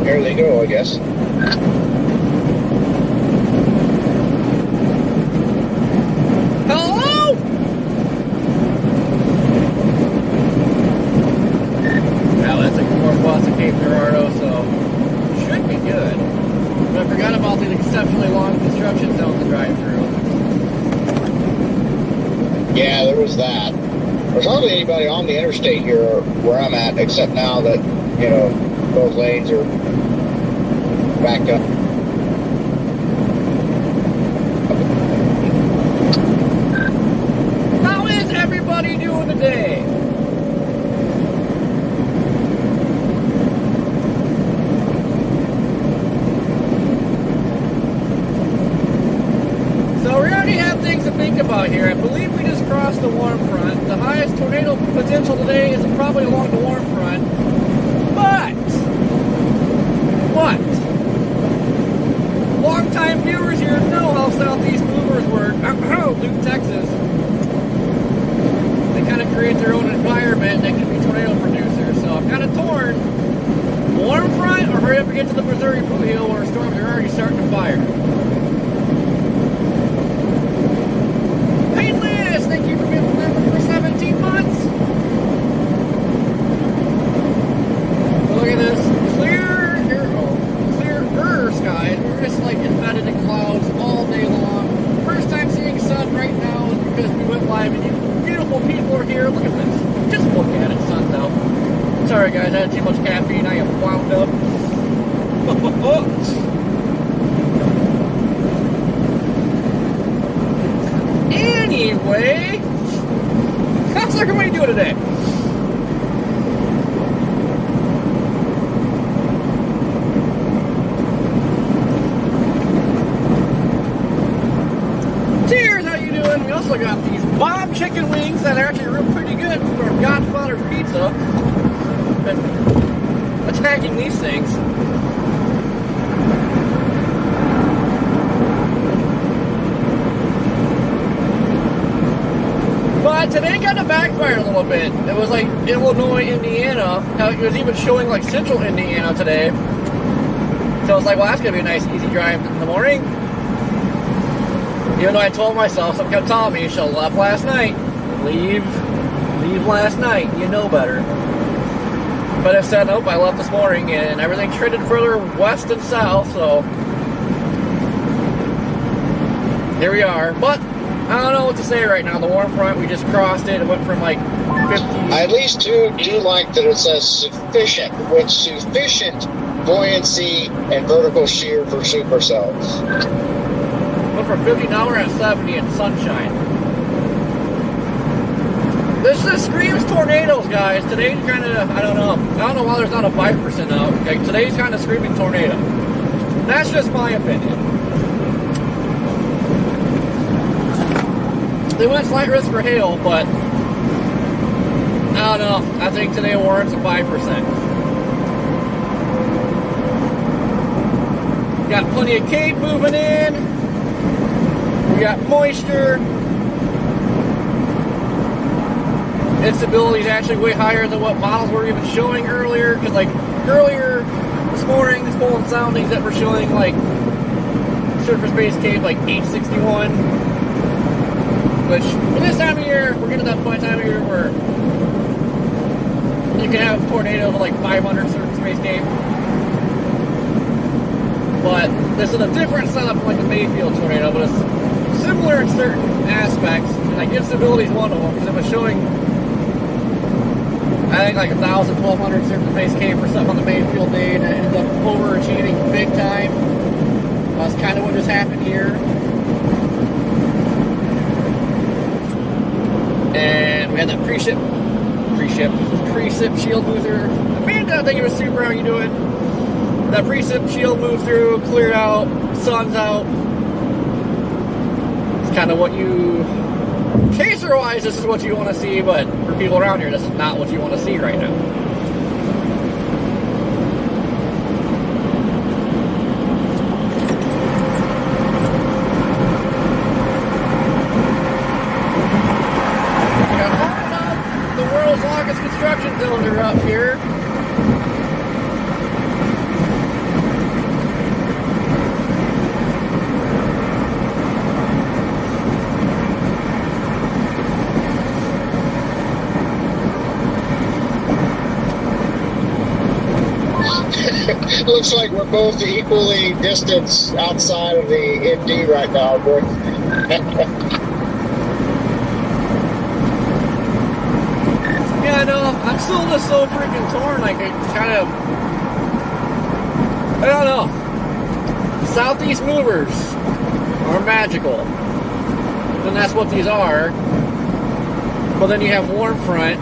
Here they go, I guess. Hello? Now that's like northwest of Cape Girardeau, so should be good. But I forgot about the exceptionally long construction zone to drive through. Yeah, there was that. There's hardly anybody on the interstate here where I'm at, except now that, you know, those lanes are backed up. How is everybody doing today? So we already have things to think about here. I believe we just crossed the warm front. The highest tornado potential today is probably along the warm front. But long-time viewers here know how southeast movers work. Luke, Texas. They kind of create their own environment. They can be tornado producers. So I'm kind of torn. Warm front or hurry up and get to the Missouri Blue Hill where storms are already starting to fire. Hey Liz, thank you for being a member for 17 months. Look at this clearer skies. We're just like embedded in clouds all day long. First time seeing sun right now is because we went live and you beautiful people are here. Look at this. Just look at it, sun's out. Sorry guys, I had too much caffeine. I am wound up. Anyway, how's everybody doing today? Cheers, how you doing? We also got these bomb chicken wings that are actually real pretty good from Godfather's Pizza. Been attacking these things. But today kind of backfired a little bit. It was like Illinois, Indiana. It was even showing like central Indiana today. So I was like, well, that's going to be a nice, easy drive in the morning. Even though I told myself, someone kept telling me, you should have left last night. Leave last night. You know better. But I said, nope, I left this morning, and everything trended further west and south, so here we are. But I don't know what to say right now. The warm front, we just crossed it. It went from like 50. I at least do like that it says sufficient, with sufficient buoyancy and vertical shear for supercells. Went from 50, now we're at 70 in sunshine. This just screams tornadoes, guys. Today's kind of, I don't know why there's not a 5% out. Okay, today's kind of screaming tornado. That's just my opinion. They went slight risk for hail, but I don't know. I think today warrants a 5%. Got plenty of cape moving in. We got moisture. Instability is actually way higher than what models were even showing earlier. Because like earlier this morning, this pulling soundings that were showing like surface-based cape like 861. Which, for this time of year, we're getting to that point in time of year where you can have a tornado with like 500 surface-based cape. But this is a different setup from like the Mayfield tornado, but it's similar in certain aspects. And like instability is one of them, because it was showing, I think like 1,000, 1,200 surface-based cape or something on the Mayfield day, and it ended up overachieving big time. That's kind of what just happened here. And we had that pre-ship shield move through. Amanda, thank you for super. How you doing? That pre-ship shield move through, cleared out, sun's out. It's kind of what you, chaser-wise, this is what you want to see, but for people around here, this is not what you want to see right now. Construction zones are up here. Looks like we're both equally distanced outside of the MD right now, boy. Yeah, no, I'm still just so freaking torn. Like, I kind of, I don't know. Southeast movers are magical. And that's what these are. But then you have warm front.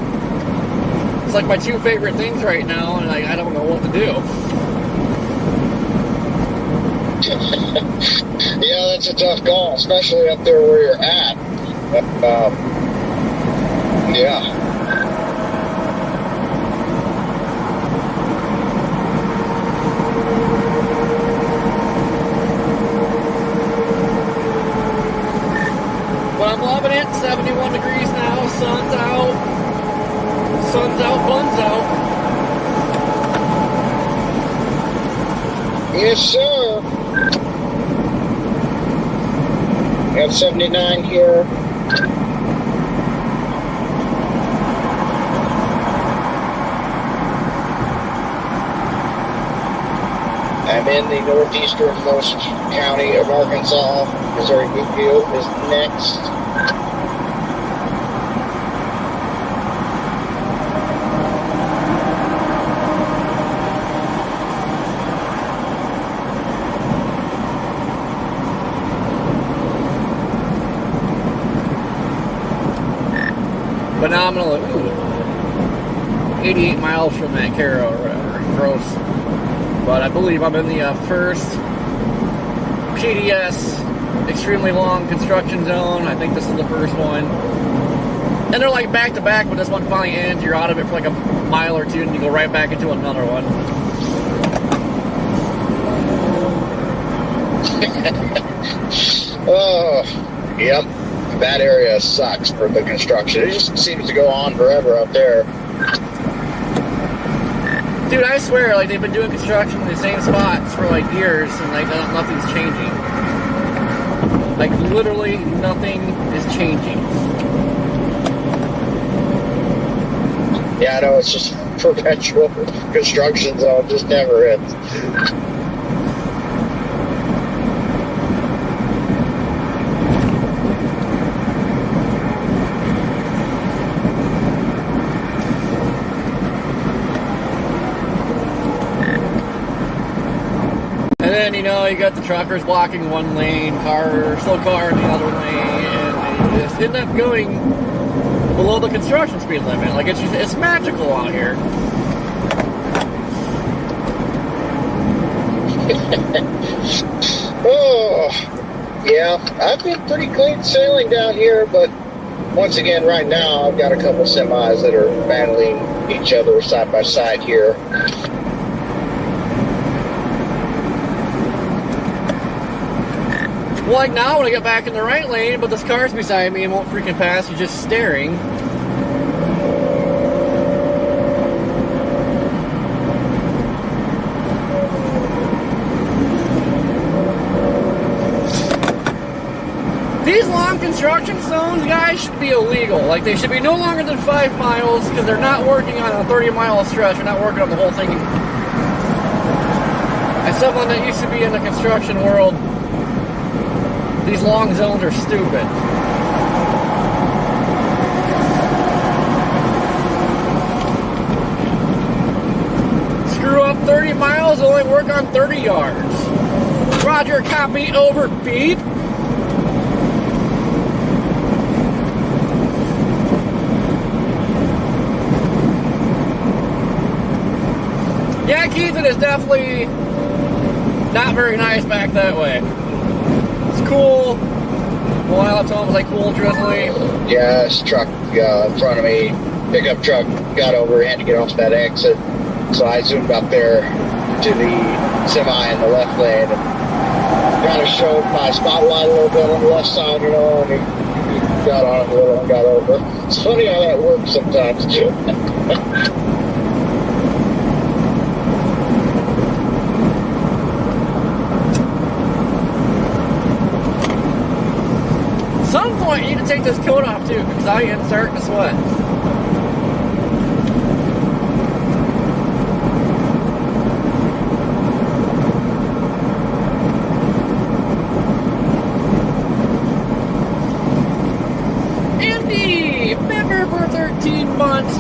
It's like my two favorite things right now, and like, I don't know what to do. Yeah, that's a tough call, especially up there where you're at. Yeah. But I'm loving it. 71 degrees now. Sun's out. Sun's out, bun's out. Yes, sir. We have 79 here. I'm in the northeasternmost county of Arkansas. Missouri Bluefield is next. Phenomenal. Ooh. 88 miles from that Caro or whatever. Gross. But I believe I'm in the first PDS extremely long construction zone. I think this is the first one. And they're like back to back, but this one finally ends. You're out of it for like a mile or two, and you go right back into another one. Oh, yep. That area sucks for the construction. It just seems to go on forever out there. Dude, I swear, like, they've been doing construction in the same spots for like years, and like nothing's changing. Like, literally nothing is changing. Yeah, I know, it's just perpetual construction zone, just never ends. And then, you know, you got the truckers blocking one lane, slow car in the other lane, and they just end up going below the construction speed limit. Like, it's magical out here. Oh, yeah, I've been pretty clean sailing down here, but once again, right now, I've got a couple semis that are battling each other side by side here. Well, like now, when I get back in the right lane, but this car's beside me and won't freaking pass, you're just staring. These long construction zones, guys, should be illegal. Like, they should be no longer than 5 miles, because they're not working on a 30-mile stretch. They're not working on the whole thing. As someone that used to be in the construction world, these long zones are stupid. Screw up 30 miles, only work on 30 yards. Roger, copy, over, beep. Yeah, Keith, it is definitely not very nice back that way. Cool. While it's almost like cool, drizzly. Yeah, this truck in front of me, pickup truck, got over, had to get off that exit. So I zoomed up there to the semi in the left lane and kind of showed my spotlight a little bit on the left side, you know, and he got on it a little and got over. It's funny how that works sometimes. At some point, you need to take this coat off too, because I am starting to sweat.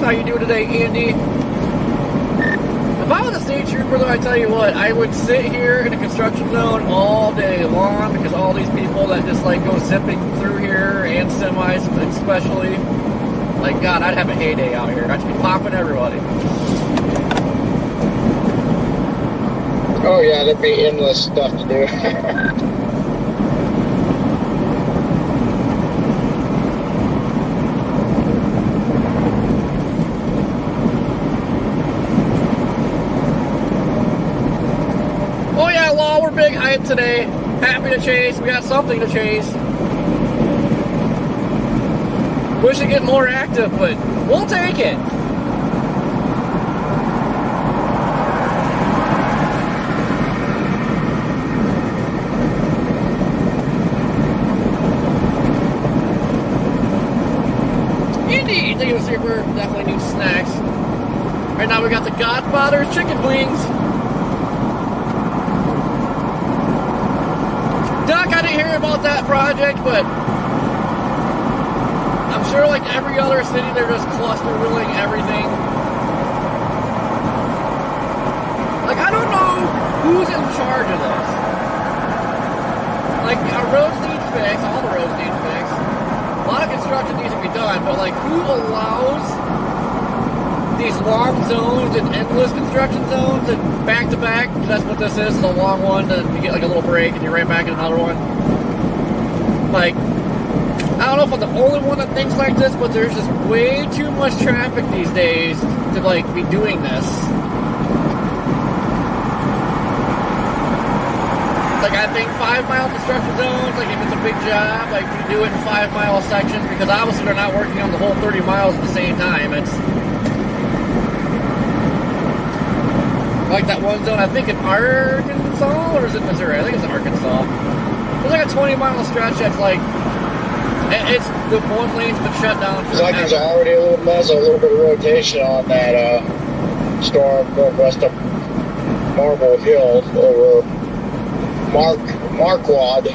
How you doing today, Andy? If I was a state trooper, though, I tell you what, I would sit here in a construction zone all day long because all these people that just like go zipping through here and semis, especially, like God, I'd have a heyday out here. I'd be popping everybody. Oh yeah, there'd be endless stuff to do. Oh yeah, Law, we're big hype today. Happy to chase. We got something to chase. Wish to get more active, but we'll take it. Indeed, thank you, Super. Definitely need snacks. Right now we got the Godfather's chicken wings. Doc, I didn't hear about that project, but I'm sure like every other city, they're just cluster ruling everything. Like, I don't know who's in charge of this. Like, our roads need fixed, all the roads need fixed. A lot of construction needs to be done, but like, who allows these long zones and endless construction zones and back to back? That's what this is a long one, then you get like a little break and you're right back in another one. Like, I don't know if I'm the only one that thinks like this, but there's just way too much traffic these days to like be doing this. Like, I think 5 mile construction zones, like if it's a big job, like you do it in 5 mile sections, because obviously they're not working on the whole 30 miles at the same time. It's like that one zone, I think in Arkansas, or is it Missouri? I think it's in Arkansas. There's like a 20-mile stretch that's like, it's the one lane's been shut down. It's like there's already a little mess, a little bit of rotation on that storm northwest of Marble Hill over Marquard.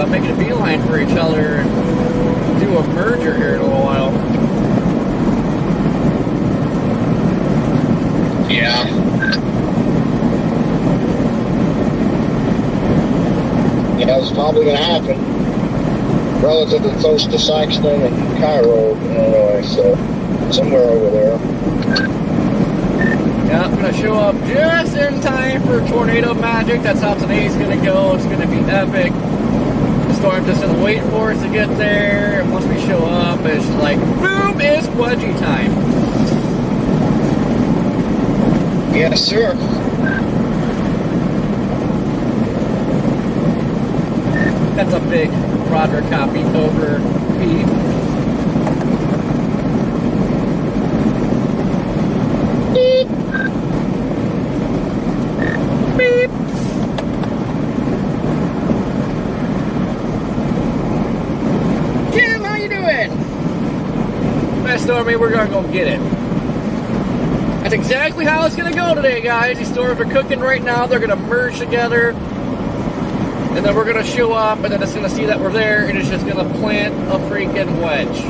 Making a beeline for each other and do a merger here in a little while. Yeah. Yeah, it's probably going to happen. Relatively close to Saxton and Cairo, Illinois, so somewhere over there. Yeah, I'm going to show up just in time for tornado magic. That's how today's going to go. It's going to be epic. The storm just isn't waiting for us to get there. And once we show up, it's like, boom, it's wedgie time. Yes, sir. That's a big Roger copy over beef. Beep. Beep. Jim, how you doing? Best Stormy, we're gonna go get it. That's exactly how it's gonna go today, guys. These storms are cooking right now. They're gonna merge together. And then we're gonna show up, and then it's gonna see that we're there, and it's just gonna plant a freaking wedge.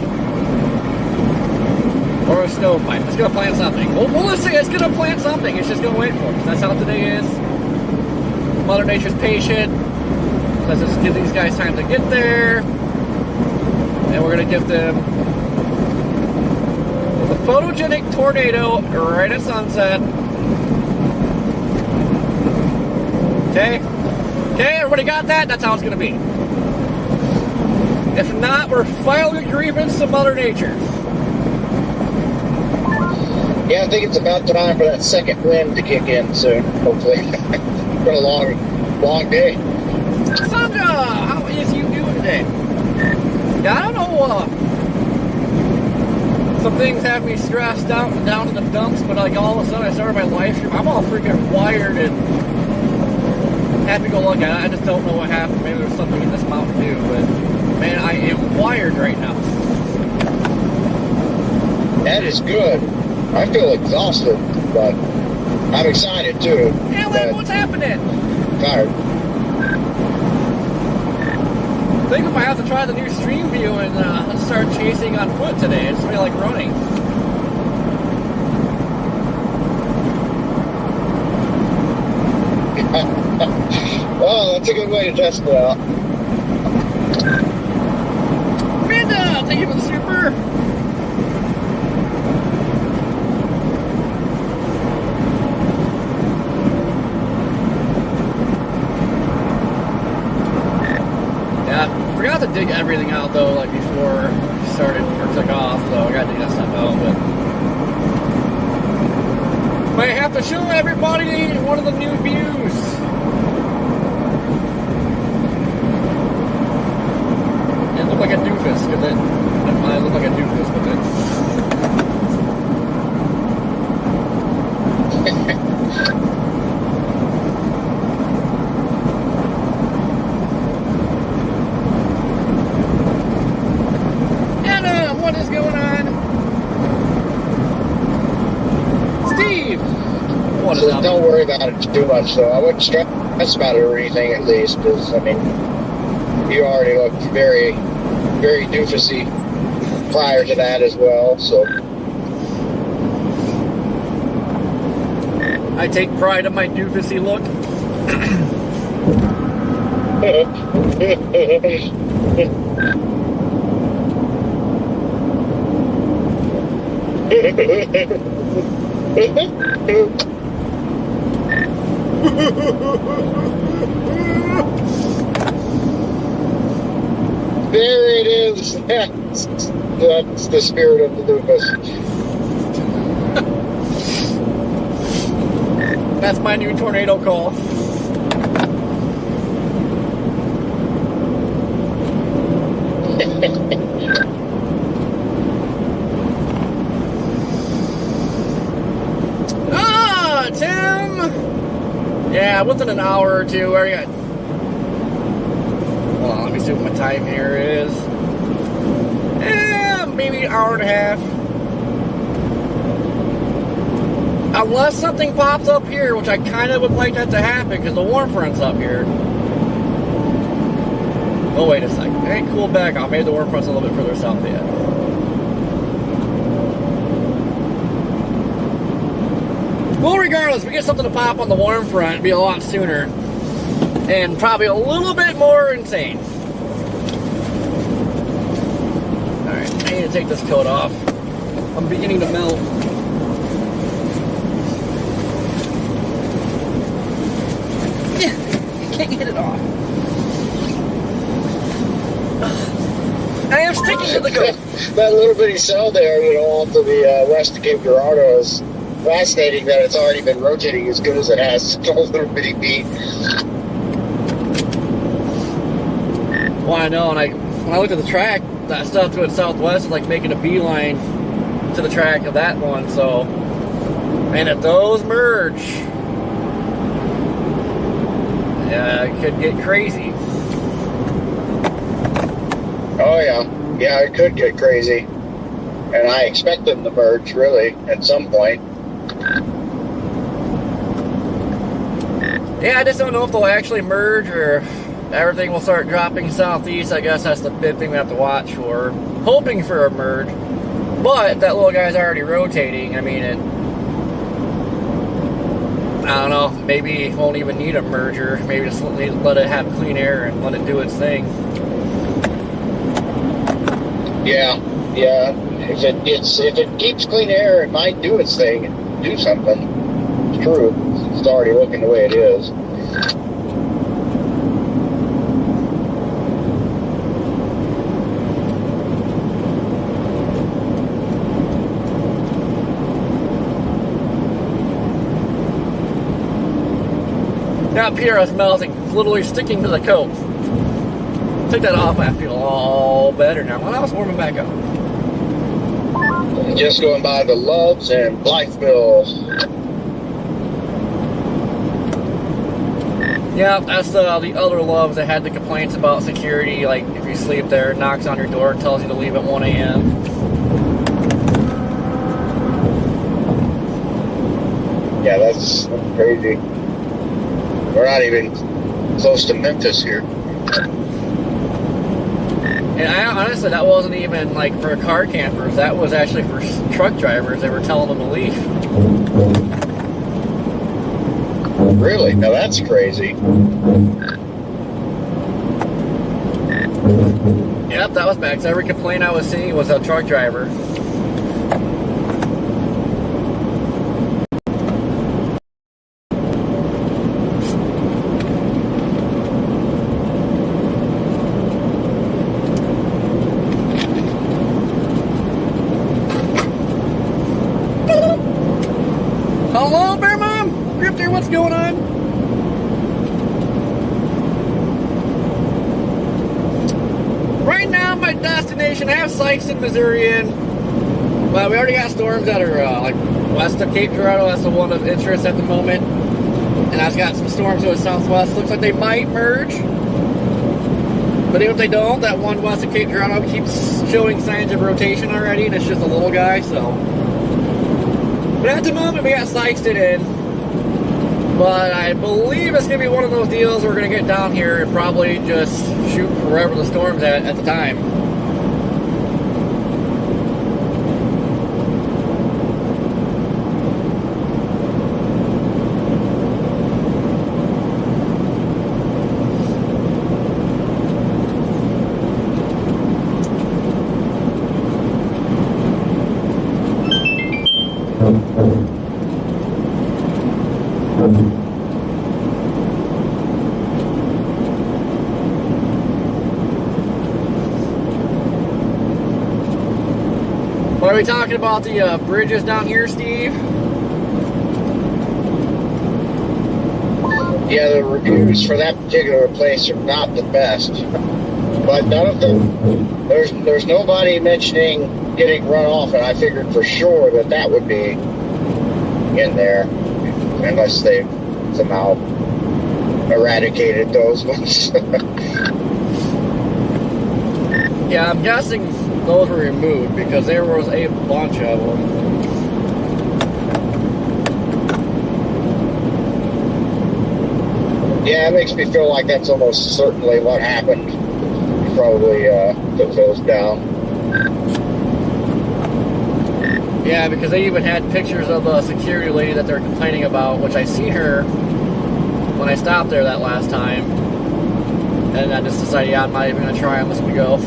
Or a stovepipe. It's gonna plant something. Well, let's say it's gonna plant something. It's just gonna wait for us. That's how today is. Mother Nature's patient. Let's just give these guys time to get there. And we're gonna give them a photogenic tornado right at sunset. Okay? Okay, everybody got that? That's how it's gonna be. If not, we're filing a grievance to Mother Nature. Yeah, I think it's about time for that second wind to kick in soon, hopefully. It's been a long day. Sandra, how is you doing today? Yeah, I don't know, some things have me stressed out and down in the dumps, but like all of a sudden I started my live stream, I'm all freaking wired and happy go lucky. I just don't know what happened. Maybe there's something in this Mountain Dew, but man, I am wired right now. That is good. I feel exhausted, but I'm excited too. Yeah, Lynn, what's happening? Tired. I think I might have to try the new stream view and start chasing on foot today. It's really like running. Well, that's a good way to test it out. Amanda, thank you for the super. To dig everything out though, like before I started or took off, so I gotta dig that stuff out, but might have to show everybody one of the new views. It looked like a doofus, because it might look like a doofus, but what is going on? Steve! What is up? Don't worry about it too much, though. I wouldn't stress about it or anything, at least, because, I mean, you already looked very, very doofusy prior to that as well, so. I take pride in my doofusy look. There it is. That's the spirit of the doofus. That's my new tornado call. Yeah, within an hour or two. Where are you at? Hold on, let me see what my time here is. Maybe an hour and a half. Unless something pops up here, which I kind of would like that to happen because the warm front's up here. Oh, wait a second. Hey, cool back off. Maybe the warm front's a little bit further south yet. Well, regardless, we get something to pop on the warm front, it'd be a lot sooner. And probably a little bit more insane. Alright, I need to take this coat off. I'm beginning to melt. Can't get it off. I am sticking to the coat. That little bitty cell there, off to the west of Cape Girardeau is fascinating that it's already been rotating as good as it has. It's a little bitty beat. Well, I know, and when I looked at the track, that stuff to its southwest is like making a beeline to the track of that one, so. And if those merge, yeah, it could get crazy. Oh, yeah. Yeah, it could get crazy. And I expect them to merge, really, at some point. Yeah, I just don't know if they'll actually merge or everything will start dropping southeast. I guess that's the big thing we have to watch for. Hoping for a merge. But that little guy's already rotating. I mean, I don't know. Maybe it won't even need a merger. Maybe just let it have clean air and let it do its thing. Yeah. If it keeps clean air, it might do its thing and do something. It's true. It's already looking the way it is. Now Pierre is melting, literally sticking to the coat. Took that off, I feel all better now. Well, I was warming back up. Just going by the Loves and Blytheville. Yeah, that's the other Loves that had the complaints about security. Like, if you sleep there, it knocks on your door and tells you to leave at 1 a.m. Yeah, that's crazy. We're not even close to Memphis here. And honestly, that wasn't even like for car campers. That was actually for truck drivers. They were telling them to leave. Really? Now that's crazy. Yep, that was bad. Because every complaint I was seeing was a truck driver. Hello, Bear Mom! Grip there, what's going on? Right now, my destination, I have Sikeston, Missouri in. But we already got storms that are like west of Cape Girardeau. That's the one of interest at the moment. And I've got some storms to the southwest. Looks like they might merge. But even if they don't, that one west of Cape Girardeau keeps showing signs of rotation already, and it's just a little guy, so. But at the moment, we got Sikeston in. But I believe it's going to be one of those deals where we're going to get down here and probably just shoot wherever the storm's at the time. Are we talking about the bridges down here, Steve? Yeah, the reviews for that particular place are not the best. But none of them, there's nobody mentioning getting run off, and I figured for sure that would be in there, unless they've somehow eradicated those ones. Yeah, I'm guessing those were removed because there was a bunch of them. Yeah, it makes me feel like that's almost certainly what happened. Probably took those down. Yeah, because they even had pictures of the security lady that they're complaining about, which I seen her when I stopped there that last time. And I just decided, yeah, I'm not even going to try unless we go.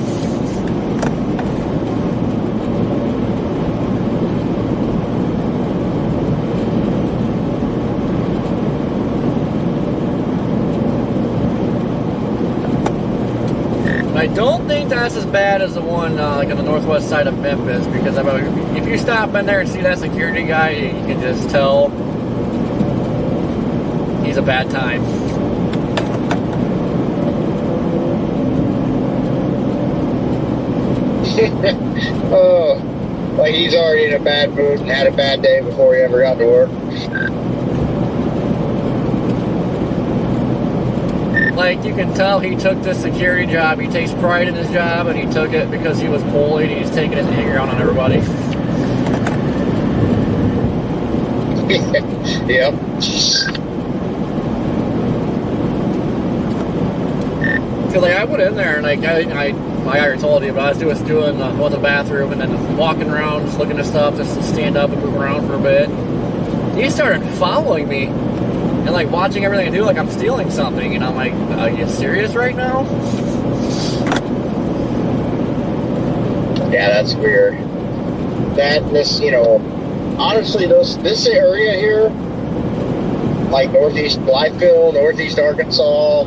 I don't think that's as bad as the one like on the northwest side of Memphis, because if you stop in there and see that security guy, you can just tell he's a bad time. Oh, like he's already in a bad mood and had a bad day before he ever got to work. Like, you can tell he took this security job. He takes pride in his job, and he took it because he was bullied, and he's taking his anger out on everybody. Yep. Because, like, I went in there, and, like, I already told you, but I was just doing going to the bathroom and then walking around, just looking at stuff, just to stand up and move around for a bit. He started following me. And like watching everything I do, like I'm stealing something, and I'm like, are you serious right now? Yeah, that's weird. Honestly, this area here, like Northeast Blytheville, Northeast Arkansas,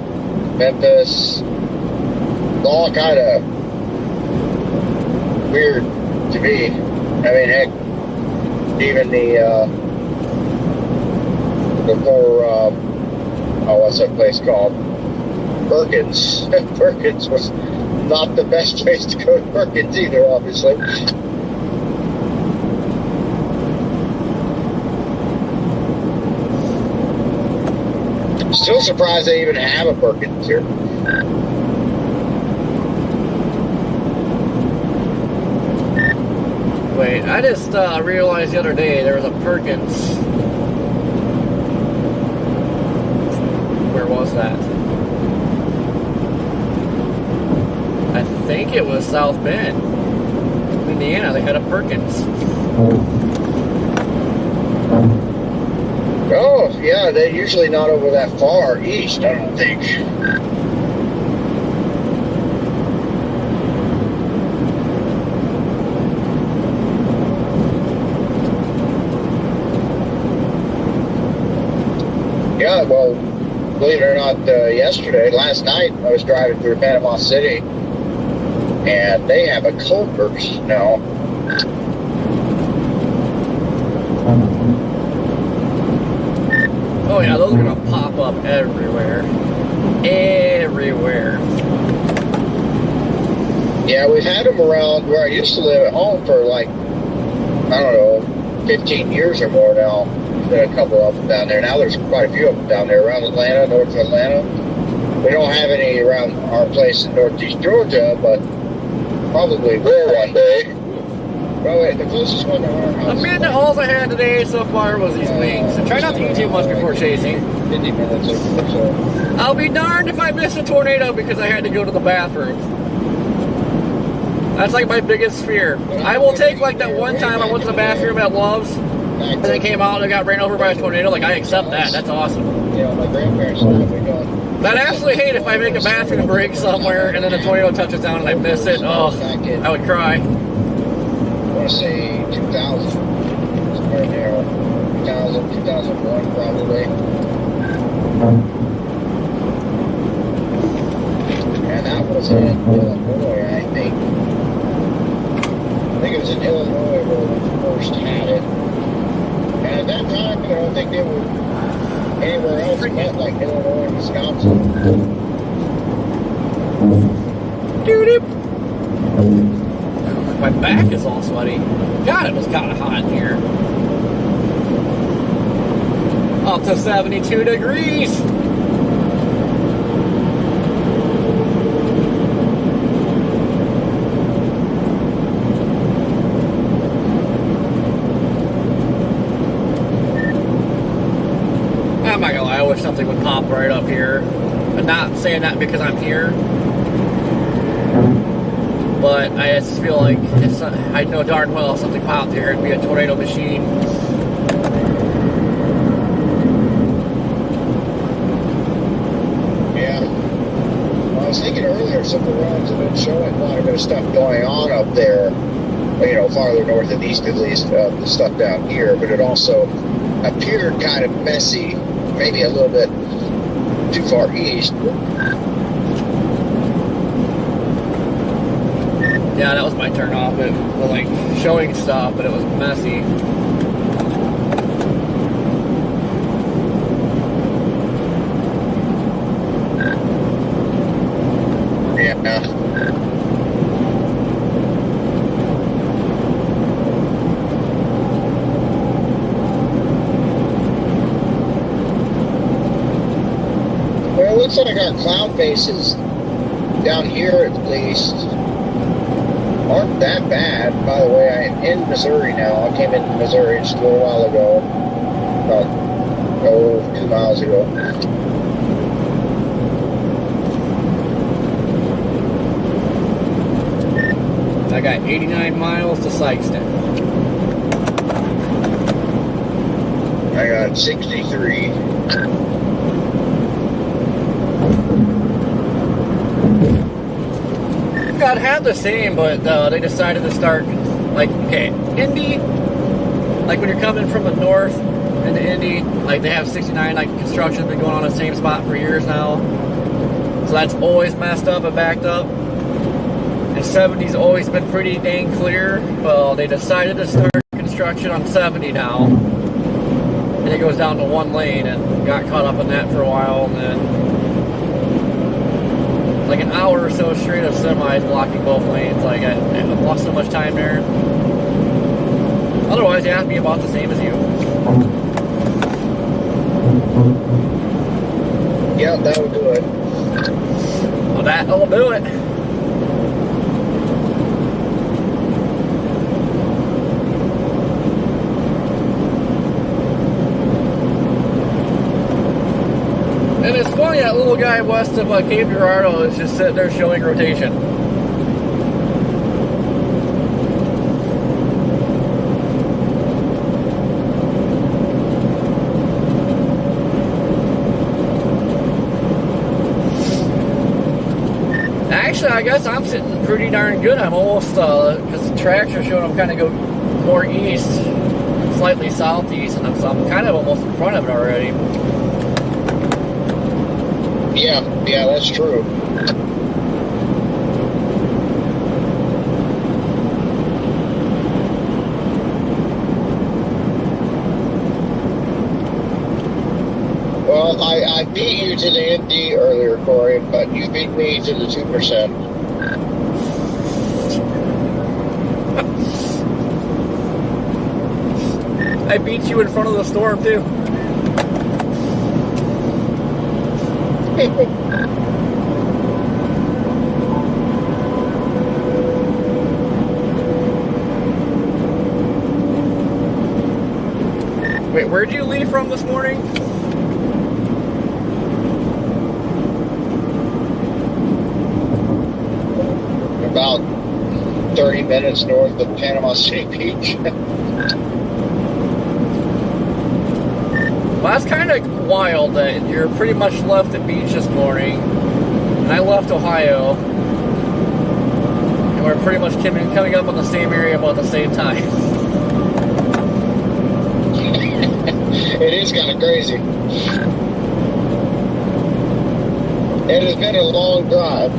Memphis, it's all kind of weird to me. I mean, heck, even the poor, what's that place called? Perkins. Perkins was not the best place to go to Perkins either, obviously. Still surprised they even have a Perkins here. Wait, I just realized the other day there was a Perkins. Where was that? I think it was South Bend, Indiana. They had a Perkins. Oh, yeah, they're usually not over that far east, I don't think. Yeah, well, believe it or not, last night, I was driving through Panama City, and they have a Culver's now. Oh yeah, those are gonna pop up everywhere. Everywhere. Yeah, we've had them around where I used to live at home for like, I don't know, 15 years or more now. There's been a couple of them down there. Now there's quite a few of them down there around Atlanta, north Atlanta. We don't have any around our place in northeast Georgia, but probably will one day. Well, wait, the closest one to our house. Amanda, all I had today so far was these wings. So try not to eat too much before chasing. 50 minutes or so. I'll be darned if I miss a tornado because I had to go to the bathroom. That's like my biggest fear. I will take like that one time I went to the bathroom at Love's and then came out and I got ran over by a tornado. Like, I accept that. That's awesome. Yeah, my grandparents have been going. I'd absolutely hate if I make a bathroom break somewhere and then a tornado touches down and I miss it. Oh, I would cry. I want to say 2000. Somewhere there. 2000, 2001 probably. And that was in Illinois, I think. I think it was in Illinois where we first had it. And at that time, I don't think they were anywhere else but like Illinois and Wisconsin. Dude, my back is all sweaty. God, it was kind of hot in here. Up to 72 degrees. I'm not gonna lie, I wish something would pop right up here. I'm not saying that because I'm here, but I just feel like if I know darn well if something popped here, it'd be a tornado machine. Yeah. Well, I was thinking earlier, some of the roads have been showing quite a bit of stuff going on up there, you know, farther north and east at least, the stuff down here, but it also appeared kind of messy, maybe a little bit too far east. Yeah, that was my turn off. It was like showing stuff, but it was messy. Yeah. Well, it looks like our cloud bases down here at least aren't that bad. By the way, I am in Missouri now. I came into Missouri just a little while ago, about 2 miles ago. I got 89 miles to Sykeston. I got 63. God had the same, but they decided to start, like, okay, Indy, like when you're coming from the north into Indy, like they have 69, like construction's been going on in the same spot for years now. So that's always messed up and backed up. And 70's always been pretty dang clear. Well, they decided to start construction on 70 now. And it goes down to one lane and got caught up in that for a while, and then like an hour or so straight of semis blocking both lanes. Like I lost so much time there. Otherwise, yeah, I'd be about the same as you. Yeah, that would do it. Well, that'll do it. And it's funny, that little guy west of Cape Girardeau is just sitting there showing rotation. Actually, I guess I'm sitting pretty darn good. I'm almost, because the tracks are showing I'm kind of go more east, slightly southeast, and I'm kind of almost in front of it already. Yeah, that's true. Well, I beat you to the MD earlier, Corey, but you beat me to the 2%. I beat you in front of the storm, too. Wait, where'd you leave from this morning? About 30 minutes north of Panama City Beach. Well, that's kind of wild that you're pretty much left the beach this morning, and I left Ohio, and we're pretty much coming up on the same area about the same time. It is kind of crazy. It has been a long drive.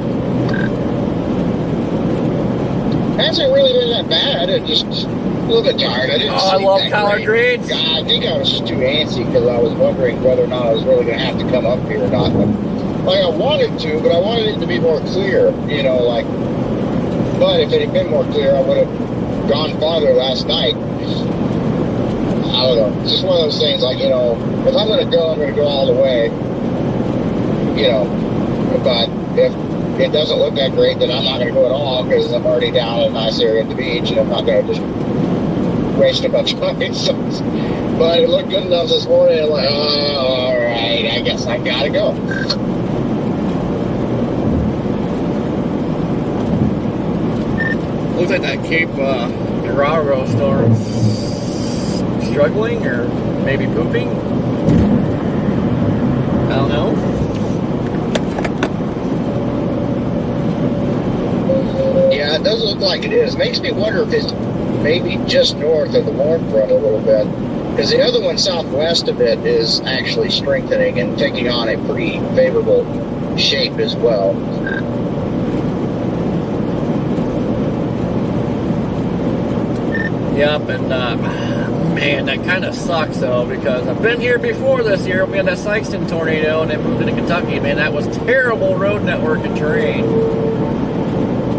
Hasn't really been that bad. It just a little bit tired. I didn't. I love collard greens. I think I was just too antsy because I was wondering whether or not I was really going to have to come up here or not. Like I wanted to, but I wanted it to be more clear. You know, like. But if it had been more clear, I would have gone farther last night. I don't know. It's just one of those things. Like if I'm going to go, I'm going to go all the way. But if it doesn't look that great, then I'm not going to go at all because I'm already down in a nice area at the beach, and I'm not going to just waste a bunch of money. But it looked good enough this morning. I'm like, oh, all right, I guess I got to go. Looks like that Cape Girardeau storm's struggling or maybe pooping. I don't know. Yeah, it does look like it is. Makes me wonder if it's maybe just north of the warm front a little bit. Because the other one southwest of it is actually strengthening and taking on a pretty favorable shape as well. Yep, and man, that kind of sucks though, because I've been here before this year. We had that Sykeston tornado and then moved into Kentucky. Man, that was terrible road network and terrain.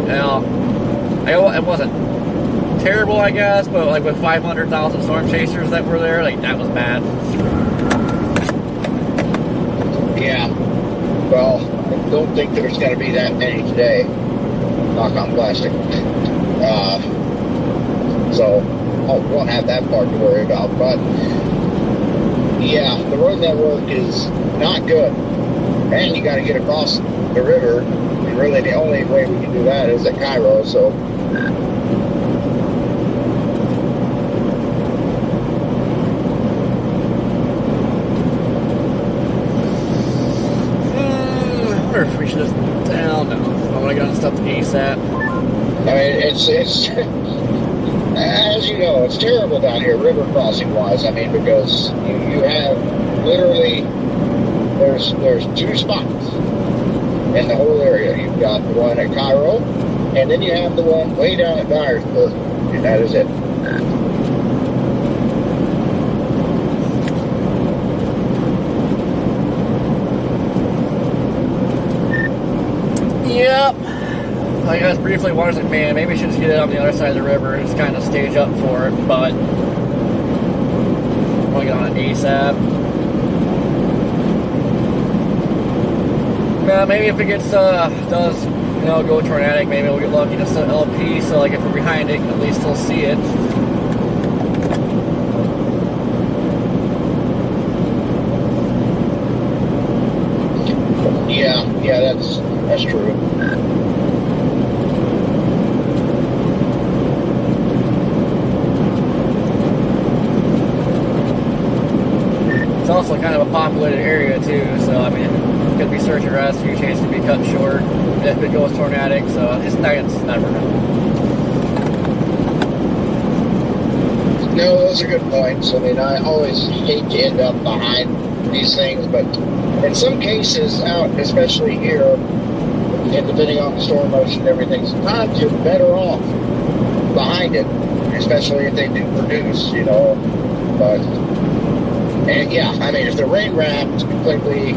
Now, it wasn't terrible, I guess, but like with 500,000 storm chasers that were there, like that was bad. Yeah. Well, I don't think there's going to be that many today. Knock on plastic. So I won't have that part to worry about. But yeah, the road network is not good. And you got to get across the river. And really the only way we can do that is at Cairo. So I wonder if we should just, I don't know. I want to get on stuff to ASAP. I mean, it's as you know, it's terrible down here, river crossing wise. I mean, because you have literally there's two spots in the whole area. You've got the one at Cairo, and then you have the one way down at Dyersburg, and that is it. like I was briefly wondering, like, man, maybe I should just get it on the other side of the river and just kind of stage up for it, but I'm gonna get on it ASAP. Maybe if it gets does go tornadic, maybe we'll get lucky to set LP, so like if we're behind it, at least we'll see it. Yeah, that's true. It's also kind of a populated area too, so I mean, it could be search and rescue, chance to be cut short if it goes tornadic, so it's never known. No, those are good points. I mean, I always hate to end up behind these things, but in some cases out, especially here, and depending on the storm motion and everything, sometimes you're better off behind it, especially if they do produce, but, and yeah, I mean, if the rain wrapped completely,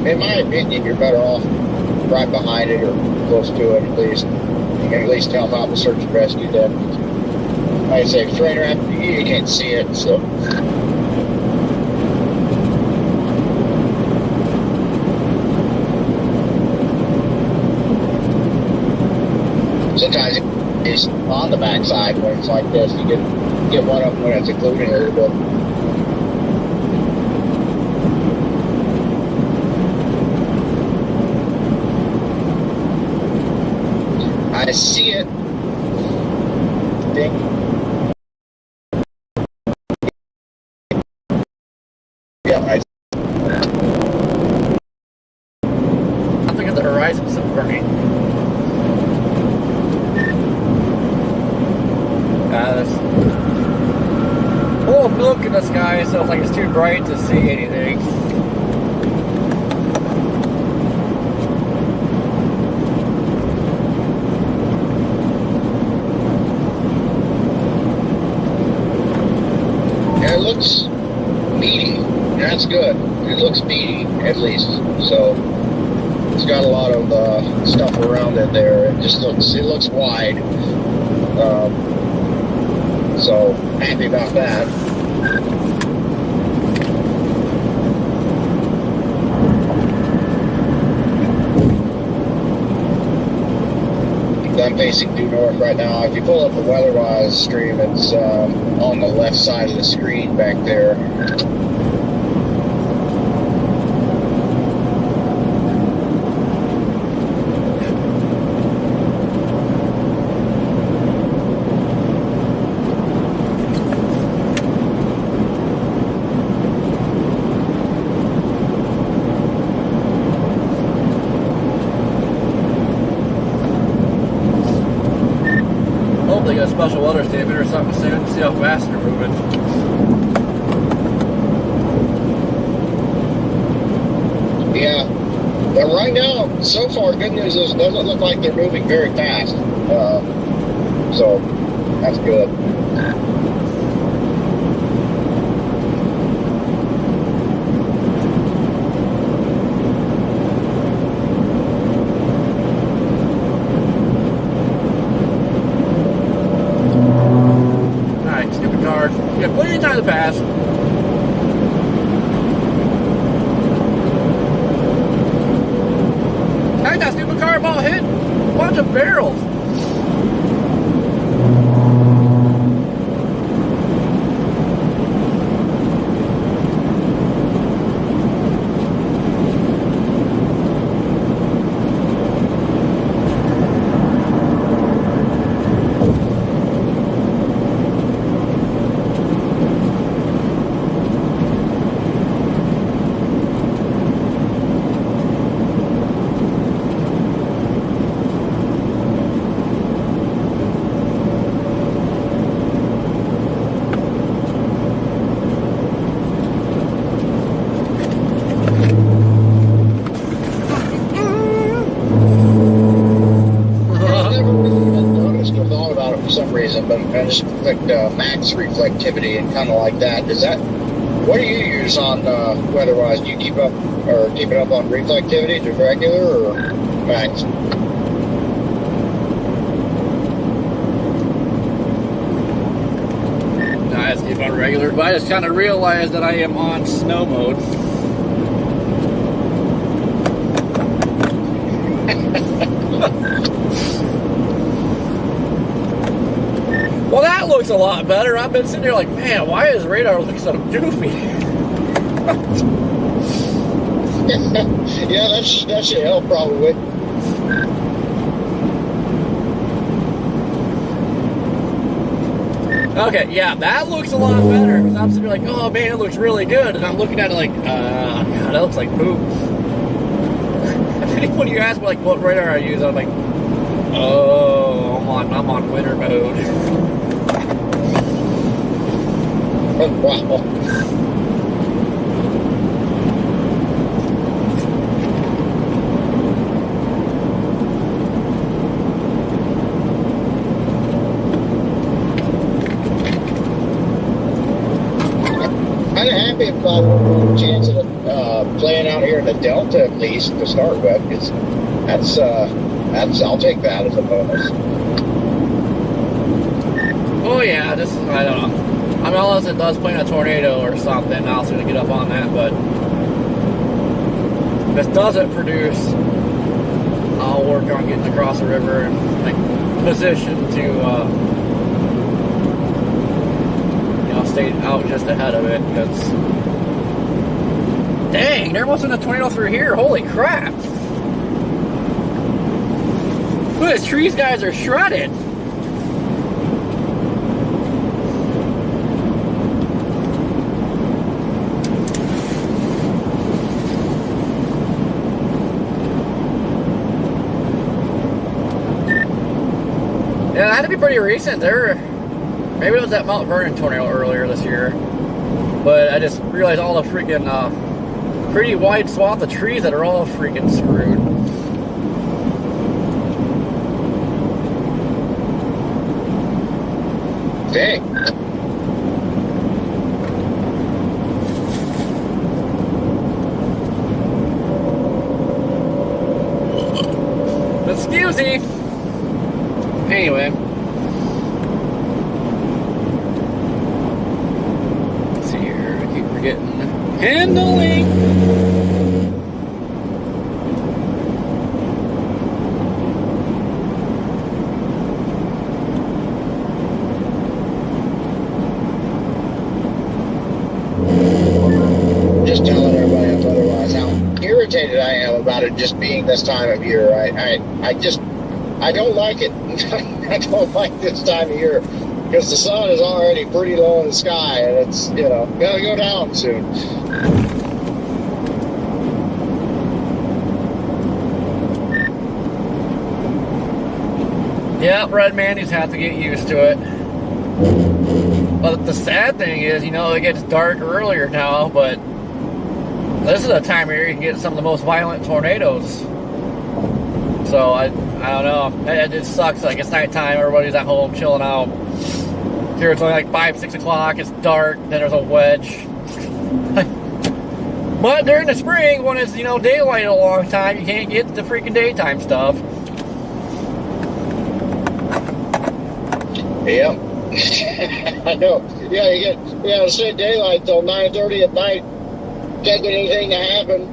in my opinion, you're better off right behind it or close to it at least. You can at least help out the search and rescue then. Like I say, if it's rain wrapped, you can't see it, so. Sometimes it's on the backside when it's like this. You get one of them when it's occluding a little bit. I see it. Ding. Yeah, I think at the horizon is burning. Oh, milk in the sky, so it's like it's too bright to see anything. Yeah, it looks meaty. That's good. It looks meaty, at least. So it's got a lot of stuff around it there. It looks wide. So happy about that. I'm facing due north right now. If you pull up the WeatherWise stream, it's on the left side of the screen back there. Hopefully get a special weather statement or something soon to see how fast they're moving. Yeah. But right now, so far, good news is it doesn't look like they're moving very fast. So that's good. You got plenty of time to pass. Hey, that stupid car about hit a bunch of barrels. But I just clicked max reflectivity and kind of like that. What do you use on WeatherWise? Do you keep it up on reflectivity to regular or max? keep on regular, but I just kind of realized that I am on snow mode. Well, that looks a lot better. I've been sitting there like, man, why does radar look so goofy? Yeah, that should help probably. Okay, yeah, that looks a lot better. Because I'm sitting there like, oh man, it looks really good. And I'm looking at it like, God, that looks like poop. When you ask me like what radar I use, I'm like, oh, I'm on winter mode. Wow. Kind of happy about the chance of playing out here in the Delta at least to start with, because that's I'll take that as a bonus. Oh yeah, I don't know. I mean, unless it does play in a tornado or something, I'll sort of get up on that. But if it doesn't produce, I'll work on getting across the river and like position to stay out just ahead of it, because dang, there wasn't a tornado through here. Holy crap! Look, these trees guys are shredded. Yeah, that had to be pretty recent. Maybe it was that Mount Vernon tornado earlier this year. But I just realized all the freaking pretty wide swath of trees that are all freaking screwed. Dang. Excuse me. Anyway. Let's see here. I keep forgetting. Handling. Just telling everybody else otherwise how irritated I am about it just being this time of year. I don't like it. I don't like this time of year because the sun is already pretty low in the sky and it's, gonna go down soon. Yeah, Red Mandy's have to get used to it. But the sad thing is, it gets dark earlier now, but this is a time of year you can get some of the most violent tornadoes. So I don't know. It just sucks. Like, it's nighttime, everybody's at home chilling out. Here it's only like 5, 6 o'clock. It's dark. Then there's a wedge. But during the spring, when it's daylight a long time, you can't get the freaking daytime stuff. Yep. I know. Yeah, you get straight daylight till 9:30 at night. Can't get anything to happen.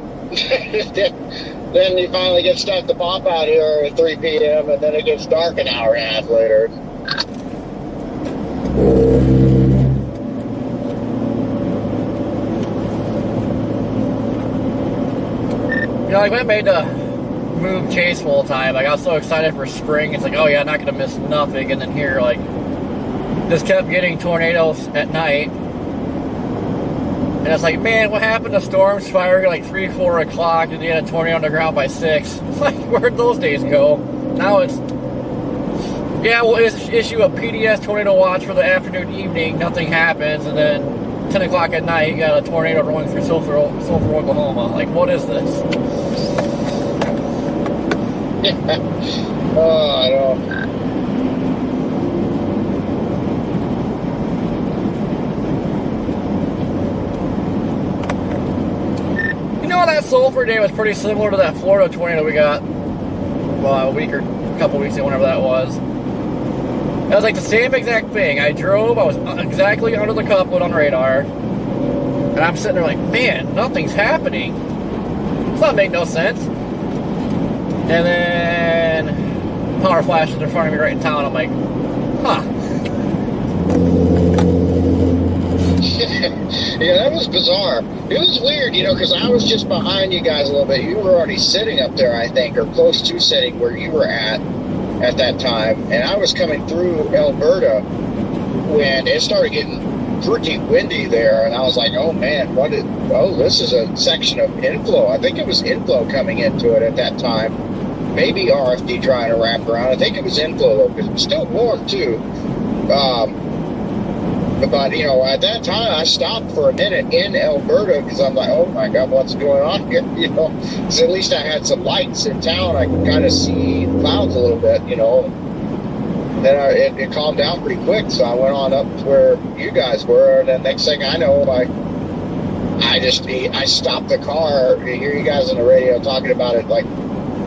Then you finally get stuff to pop out here at 3 p.m. and then it gets dark an hour and a half later. Like when I made the move chase full time, like I was so excited for spring. It's like, oh yeah, I'm not gonna miss nothing. And then here, like, just kept getting tornadoes at night. And it's like, man, what happened to storms firing like 3, 4 o'clock and you had a tornado on the ground by 6? Like, where'd those days go? Now it's, yeah, we'll issue a PDS tornado watch for the afternoon, evening, nothing happens, and then 10 o'clock at night, you got a tornado rolling through Sulphur, Oklahoma. Like, what is this? Oh, I know. That Sulphur day was pretty similar to that Florida tornado we got, well, a couple weeks ago, whenever that was. It was like the same exact thing. I drove, I was exactly under the couplet on radar, and I'm sitting there like, man, nothing's happening. It's not making no sense. And then power flashes in front of me right in town. I'm like, huh. Yeah, that was bizarre. It was weird, you know, because I was just behind you guys a little bit. You were already sitting up there, I think, or close to sitting where you were at that time. And I was coming through Alberta when it started getting pretty windy there. And I was like, oh, man, this is a section of inflow. I think it was inflow coming into it at that time. Maybe RFD trying to wrap around. I think it was inflow, though, because it was still warm, too. But, you know, at that time, I stopped for a minute in Alberta because I'm like, oh, my God, what's going on here? You know, because at least I had some lights in town. I could kind of see clouds a little bit, you know. Then it calmed down pretty quick, so I went on up to where you guys were. And then next thing I know, I stopped the car. You hear you guys on the radio talking about it, like,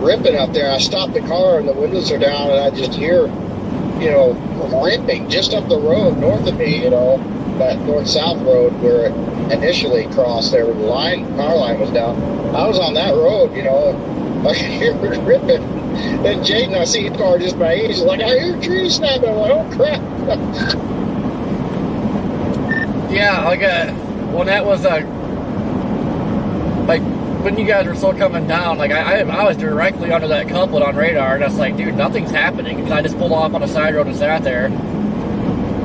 ripping up there. I stopped the car, and the windows are down, and I just hear, you know, ripping just up the road north of me, you know, that north-south road where it initially crossed there where the power line was down. I was on that road, you know, and I could hear it ripping. And Jaden, I see his car just by ease, like, I hear trees snapping. I'm like, oh, crap. Yeah, like, when that was, like, when you guys were still coming down, like, I was directly under that couplet on radar, and I was like, dude, nothing's happening, because I just pulled off on a side road and sat there.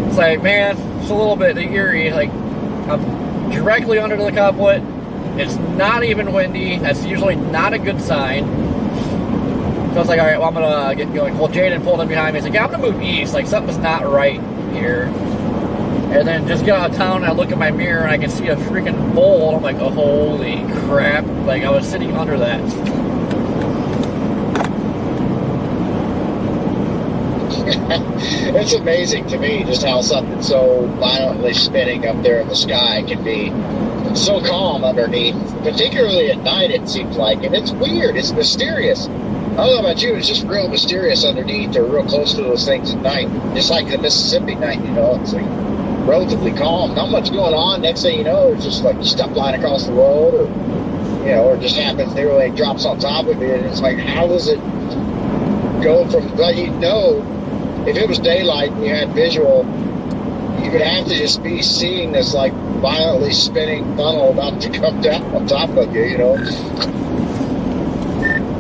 It's like, man, it's a little bit eerie. Like, I'm directly under the couplet. It's not even windy. That's usually not a good sign. So I was like, all right, well, I'm going to get going. Well, Jaden pulled in behind me. He's like, yeah, I'm going to move east. Like, something's not right here. And then just get out of town, and I look at my mirror, and I can see a freaking bowl, and I'm like, oh, holy crap. Like, I was sitting under that. It's amazing to me just how something so violently spinning up there in the sky can be so calm underneath, particularly at night, it seems like. And it's weird. It's mysterious. I don't know about you. It's just real mysterious underneath or real close to those things at night. Just like the Mississippi night, you know. It's like relatively calm. Not much going on. Next thing you know, it's just like stuff flying across the road or, you know, or it just happens, literally drops on top of it. And it's like, how does it go from, well, you know, if it was daylight and you had visual, you would have to just be seeing this like violently spinning funnel about to come down on top of you, you know?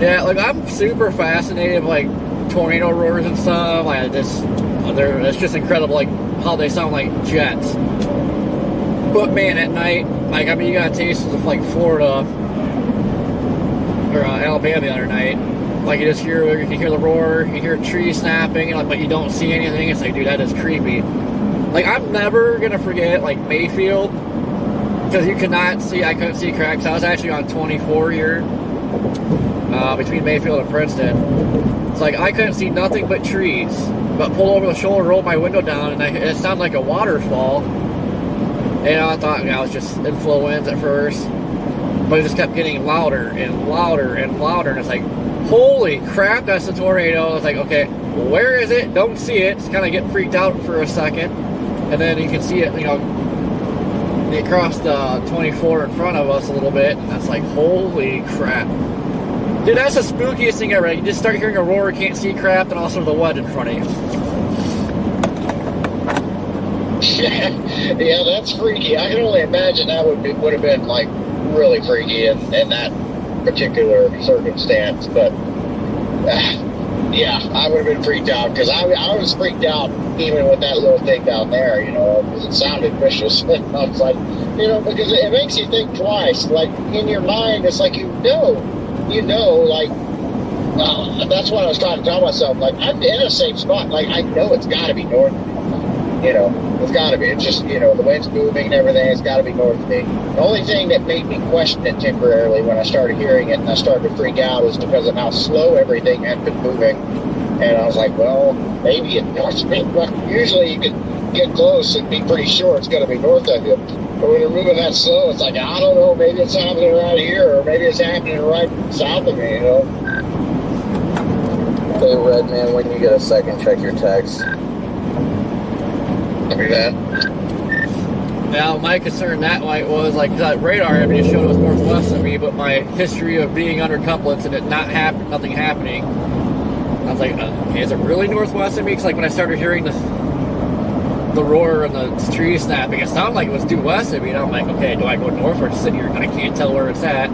Yeah, like, I'm super fascinated with, like, tornado roars and stuff. Like, it's just incredible, like, how they sound like jets. But, man, at night, like, I mean, you got tastes of, like, Florida or Alabama the other night. Like, you can hear the roar, you hear trees snapping, like, but you don't see anything. It's like, dude, that is creepy. Like, I'm never going to forget, like, Mayfield, because I couldn't see cracks. I was actually on 24 here, between Mayfield and Princeton. It's like, I couldn't see nothing but trees, but pulled over the shoulder, rolled my window down, and it sounded like a waterfall. And I thought, it was just inflow winds at first, but it just kept getting louder and louder and louder, and it's like, holy crap, that's a tornado. It's like, okay, where is it? Don't see it. Just kind of get freaked out for a second, and then you can see it, you know, it crossed 24 in front of us a little bit, and that's like, holy crap. Dude, that's the spookiest thing ever. You just start hearing a roar, can't see crap, and also the what in front of you. Yeah, that's freaky. I can only imagine that would have been like really freaky in that particular circumstance. But yeah, I would have been freaked out because I was freaked out even with that little thing down there, you know, because it sounded vicious. I was like, you know, because it makes you think twice. Like, in your mind, it's like, you know, like, that's what I was trying to tell myself. Like, I'm in a safe spot. Like, I know it's got to be north. You know, it's got to be. It's just, you know, the wind's moving and everything. It's got to be north of me. The only thing that made me question it temporarily when I started hearing it and I started to freak out is because of how slow everything had been moving. And I was like, well, maybe it's north of me. But usually you can get close and be pretty sure it's going to be north of you. But when you're moving that slow, it's like, I don't know, maybe it's happening right here, or maybe it's happening right south of me, you know? Hey, Redman, when you get a second, check your text. Copy that. Now, my concern that night was, like, that radar evidence showed it was northwest of me, but my history of being under couplets and it nothing happening, I was like, okay, is it really northwest of me? Because, like, when I started hearing the roar and the tree snapping, it sounded like it was due west of me, and I'm like, okay, do I go north or just sit here? I can't tell where it's at.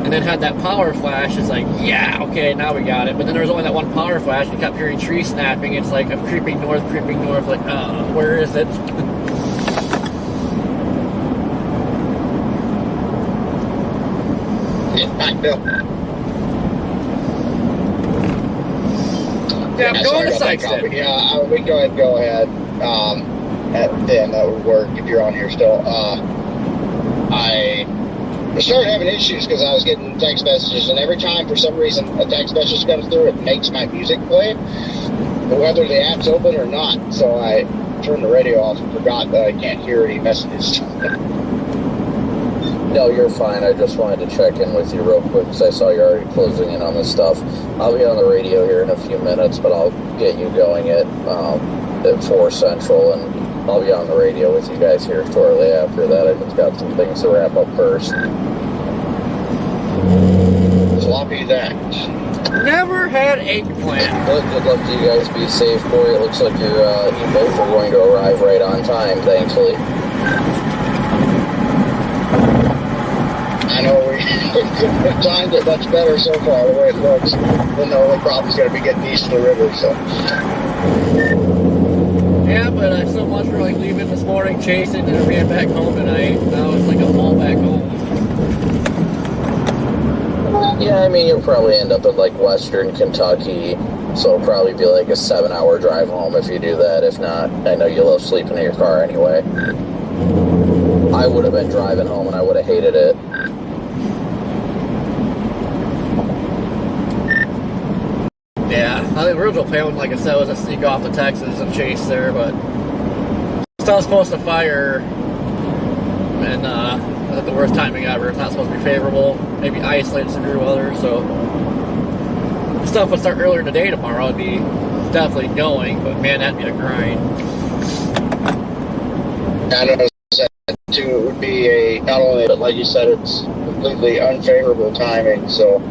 And then had that power flash. It's like, yeah, okay, now we got it. But then there was only that one power flash, and you kept hearing tree snapping. It's like, I'm creeping north, like, where is it? I know. Yeah, I'm going to Sykeston. Yeah, we go ahead. Then that would work if you're on here still. I started having issues because I was getting text messages, and every time, for some reason, a text message comes through, it makes my music play, whether the app's open or not. So I turned the radio off and forgot that I can't hear any messages. No, you're fine. I just wanted to check in with you real quick because I saw you're already closing in on this stuff. I'll be on the radio here in a few minutes, but I'll get you going at 4 Central, and I'll be on the radio with you guys here shortly after that. I just got some things to wrap up first. Sloppy that. Never had eggplant. Good luck to you guys. Be safe, Corey. It looks like you both are going to arrive right on time, thankfully. I know we timed it much better so far the way it looks. Then the only problem is going to be getting east of the river. So. Yeah, but I so much for like leaving this morning, chasing, and then ran back home tonight. Now it's like a fall back home. Yeah, I mean, you'll probably end up in like Western Kentucky, so it'll probably be like a 7-hour drive home if you do that. If not, I know you love sleeping in your car anyway. I would have been driving home and I would have hated it. Yeah, the original plan, like I said, was to sneak off to Texas and chase there, but still supposed to fire, and at the worst timing ever. It's not supposed to be favorable. Maybe isolated severe weather, so stuff would start earlier today. Tomorrow I'd be definitely going, but man, that'd be a grind. I know that too. It would be a not only, but like you said, it's completely unfavorable timing. So.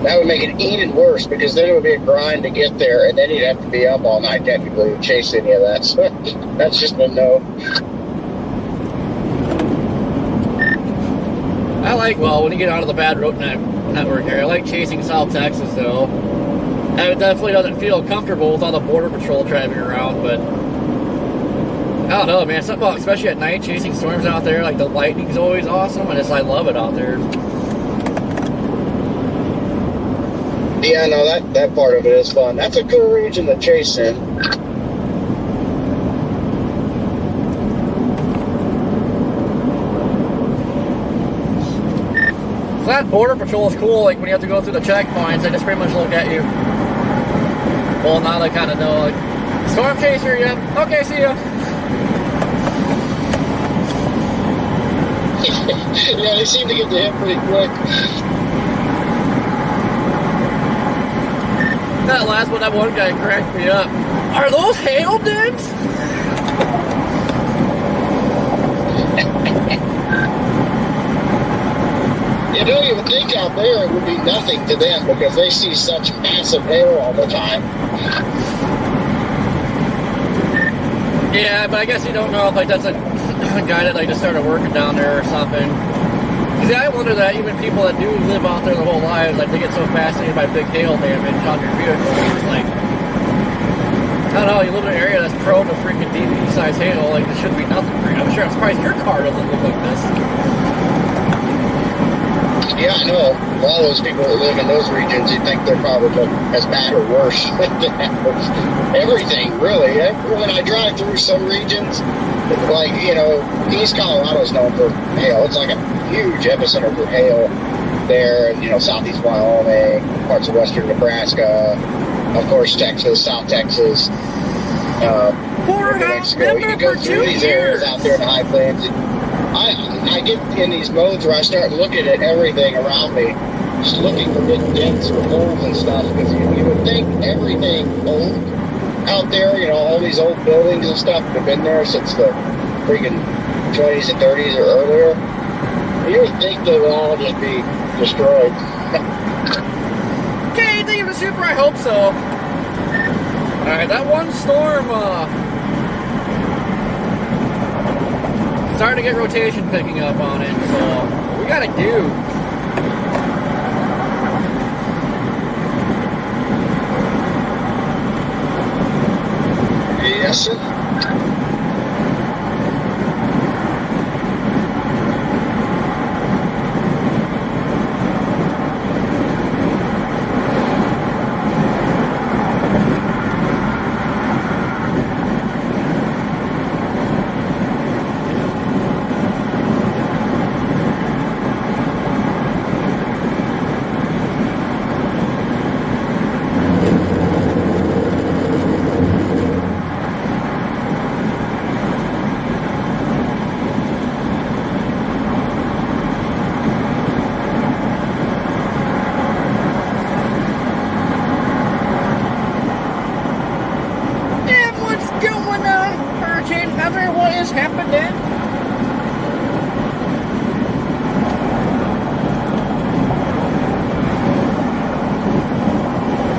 That would make it even worse because then it would be a grind to get there, and then you'd have to be up all night technically to chase any of that. So that's just a no. I like, well, when you get out of the bad road network area, I like chasing South Texas though. And it definitely doesn't feel comfortable with all the border patrol driving around, but I don't know, man. Something about, especially at night, chasing storms out there, like the lightning's always awesome, and I love it out there. Yeah, no, that part of it is fun. That's a cool region to chase in. So that border patrol is cool. Like when you have to go through the checkpoints, they just pretty much look at you. Well, now they kind of know, like, storm chaser, yeah. Okay, see ya. Yeah, they seem to get to him pretty quick. That last one, that one guy cracked me up. Are those hail dents? You know, you would think out there it would be nothing to them because they see such massive hail all the time. Yeah, but I guess you don't know if like that's a guy that like just started working down there or something. Cause yeah, I wonder that even people that do live out there their whole lives, like they get so fascinated by big hail damage on your vehicle. It's like, I don't know, you live in an area that's prone to freaking DVD-size hail, like this shouldn't be nothing for you. I'm sure I'm surprised your car doesn't look like this. Yeah, I know. A lot of those people that live in those regions, you think they're probably as bad or worse than everything, really. When I drive through some regions, like, you know, East Colorado's known for hail. It's like a huge epicenter for hail there, and, you know, southeast Wyoming, parts of western Nebraska, of course, Texas, South Texas, New Mexico. You can go through these areas out there in the high plains. I get in these modes where I start looking at everything around me just looking for big dents or holes and stuff, because you would think everything old out there, you know, all these old buildings and stuff have been there since the freaking 20s and 30s or earlier. You would think they would all just be destroyed. Okay, thank you for the super, I hope so. Alright, that one storm, starting to get rotation picking up on it, so what we gotta do. Yes, sir.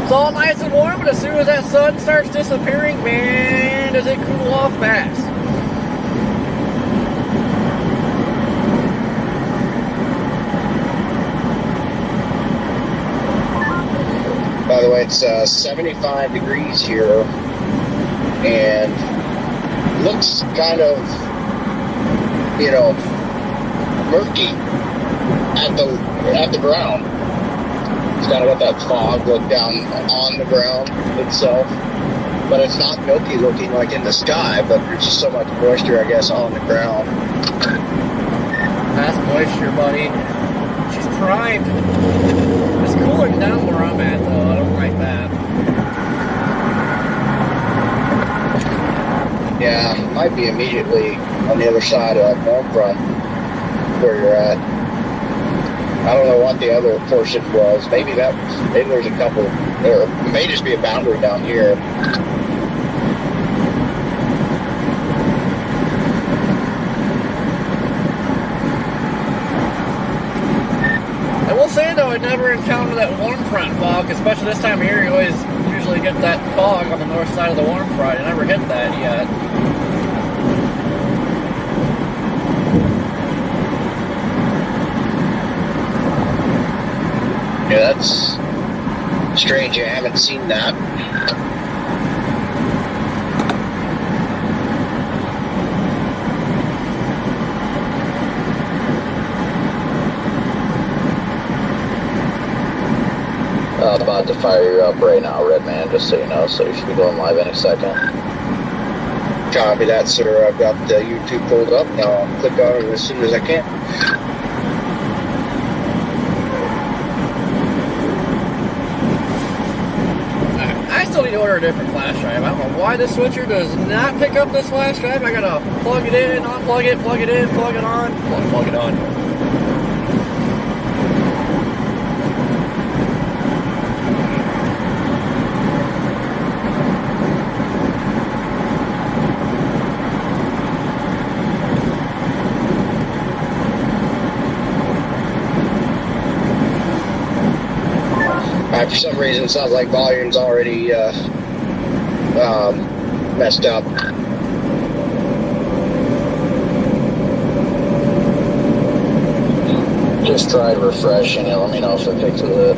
It's all nice and warm, but as soon as that sun starts disappearing, man, does it cool off fast. By the way, it's 75 degrees here, and looks kind of, you know, murky at the ground. It's kind of got that fog look down on the ground itself, but it's not milky looking like in the sky, but there's just so much moisture, I guess, on the ground. That's moisture, buddy. She's primed. It's cooling down where I'm at, though. I don't like that. Yeah, might be immediately on the other side of that warm front where you're at. I don't know what the other portion was. Maybe there's a couple, or it may just be a boundary down here. I will say, though, I never encountered that warm front fog, especially this time of year. You always usually get that fog on the north side of the warm front. I never hit that yet. Yeah, that's strange. I haven't seen that. About to fire you up right now, Redman, just so you know, so you should be going live any second. Copy that, sir. I've got the YouTube pulled up. Now I'll click on it as soon as I can. I still need to order a different flash drive. I don't know why this switcher does not pick up this flash drive. I gotta plug it in, unplug it, plug it in, plug it on, plug it on. For some reason, it sounds like volume's already messed up. Just try refreshing it. Let me know if it fixes it.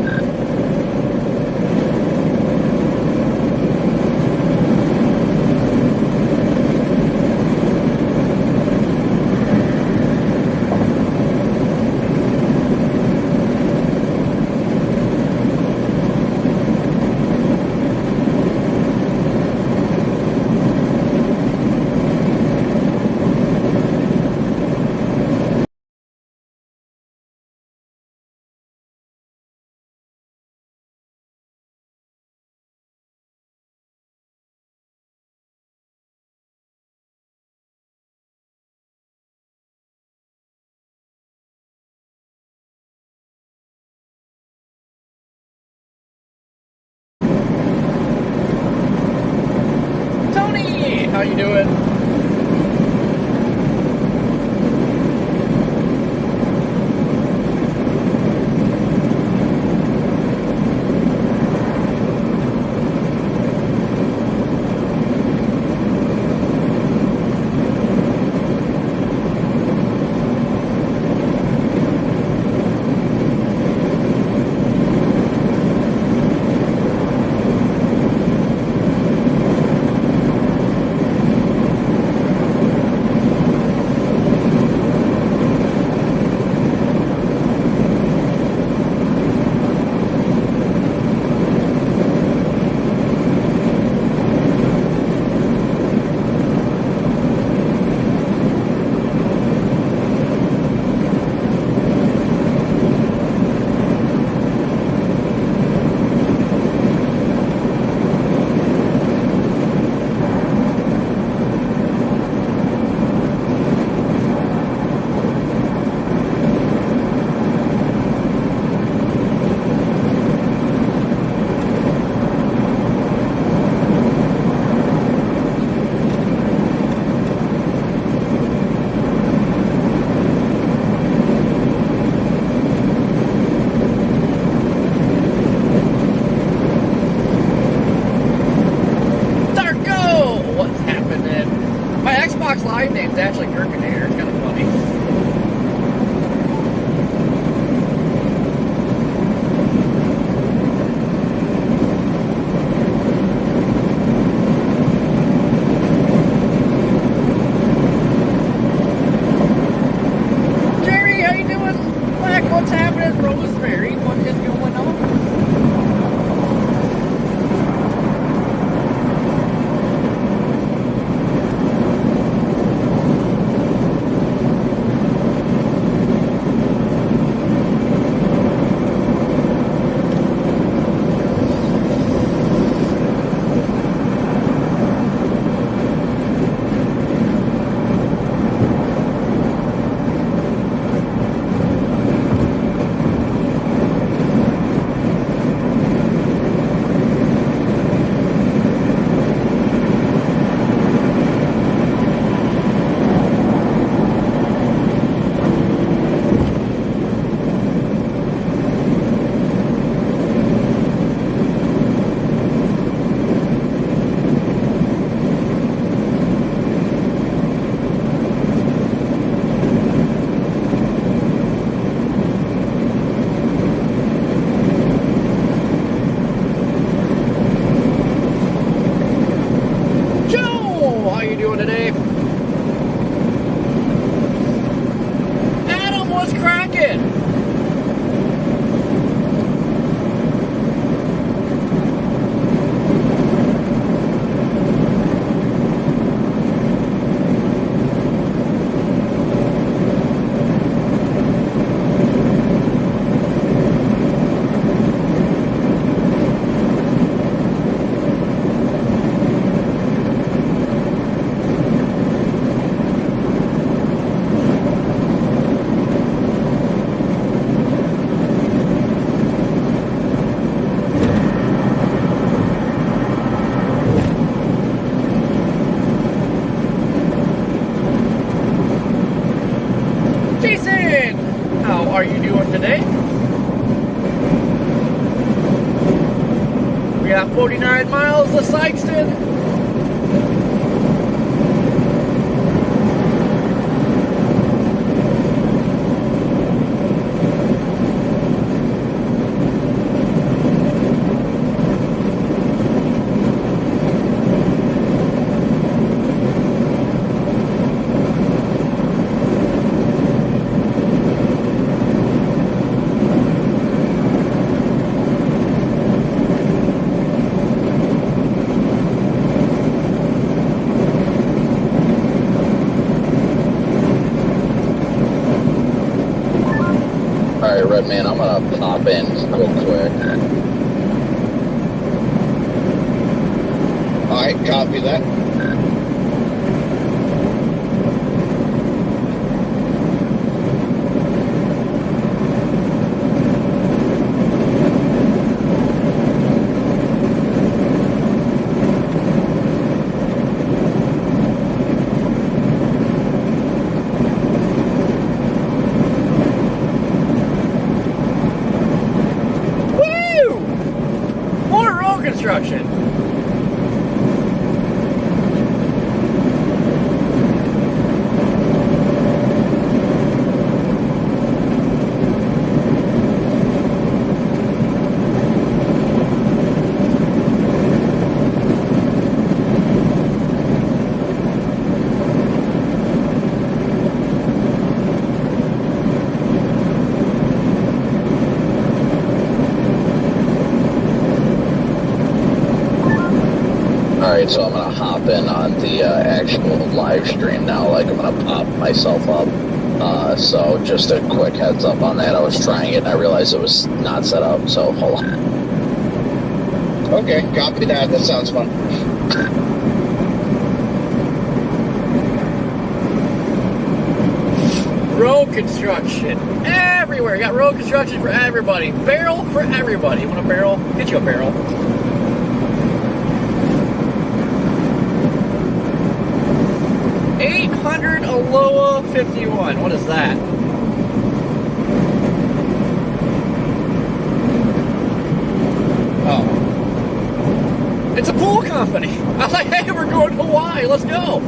how you doing? Live name's actually Kirkinator. It's kind of funny. Jerry, how you doing? Black, what's happening? Rosemary, what is going on? Are you doing today? We got 49 miles to Sykeston. Red Man, I'm gonna pop in real quick. Alright, copy that. Alright, so I'm gonna hop in on the actual live stream now. Like, I'm gonna pop myself up. So just a quick heads up on that. I was trying it and I realized it was not set up, so hold on. Okay, copy that. That sounds fun. Road construction. Everywhere. You got road construction for everybody. Barrel for everybody. You want a barrel? Get you a barrel. $800 Aloha 51. What is that? Oh. It's a pool company. I was like, hey, we're going to Hawaii. Let's go.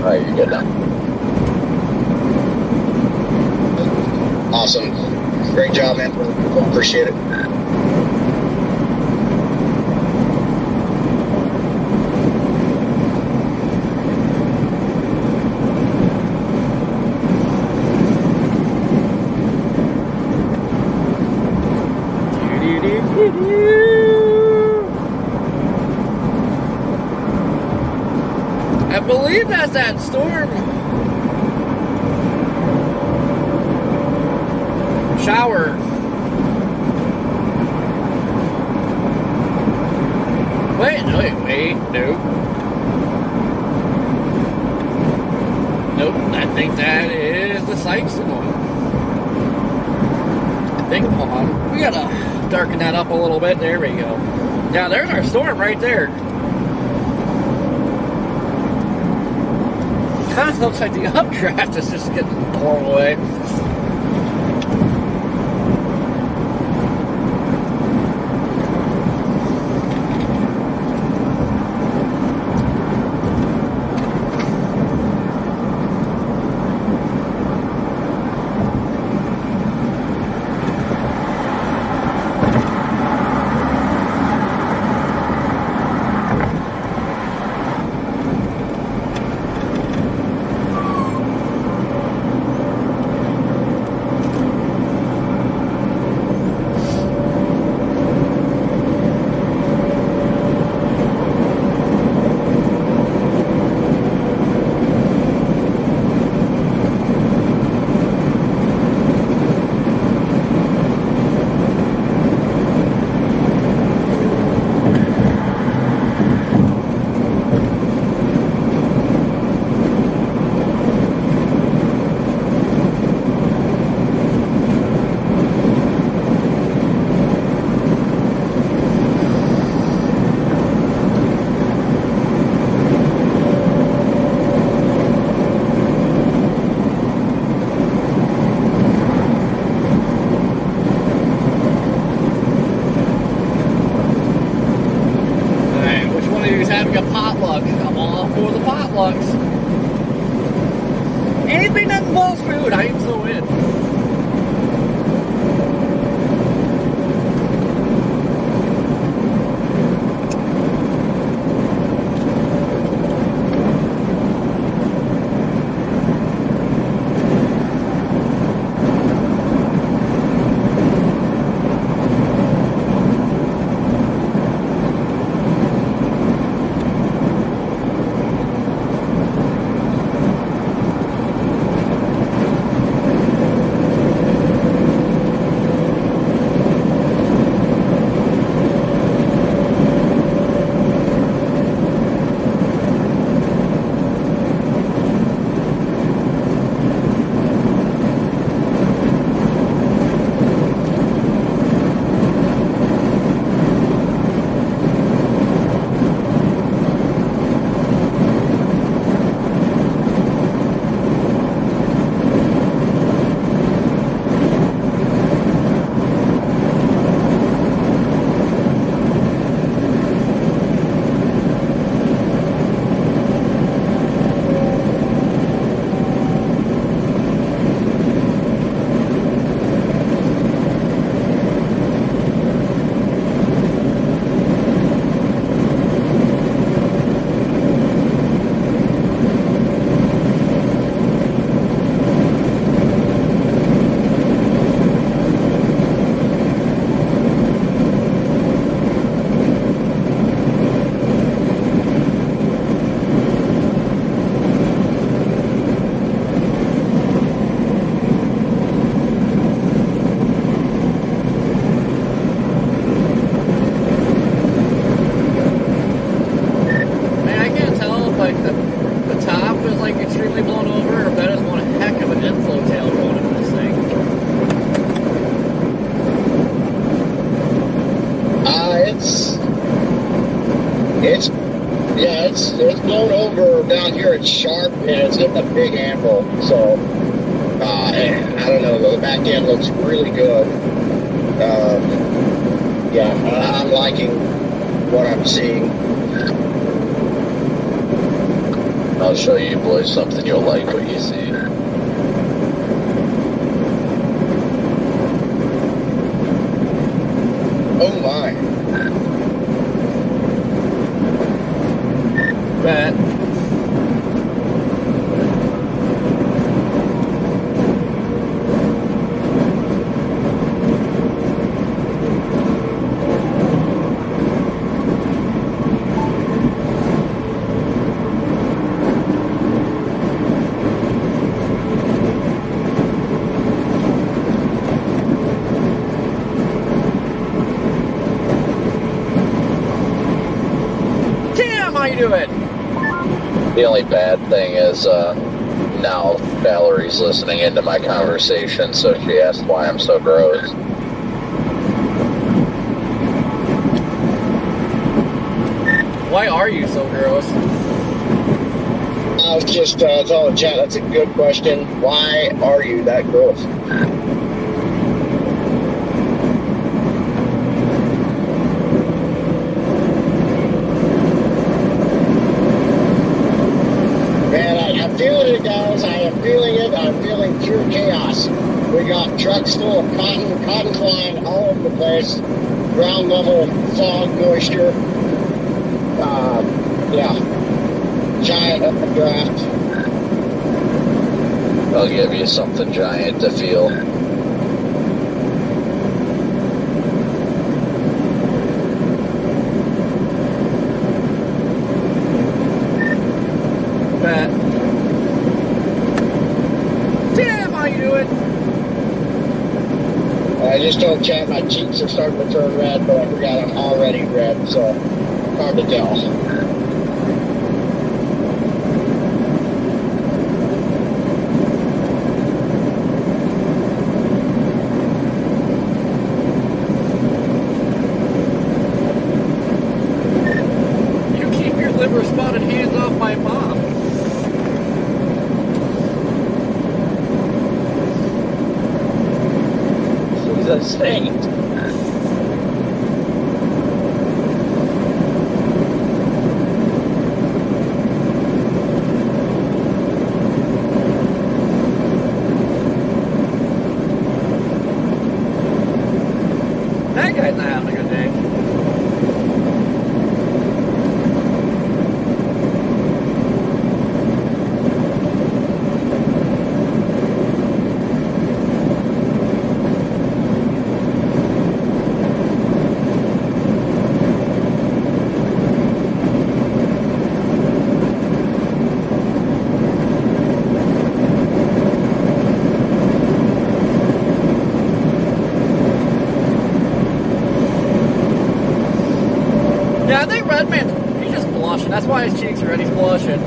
Alright, you're good now. Awesome. Great job, man. Appreciate it. I believe that's that storm shower. Wait, nope. Nope, I think that is the sights one. I think, hold on, we gotta darken that up a little bit. There we go. Now there's our storm right there. Kind of looks like the updraft is just getting blown away. Having a potluck. I'm all for the potlucks. Anything that involves food, I am so in. Yeah, it's blown over down here. It's sharp and it's hitting a big anvil. So and I don't know. The back end looks really good. Yeah, I'm liking what I'm seeing. I'll show you boys something you'll like what you see. Oh my. Bet. How you doing? The only bad thing is now Valerie's listening into my conversation, so she asked why I'm so gross. Why are you so gross? I was just telling chat, that's a good question. Why are you that gross? I'm feeling it, guys. I am feeling it. I'm feeling pure chaos. We got trucks full of cotton flying all over the place. Ground level fog, moisture. Yeah. Giant updraft. I'll give you something giant to feel. Bet. Tim, how you doing? I just told chat my cheeks are starting to turn red, but I forgot I'm already red, so hard to tell. You keep your liver spotted hands off my mom. She's a saint. That guy's not having a good day. Yeah, I think Redman's, he's just blushing. That's why his cheeks are red. He's blushing.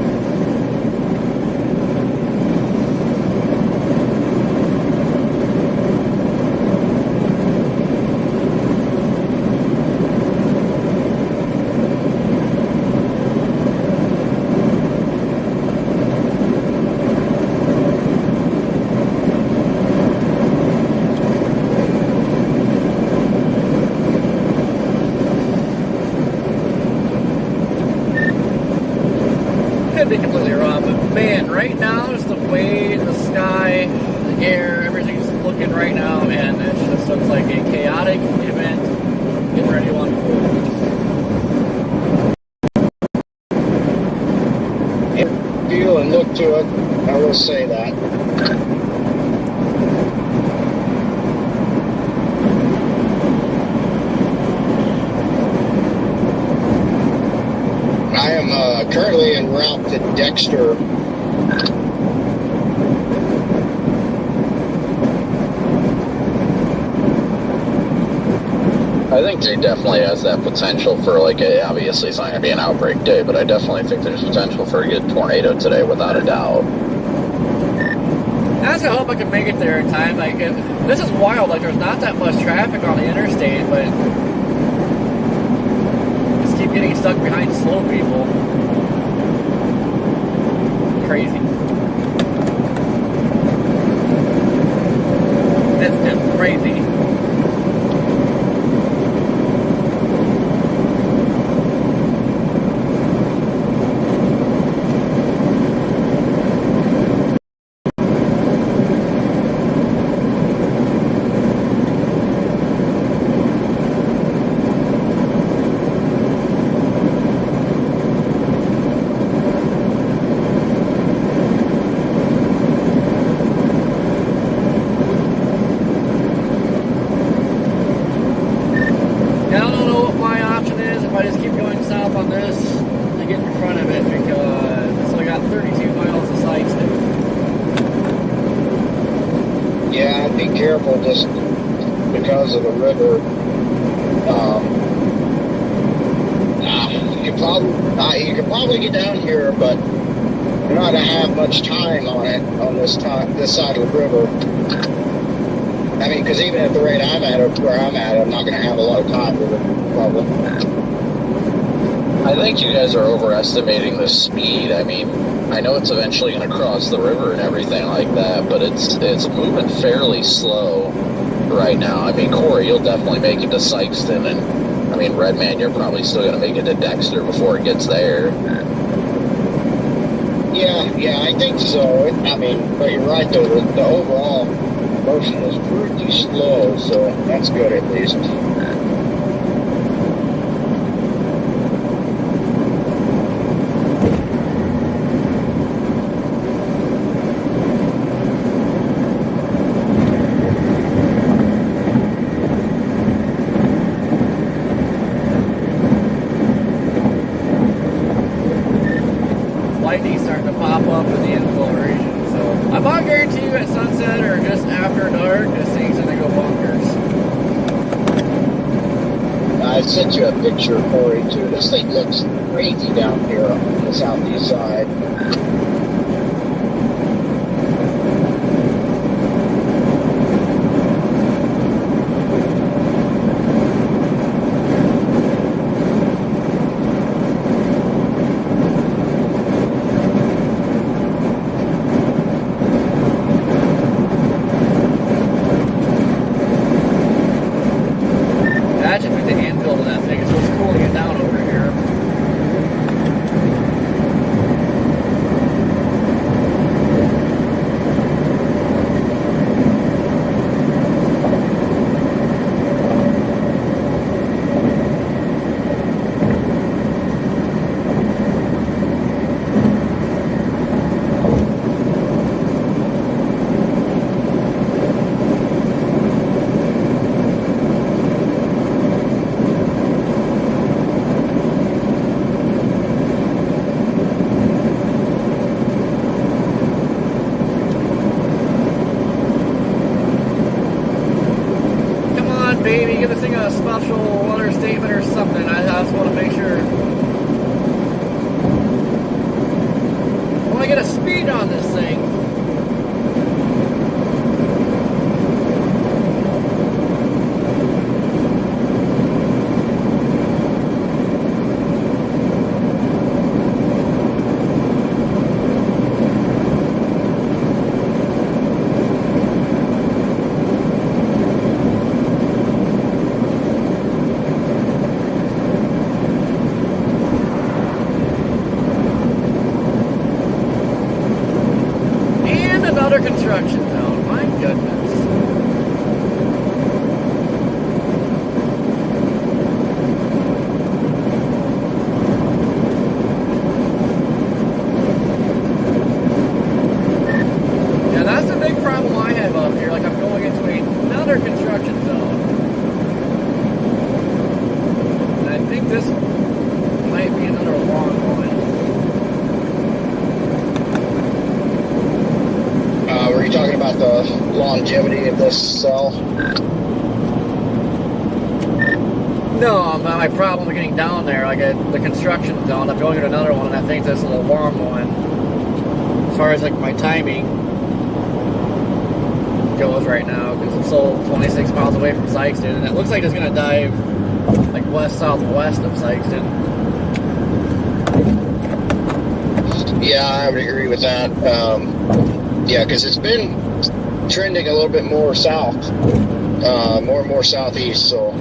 Could be completely wrong, but man, right now is the way the sky, the air, everything's looking right now, and it just looks like a chaotic event getting ready to unfold. Feel and look to it, I will say that. I am currently en route to Dexter. I think there definitely has that potential for obviously it's not going to be an outbreak day, but I definitely think there's potential for a good tornado today without a doubt. I just hope I can make it there in time. Like, this is wild. Like, there's not that much traffic on the interstate, but just keep getting stuck behind slow people. crazy. It's just crazy. Careful just because of the river. You could probably get down here, but you're not gonna have much time on it on this side of the river. I mean, because even at the rate I'm at, or where I'm at, I'm not gonna have a lot of time with it, probably. I think you guys are overestimating the speed. I mean, I know it's eventually going to cross the river and everything like that, but it's moving fairly slow right now. I mean, Corey, you'll definitely make it to Sykeston, and I mean, Redman, you're probably still going to make it to Dexter before it gets there. Yeah, I think so. I mean, but you're right though. The overall motion is pretty slow, so that's good at least. I sent you a picture, Corey, too. This thing looks crazy down here on the southeast side. Baby, give this thing a special letter statement or something. I just want to make sure. I want to get a speed on this thing. Construction zone, my goodness. Yeah, that's the big problem I have up here. Like, I'm going into another construction zone. And I think this might be another long one. Were you talking about the longevity of this cell? No, my problem with getting down there, like at the construction zone, I'm going to another one, and I think that's an alarm one. As far as like my timing goes right now, because I'm still 26 miles away from Sykeston, and it looks like it's going to dive like west-southwest of Sykeston. Yeah, I would agree with that. Yeah, because it's been trending a little bit more south, more and more southeast. So,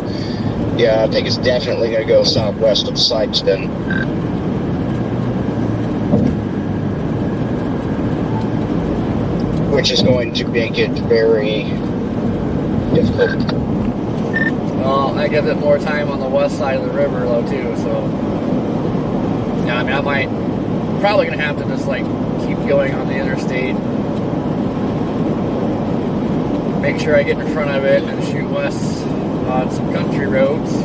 yeah, I think it's definitely going to go southwest of Sikeston. Which is going to make it very difficult. Well, I give it more time on the west side of the river, though, too, so... Yeah, I mean, I might... Probably going to have to just, like, keep going on the interstate. Make sure I get in front of it and shoot west on some country roads.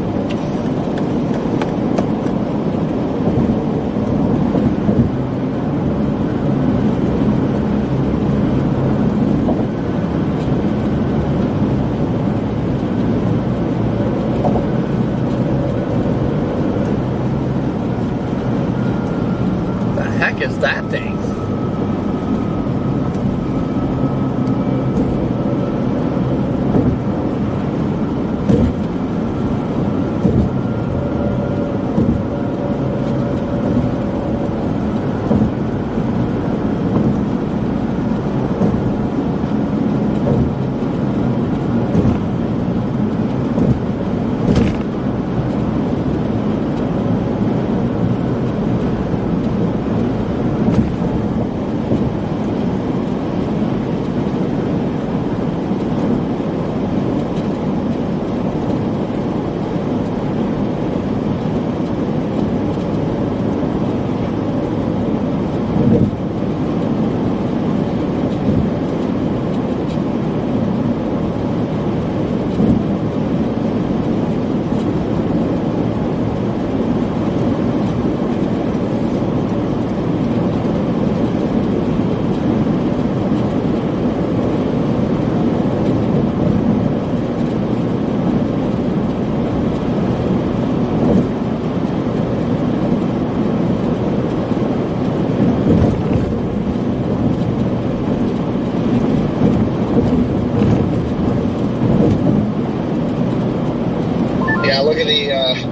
Is that thing?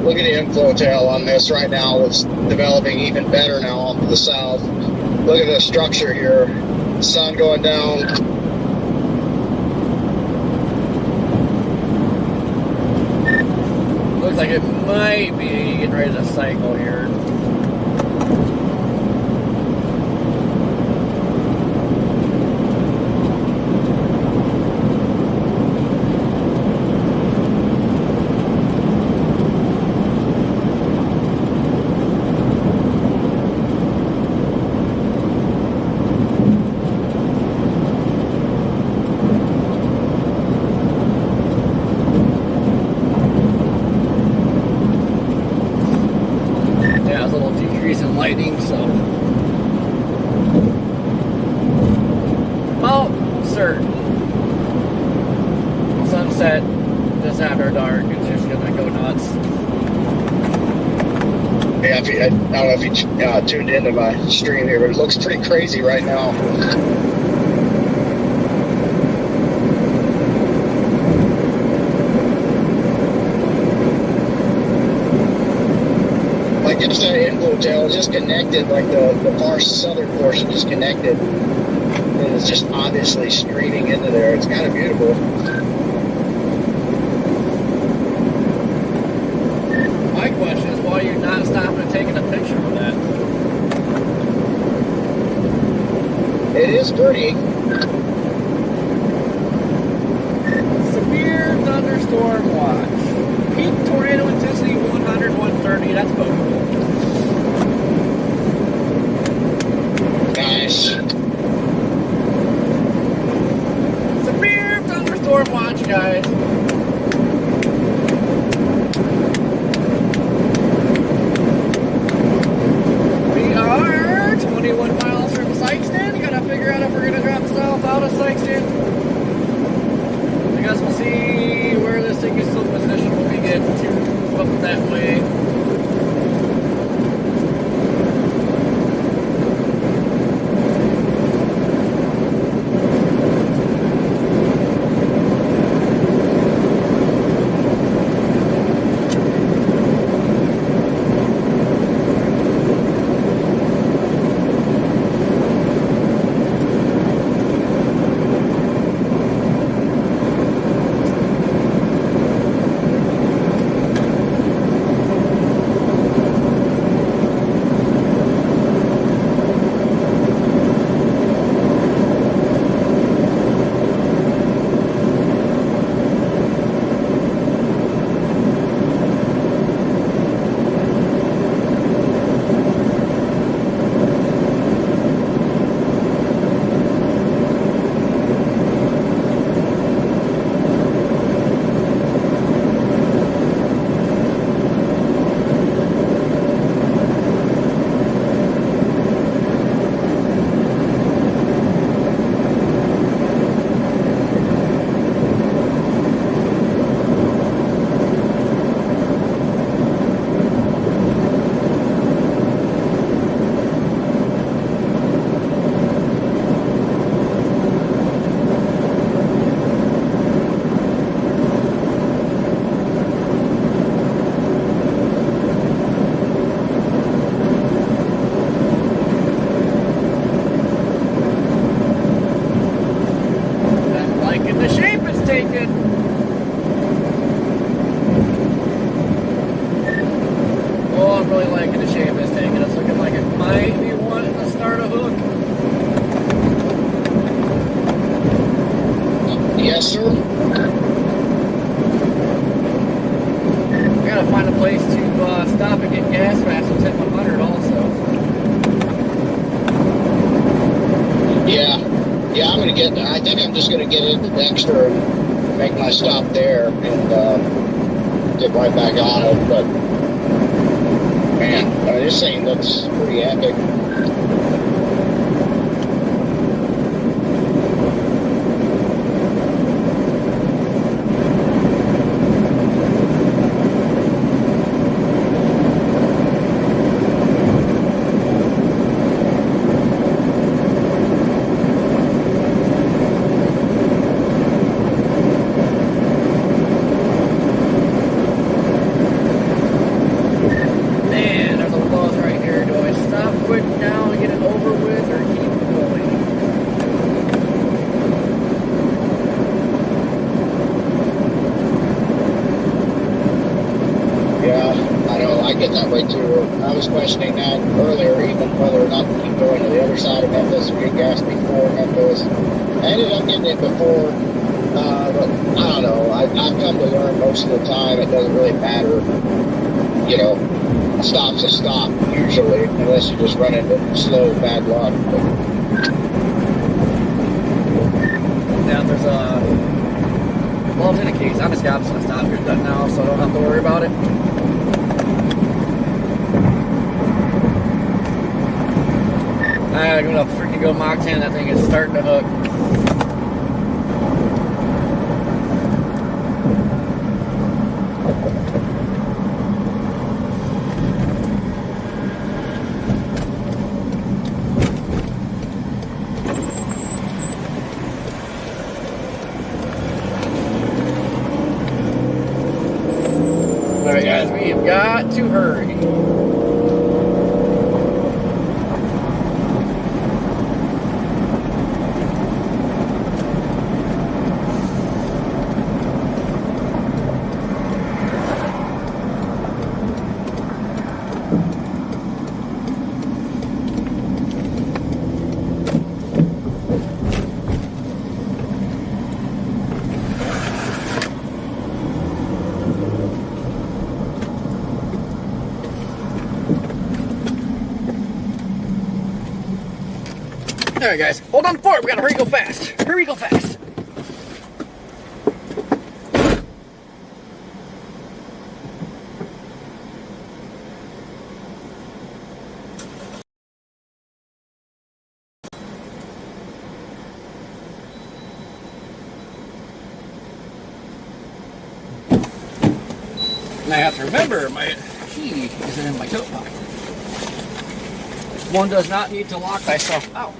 Look at the inflow tail on this right now. It's developing even better now off to the south. Look at the structure here. Sun going down. Looks like it might be getting ready to cycle here. Lightning, so about certain sunset just after dark, it's just gonna go nuts. Yeah, I don't know if you tuned into my stream here, but it looks pretty crazy right now. Just that inflow tail is just connected, like the far southern portion is connected, and it's just obviously streaming into there. It's kind of beautiful. My question is, why you're not stopping and taking a picture of that? It is pretty. Severe thunderstorm watch. Peak tornado intensity 100, 130. That's both. Nice. Severe thunderstorm watch, guys. We are 21 miles from Sikeston. Gotta figure out if we're gonna drop south out of Sikeston. I guess we'll see where this thing is still positioned when we get to up that way. liking the shape it's taking. It's looking like it might be wanting to start a hook. Yes, sir. We gotta find a place to stop and get gas fast with 100 also. Yeah, I'm gonna get. I think I'm just gonna get into Dexter and make my stop there and get right back on it. But man, this thing looks pretty epic. I was questioning that earlier, even whether or not to keep going to the other side of Memphis or get gas before Memphis. I ended up getting it before, but I don't know. I've come to learn most of the time it doesn't really matter. You know, a stop's a stop, usually, unless you just run into slow, bad luck. Now, there's gloves in a case. I'm just going to stop here now, so I don't have to worry about it. I'm gonna freaking go Mach 10. That thing is starting to hook. Alright guys, we have got to hurry. Alright guys, hold on for it. We gotta hurry, go fast. Hurry, go fast. And I have to remember my key is in my coat pocket. One does not need to lock thyself out.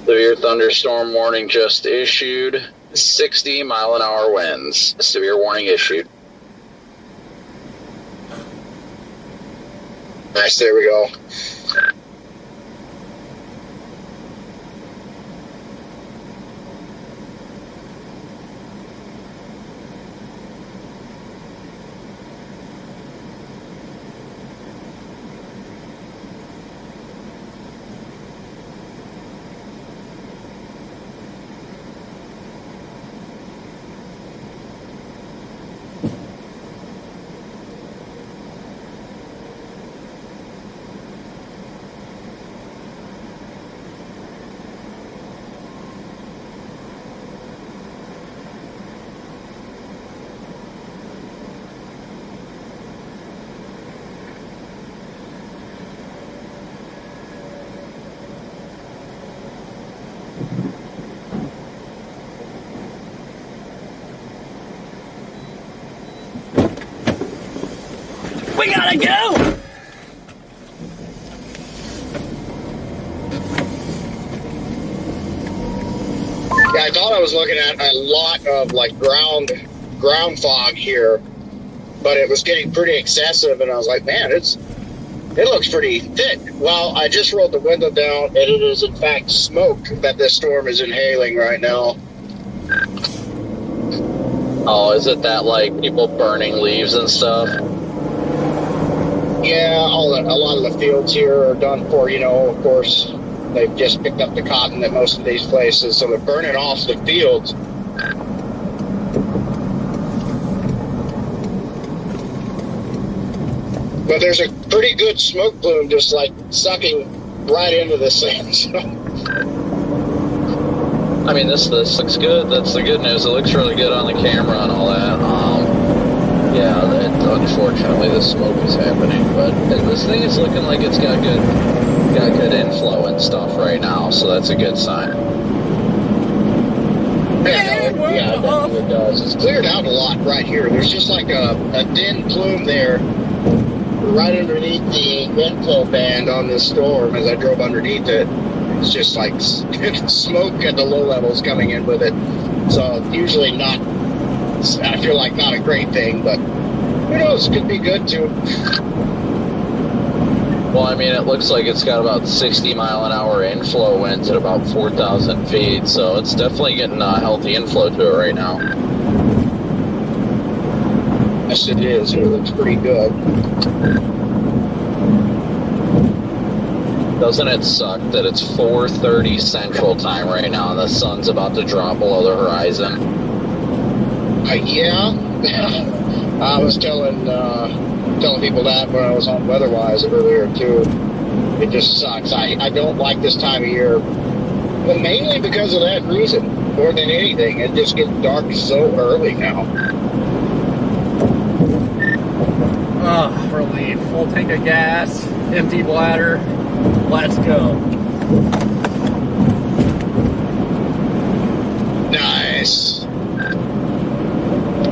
Severe thunderstorm warning just issued. 60-mile-an-hour winds. Severe warning issued. Nice, there we go. We gotta go! Yeah, I thought I was looking at a lot of like ground fog here, but it was getting pretty excessive, and I was like, man, it looks pretty thick. Well, I just rolled the window down, and it is in fact smoke that this storm is inhaling right now. Oh, is it that, like, people burning leaves and stuff? Yeah, a lot of the fields here are done for, of course, they've just picked up the cotton at most of these places, so they're burning off the fields. But there's a pretty good smoke plume just, like, sucking right into this thing. I mean, this looks good. That's the good news. It looks really good on the camera and all that. Yeah, unfortunately, the smoke is happening, but this thing is looking like it's got good inflow and stuff right now, so that's a good sign. Yeah, it does. It's cleared out a lot right here. There's just like a thin plume there right underneath the inflow band on this storm as I drove underneath it. It's just like smoke at the low levels coming in with it. So usually not, I feel like not a great thing, but who knows, could be good too. Well, I mean, it looks like it's got about 60-mile-an-hour inflow winds at about 4,000 feet, so it's definitely getting a healthy inflow to it right now. Yes, it is. It looks pretty good. Doesn't it suck that it's 4:30 Central Time right now and the sun's about to drop below the horizon? Yeah. I was telling people that when I was on Weatherwise earlier too. It just sucks. I don't like this time of year, but mainly because of that reason more than anything. It just gets dark so early now. Oh, relief. Full tank of gas, empty bladder. Let's go. Nice.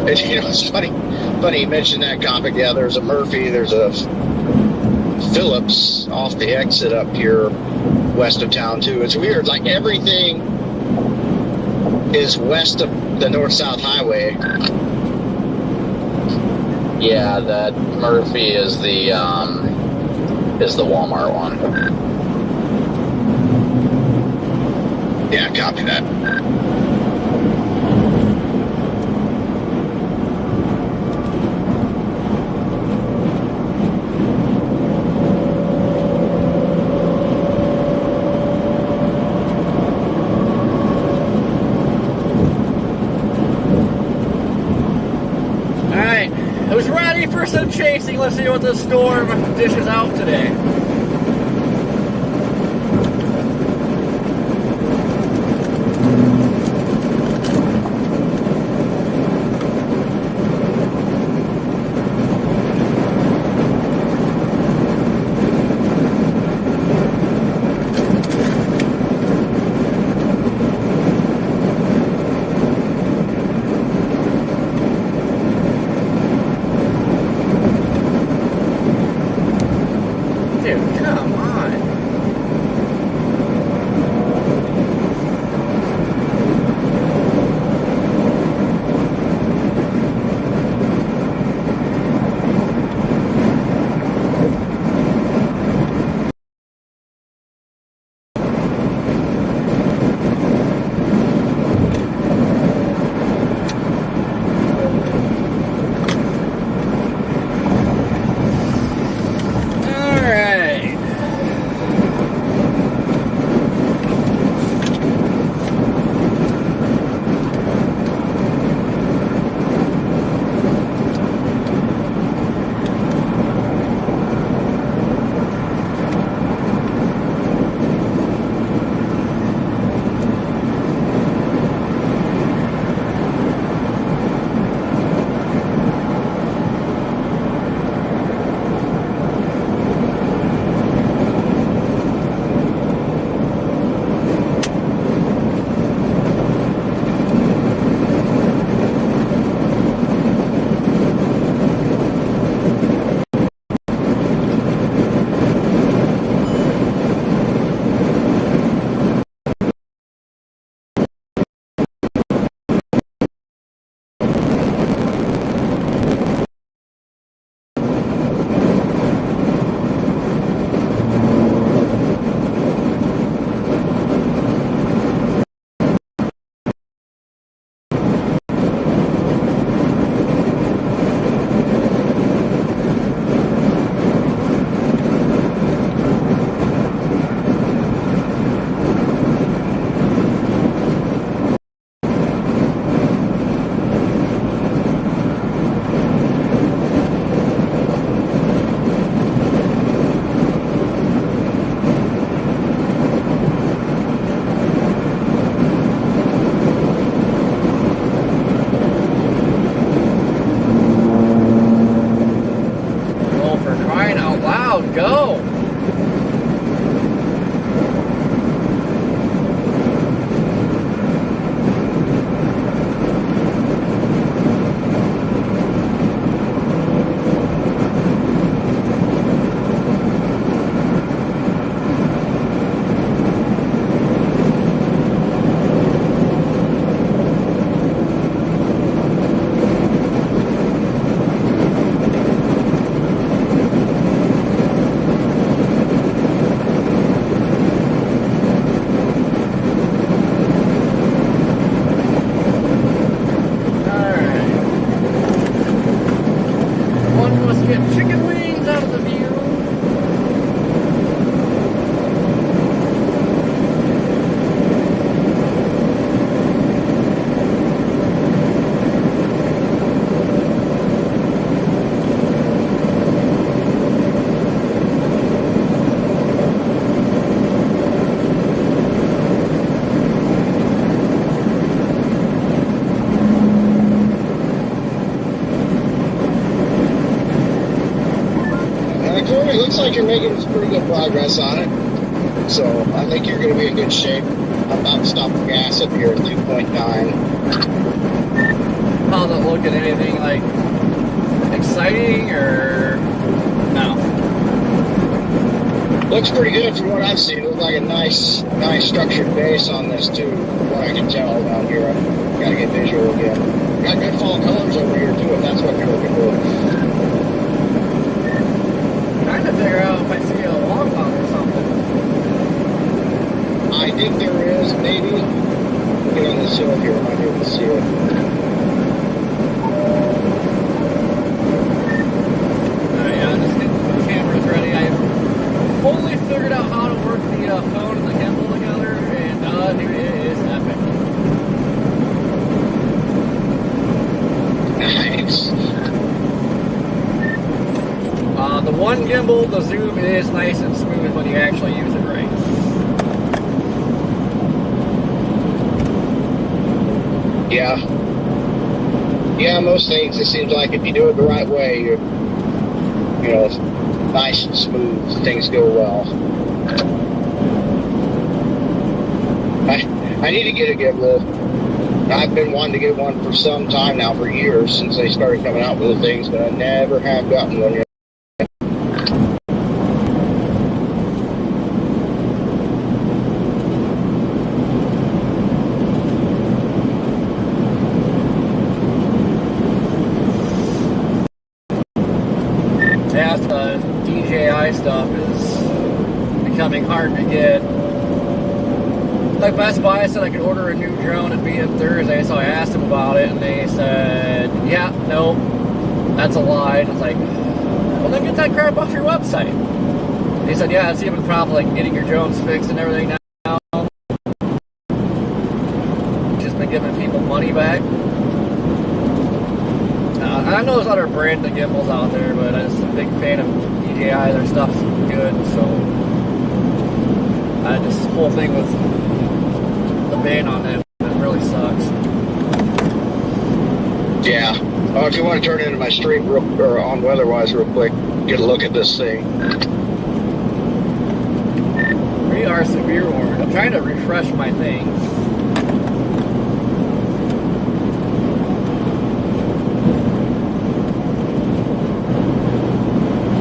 And, it's funny you mentioned that comic. Yeah, there's a Murphy, there's a Phillips off the exit up here west of town too. It's weird, like everything is west of the north-south highway. Yeah, that Murphy is the Walmart one. Yeah, copy that. Who's ready for some chasing? Let's see what the storm dishes out today. comes out of the view. It looks like you're making some pretty good progress on it. So I think you're going to be in good shape. I'm about to stop the gas up here at 2.9. How's it look at anything like exciting or no? Looks pretty good from what I've seen. It looks like a nice structured base on this too, from what I can tell down here. I've got to get visual again. Got good fall colors over here too, if that's what you're looking for. Trying to figure out if I see a long one or something. I think there is, maybe. Get on this hill here, I might be able to see it. Yeah, just getting the cameras ready. I fully figured out how to work the phone and the gimbal together, and dude, it is epic. Nice. The one gimbal, the zoom is nice and smooth when you actually use it right. Yeah. Yeah, most things, it seems like if you do it the right way, you know, it's nice and smooth, things go well. I need to get a gimbal. I've been wanting to get one for some time now, for years, since they started coming out with the things, but I never have gotten one yet. Yeah, the DJI stuff is becoming hard to get. Like Best Buy said I could order a new drone and be in Thursday, so I asked them about it, and they said, yeah, no, that's a lie. And I was like, well, then get that crap off your website. They said, yeah, it's even a problem like getting your drones fixed and everything now. Just been giving people money back. I know there's other branded gimbals out there, but I'm just a big fan of DJI. Their stuff's good, so this whole thing with the ban on it really sucks. Yeah. Oh, if you want to turn into my stream or on weatherwise real quick, get a look at this thing. We are severe warned. I'm trying to refresh my thing.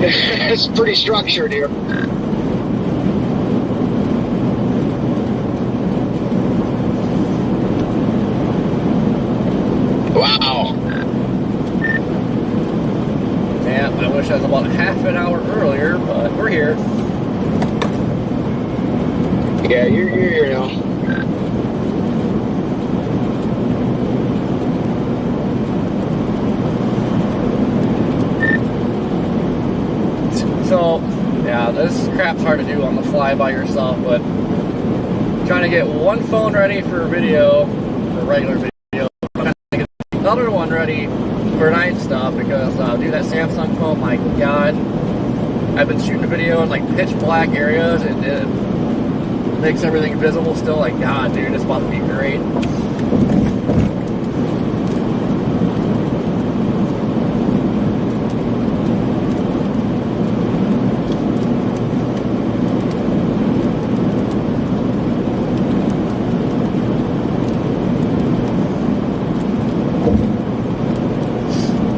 It's pretty structured here. Wow. Yeah, I wish I was about half an hour earlier, but we're here. Yeah, you're here now. So, yeah, this crap's hard to do on the fly by yourself, but trying to get one phone ready for video, for regular video, trying to get another one ready for night stuff, because dude, that Samsung phone, my god, I've been shooting a video in like pitch black areas, and it makes everything visible still. Like, god, dude, it's about to be great.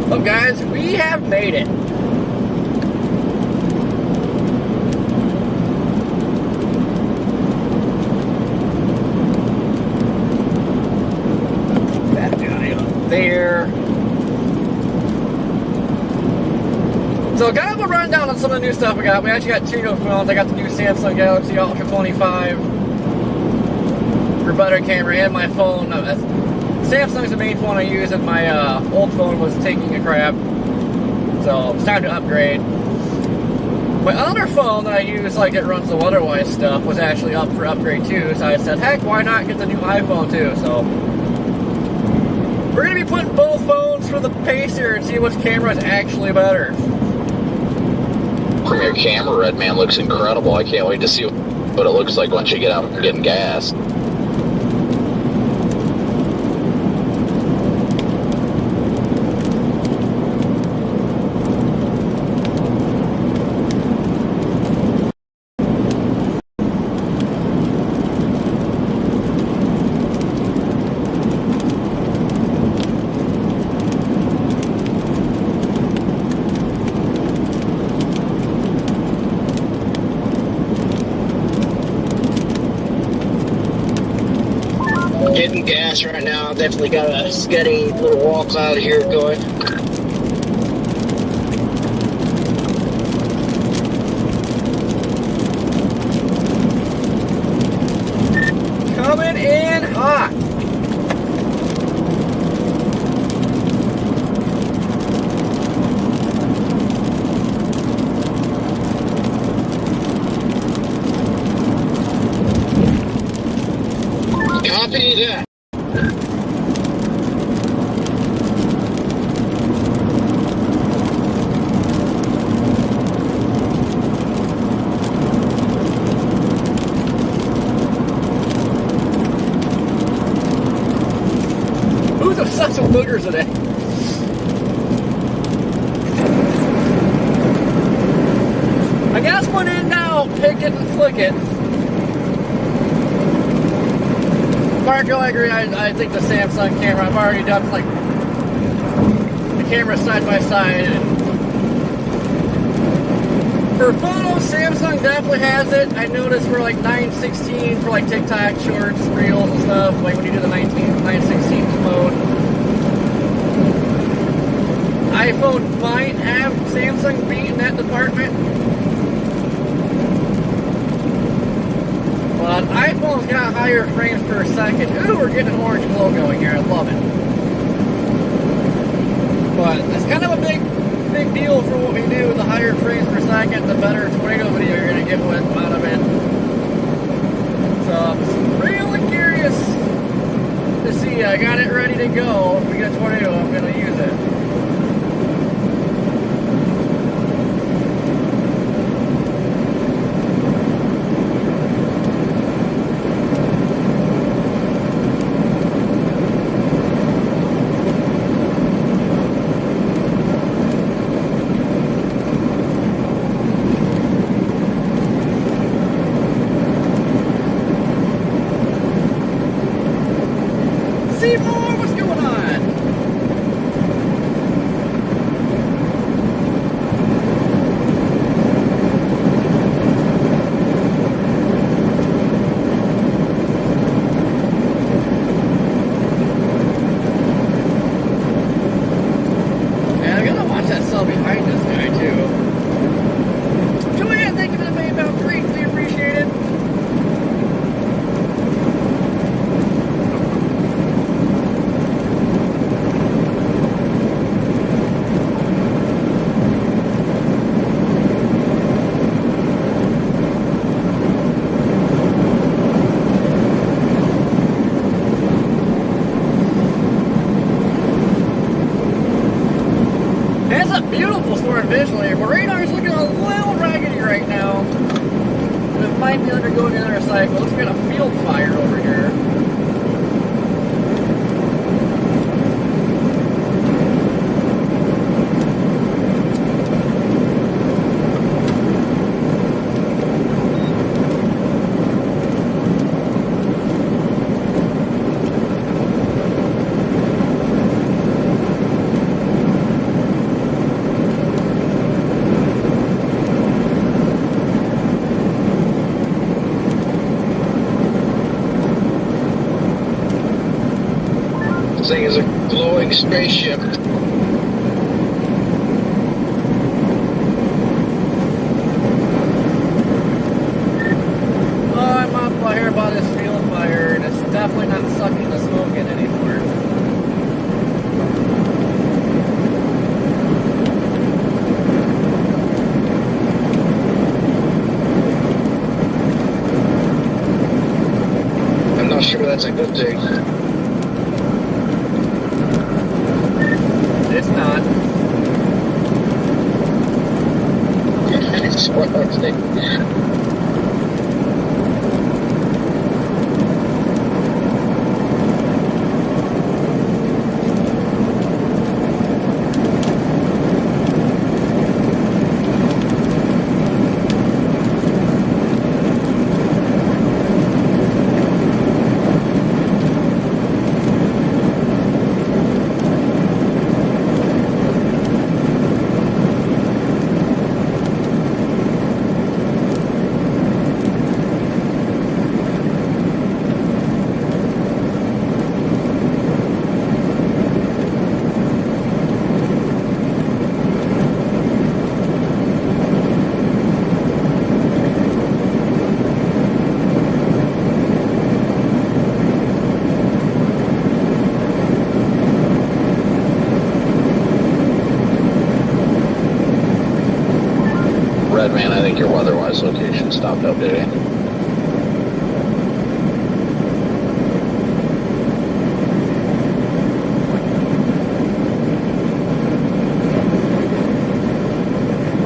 So guys, we have made it. That guy up there. So kind of a rundown on some of the new stuff we got. We actually got two new phones. I got the new Samsung Galaxy Ultra 25 for better camera, and my phone. Samsung's the main phone I use, and my old phone was taking a crap, so it's time to upgrade. My other phone that I use, like it runs the weather-wise stuff, was actually up for upgrade too. So I said, heck, why not get the new iPhone too? So we're gonna be putting both phones for the Pacer and see which camera is actually better. From your camera, Redman looks incredible. I can't wait to see what it looks like once you get out and getting gas. Getting gas right now. Definitely got a steady little wall cloud here going. Coming in hot. Copy that. Who's obsessed with boogers today? I guess when in doubt, pick it and flick it. Marco, I agree. I think the Samsung camera, I've already done like the camera side by side. And for photos, Samsung definitely has it. I noticed for like 916 for like TikTok shorts, reels and stuff, like when you do the 916 mode. iPhone might have Samsung beat in that department. But iPhone's got higher frames per second. Ooh, we're getting an orange glow going here. I love it. But it's kind of a big deal for what we do. The higher frames per second, the better tornado video you're going to get out of it. So I'm really curious to see. I got it ready to go. If we get a tornado, I'm going to use it. What's going on? Man, I gotta watch that cell behind this guy too. Joanne, thank you for the PayPal. Greatly appreciated. It's a beautiful storm visually, but radar's looking a little raggedy right now. It might be undergoing another cycle. Looks like we got a field fire over here. This thing is a glowing spaceship. I'm up I hear about this field fire, and it's definitely not sucking the smoke in anymore. sure that's a good thing. It's not. It's one of those things. Redman, I think your weather-wise location stopped updating.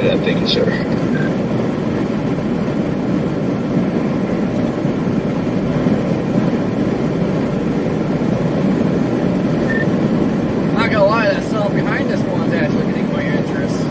Yeah, thank you, sir. Not gonna lie, that cell behind this one's actually getting my interest.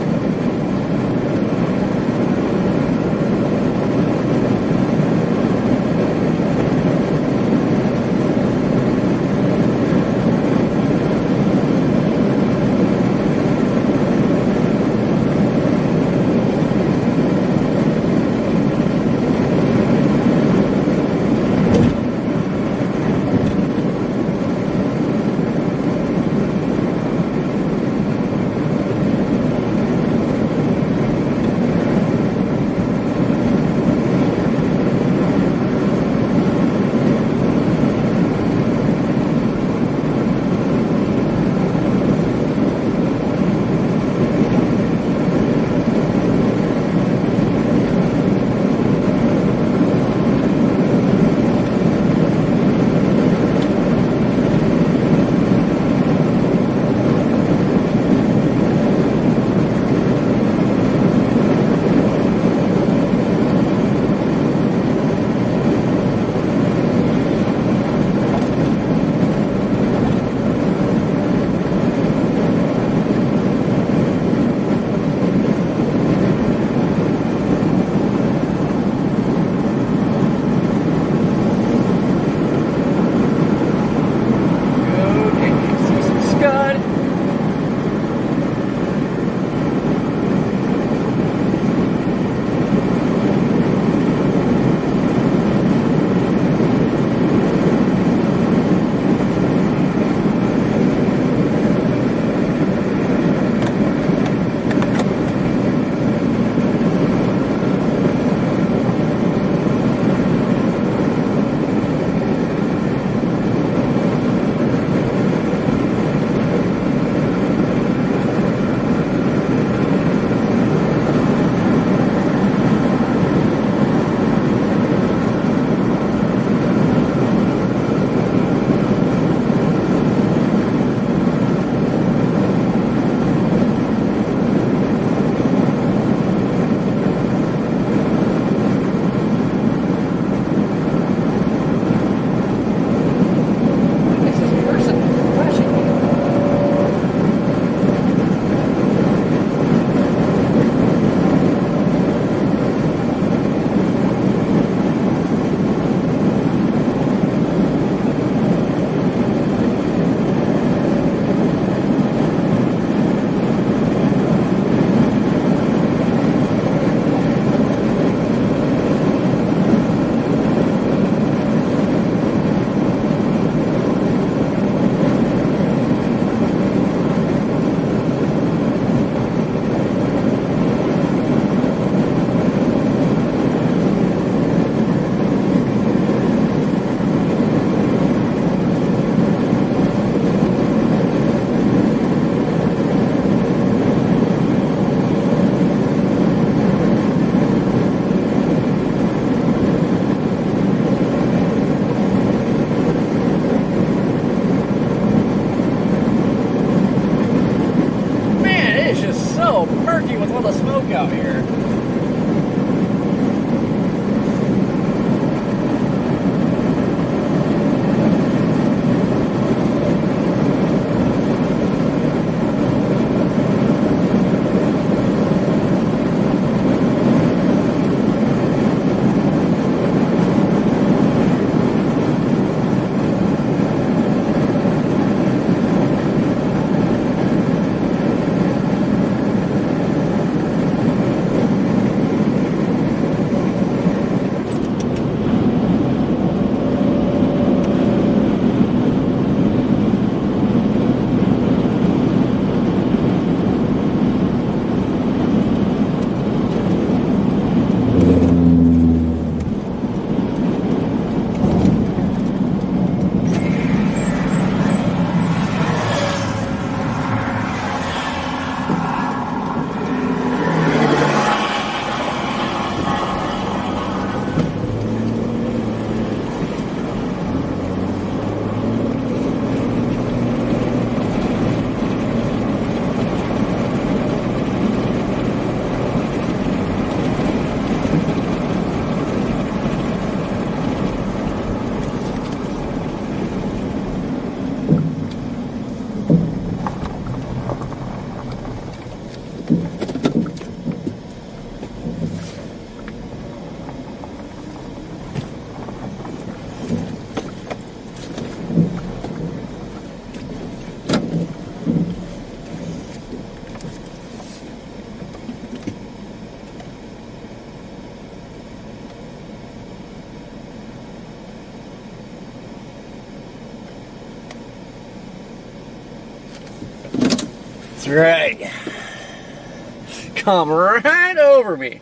here. That's right. Come right over me.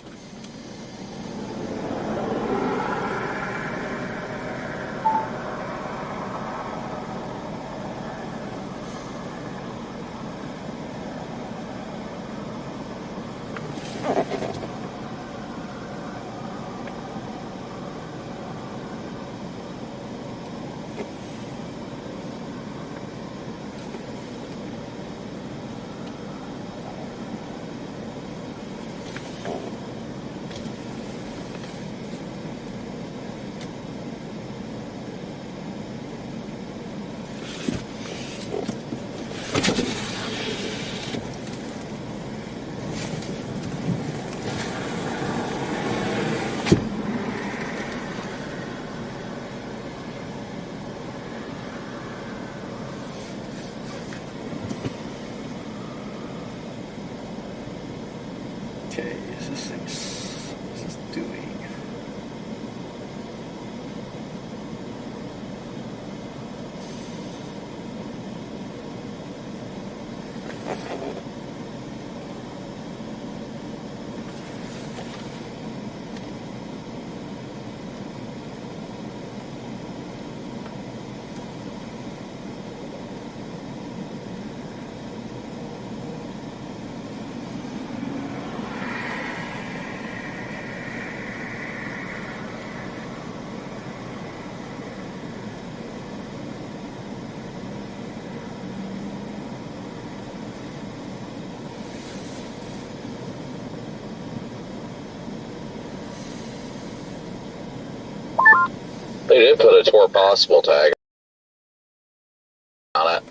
Okay, is this thing, what's this doing? They did put a tour possible tag on it.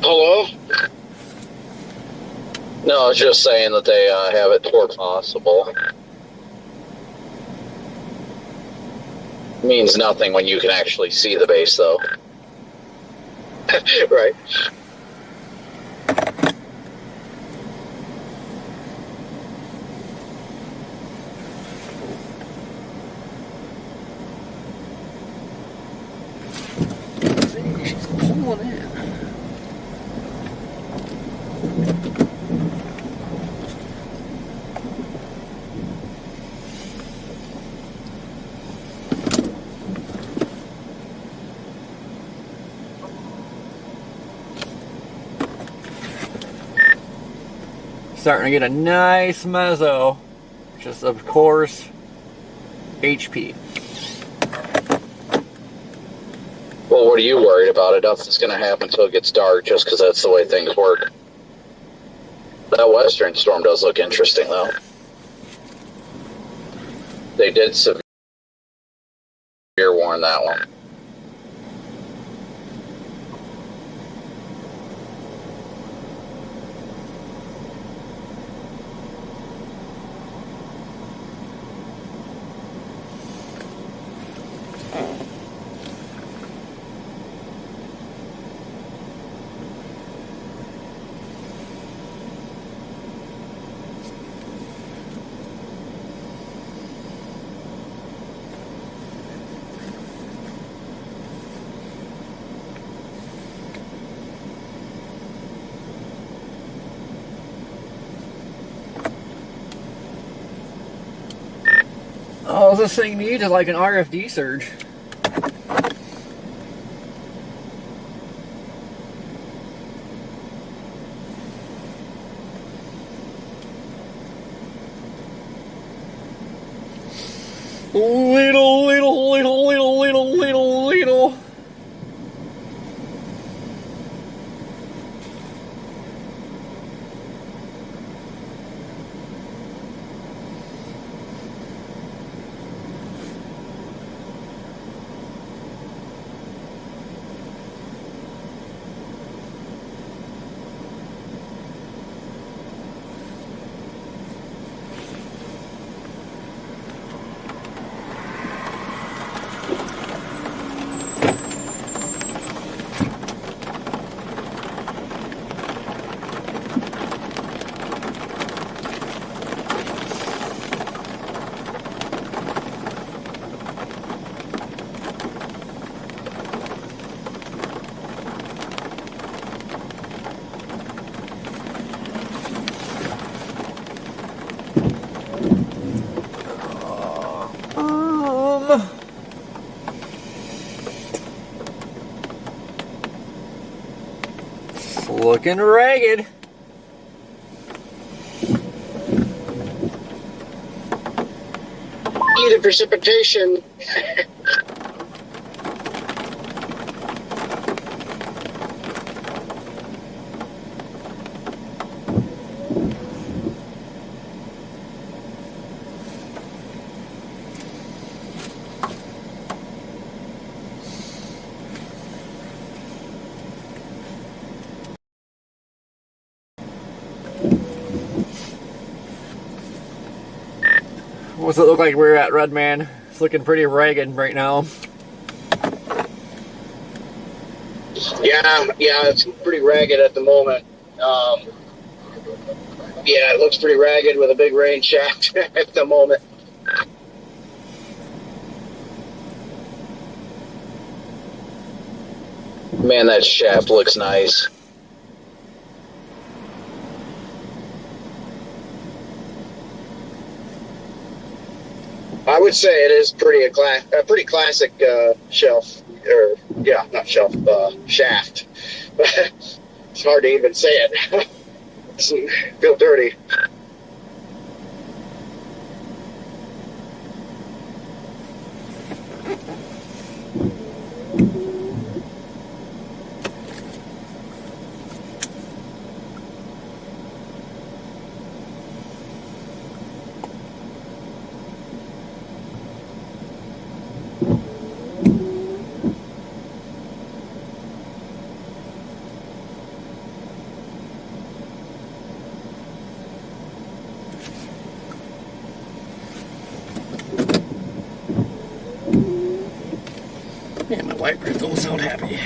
Hello? No, I was just saying that they have it tour possible. Means nothing when you can actually see the base, though. Right. See, she's pulling in. Starting to get a nice mezzo, which is of course HP. Well, what are you worried about? I doubt it's going to happen until it gets dark, just because that's the way things work. That western storm does look interesting, though. They did severe warn that one. All this thing needs is like an RFD surge. Little. Looking ragged. Either precipitation. What's it look like we're at, Redman? It's looking pretty ragged right now. Yeah, it's pretty ragged at the moment. Yeah, it looks pretty ragged with a big rain shaft at the moment. Man, that shaft looks nice. I would say it is pretty classic shelf, or yeah, not shelf, shaft. It's hard to even say it. I feel dirty. Yeah, my wipers don't sound happy.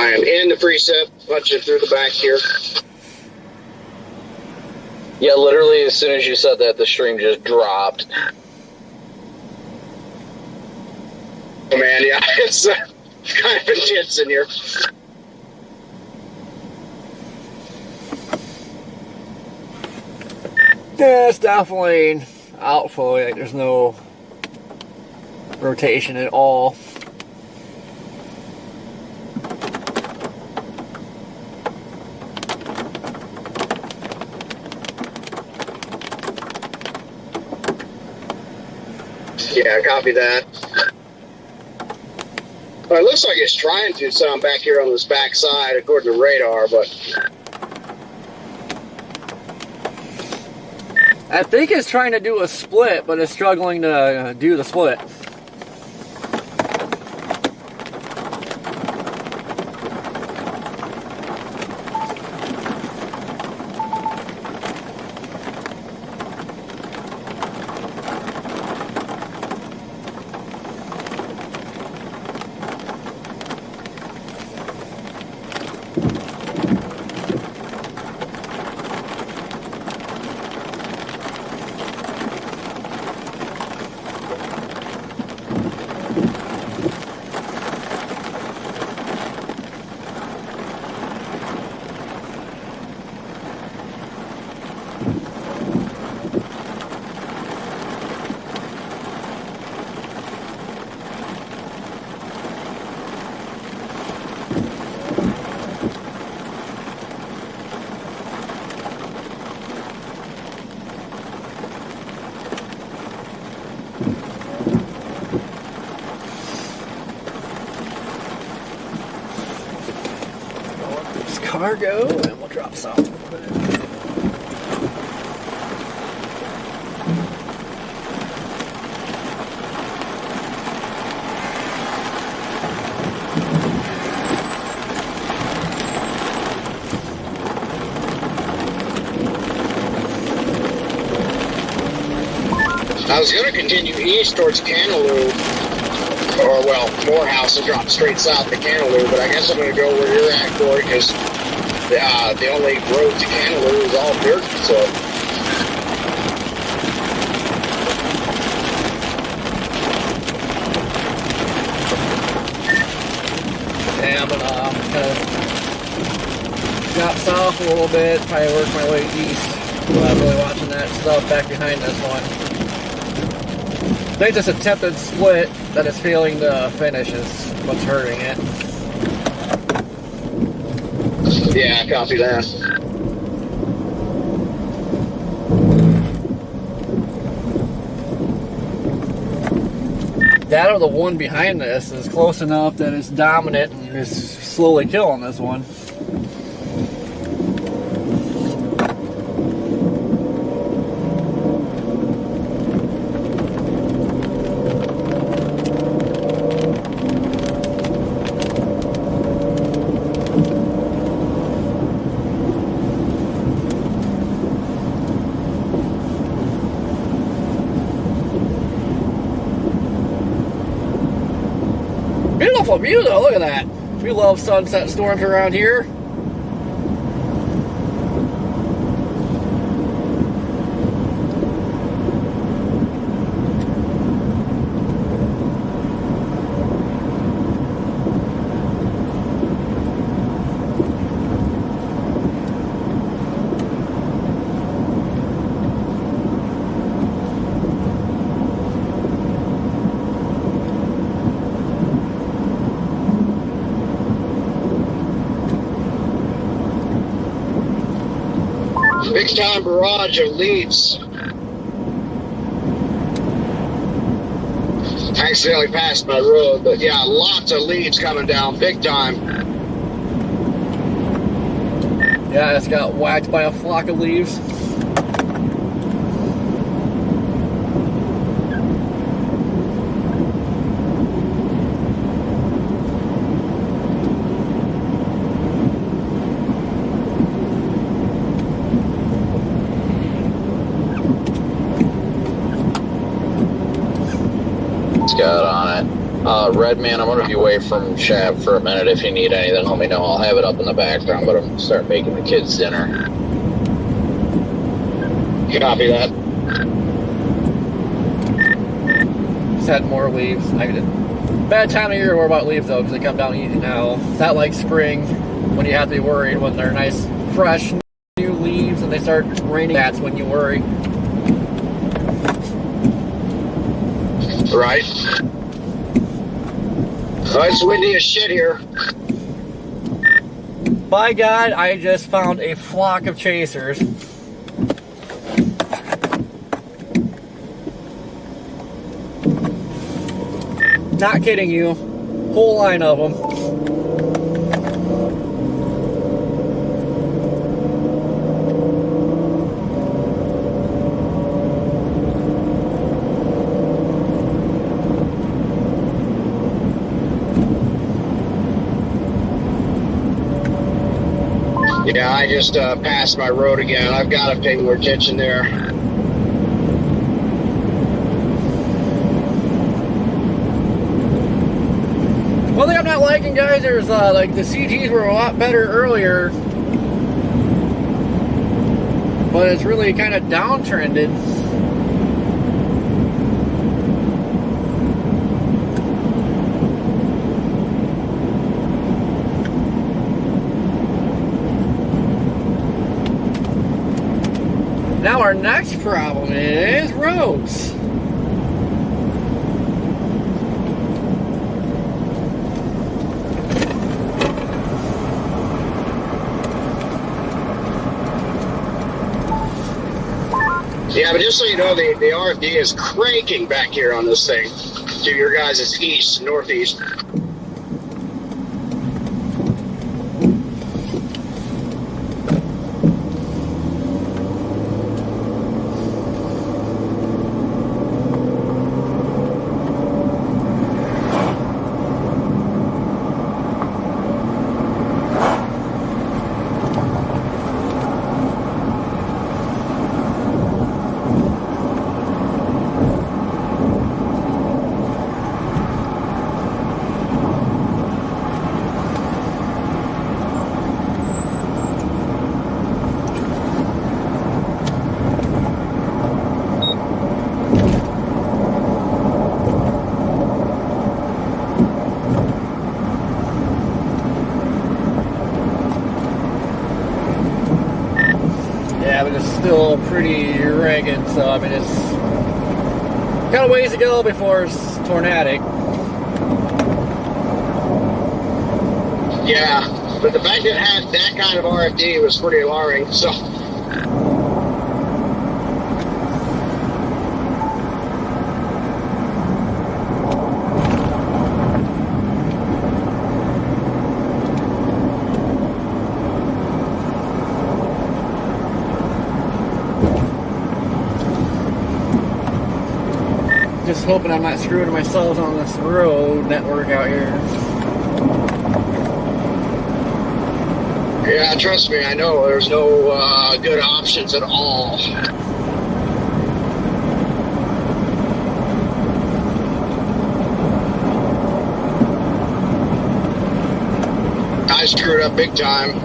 I am in the preset, punching through the back here. Yeah, literally as soon as you said that, the stream just dropped. Oh man, yeah, it's kind of intense in here. Yeah, it's definitely out fully. Like, there's no rotation at all. Yeah, copy that. Well, it looks like it's trying to sound back here on this back side according to radar, but I think it's trying to do a split, but it's struggling to do the split. Cargo, and we'll drop some. I was going to continue east towards Cantaloupe, or well, Morehouse, and drop straight south to Cantaloupe, but I guess I'm going to go where you're at, Corey, because the only road to Cantaloupe is all dirt, so. Yeah, I'm gonna kind of drop south a little bit, probably work my way east. I'm not really watching that stuff back behind this one. I think this attempted split that it's failing to finish is what's hurting it. Yeah, copy that. That or the one behind this is close enough that it's dominant and is slowly killing this one. Beautiful view though, look at that. We love sunset storms around here. Big time barrage of leads. I accidentally passed my road, but yeah, lots of leads coming down, big time. Yeah, it's got whacked by a flock of leaves. Got on it. Redman, I'm going to be away from Shab for a minute. If you need anything, let me know. I'll have it up in the background, but I'm going to start making the kids dinner. Copy that. Just had more leaves. Bad time of year to worry about leaves, though, because they come down easy now. It's not like spring when you have to be worried when they're nice, fresh, new leaves and they start raining. That's when you worry. Right. Oh, it's windy as shit here. By God, I just found a flock of chasers. Not kidding you. Whole line of them. Yeah, I just passed my road again. I've got to pay more attention there. One thing I'm not liking, guys, there's like the CGs were a lot better earlier, but it's really kind of downtrended. Now our next problem is roads. Yeah, but just so you know, the RFD is cranking back here on this thing to your guys' east, northeast. Yeah, but it's still pretty ragged, so I mean it's got a ways to go before it's tornadic. Yeah, but the fact that it had that kind of RFD was pretty alarming, so. Just hoping I'm not screwing myself on this road network out here. Yeah, trust me, I know there's no good options at all. I screwed up big time.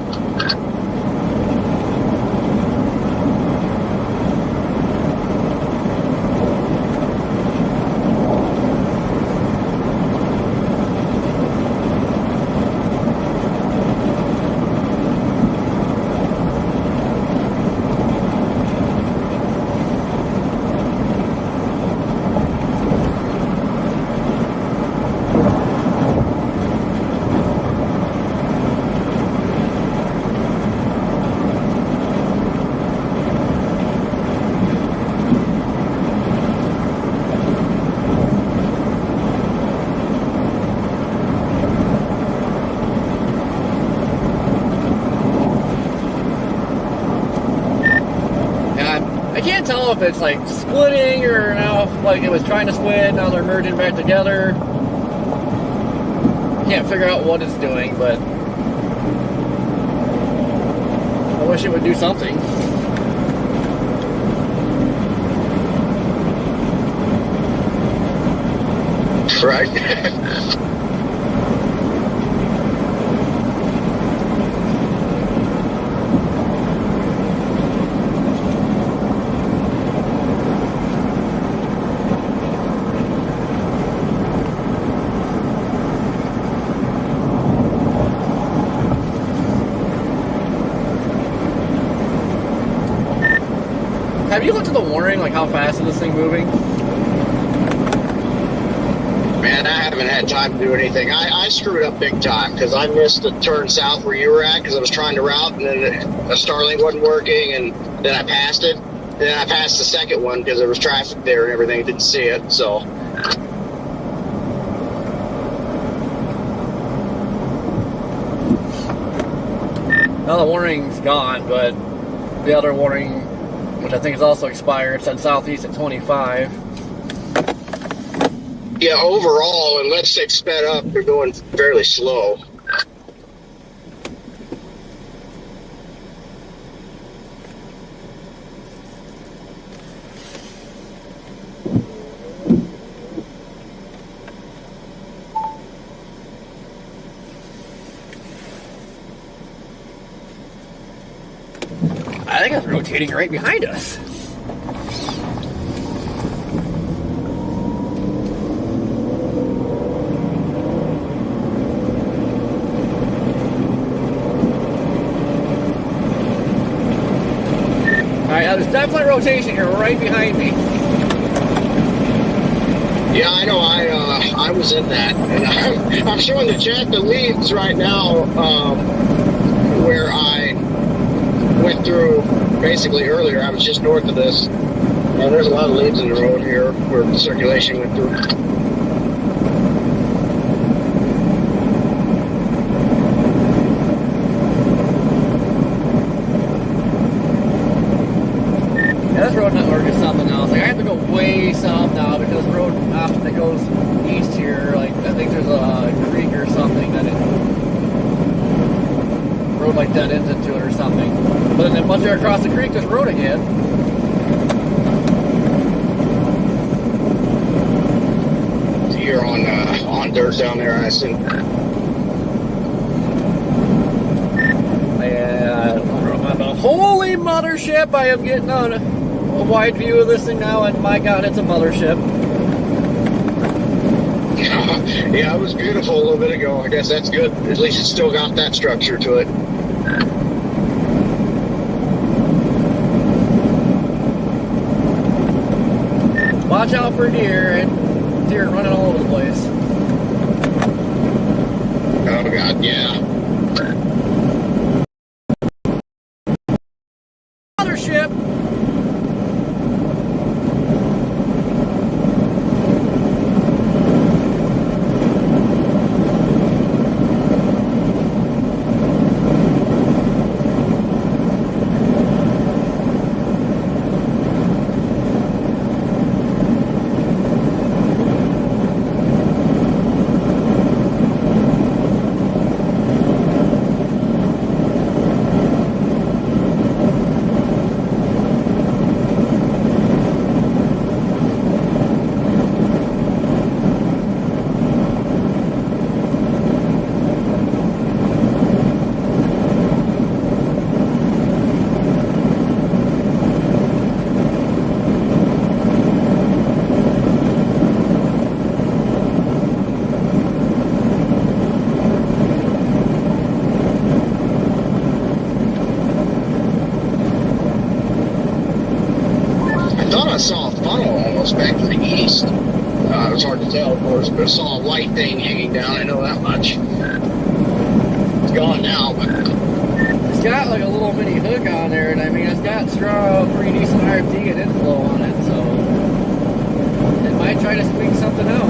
I can't tell if it's like splitting or now if like it was trying to split, now they're merging back together. Can't figure out what it's doing, but I wish it would do something. Right. Have you looked at the warning, like how fast is this thing moving? Man, I haven't had time to do anything. I screwed up big time because I missed the turn south where you were at because I was trying to route, and then the Starlink wasn't working, and then I passed it. And then I passed the second one because there was traffic there and everything. Didn't see it, so. Now the warning's gone, but the other warning, which I think is also expired, said southeast at 25. Yeah, overall, unless they've sped up, they're going fairly slow. I think it's rotating right behind us. Alright, there's definitely rotation here, right behind me. Yeah, I know. I was in that, and I'm showing the chat the leads right now, where I went through basically earlier. I was just north of this, and there's a lot of leads in the road here where the circulation went through. Yeah, this road network is something else. Like I have to go way south now because the road option that goes east here, like I think there's a creek or something that it road like that ends into it or something. But then once you're across the creek, there's road again. You're on dirt down there, I assume. Yeah, holy mothership! I am getting on a wide view of this thing now, and my God, it's a mothership. Yeah, it was beautiful a little bit ago. I guess that's good. At least it's still got that structure to it. Watch out for deer, and deer running all over the place. Oh, God, yeah. Mothership! I saw a funnel almost back to the east. It was hard to tell, of course, but I saw a white thing hanging down. I know that much. It's gone now, but It's got like a little mini hook on there, and I mean, it's got strong, pretty decent RFD and inflow on it, so it might try to squeak something out.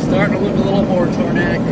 Starting to look a little more tornadic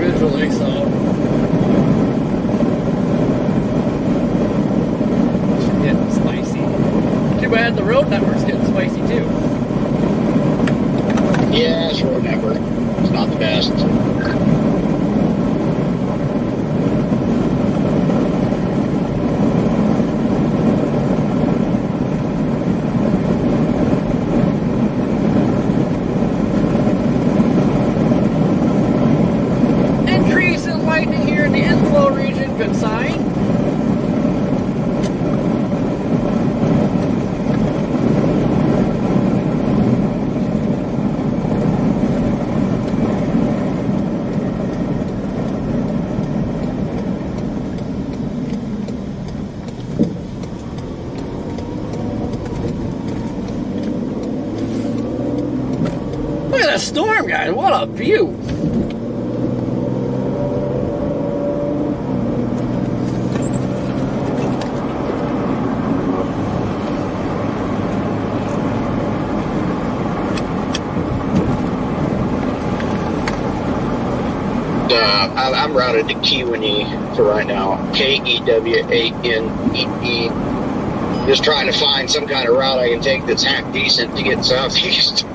storm, guys. What a view. I'm routed to Kewanee for right now. Kewanee. Just trying to find some kind of route I can take that's half decent to get southeast.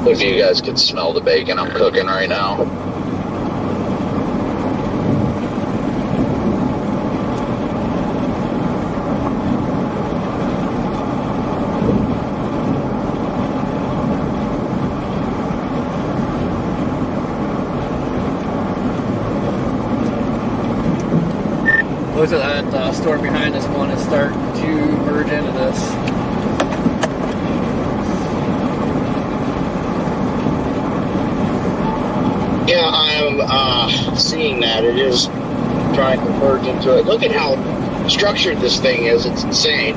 If you guys could smell the bacon I'm cooking right now. Looks like that storm behind us one is starting to merge into this. Yeah, I'm seeing that. It is trying to merge into it. Look at how structured this thing is. It's insane.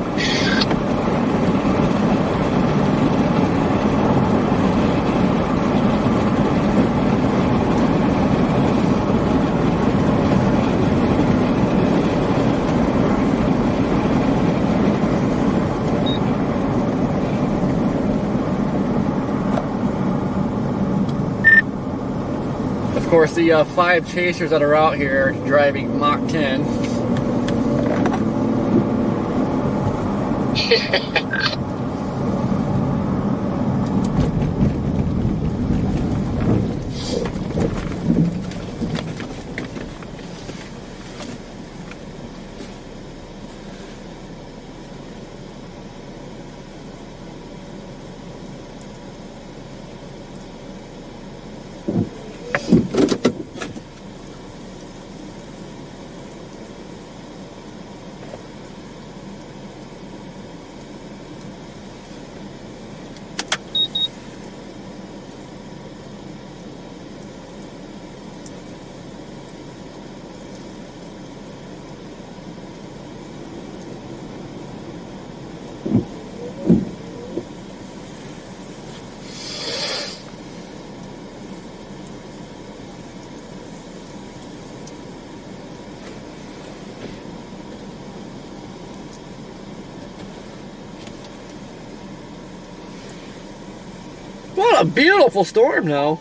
Of course, the 5 chasers that are out here driving Mach 10. What a beautiful storm now.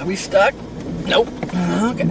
Are we stuck? Nope. Okay.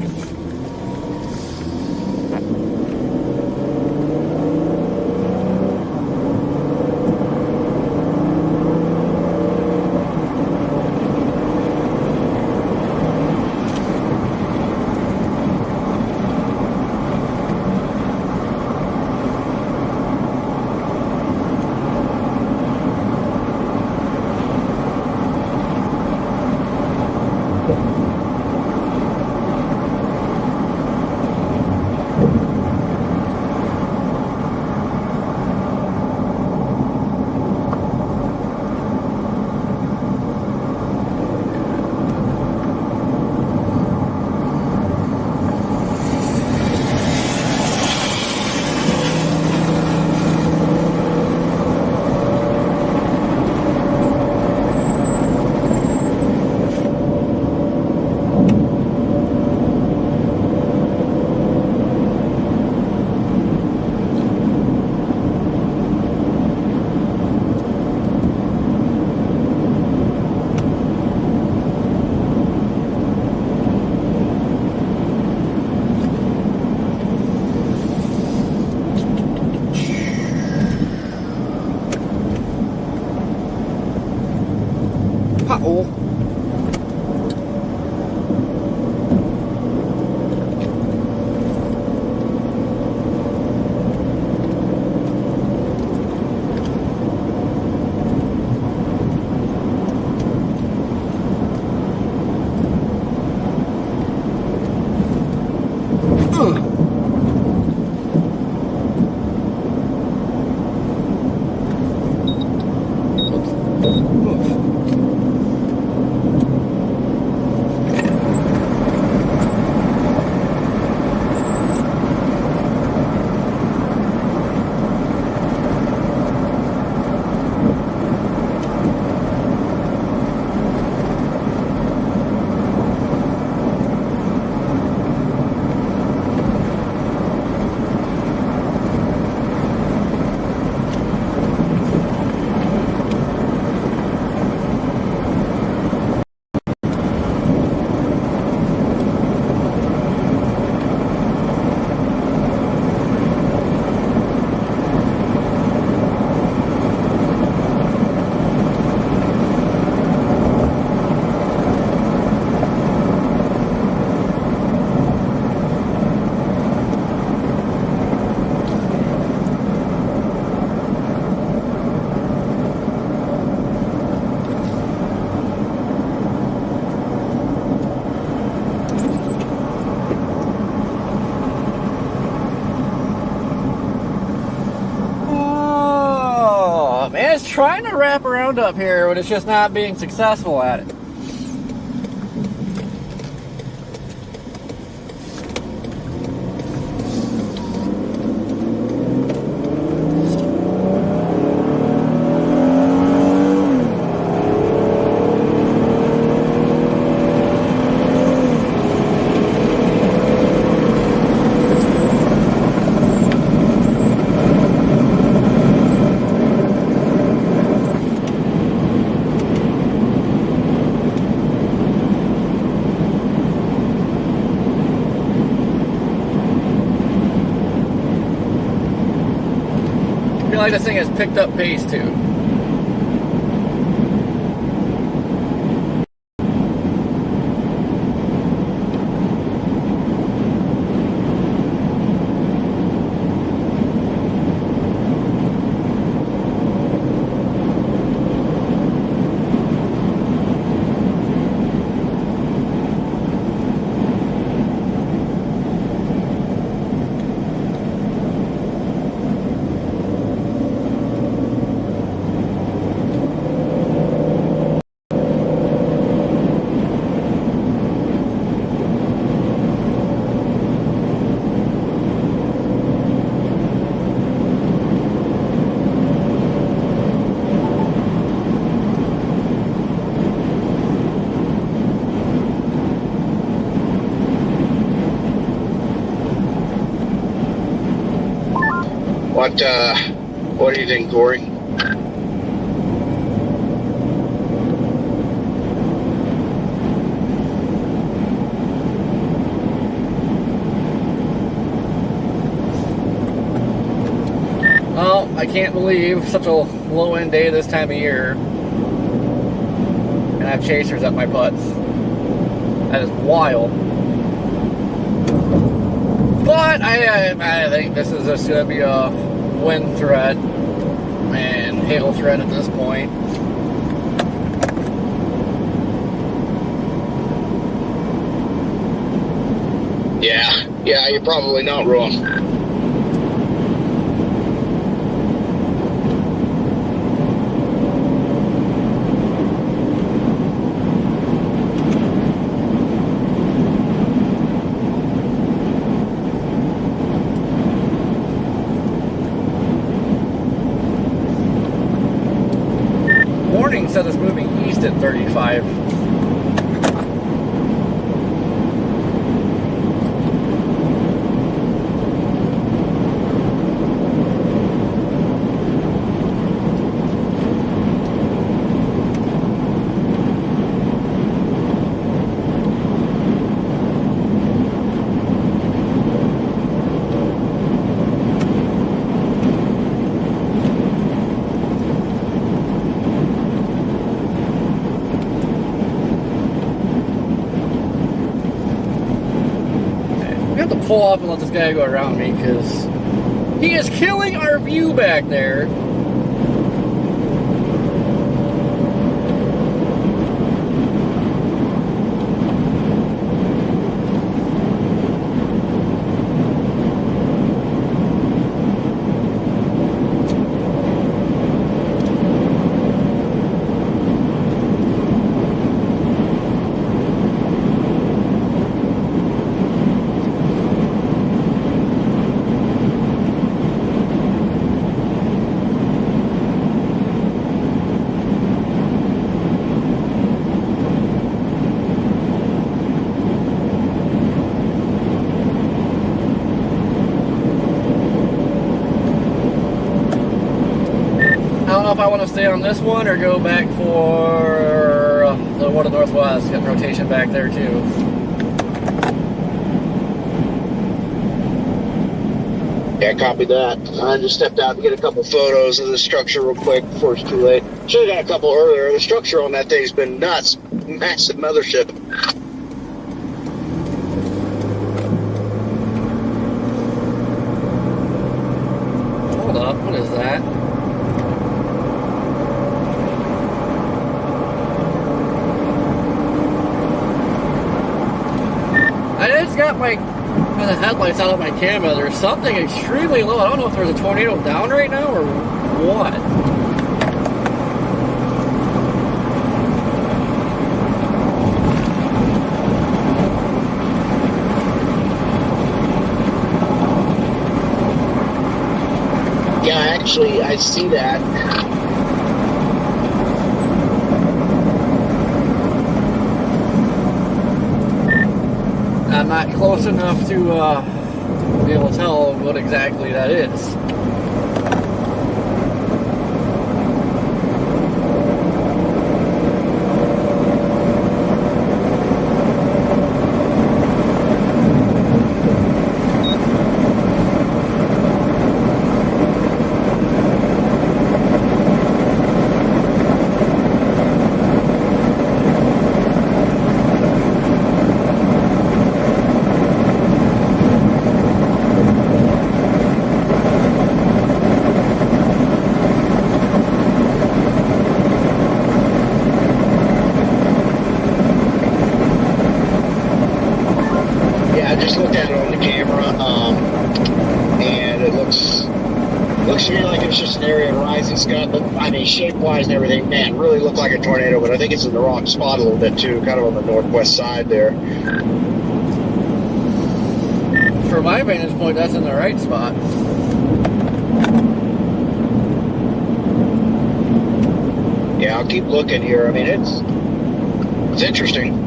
Uh-oh. Man, it's trying to wrap around up here, but it's just not being successful at it. I feel like this thing has picked up pace too. What do you think, Corey? I can't believe such a low-end day this time of year, and I have chasers up my butts. That is wild. But I think this is just going to be a wind threat and hail threat at this point. Yeah, you're probably not wrong. Warning said it's moving east at 35. Pull off and let this guy go around me because he is killing our view back there. I don't know if I want to stay on this one or go back for the one to the northwest. Got rotation back there too. Yeah, copy that. I just stepped out to get a couple photos of the structure real quick before it's too late. Should have got a couple earlier. The structure on that thing's been nuts. Massive mothership. Hold up, what is that? I just got my the headlights out of my camera. There's something extremely low. I don't know if there's a tornado down right now or what. Yeah, actually, I see that. I'm not close enough to be able to tell what exactly that is. I just looked at it on the camera, and it looks to me like it's just an area of rising sky, but I mean, shape-wise and everything, man, really looked like a tornado, but I think it's in the wrong spot a little bit too, kind of on the northwest side there. From my vantage point, that's in the right spot. Yeah, I'll keep looking here. I mean, it's interesting.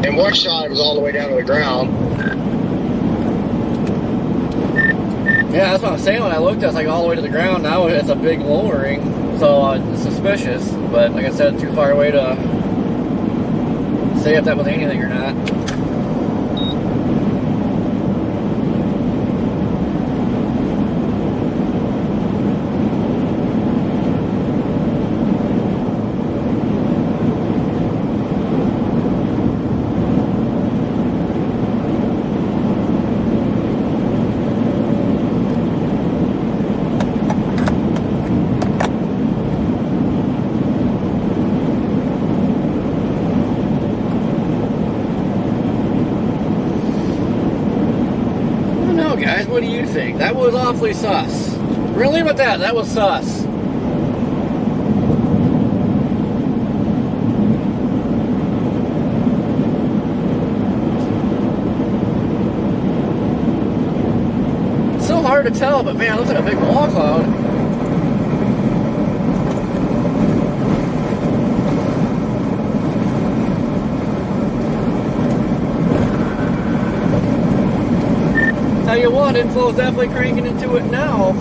And one shot, it was all the way down to the ground. Yeah, that's what I was saying when I looked. It's like all the way to the ground. Now it's a big lowering, so it's suspicious. But like I said, too far away to say if that was anything or not. traffic. That was awfully sus. We're gonna leave it at that. That was sus. It's so hard to tell, but man, it looks like a big wall cloud. Tell you what, inflow is definitely cranking into it now.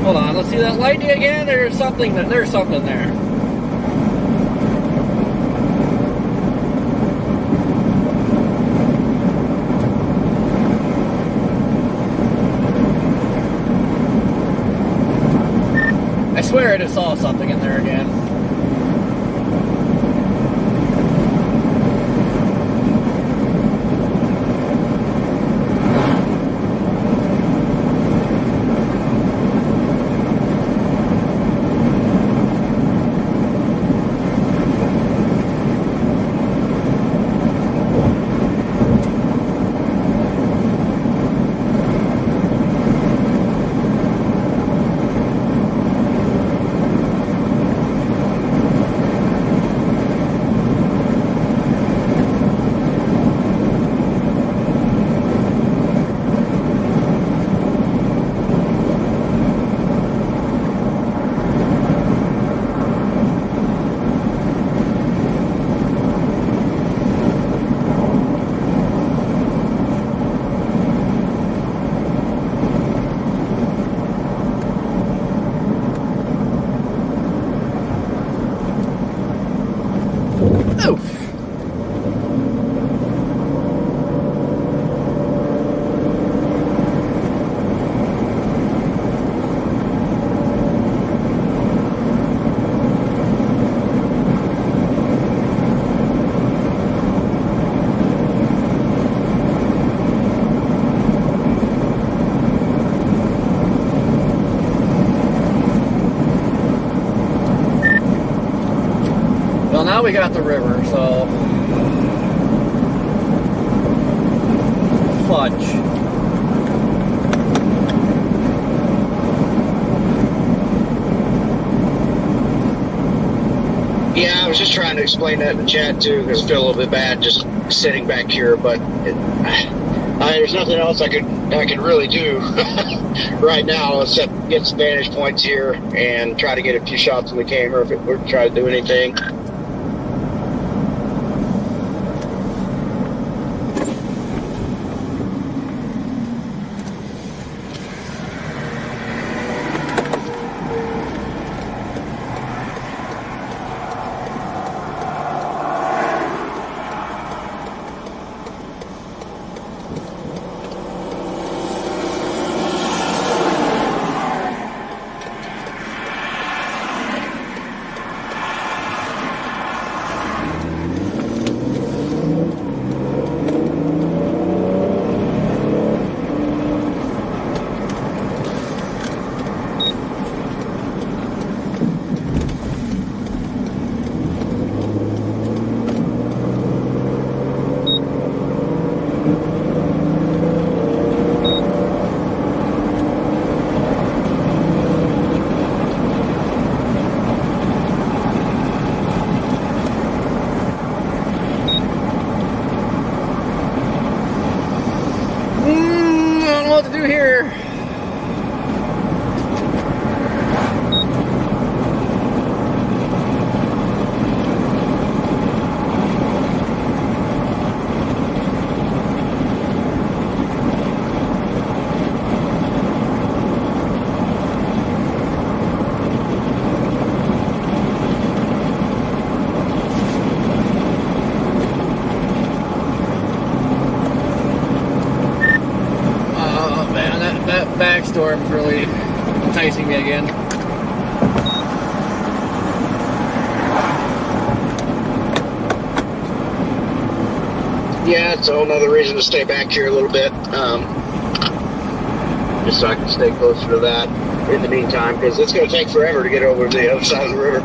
Hold on, let's see that lighting again. There's something there. I swear I just saw something in there again. Well, now we got the river, so fudge. Yeah, I was just trying to explain that in the chat too, because I feel a little bit bad just sitting back here, but there's nothing else I can really do right now except get some vantage points here and try to get a few shots of the camera if we're trying to do anything. To do here. Backstorm's really enticing me again. Yeah, it's another reason to stay back here a little bit. just so I can stay closer to that in the meantime, because it's going to take forever to get over to the other side of the river.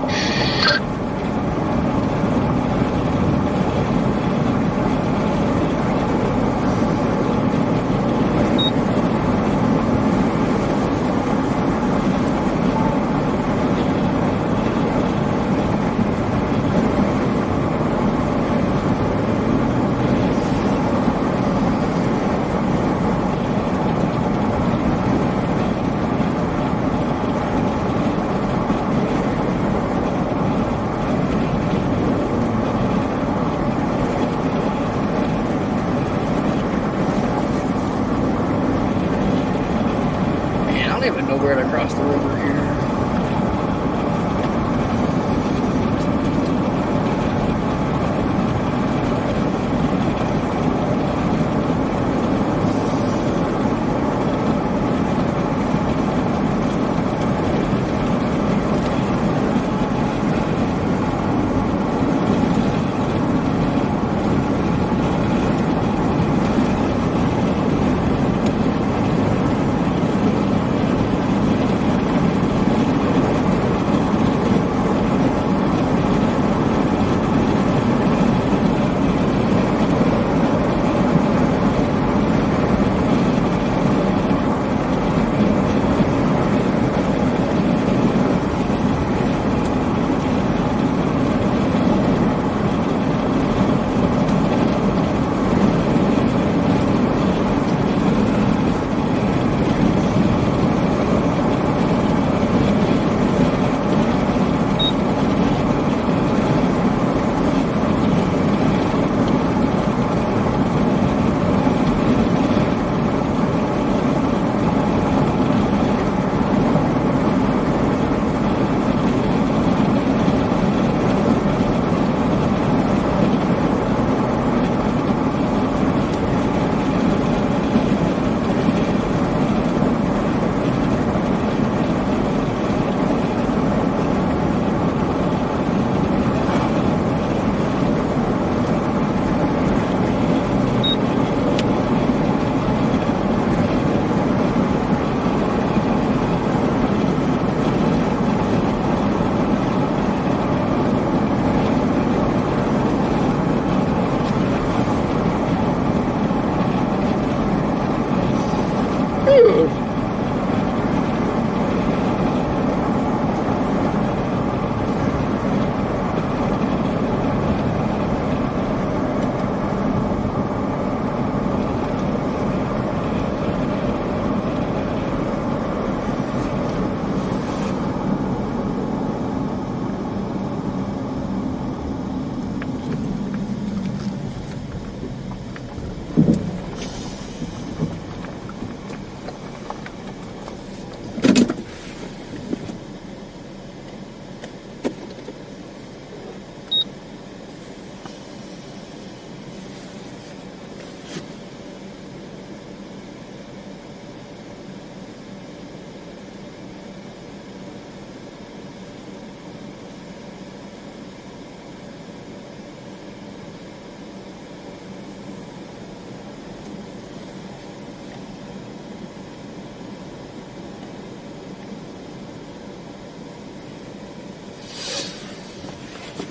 Nowhere to cross the river here.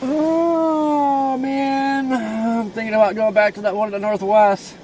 Oh man, I'm thinking about going back to that one in the northwest.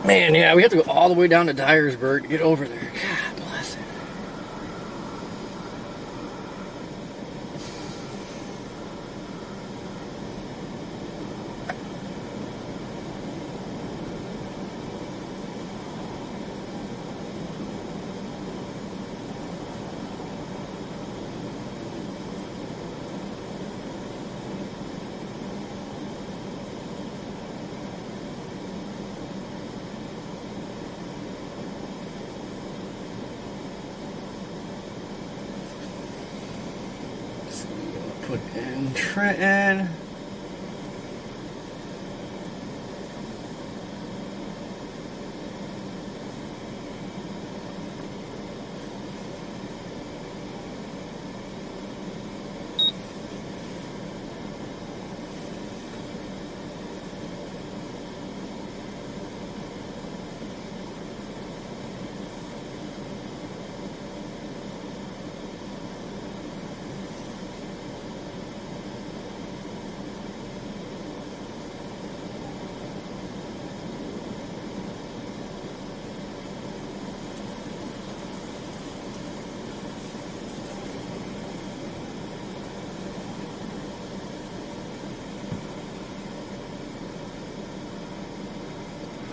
Man, yeah, we have to go all the way down to Dyersburg to get over there. God bless it. Put in Trenton.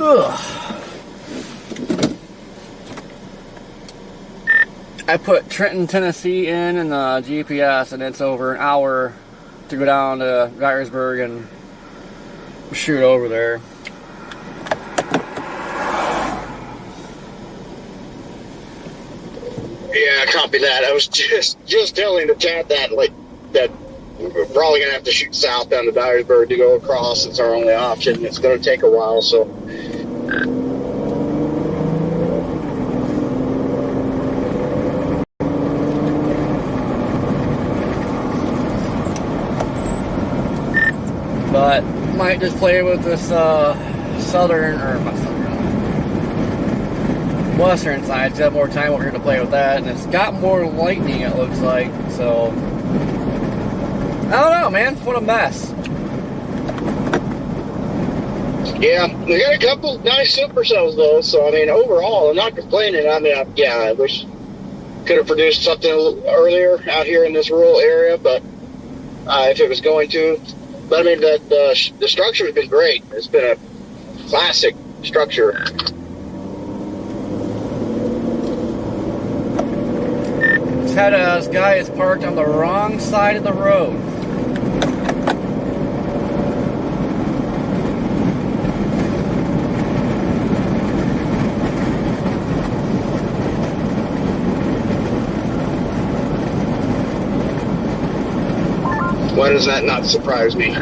Ugh. I put Trenton, Tennessee in the GPS, and it's over an hour to go down to Dyersburg and shoot over there. Yeah, copy that. I was just telling the chat that we're probably gonna have to shoot south down to Dyersburg to go across. It's our only option. It's gonna take a while, so. But might just play with this western side. So have more time over here to play with that, and it's got more lightning, it looks like. So I don't know, man. What a mess. Yeah, we got a couple nice supercells though. So I mean, overall, I'm not complaining. I mean, I wish could have produced something a little earlier out here in this rural area, but if it was going to. But I mean, the structure has been great. It's been a classic structure. This guy is parked on the wrong side of the road. Why does that not surprise me?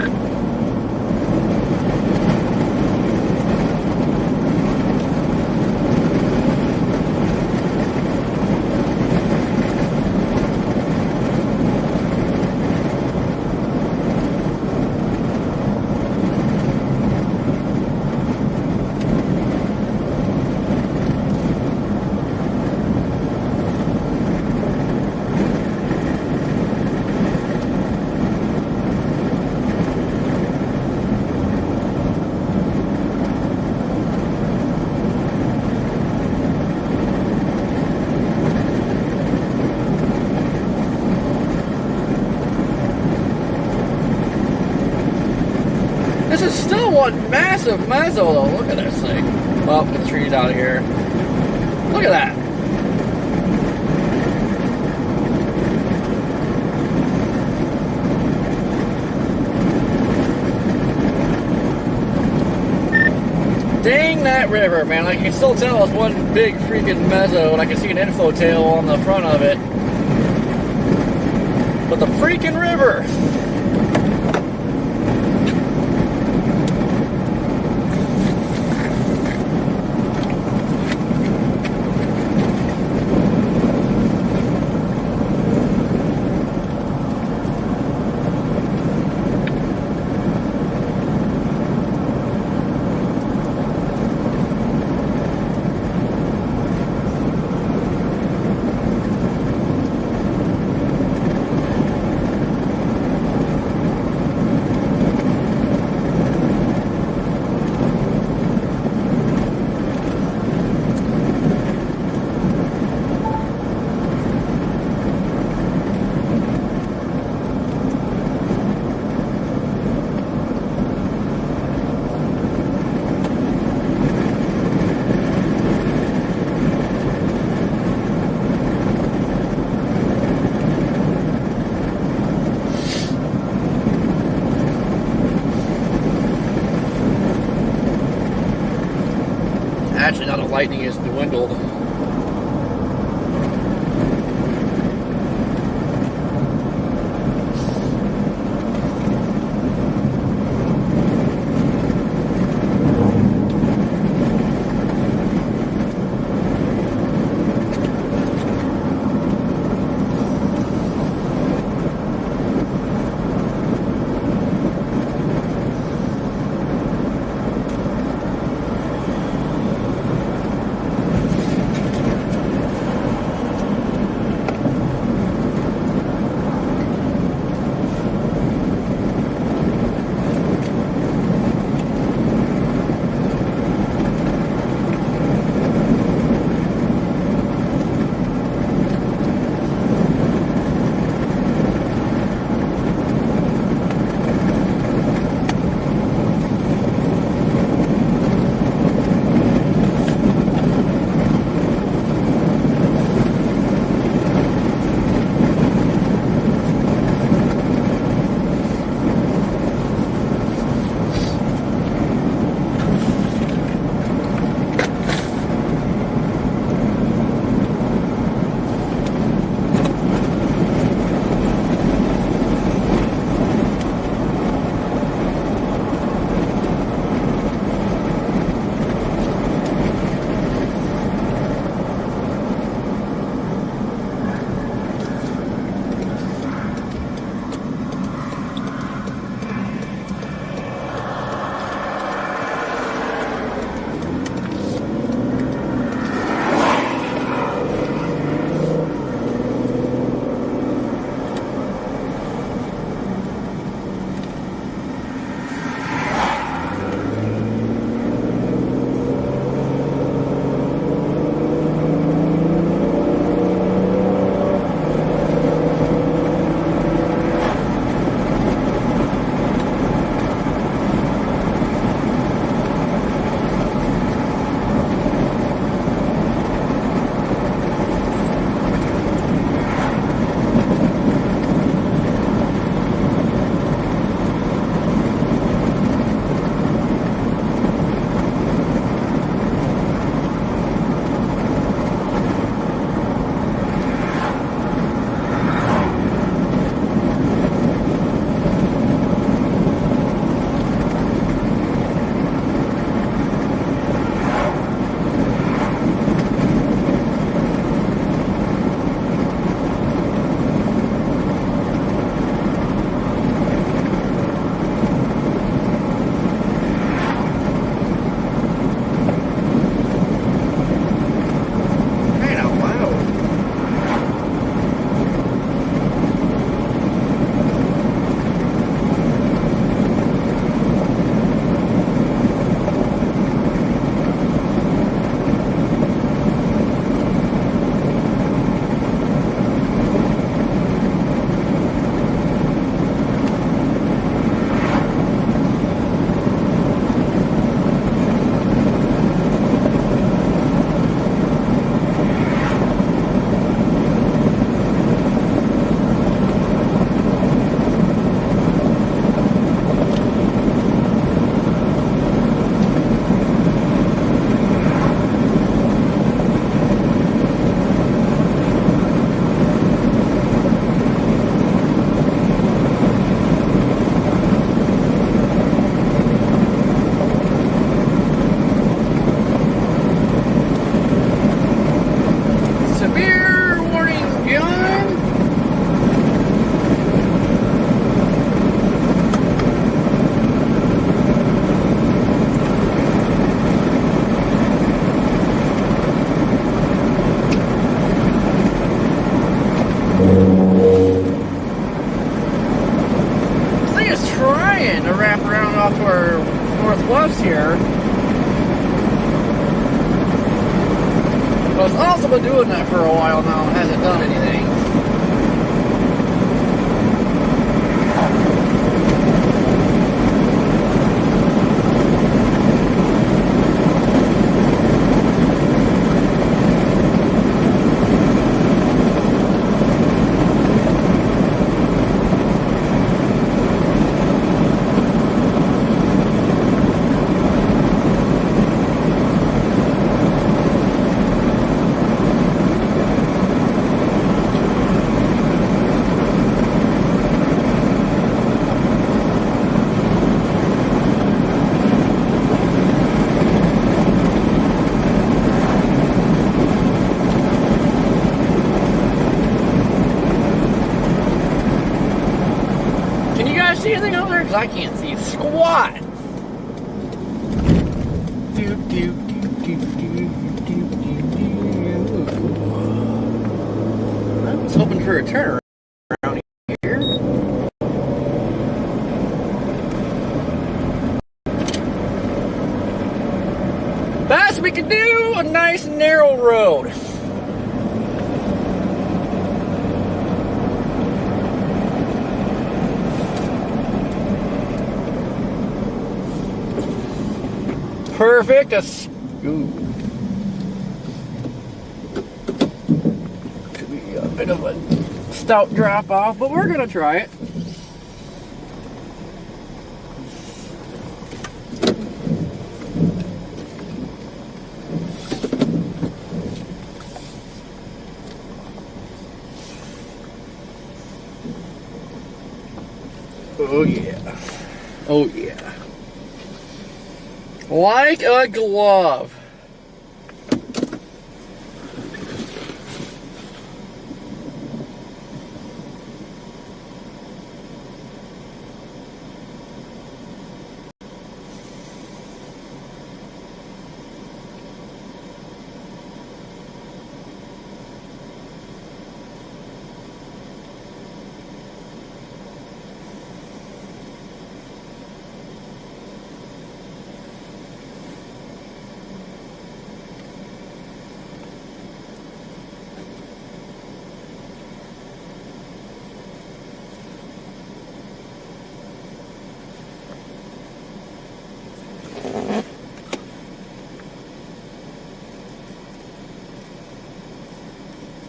This is still one massive mezzo though. Look at this thing. Oh, the trees out of here. Look at that. Dang that river, man. I can still tell it's one big freaking mezzo, and I can see an info tail on the front of it. But the freaking river. Actually, now the lightning is dwindled. northwest here. But it's also been doing that for a while now and hasn't done anything. because I can't see squat. I was hoping for a turnaround here. Best we can do, a nice narrow road. Perfect. Ooh. Could be a bit of a stout drop off, but we're gonna try it. Oh yeah. Oh yeah. Like a glove.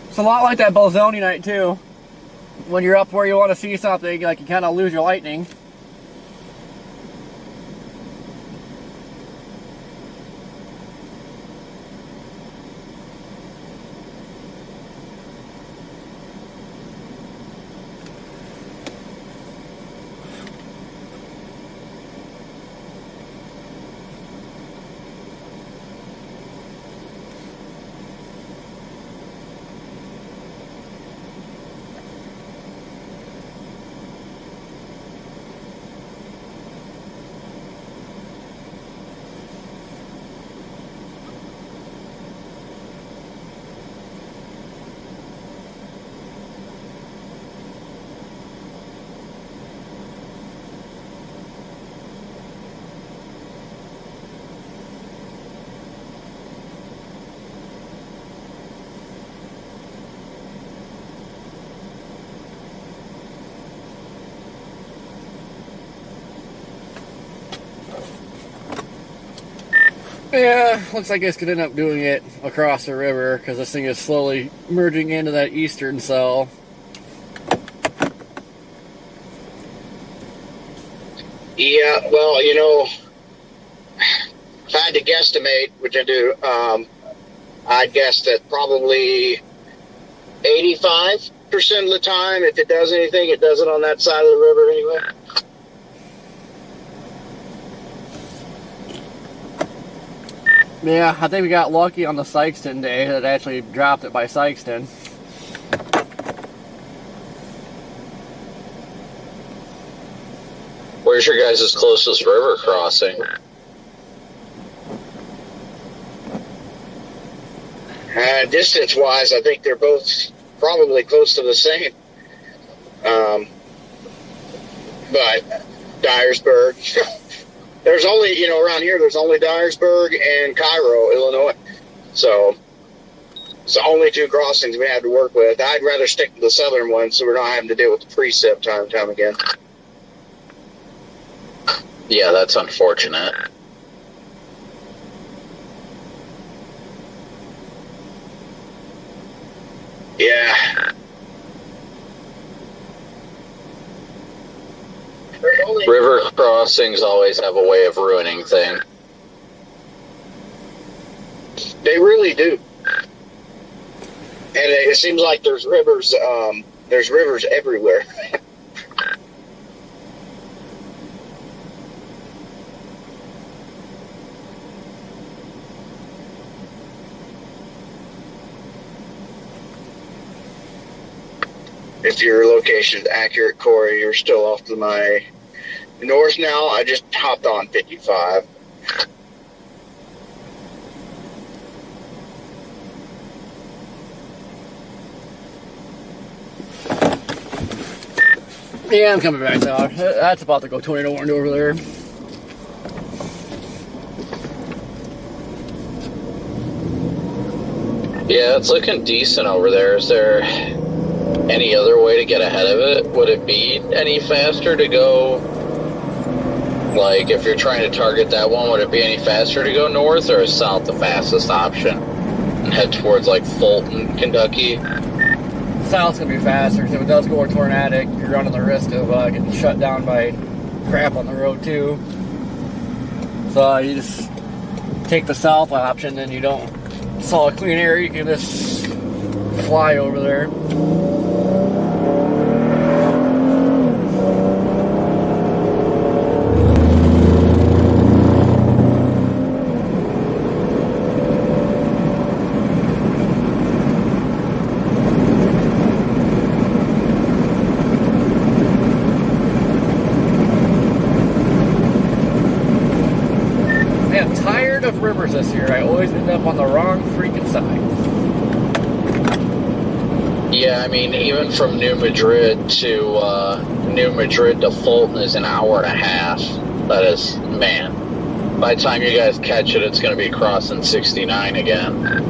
It's a lot like that Bolzoni night too. When you're up where you want to see something, like you kind of lose your lightning. Yeah, looks like it's going to end up doing it across the river because this thing is slowly merging into that eastern cell. Yeah, well, you know, if I had to guesstimate, which I do, I'd guess that probably 85% of the time, if it does anything, it does it on that side of the river anyway. Yeah, I think we got lucky on the Sykeston day that actually dropped it by Sykeston. Where's your guys' closest river crossing? Distance-wise, I think they're both probably close to the same. But Dyersburg, there's only, you know, around here, there's only Dyersburg and Cairo, Illinois. So it's the only two crossings we have to work with. I'd rather stick to the southern one so we're not having to deal with the precip time and time again. Yeah, that's unfortunate. Yeah. River crossings always have a way of ruining things. They really do. And it seems like there's rivers everywhere. If your location is accurate, Corey, you're still off to my north now. I just hopped on 55. Yeah, I'm coming back now. That's about to go tornado warned over there. Yeah, it's looking decent over there. Is there any other way to get ahead of it? Would it be any faster to go, like, if you're trying to target that one, would it be any faster to go north, or is south the fastest option? And head towards, like, Fulton, Kentucky? South's gonna be faster, because if it does go tornadic, you're running the risk of getting shut down by crap on the road, too. So you just take the south option, and you don't solid clean air, you can just fly over there. Man, I'm tired of rivers this year. I always end up on the wrong freaking side. Yeah, I mean, even from New Madrid to Fulton is an hour and a half. That is, man. By the time you guys catch it, it's going to be crossing 69 again.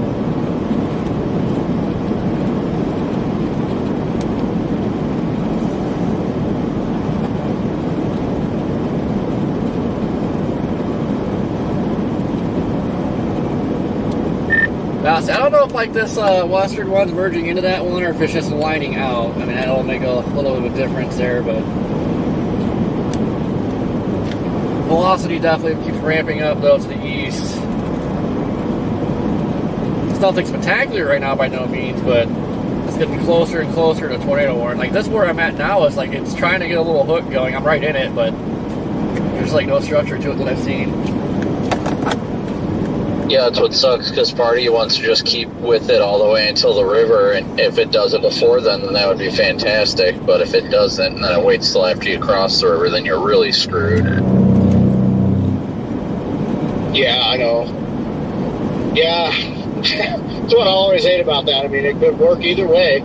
Now, see, I don't know if like this western one's merging into that one or if it's just lining out. I mean, that'll make a little bit of a difference there, but velocity definitely keeps ramping up though to the east. It's nothing spectacular right now by no means, but it's getting closer and closer to tornado warning. Like this where I'm at now is like it's trying to get a little hook going. I'm right in it, but there's like no structure to it that I've seen. Yeah, that's what sucks, because part of you wants to just keep with it all the way until the river, and if it does it before then that would be fantastic, but if it doesn't, and then it waits till after you cross the river, then you're really screwed. Yeah, I know. Yeah, that's what I always hate about that. I mean, it could work either way.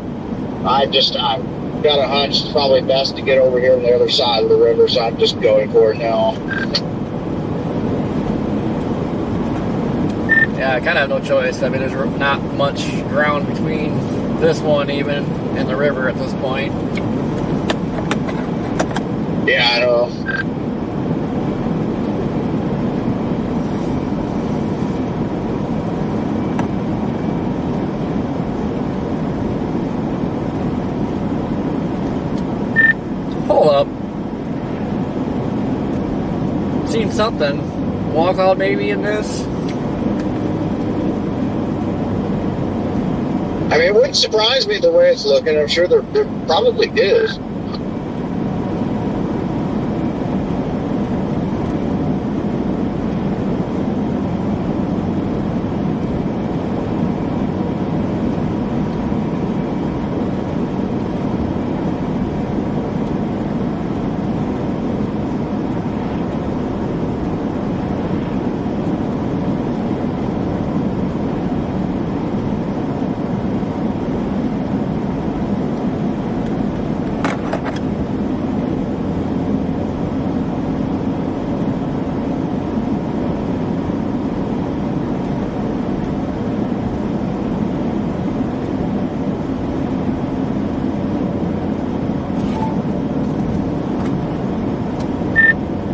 I've got a hunch it's probably best to get over here on the other side of the river, so I'm just going for it now. Yeah, I kind of have no choice. I mean, there's not much ground between this one even and the river at this point. Yeah, I know. Hold up. Seen something. Walkout maybe in this? I mean, it wouldn't surprise me the way it's looking. I'm sure there probably is.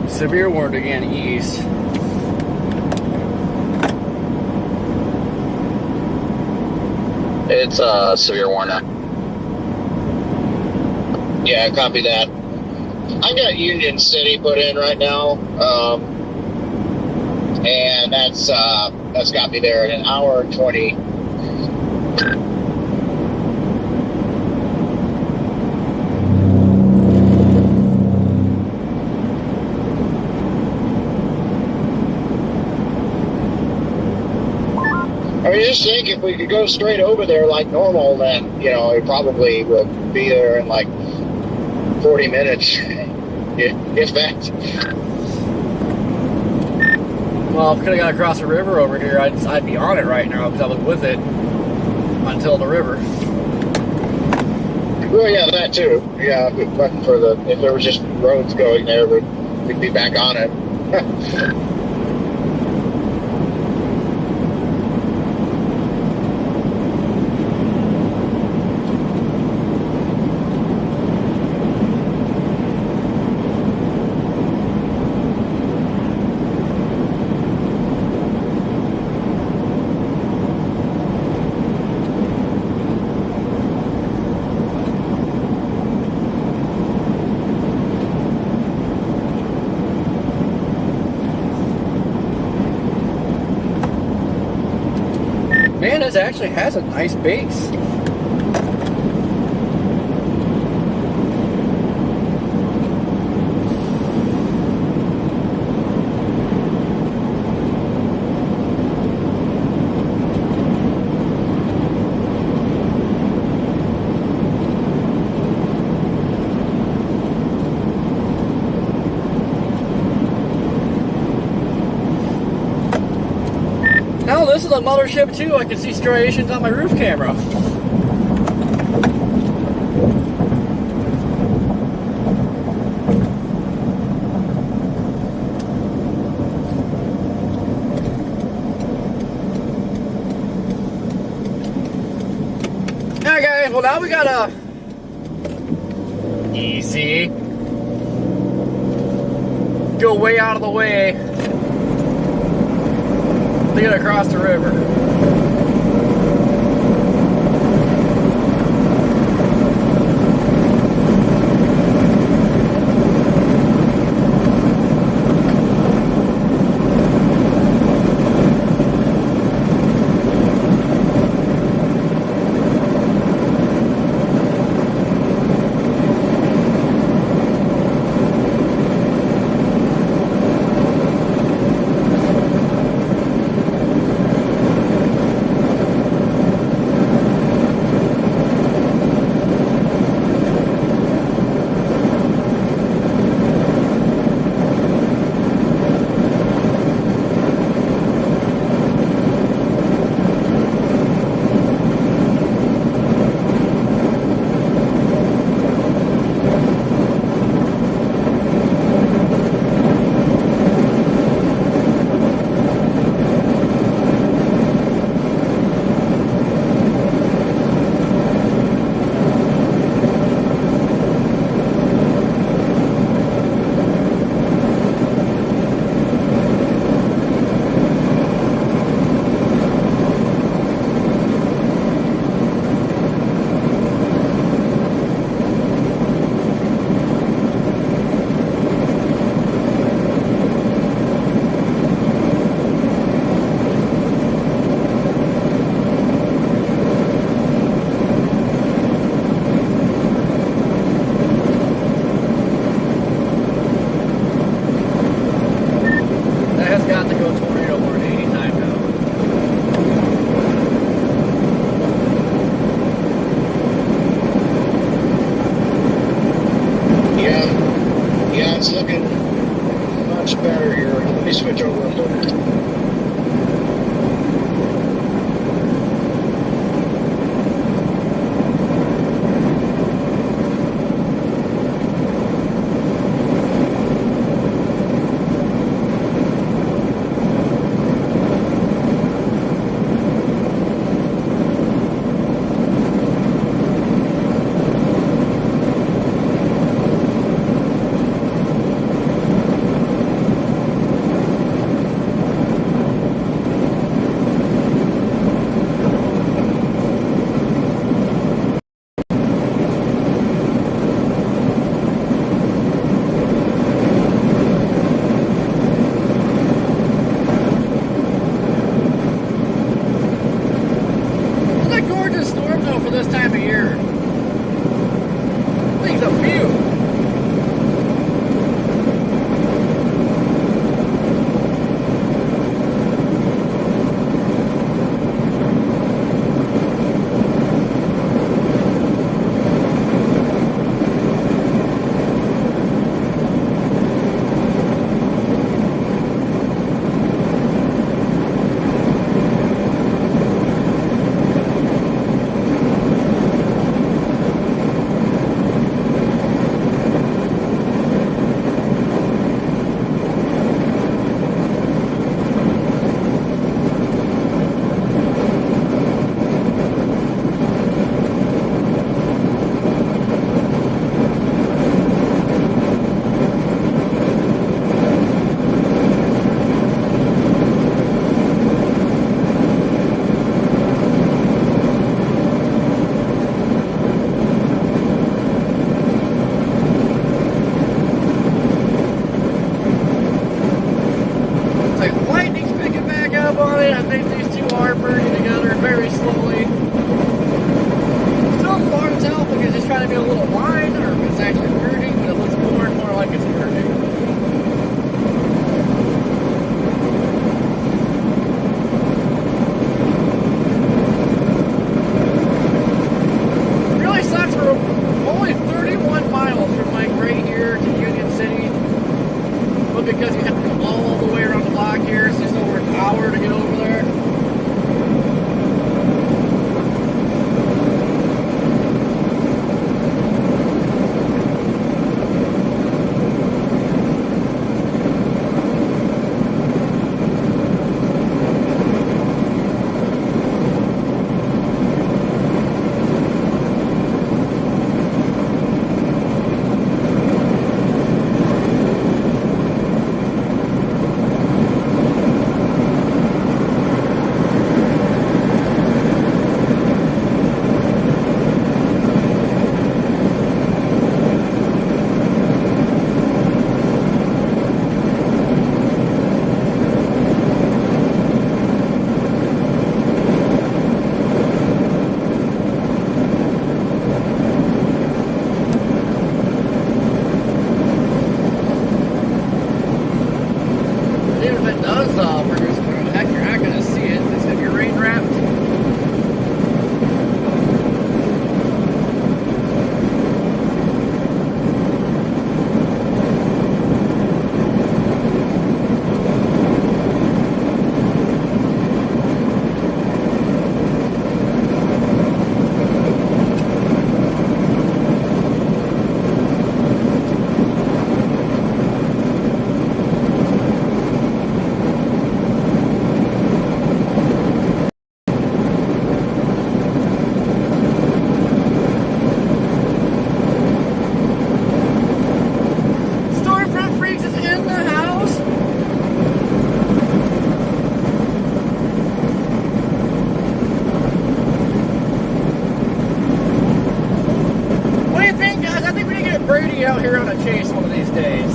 Severe warned again east. It's severe warning. Yeah, copy that. I got Union City put in right now, and that's got me there in an hour and 20. I mean, just think if we could go straight over there like normal, then, you know, it probably will be there in like 40 minutes. If that. Well, if I could have got across the river over here, I'd be on it right now because I was with it until the river. Well, yeah, that too. Yeah, if it wasn't for if there was just roads going there, we'd be back on it. Man, this actually has a nice base. Now this is a mothership too. I can see striations on my roof camera. Alright guys, well now we got easy. Go way out of the way to get across the river. think these two are merging together very slowly. Still hard to tell because it's trying to be a little line or if it's actually merging, but it looks more and more like it's merging. It really sucks for only 31 miles from like right here to Union City. But because you have to go all the way around the block here, it's just over an hour to get over there. Even if it does produce cloud, heck, you're not going to see it. It's going to be rain wrapped. Stormfront Freaks is in the house. What do you think, guys? I think we need to get Brady out here on a chase one of these days.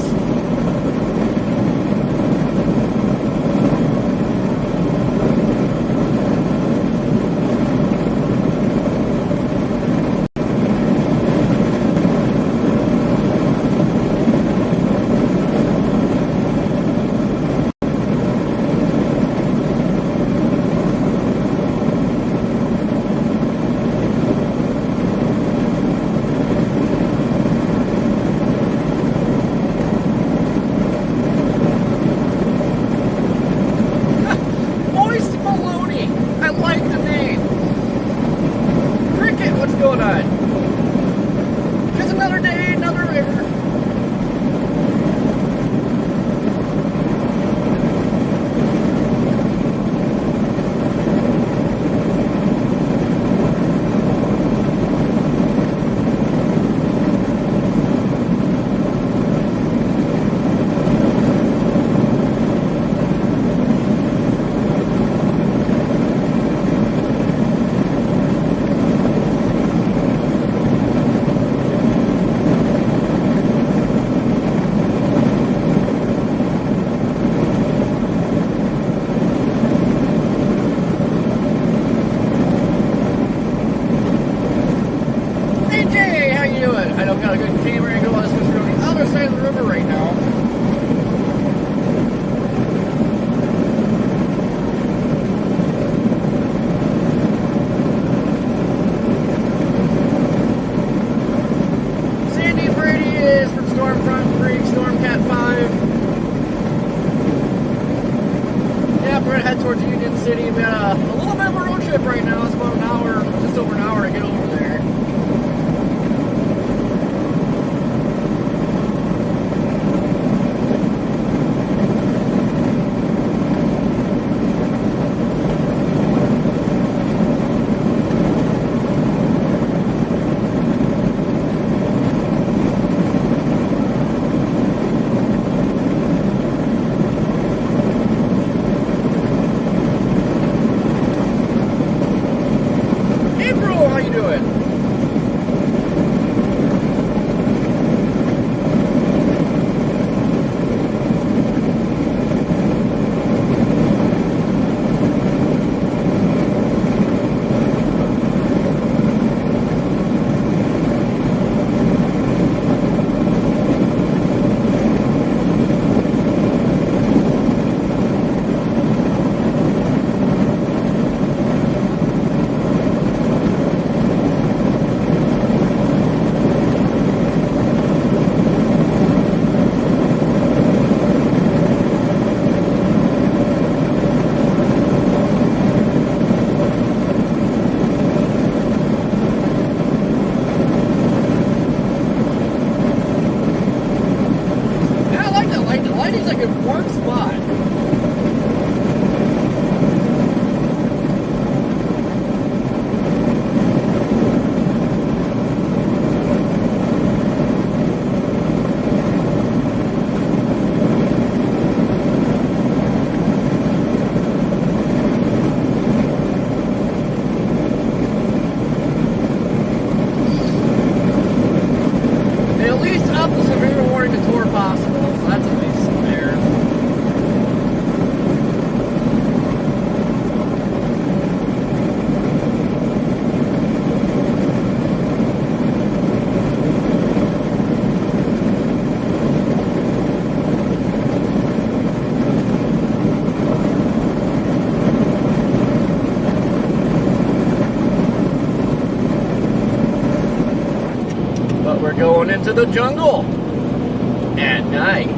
Moist Maloney. I like the name. Cricket, what's going on? Just another day, another river. AJ, how you doing? I don't got a good camera angle on this because we're on the other side of the river right now. Sandy Brady is from Stormfront Freak, Stormcat 5. Yeah, we're gonna head towards Union City. We got a little bit of a road trip right now. It's about an hour, just over an hour to get over there. April, how you doing? into the jungle at night.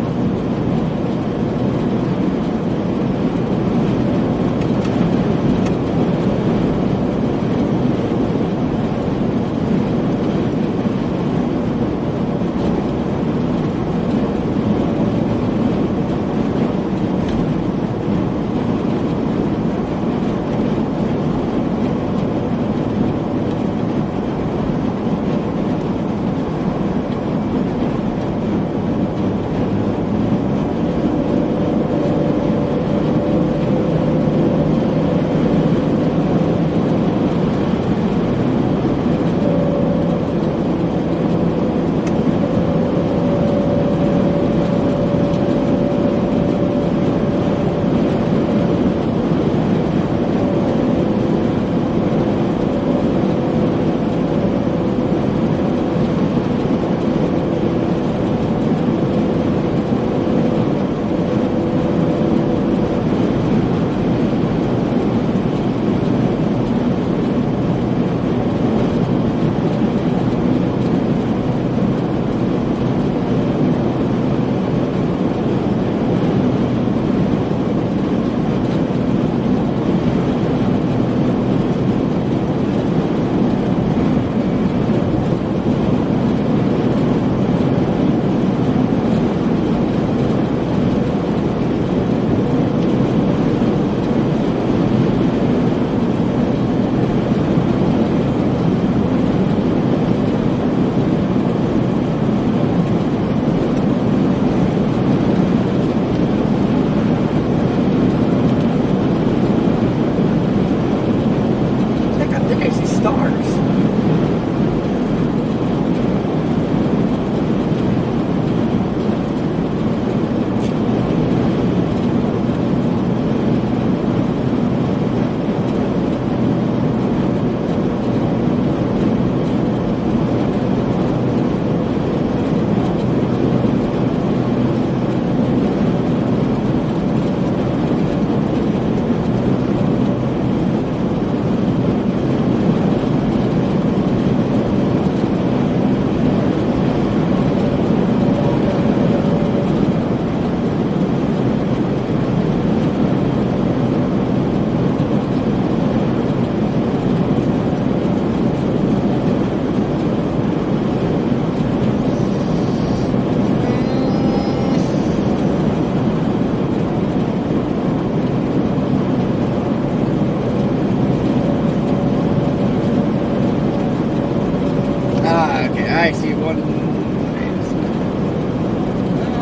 I see one. No,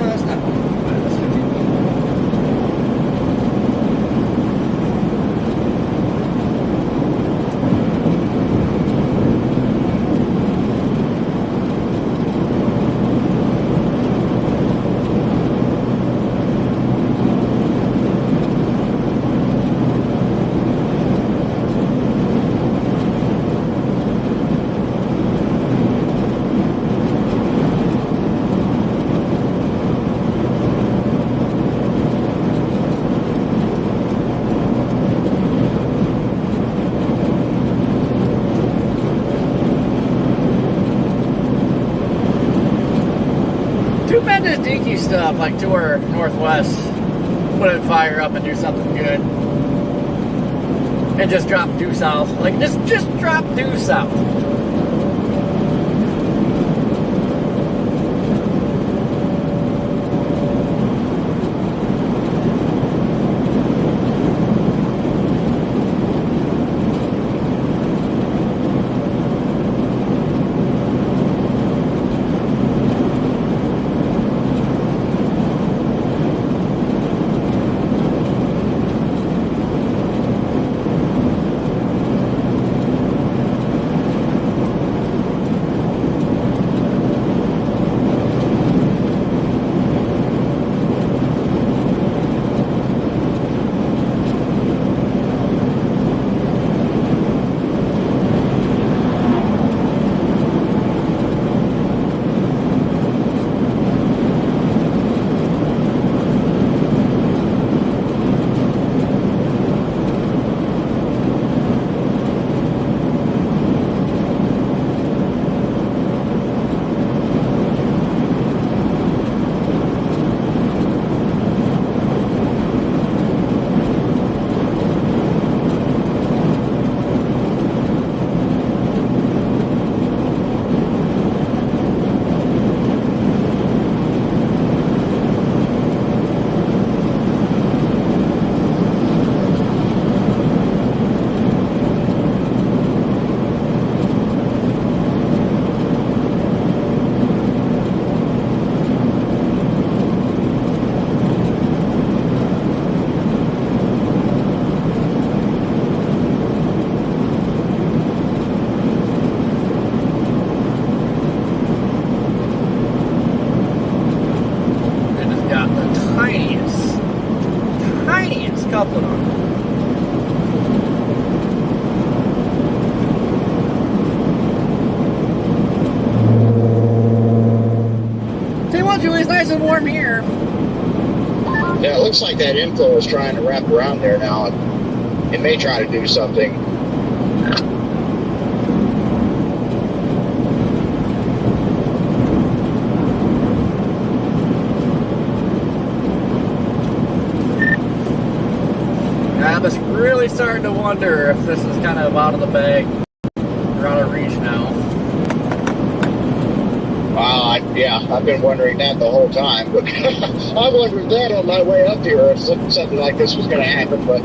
that's not one. Too bad this dinky stuff, like to our northwest, wouldn't fire up and do something good. And just drop due south. Like, just drop due south. coupling on. Tell you what, Julie, it's nice and warm here. Yeah, it looks like that inflow is trying to wrap around there now. It may try to do something. I'm just really starting to wonder if this is kind of out of the bag or out of reach now. Yeah, I've been wondering that the whole time. But I wondered that on my way up here if something like this was going to happen. But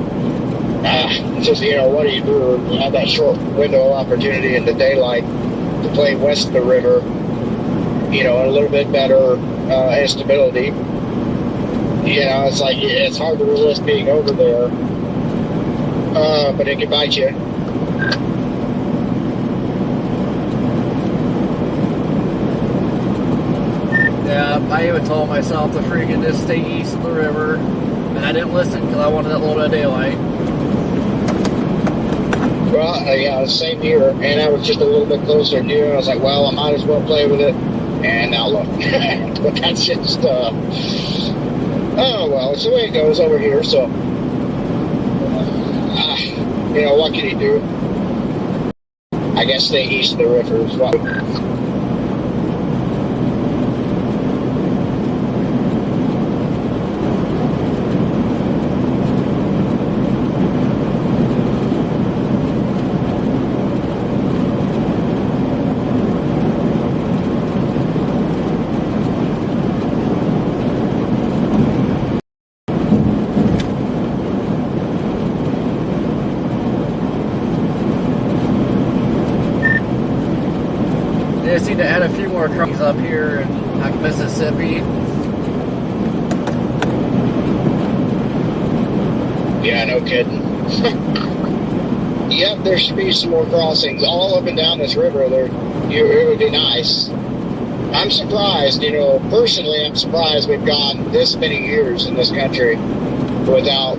just, what do? You have that short window of opportunity in the daylight to play west of the river, a little bit better instability. It's like it's hard to resist being over there. But it can bite you. Yeah, I even told myself to freaking just stay east of the river, and I didn't listen because I wanted that little bit of daylight. Well, yeah, same here, and I was just a little bit closer to you, and I was like, well, I might as well play with it, and now look. But that's just, oh, well, it's the way it goes over here, so, what can you do? I guess stay east of the river is what. They just need to add a few more trucks up here in like Mississippi. Yeah, no kidding. Yep, there should be some more crossings all up and down this river. It would be nice. I'm surprised, personally, I'm surprised we've gone this many years in this country without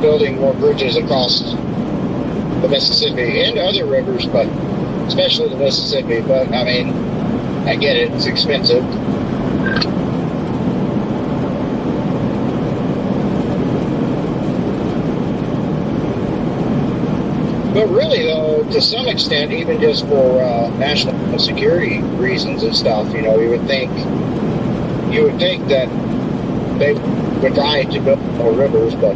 building more bridges across the Mississippi and other rivers, but especially the Mississippi. But I mean, I get it, it's expensive. But really, though, to some extent, even just for national security reasons and stuff, you would think that they would try to build more rivers, but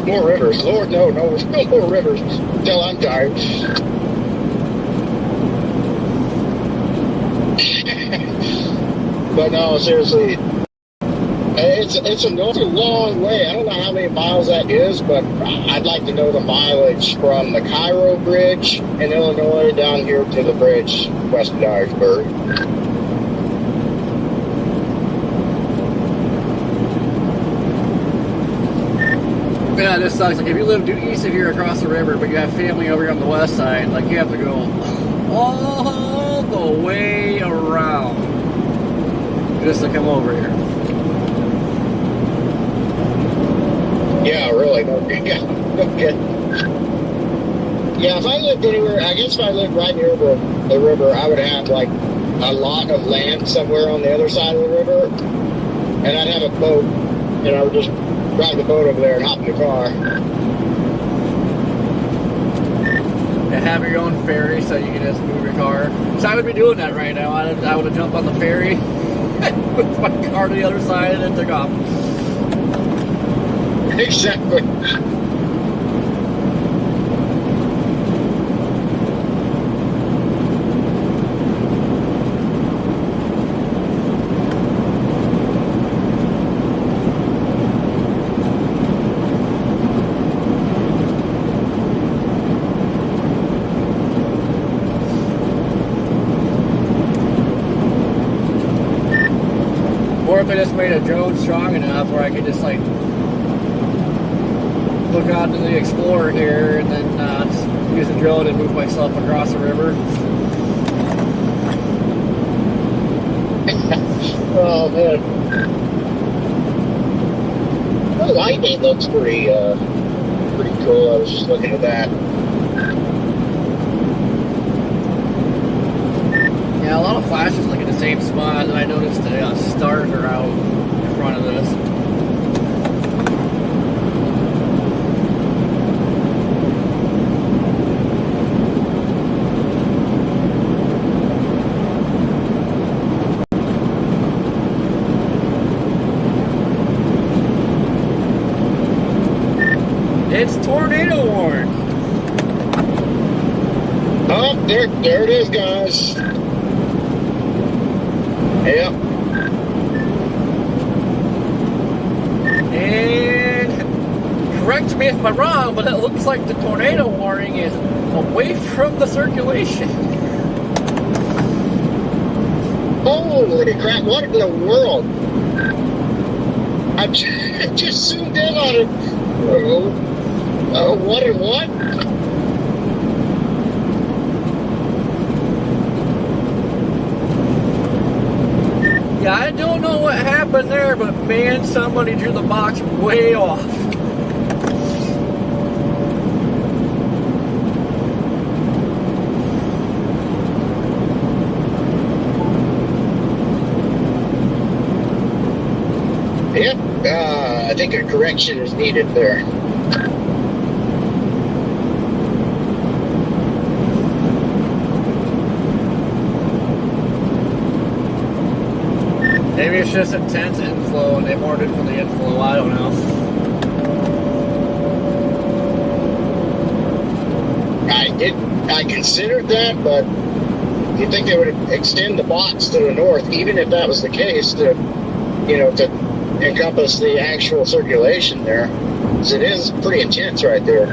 more rivers. Lord, no more rivers until I'm tired. But no, seriously, it's a long way. I don't know how many miles that is, but I'd like to know the mileage from the Cairo Bridge in Illinois down here to the bridge west of Dyersburg. Yeah, this sucks. Like, if you live due east of here across the river, but you have family over here on the west side, like, you have to go all the way around just to come over here. Yeah, really. No kidding. Yeah, if I lived anywhere, I guess if I lived right near the river, I would have, like, a lot of land somewhere on the other side of the river, and I'd have a boat, and I would just drive the boat over there and hop in the car. And have your own ferry so you can just move your car. So I would be doing that right now. I would have jumped on the ferry, with my car to the other side, and then took off. Exactly. Or if I just made a drone strong enough where I could just like look out to the Explorer here and then just use the drone and move myself across the river. Oh man. The lightning looks pretty cool. I was just looking at that. Yeah, a lot of flashes like in the same spot, and I noticed the stars are out in front of this. It's tornado warned. Oh, there it is, guys. Yep. And correct me if I'm wrong, but it looks like the tornado warning is away from the circulation. Holy crap, what in the world? I just zoomed in on it. What and what? Yeah, I don't know what happened there, but man, somebody drew the box way off. Yep, I think a correction is needed there. Maybe it's just intense inflow and they warned it from the inflow, I don't know. I considered that, but you'd think they would extend the box to the north, even if that was the case, to encompass the actual circulation there. Because it is pretty intense right there.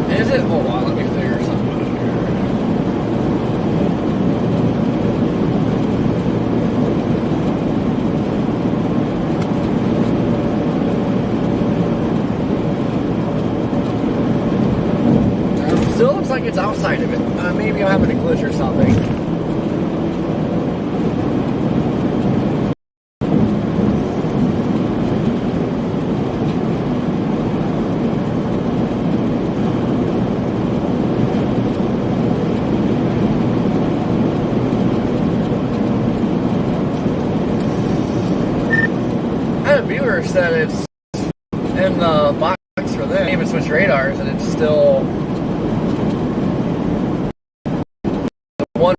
Is it? Hold on, let me figure something out here. Still looks like it's outside of it. Maybe I'm having a glitch or something. Viewer said it's in the box for them. Even switch radars, and it's still the one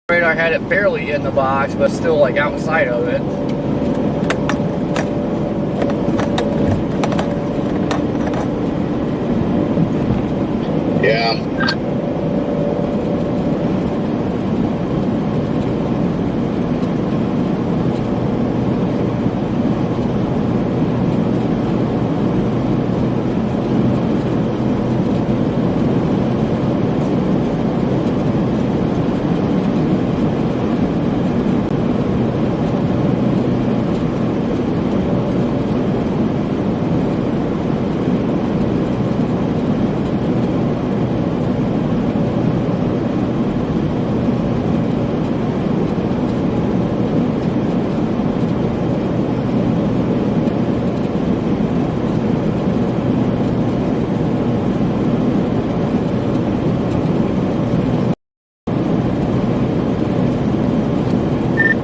radar had it barely in the box, but still like outside of it. Yeah.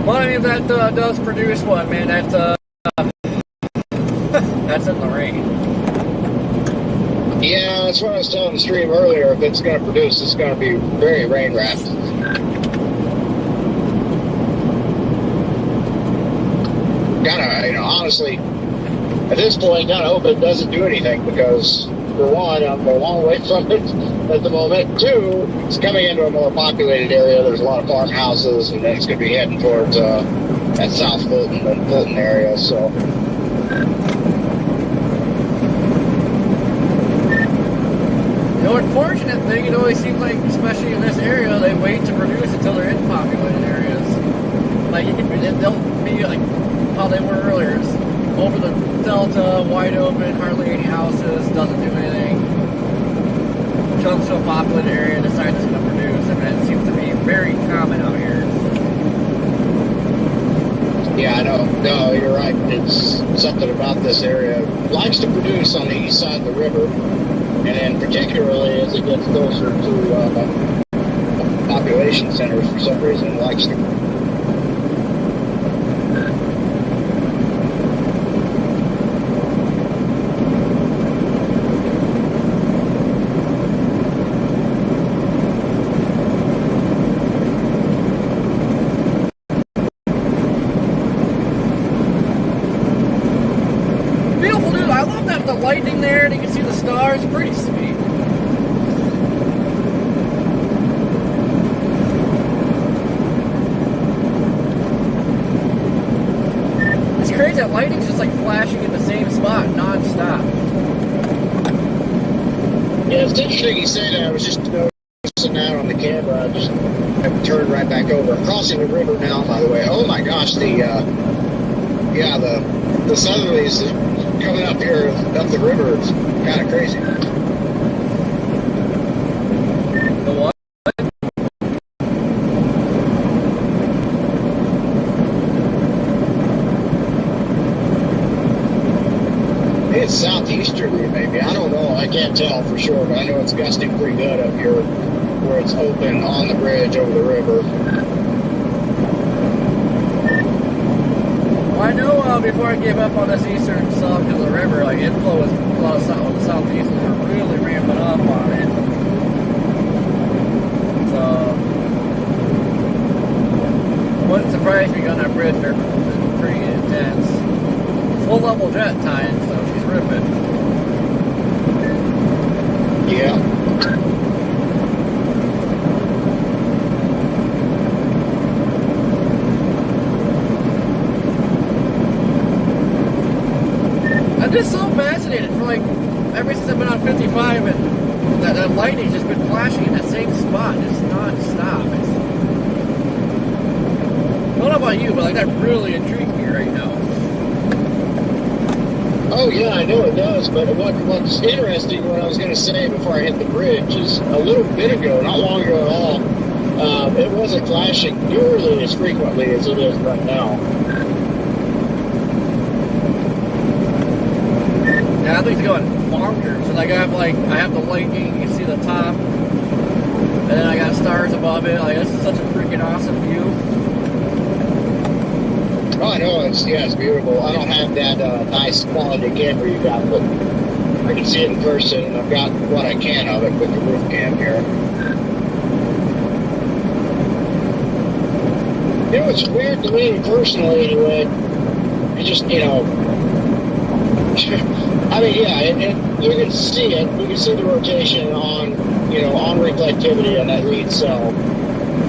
Well, I mean, that does produce one, man. That's that's in the rain. Yeah, that's what I was telling the stream earlier. If it's going to produce, it's going to be very rain wrapped. Honestly, at this point, kind of hope it doesn't do anything because, for one, I'm a long way from it at the moment. Two, it's coming into a more populated area. There's a lot of farmhouses, and then it's going to be heading towards that South Fulton and Fulton area. So. The unfortunate thing, it always seems like, especially in this area, they wait to produce until they're in populated areas. Like, they'll be like how they were earlier. over the delta, wide open, hardly any houses, doesn't do anything. Jumps to a populated area, decides it's going to produce. I mean, it seems to be very common out here. Yeah, I know. No, you're right. It's something about this area. It likes to produce on the east side of the river, and then particularly as it gets closer to population centers, for some reason, it likes to. Lightning there, and you can see the stars. Pretty sweet. It's crazy that lightning's just like flashing in the same spot non-stop. Yeah, it's interesting you say that. I was just noticing that on the camera. I just have turned right back over. I'm crossing the river now, by the way. Oh my gosh, the southerlies coming up here up the river is kind of crazy. The what? It's southeasterly, maybe. I don't know. I can't tell for sure, but I know it's gusting pretty good up here where it's open on the bridge over the river. I know before I gave up on this eastern side of the river, like inflow was a lot of the southeast were really ramping up on it. So wouldn't surprise me on that bridge. They're pretty intense. Full level jet time, so she's ripping. Yeah. I'm just so fascinated for like ever since I've been on 55 and that lightning's just been flashing in that same spot just non-stop. I don't know about you, but like that really intrigues me right now. Oh yeah, I know it does, but what's interesting, what I was going to say before I hit the bridge is a little bit ago, not long ago at all, it wasn't flashing nearly as frequently as it is right now. Yeah, I think it's going bonkers. So like I have the lightning, you can see the top, and then I got stars above it. Like this is such a freaking awesome view. Oh, I know, it's beautiful. I don't have that nice quality camera you got, but I can see it in person, and I've got what I can of it with the roof cam here. You know, it's weird to me personally anyway. It just, I mean, yeah, you can see it. You can see the rotation on reflectivity on that lead cell,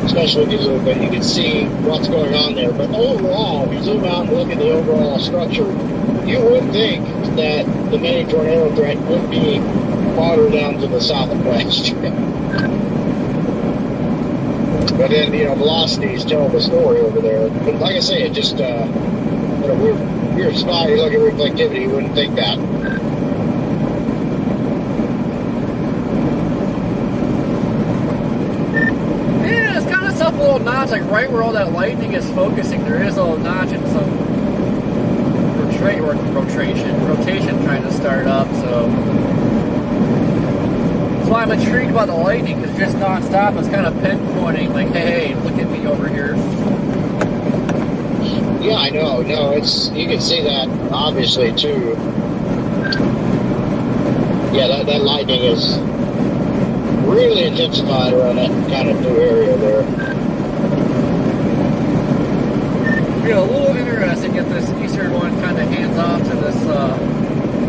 especially if you zoom in. You can see what's going on there. But overall, if you zoom out and look at the overall structure, you would think that the main tornado threat would be farther down to the south and west. But then, velocities tell the story over there. But like I say, it just, weird spot. You look at reflectivity, you wouldn't think that. Yeah, it's kind of tough little notch, like right where all that lightning is focusing, there is a little notch and some rotation trying to start up, so that's why I'm intrigued by the lightning, because it's just non-stop. It's kind of pinpointing, like, hey, look at me over here. Yeah, I know. No, you can see that obviously too. Yeah, that lightning is really intensified around that kind of new area there. It'll be a little interesting if this eastern one kind of hands off to this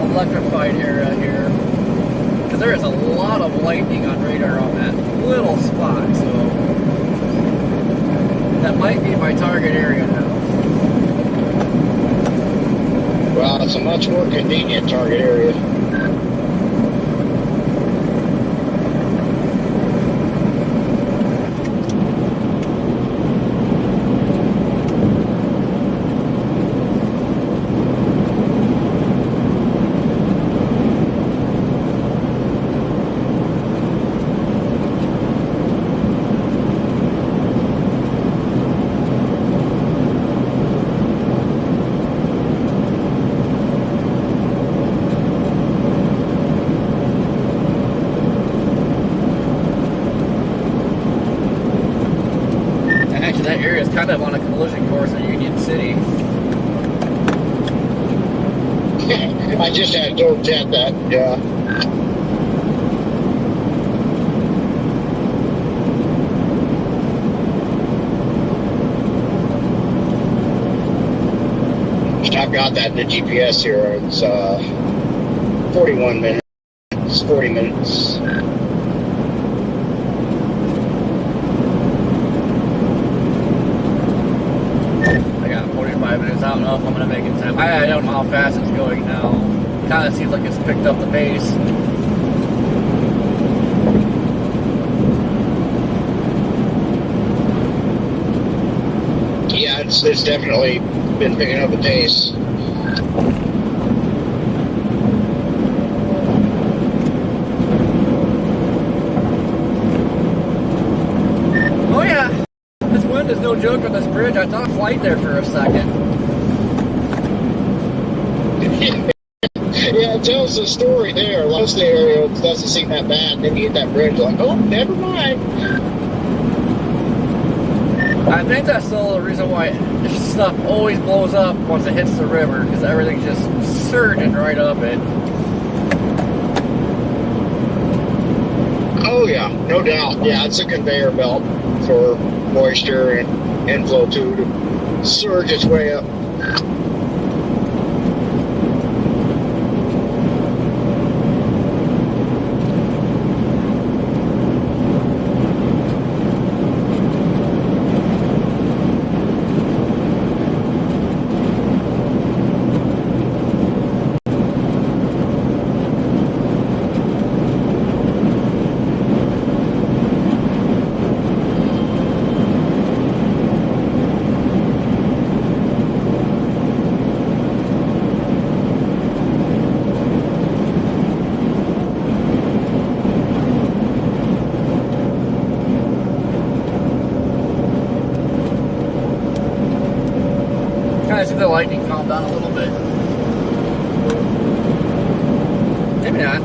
electrified area here, because there is a lot of lightning on radar on that little spot, so that might be my target area now. Well, it's a much more convenient target area. kind of on a collision course in Union City. I just had to chat that, yeah. I've got that in the GPS here. It's 41 minutes. 40 minutes. I got 45 minutes. I don't know if I'm going to make it in time. I don't know how fast it's going now. Kind of seems like it's picked up the pace. Yeah, it's definitely been picking up the pace. Oh yeah, this wind is no joke on this bridge. I thought flight there for a second. Yeah, it tells the story there. Most of the area doesn't seem that bad. Then you hit that bridge, like, oh, never mind. I think that's still the reason why this stuff always blows up once it hits the river, because everything's just surging right up it. Oh yeah, no doubt. Yeah, it's a conveyor belt for moisture and inflow to surge its way up. Kind of see the lightning calm down a little bit. Maybe not.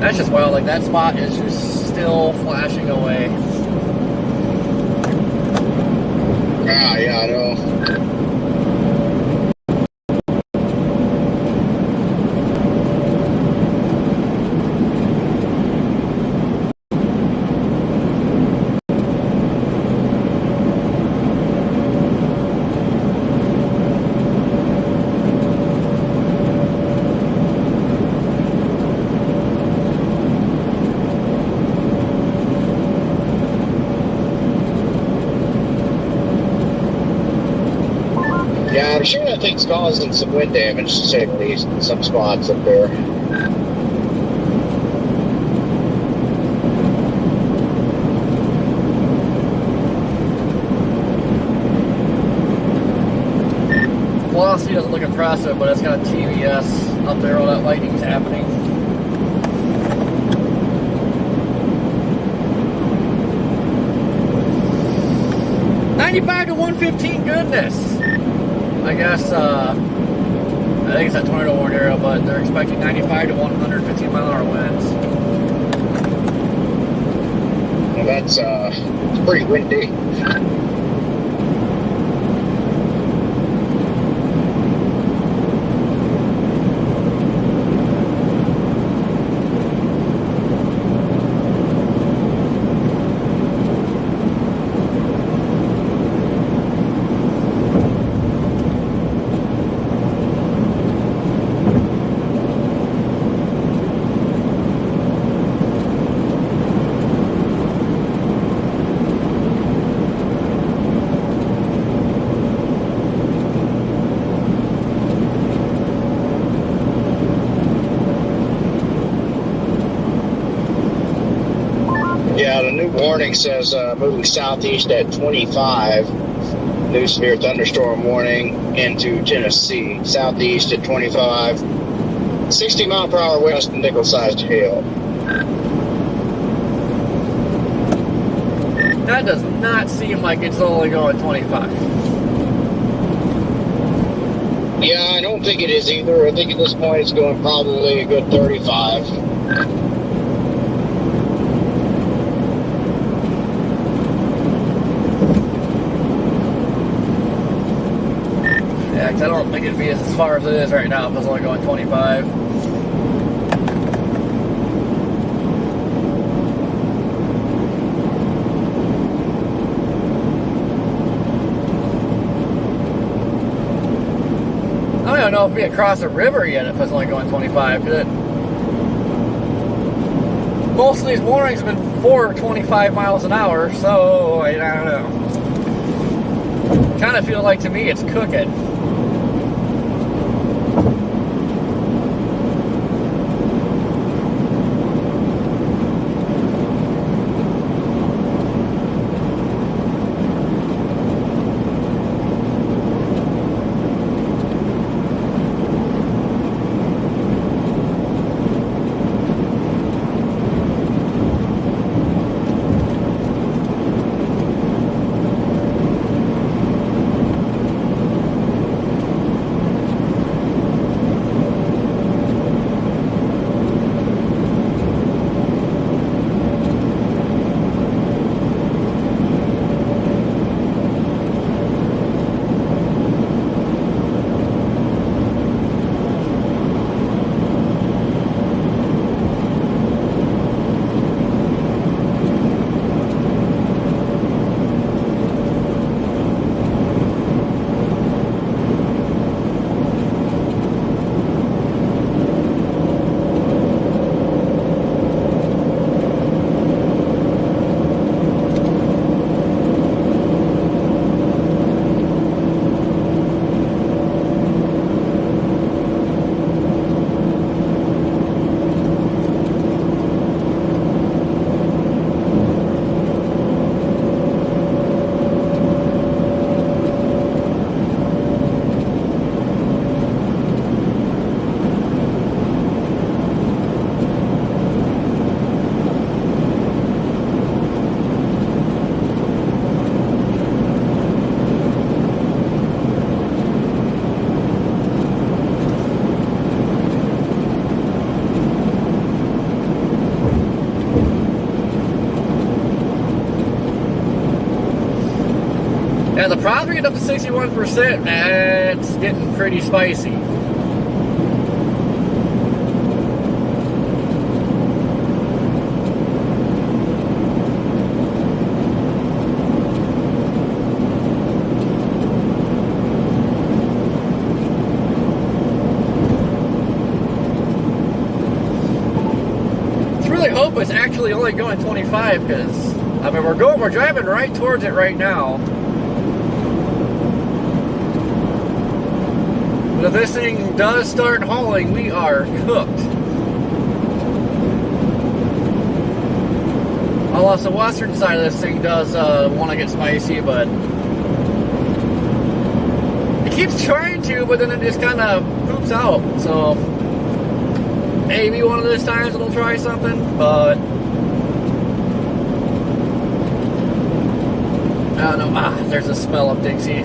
That's just wild. Like, that spot is just still flashing away. Ah, yeah, I know. Yeah, I'm sure that thing's causing some wind damage, to say the least, in some spots up there. Velocity doesn't look impressive, but it's got TVS up there. All that lightning's happening. $95 to $115, goodness. I guess, I think it's that tornado warning area, but they're expecting 95 to 115 mile an hour winds. Well, that's it's pretty windy. Yeah, the new warning says moving southeast at 25. New severe thunderstorm warning into Tennessee. Southeast at 25. 60 mile per hour west and nickel-sized hail. That does not seem like it's only going 25. Yeah, I don't think it is either. I think at this point it's going probably a good 35. because I don't think it'd be as far as it is right now if it's only going 25. I don't know if we across the river yet if it's only going 25. Most of these mornings have been 25 miles an hour, so I don't know. Kind of feel like to me it's cooking. Yeah, the problem getting up to 61%, man, it's getting pretty spicy. Let's really hope it's actually only going 25, because I mean we're driving right towards it right now. But if this thing does start hauling, we are cooked. Unless the western side of this thing does want to get spicy, but it keeps trying to, but then it just kind of poops out. So maybe one of those times it'll try something, but I don't know. There's a smell of Dixie.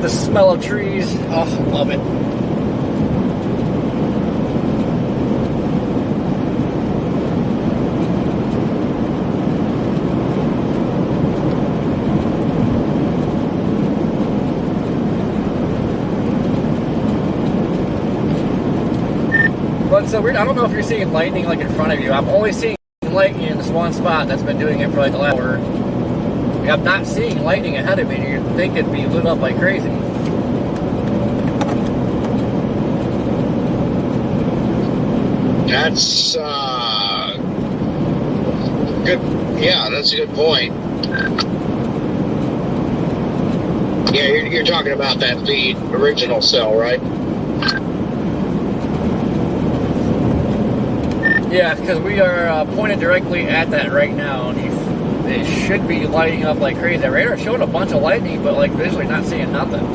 The smell of trees. Oh, love it. But so weird. I don't know if you're seeing lightning like in front of you. I'm only seeing lightning in this one spot that's been doing it for like the last hour. I'm not seeing lightning ahead of me. You'd think it'd be lit up like crazy. That's good. Yeah, that's a good point. Yeah, you're talking about that lead original cell, right? Yeah, because we are pointed directly at that right now, and it should be lighting up like crazy. The radar showed a bunch of lightning, but like visually not seeing nothing.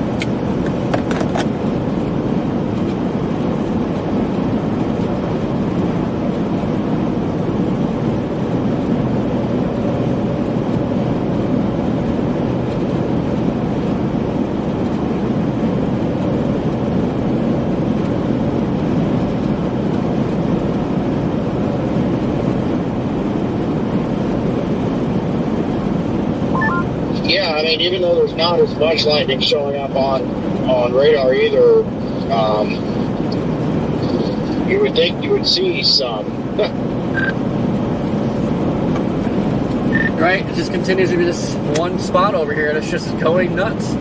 Yeah, I mean, even though there's not as much lightning showing up on on radar either. You would think you would see some. Right? It just continues to be this one spot over here that's just going nuts.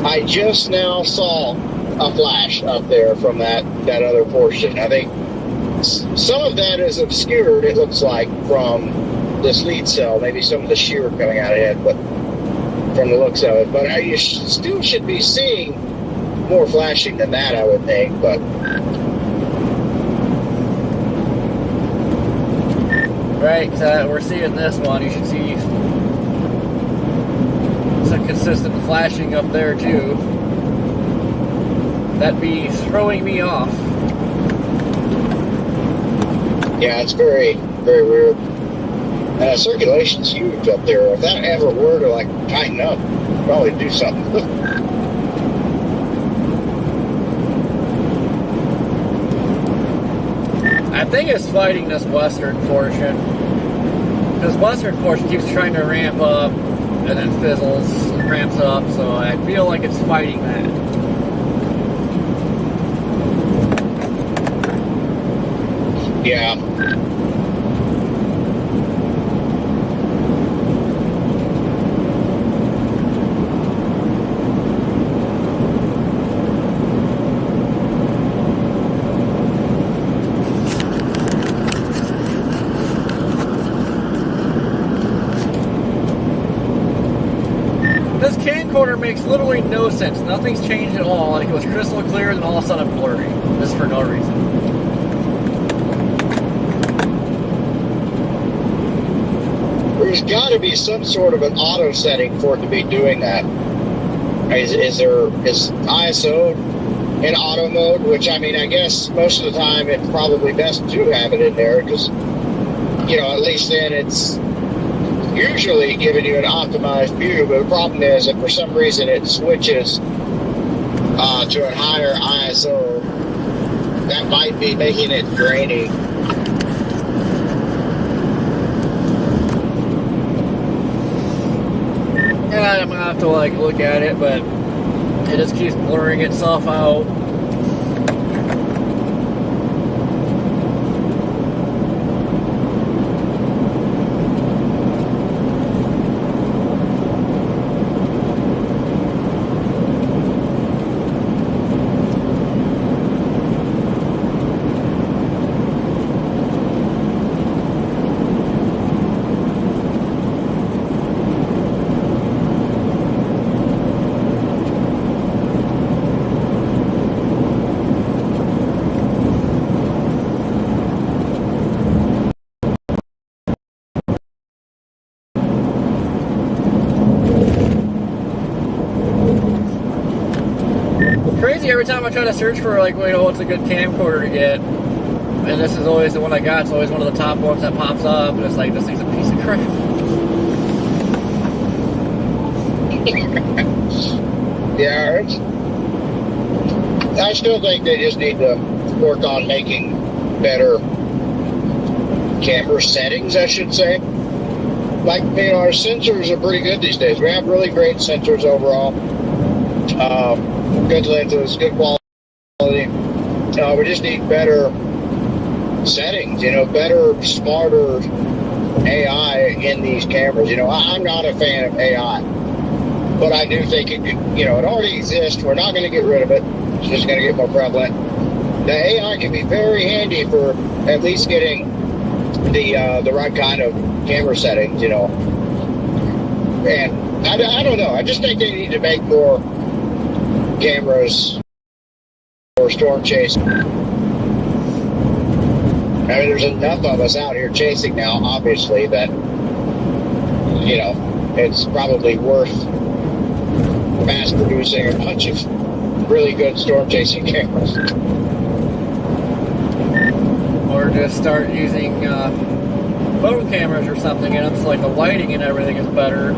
I just now saw a flash up there from that other portion. I think some of that is obscured, it looks like, from this lead cell. Maybe some of the shear coming out ahead, but from the looks of it. But you still should be seeing more flashing than that, I would think. But right, we're seeing this one. You should see some consistent flashing up there too. That'd be throwing me off. yeah, it's very, very weird. Circulation's huge up there. If that ever were to like tighten up, probably do something. I think it's fighting this western portion. This western portion keeps trying to ramp up and then fizzles and ramps up, so I feel like it's fighting that. Yeah. This camcorder makes literally no sense. Nothing's changed at all. Like, it was crystal clear and all of a sudden blurry. Just for no reason. There's got to be some sort of an auto setting for it to be doing that. Is ISO in auto mode? Which, I mean, I guess most of the time it's probably best to have it in there because, you know, at least then it's usually giving you an optimized view. But the problem is that for some reason it switches to a higher ISO. That might be making it grainy. Yeah, I'm gonna have to like look at it, but it just keeps blurring itself out. Crazy, every time I try to search for like, what's a good camcorder to get, and this is always the one I got. It's always one of the top ones that pops up, and it's like, this thing's a piece of crap. Yeah, I still think they just need to work on making better camera settings, I should say. Like, you know, our sensors are pretty good these days. We have really great sensors overall. Good lenses, good quality. We just need better settings, you know, better, smarter AI in these cameras. You know, I'm not a fan of AI, but I do think it could, you know, it already exists. We're not going to get rid of it. It's just going to get more prevalent. The AI can be very handy for at least getting the right kind of camera settings, you know. And I don't know. I just think they need to make more cameras for storm chasing. I mean, there's enough of us out here chasing now, obviously, that, you know, it's probably worth mass producing a bunch of really good storm chasing cameras. Or just start using phone cameras or something, and it's like the lighting and everything is better.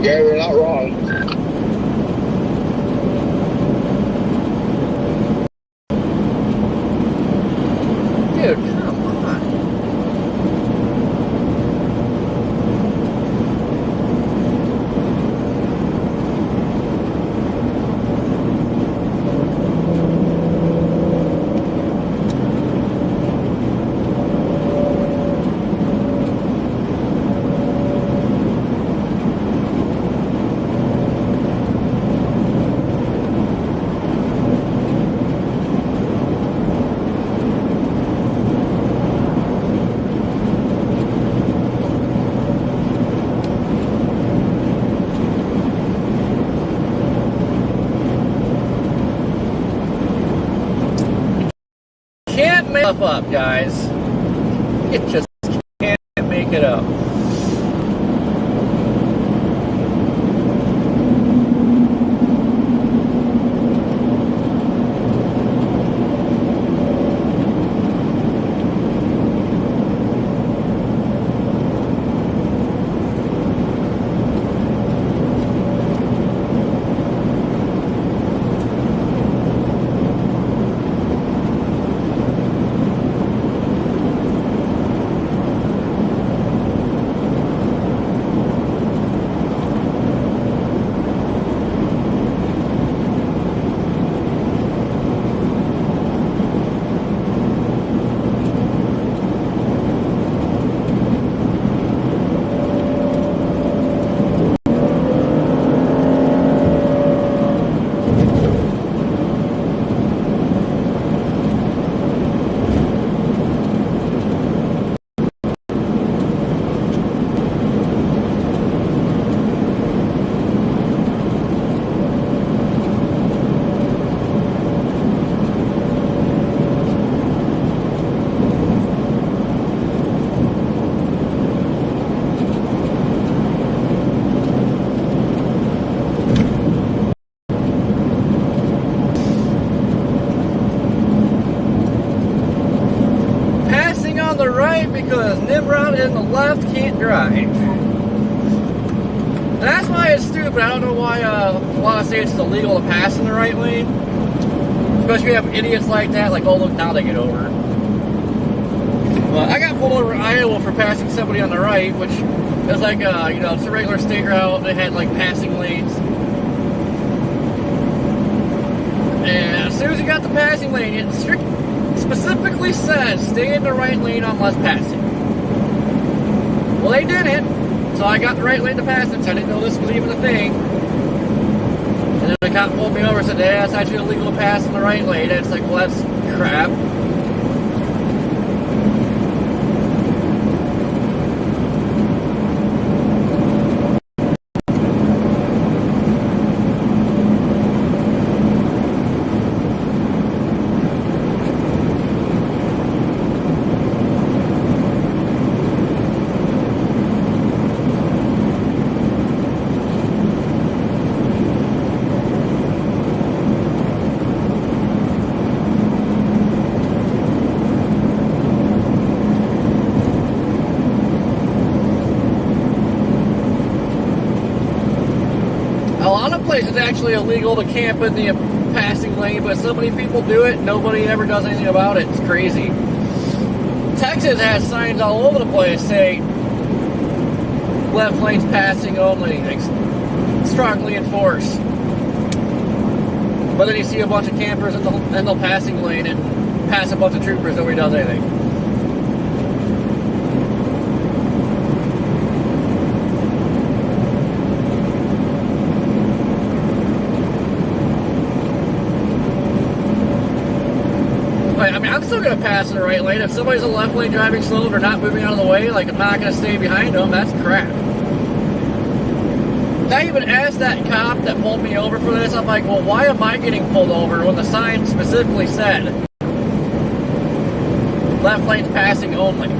Yeah, you're not wrong. Dude, come on. stuff up, guys. You just can't make it up. Because Nimrod in the left can't drive. That's why it's stupid. I don't know why a lot of states it's illegal to pass in the right lane. Especially if you have idiots like that, like, oh look, now they get over. But I got pulled over in Iowa for passing somebody on the right, which is like, you know, it's a regular state route. They had like passing lanes. And as soon as you got the passing lane, it specifically says stay in the right lane unless passing. Well, they didn't, so I got the right lane to pass it, so I didn't know this was even a thing. And then the cop pulled me over and said, yeah, it's actually illegal to pass in the right lane. And it's like, well, that's crap. It's actually illegal to camp in the passing lane, but so many people do it, nobody ever does anything about it. It's crazy. Texas has signs all over the place saying left lane's passing only, strongly enforced. But then you see a bunch of campers in the passing lane and pass a bunch of troopers, nobody does anything. I mean, I'm still going to pass in the right lane. If somebody's in the left lane driving slow or not moving out of the way, like, I'm not going to stay behind them. That's crap. I even asked that cop that pulled me over for this, I'm like, well, why am I getting pulled over when the sign specifically said left lane's passing only?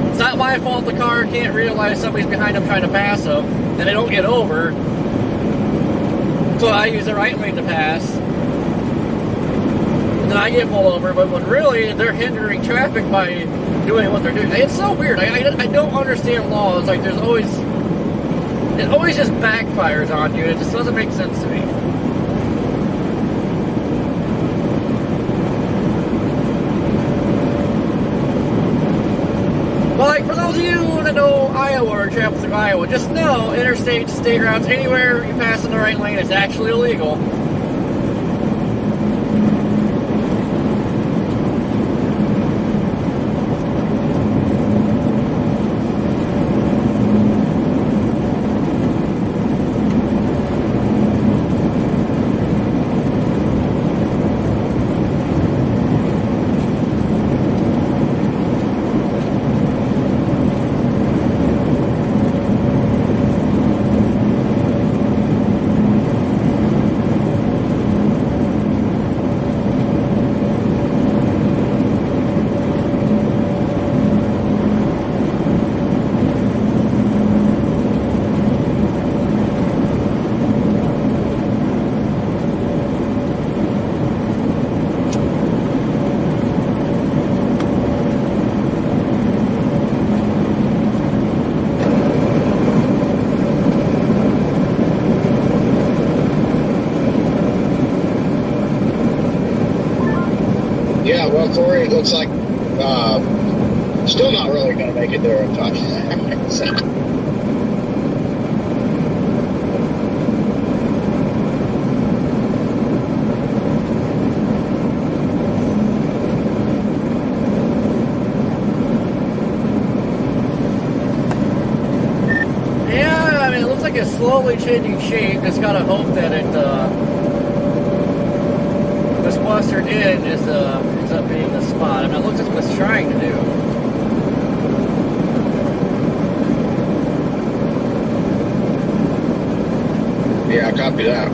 It's not my fault the car can't realize somebody's behind them trying to pass them, and they don't get over. So I use the right lane to pass. And then I get pulled over, but when really they're hindering traffic by doing what they're doing. It's so weird. I don't understand laws. Like, it always just backfires on you. It just doesn't make sense to me. But like, for those of you that know Iowa or travel through Iowa, just know interstate, state routes, anywhere you pass in the right lane, it's actually illegal. Well, Corey, it looks like still not really going to make it there in time. So, yeah, I mean, it looks like it's slowly changing shape. Just gotta hope that it this western end ends up being the spot. I mean, it looks like what it's trying to do. yeah, copy that.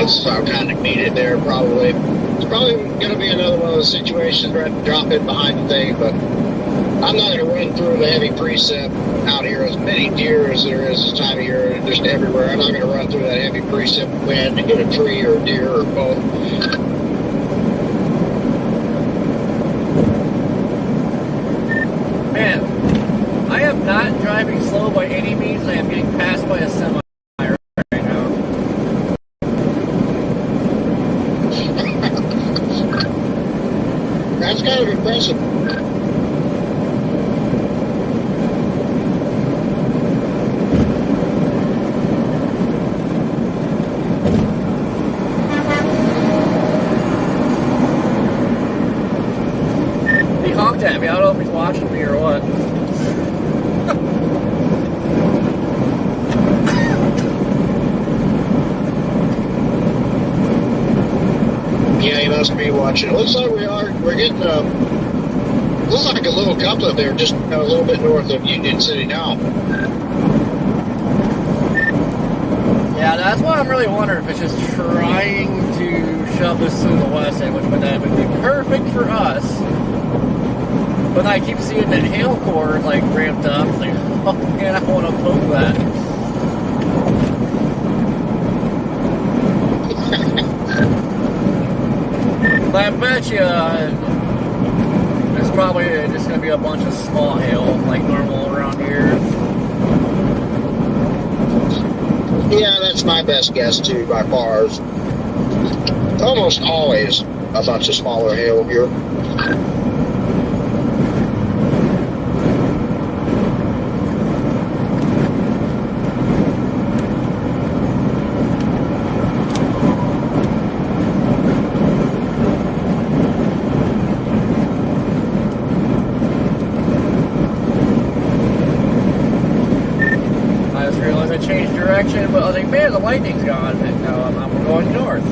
So I kind of needed there probably. It's probably going to be another one of those situations where I have to drop in behind the thing, but I'm not going to run through the heavy precip out here. As many deer as there is this time of year, just everywhere. I'm not going to run through that heavy precip wind to get a tree or a deer or both. Man, I am not driving slow by any means. I am getting passed by a semi right now. That's kind of impressive. He honked at me. I don't know if he's watching me or what. Yeah, he must be watching. It looks like we're getting looks like a little couplet there, just a little bit north of Union City now. Yeah, that's why I'm really wondering if it's just trying to shove this through the west end, which would be perfect for us. But I keep seeing that hail core like ramped up. It's like, oh man, I want to poke that. But I bet you there's probably just going to be a bunch of small hail like normal around here. Yeah, that's my best guess too, by far. Almost always a bunch of smaller hail here. Change direction, but I was like, man, the lightning's gone, and now I'm going north.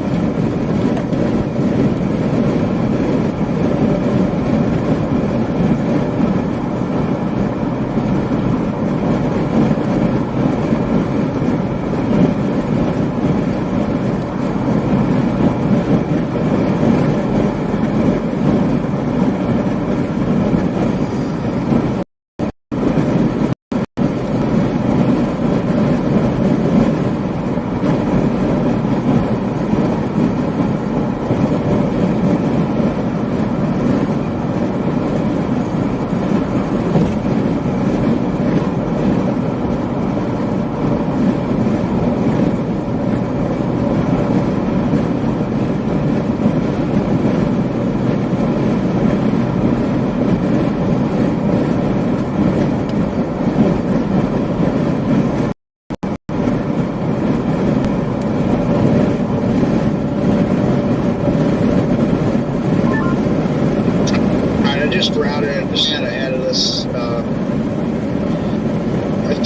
Just routed just ahead of us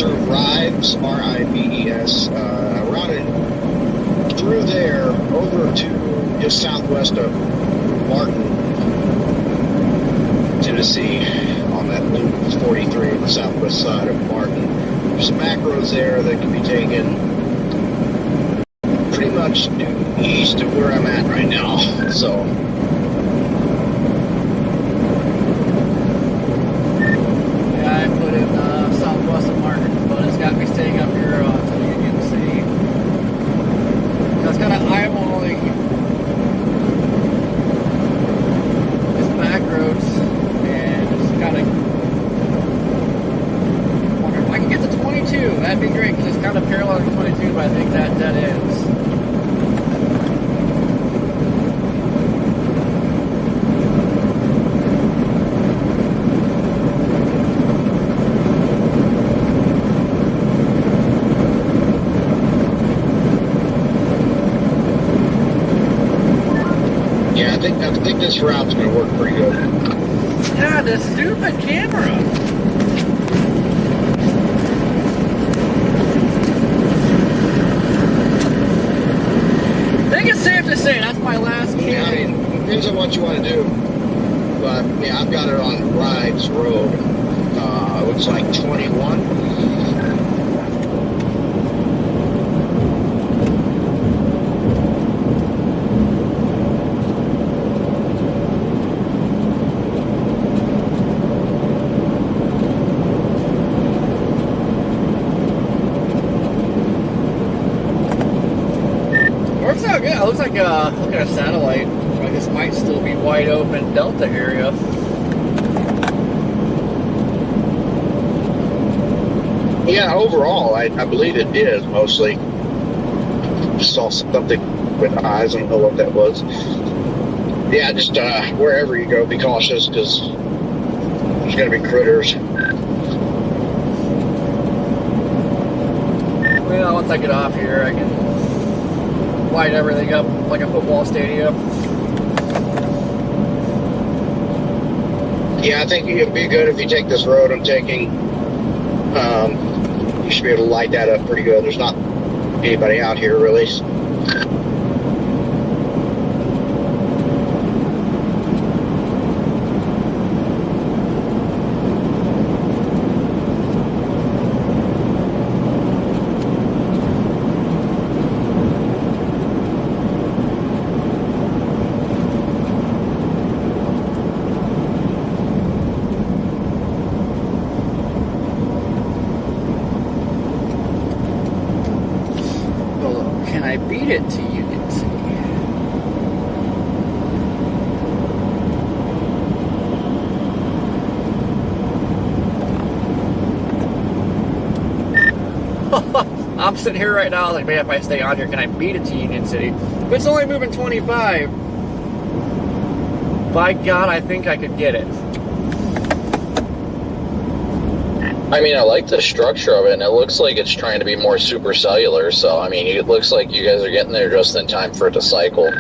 through Rives, R-I-V-E-S, routed through there over to just southwest of Martin, Tennessee, on that loop 43 on the southwest side of Martin. There's some macros there that can be taken pretty much due east of where I'm at right now, so. Southwest of Martin, but it's got to be staying up here to Union City. That's kind of eyeballing be great because it's kind of parallel to 22, but I think that dead ends. Yeah, I think this route's going to work pretty good. Yeah, this stupid camera. I think it's safe to say that's my last camera. Yeah, I mean, it depends on what you want to do. But, yeah, I've got it on Rides Road. Looks like 21. Works out good. It looks like look at a satellite. Like this might still be wide open Delta area. Yeah, overall, I believe it is mostly. Just saw something with eyes. I don't know what that was. Yeah, just wherever you go, be cautious because there's going to be critters. Well, once I get off here, I can light everything up like a football stadium. Yeah, I think it'd be good if you take this road I'm taking. You should be able to light that up pretty good. There's not anybody out here really. Can I beat it to Union City? I'm sitting here right now like, man, if I stay on here, can I beat it to Union City? If it's only moving 25, by God, I think I could get it. I mean, I like the structure of it, and it looks like it's trying to be more supercellular, so, I mean, it looks like you guys are getting there just in time for it to cycle.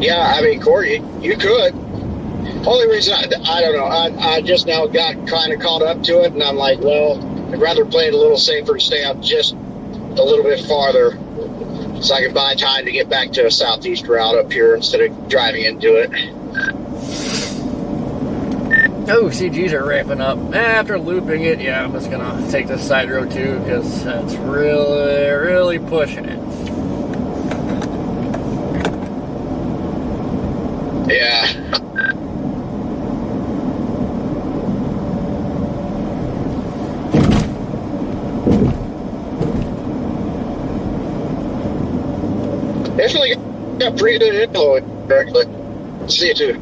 Yeah, I mean, Corey, you could. Only reason, I don't know, I just now got kind of caught up to it, and I'm like, well, I'd rather play it a little safer and stay out just a little bit farther so I can buy time to get back to a southeast route up here instead of driving into it. Oh, CGs are ramping up. After looping it, yeah, I'm just gonna take this side road too because that's really pushing it. Yeah. Definitely got pretty good inflow correctly. See it too.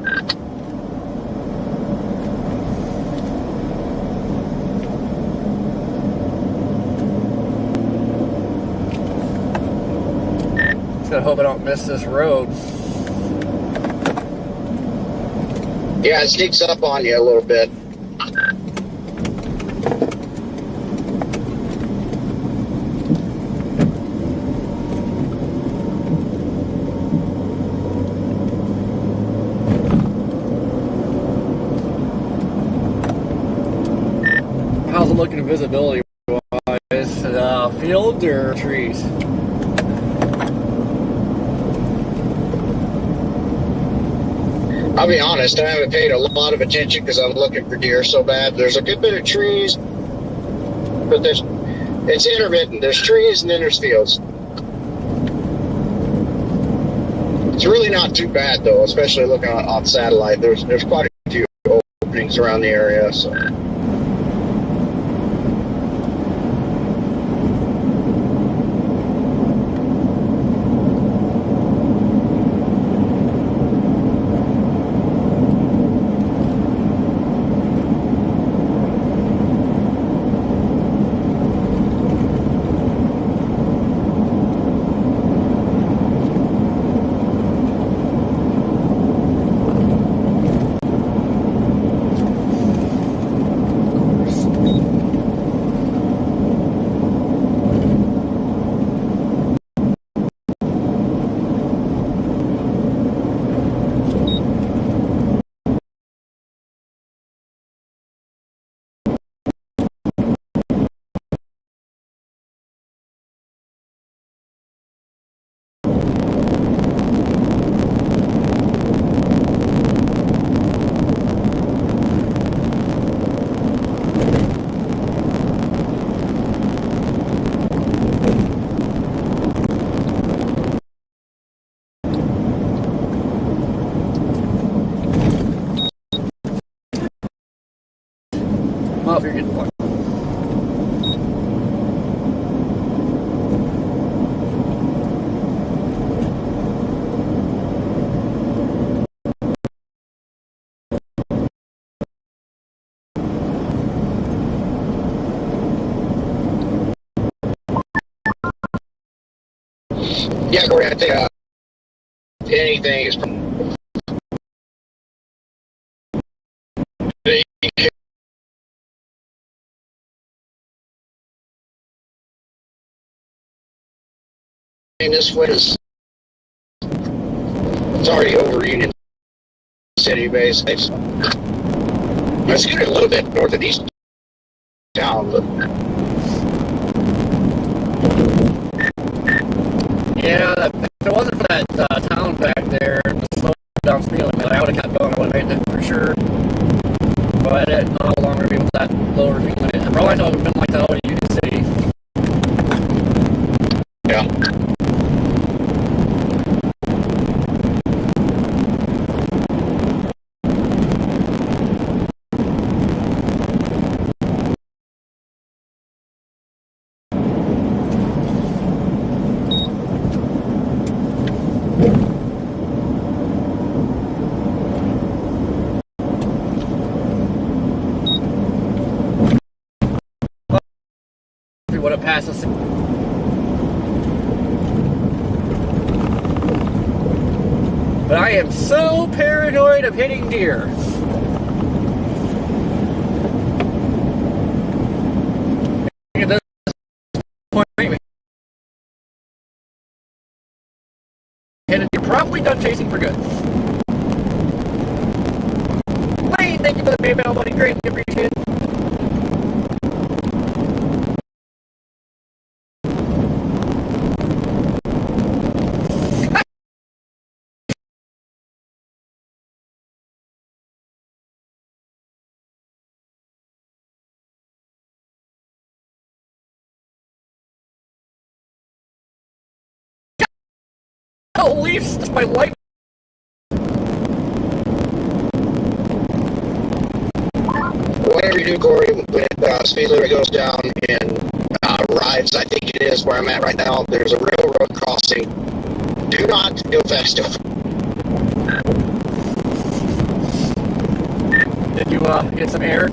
Just gotta hope I don't miss this road. Yeah, it sneaks up on you a little bit. How's it looking visibility wise? Field or trees? I'll be honest, I haven't paid a lot of attention because I'm looking for deer so bad. There's a good bit of trees, but it's intermittent. There's trees and then there's fields. It's really not too bad though, especially looking on satellite. There's quite a few openings around the area. So. if you're getting one. Yeah, Corey, I think anything is this way is it's already over Union City base. I scooted a little bit north of east town, but Yeah, if it wasn't for that town back there, the slow down speed limit, I would have kept going. I would have made it for sure. But I didn't know how long we'd be with that lower speed limit. For all I know, it would have been like that out of Union City. yeah. If we would have passed us. But I am so paranoid of hitting deer. At this point, and you're probably done chasing for good. Wayne, thank you for the PayPal money. Greatly appreciated. Oh, Leafs, that's my life. Whatever you do, Corey, when speed limit goes down in Rives, I think it is where I'm at right now. There's a railroad crossing. Do not go fast enough. Did you get some air?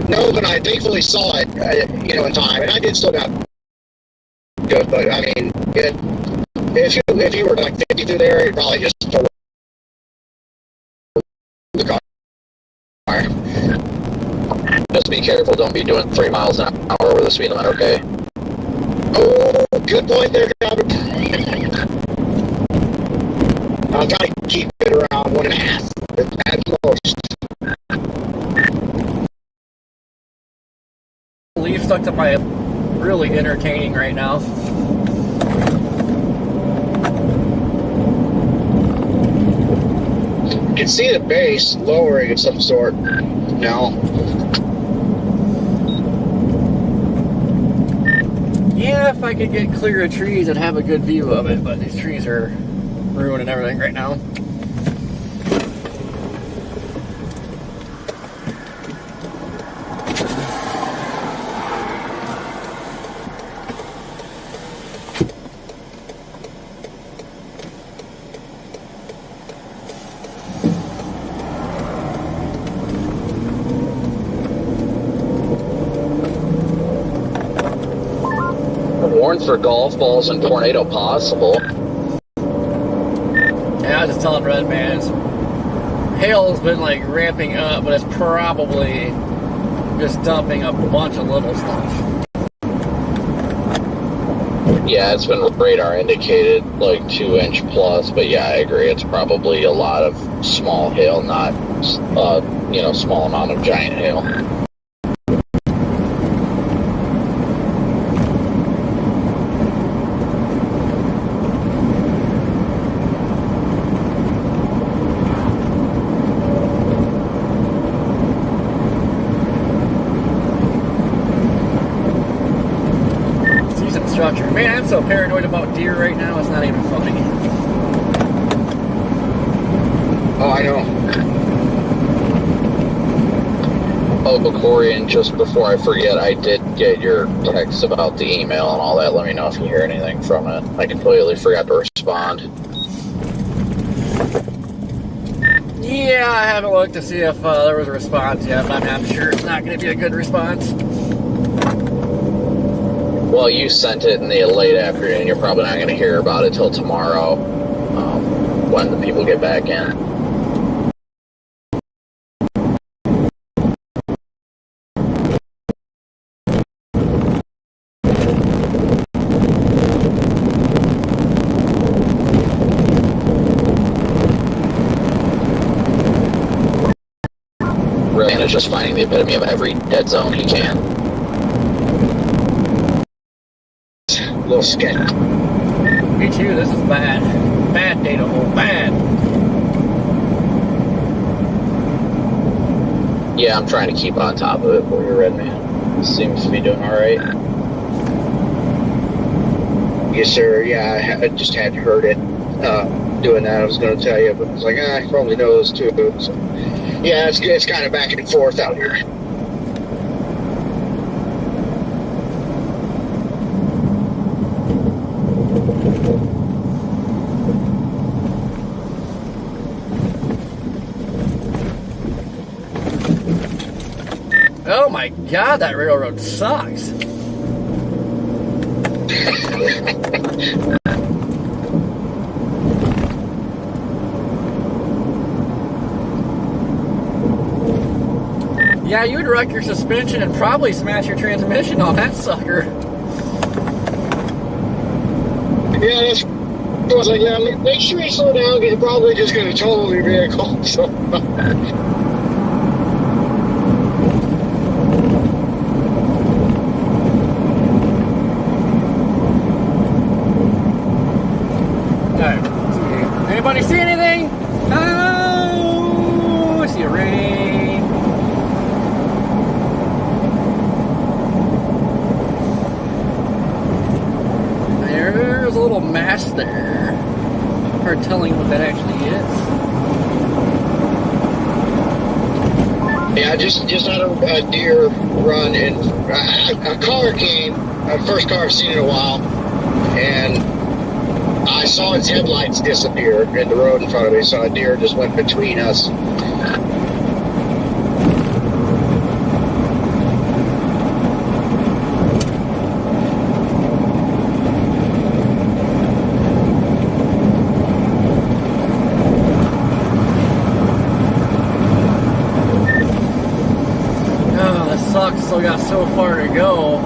No, but I thankfully saw it, in time, and I did slow down good. But I mean, if you were like 50 through there, you'd probably just pull the car. Just be careful. Don't be doing 3 miles an hour over the speed limit, okay? Oh, good point there, Robert. I'll try to keep it around 1.5 at most. Leaf stuck to my really entertaining right now. You can see the base lowering of some sort now. Yeah, if I could get clear of trees, I'd have a good view of it, but these trees are ruining everything right now. Warned for golf balls and tornado possible. Yeah, I was just telling Red Man, hail's been like ramping up, but it's probably just dumping a bunch of little stuff. Yeah, it's been radar indicated like 2-inch plus, but yeah, I agree. It's probably a lot of small hail, not small amount of giant hail. Structure. Man, I'm so paranoid about deer right now, it's not even funny. Oh, I know. Oh, Corey, and just before I forget, I did get your text about the email and all that. Let me know if you hear anything from it. I completely forgot to respond. Yeah, I haven't looked to see if there was a response yet, but I'm sure it's not going to be a good response. Well, you sent it in the late afternoon. You're probably not going to hear about it till tomorrow when the people get back in. Really, is just finding the epitome of every dead zone he can. A little sketchy. Me too, this is bad. Bad data hole, bad. Yeah, I'm trying to keep on top of it for you, Red Man. Seems to be doing alright. Yes, sir. Yeah, I just hadn't heard it doing that. I was going to tell you, but I was like, I probably know those too. So, yeah, it's kind of back and forth out here. Oh my god, that railroad sucks. Yeah, you would wreck your suspension and probably smash your transmission on that sucker. Yeah, that's. I was like, yeah, make sure you slow down. You're probably just going to total your vehicle. So. Anybody see anything? Oh, I see a rain. There's a little mass there. Hard telling what that actually is. Yeah, I just had a deer run, and a car came, first car I've seen in a while, and I saw its headlights disappear in the road in front of me, so a deer just went between us. Oh, that sucks. Still got so far to go.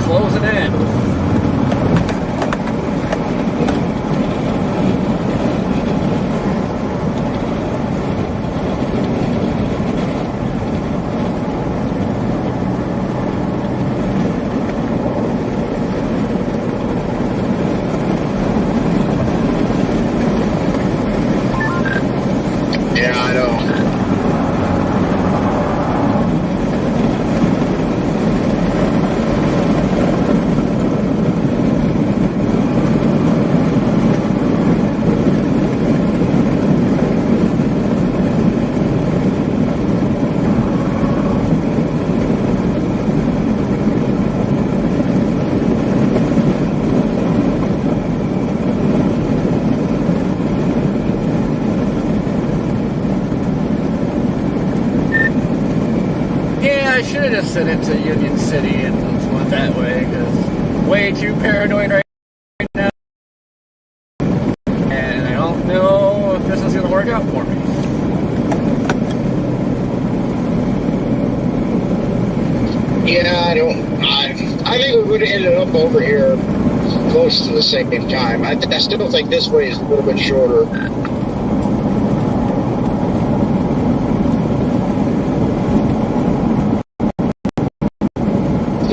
Closing in. Yeah, I know. I should have just sent it to Union City and just went that way, because way too paranoid right now. And I don't know if this is going to work out for me. Yeah, I think we would have ended up over here close to the same time. I still think this way is a little bit shorter.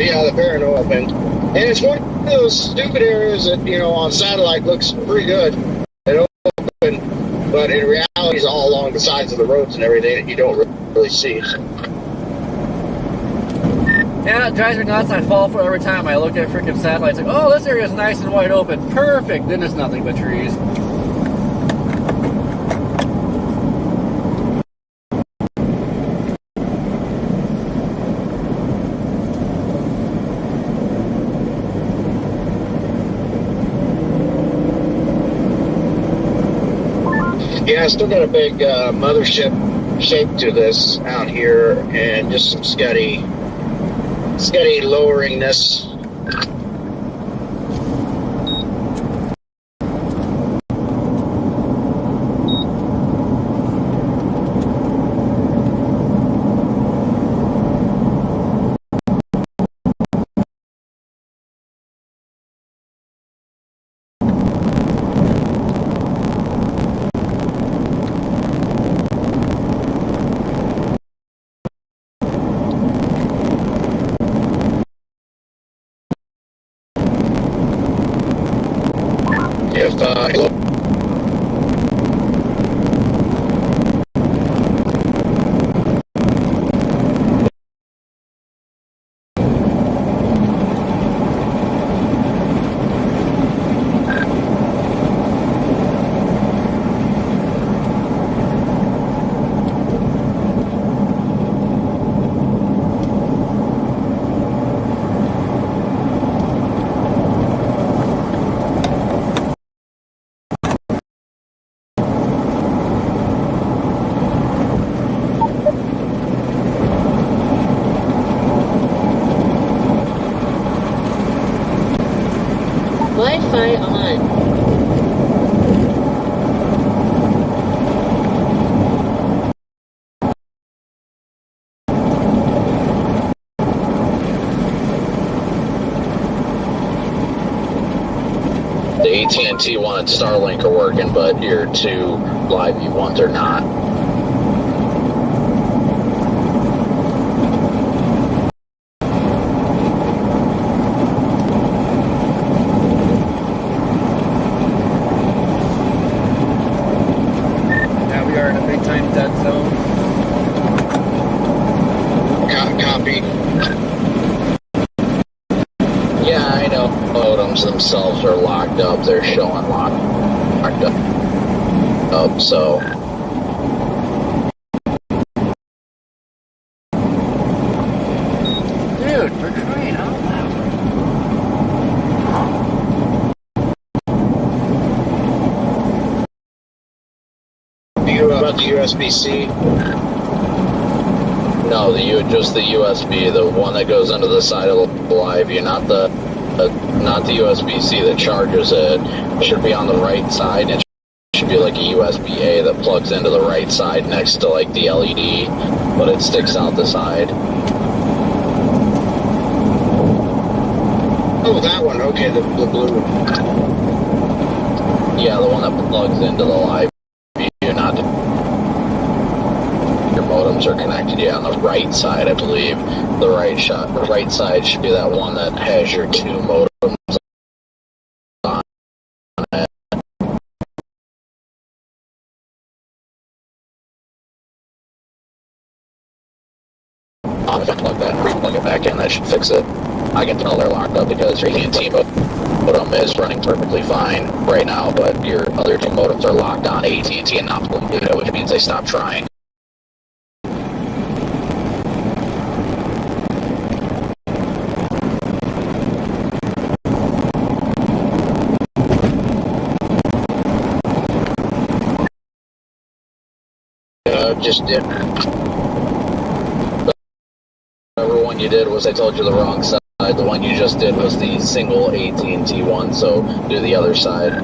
Yeah, the paranoia thing. And it's one of those stupid areas that, on satellite looks pretty good and open, but in reality it's all along the sides of the roads and everything that you don't really see. Yeah, it drives me nuts. I fall for it every time I look at freaking satellites. Like, oh, this area is nice and wide open. Perfect. Then it's nothing but trees. Yeah, I still got a big mothership shape to this out here, and just some steady lowering this. If Wi-Fi on. The AT&T one and Starlink are working, but your two live view ones are not. Now we are in a big time dead zone. copy. Yeah, I know. Modems themselves are locked up. They're showing locked up. So Dude, we're crying out loud. About the USB-C? no, just the USB, the one that goes into the side of the live view, not the USB-C that charges it. It should be on the right side. It should be like a USB-A that plugs into the right side next to like the LED, but it sticks out the side. Oh, that one. Okay, the blue one. Yeah, the one that plugs into the live view, not to, your modems are connected. Yeah, on the right side, I believe. The right side should be that one that has your two modems on it. If I plug that and re-plug it back in, that should fix it. I can tell they're locked up because your AT&T modem is running perfectly fine right now, but your other two modems are locked on AT&T and not pulling data, which means they stopped trying. Just did. Whatever one you did was, I told you the wrong side. The one you just did was the single AT&T one, so do the other side.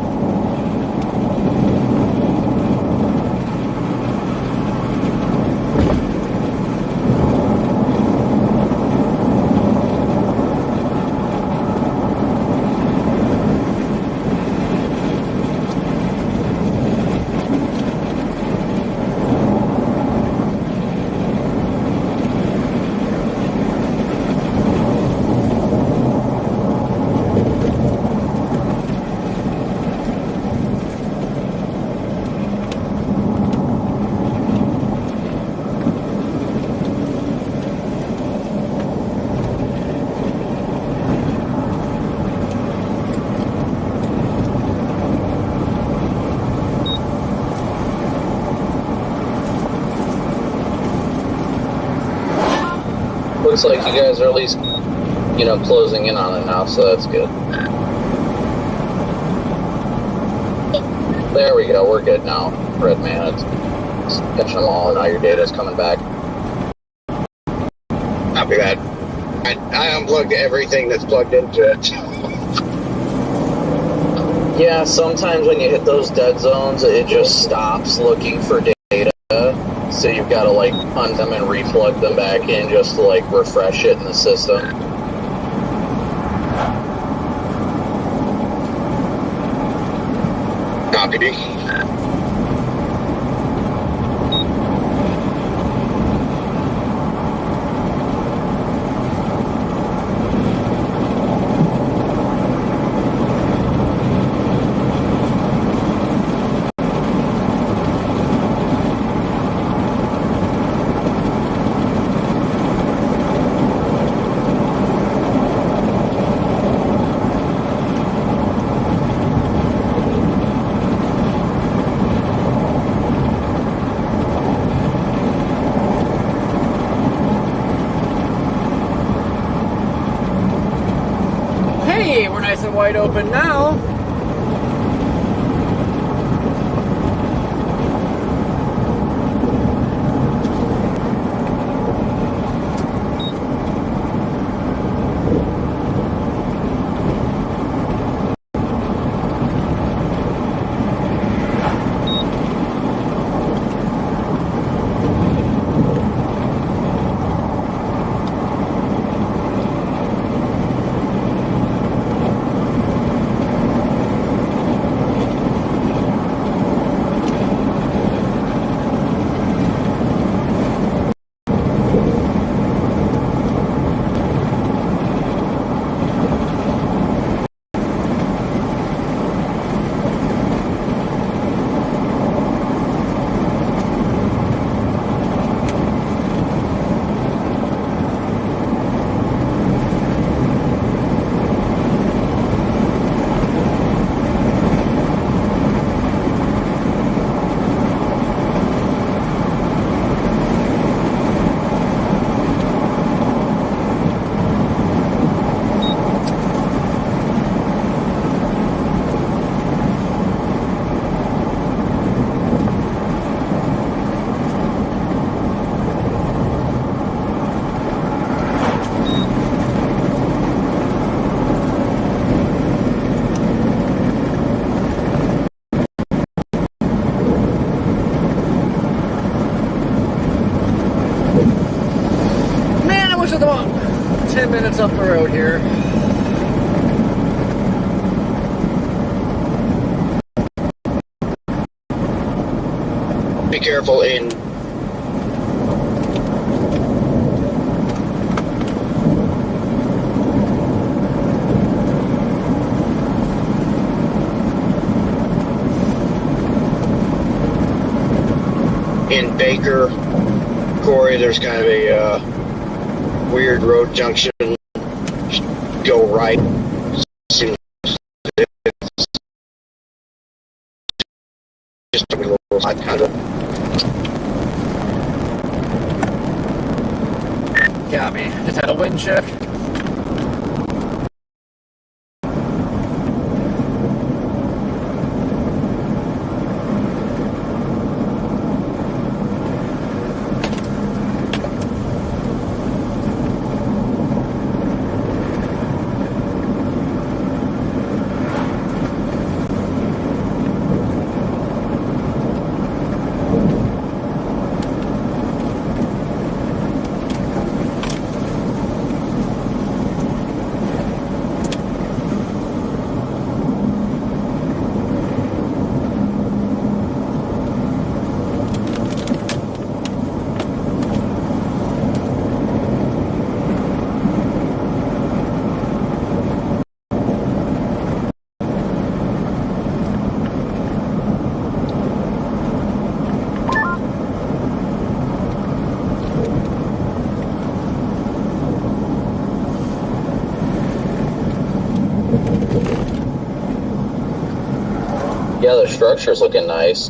Looks like you guys are at least, closing in on it now, so that's good. There we go. We're good now. Red man, it's catching them all, and now your data's coming back. Not be bad. I unplugged everything that's plugged into it. Yeah, sometimes when you hit those dead zones, it just stops looking for data. So you've got to like undo them and replug them back in just to like refresh it in the system. Copy. Hey, we're nice and wide open now. Man, I wish I was about 10 minutes up the road here. Be careful in Baker, Corey. There's kind of a weird road junction. Go right. Seems it's just a little side kind of. Copy. Just had a wind shift. Yeah, the structure's looking nice.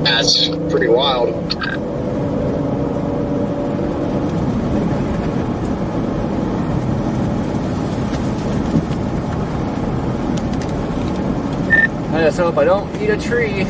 That's pretty wild. I just hope I don't eat a tree.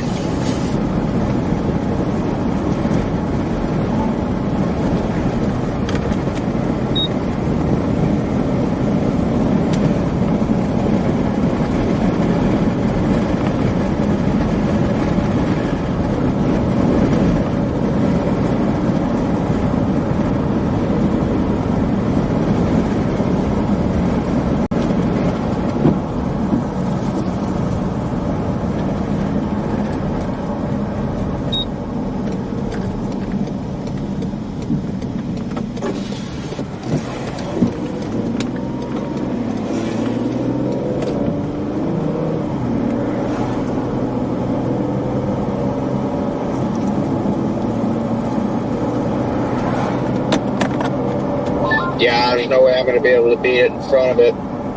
Yeah, there's no way I'm going to be able to beat it in front of it.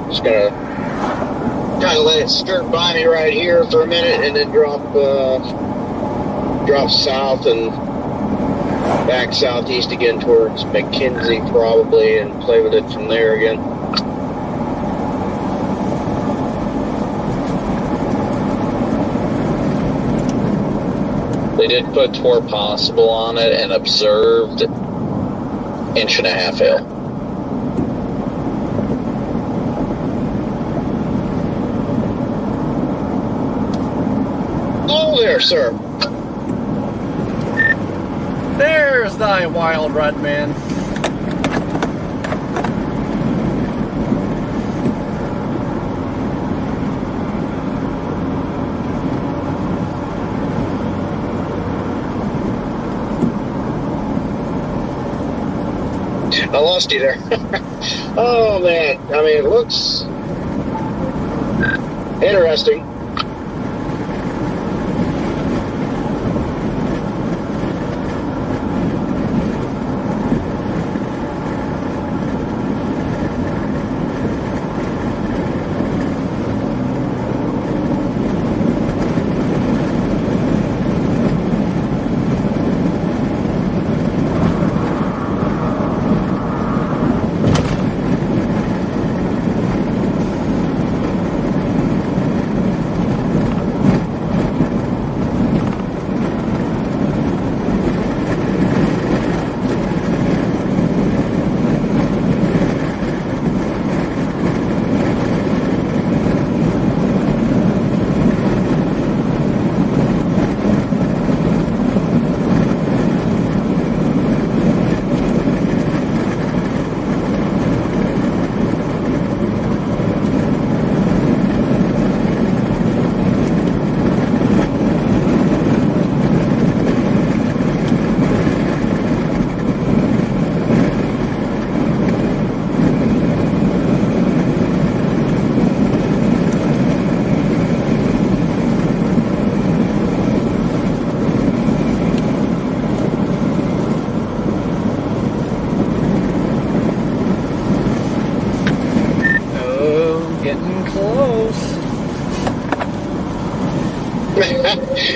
Just going to kind of let it skirt by me right here for a minute and then drop south and back southeast again towards McKinsey probably and play with it from there again. They did put tour possible on it and observed 1.5 hail. Oh, there, sir. There's thy wild red man. I lost you there. Oh, man. I mean, it looks interesting.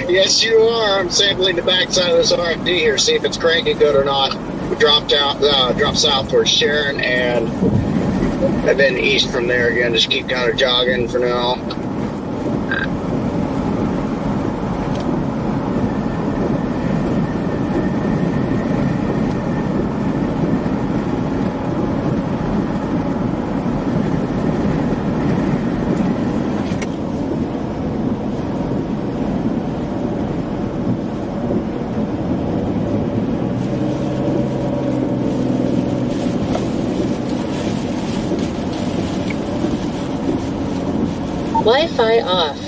Yes, you are. I'm sampling the backside of this RFD here, see if it's cranking good or not. We drop south towards Sharon and then east from there again. Just keep kind of jogging for now. Wi-Fi off.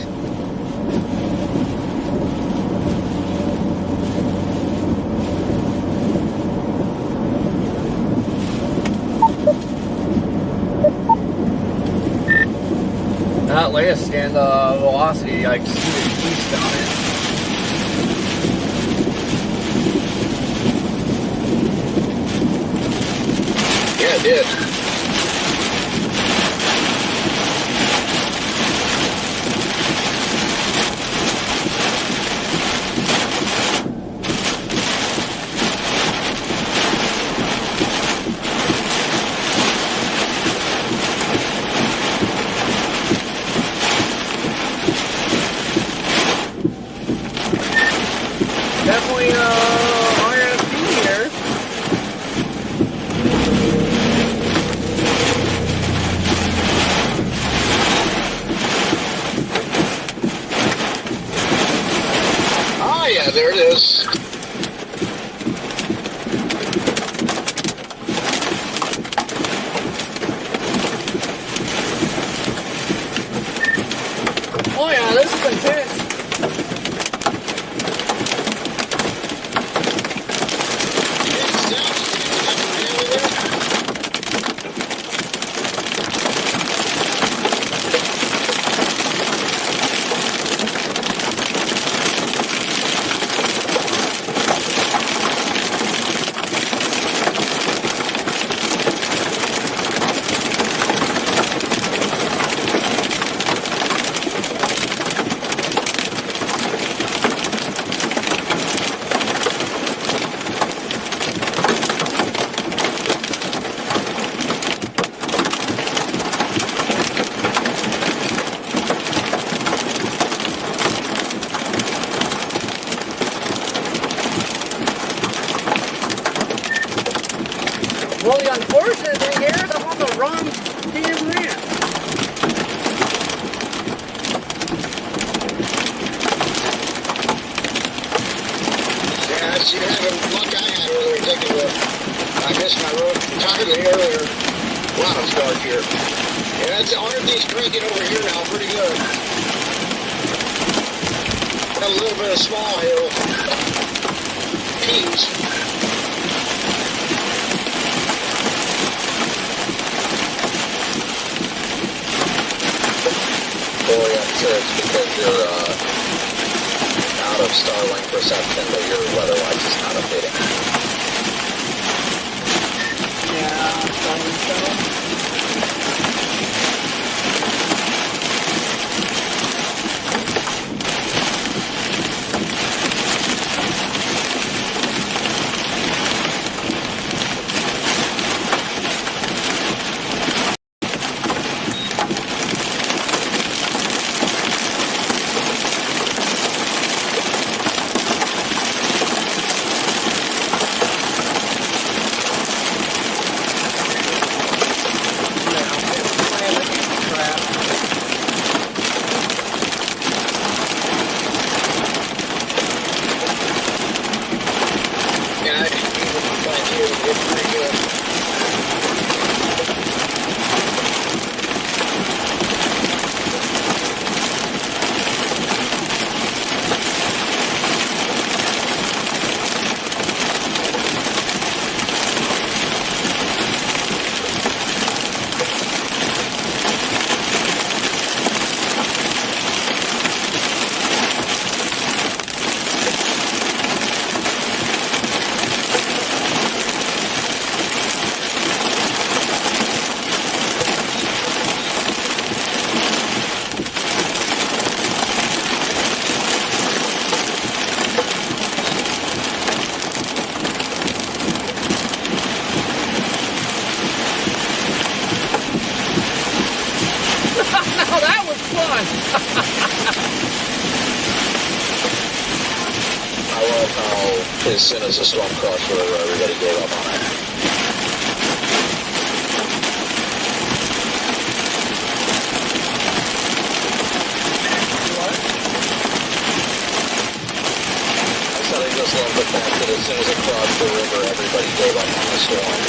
That latest scan, the velocity, like, east on it. Yeah, it did. out of start here. Yeah, it's RFD's cranking over here now, pretty good. Got a little bit of small hill. Peas. Boy, I'm sure it's because you're out of Starlink reception, but your weather-wise is not updating. Yeah, so. As soon as the storm crossed the river, everybody gave up on it. What? I said I just love the fact that as soon as it crossed the river, everybody gave up on the storm.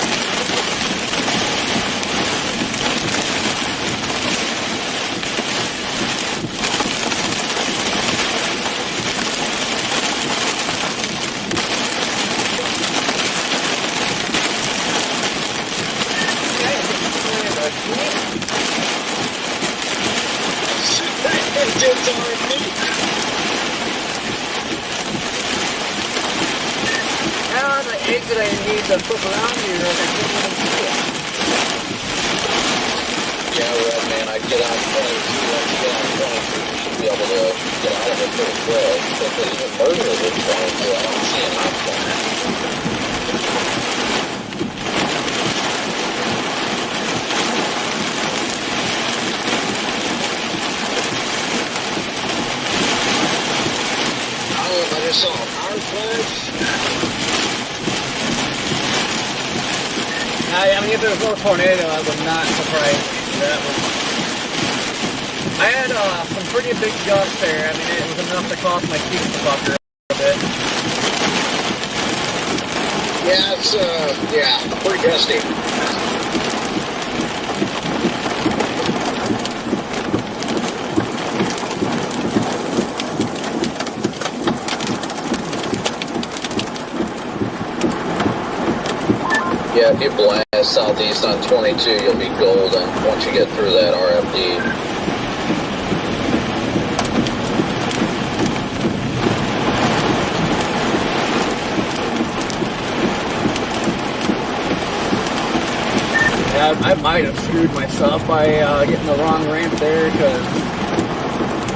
Now the exit I need to flip around here, I can't even see it. Yeah, Red Man, I'd get on 22. Once you get on 22, you should be able to get out of it pretty quick. If they even murder it at 22, I don't see an option. I just saw a power flash. I mean, if there was no tornado, I would not surprise me. That was. I had some pretty big gusts there. I mean, it was enough to cause my feet to bucker a bit. Yeah, it's pretty gusty. Yeah, if you blast southeast on 22, you'll be golden once you get through that RFD. Yeah, I might have screwed myself by getting the wrong ramp there because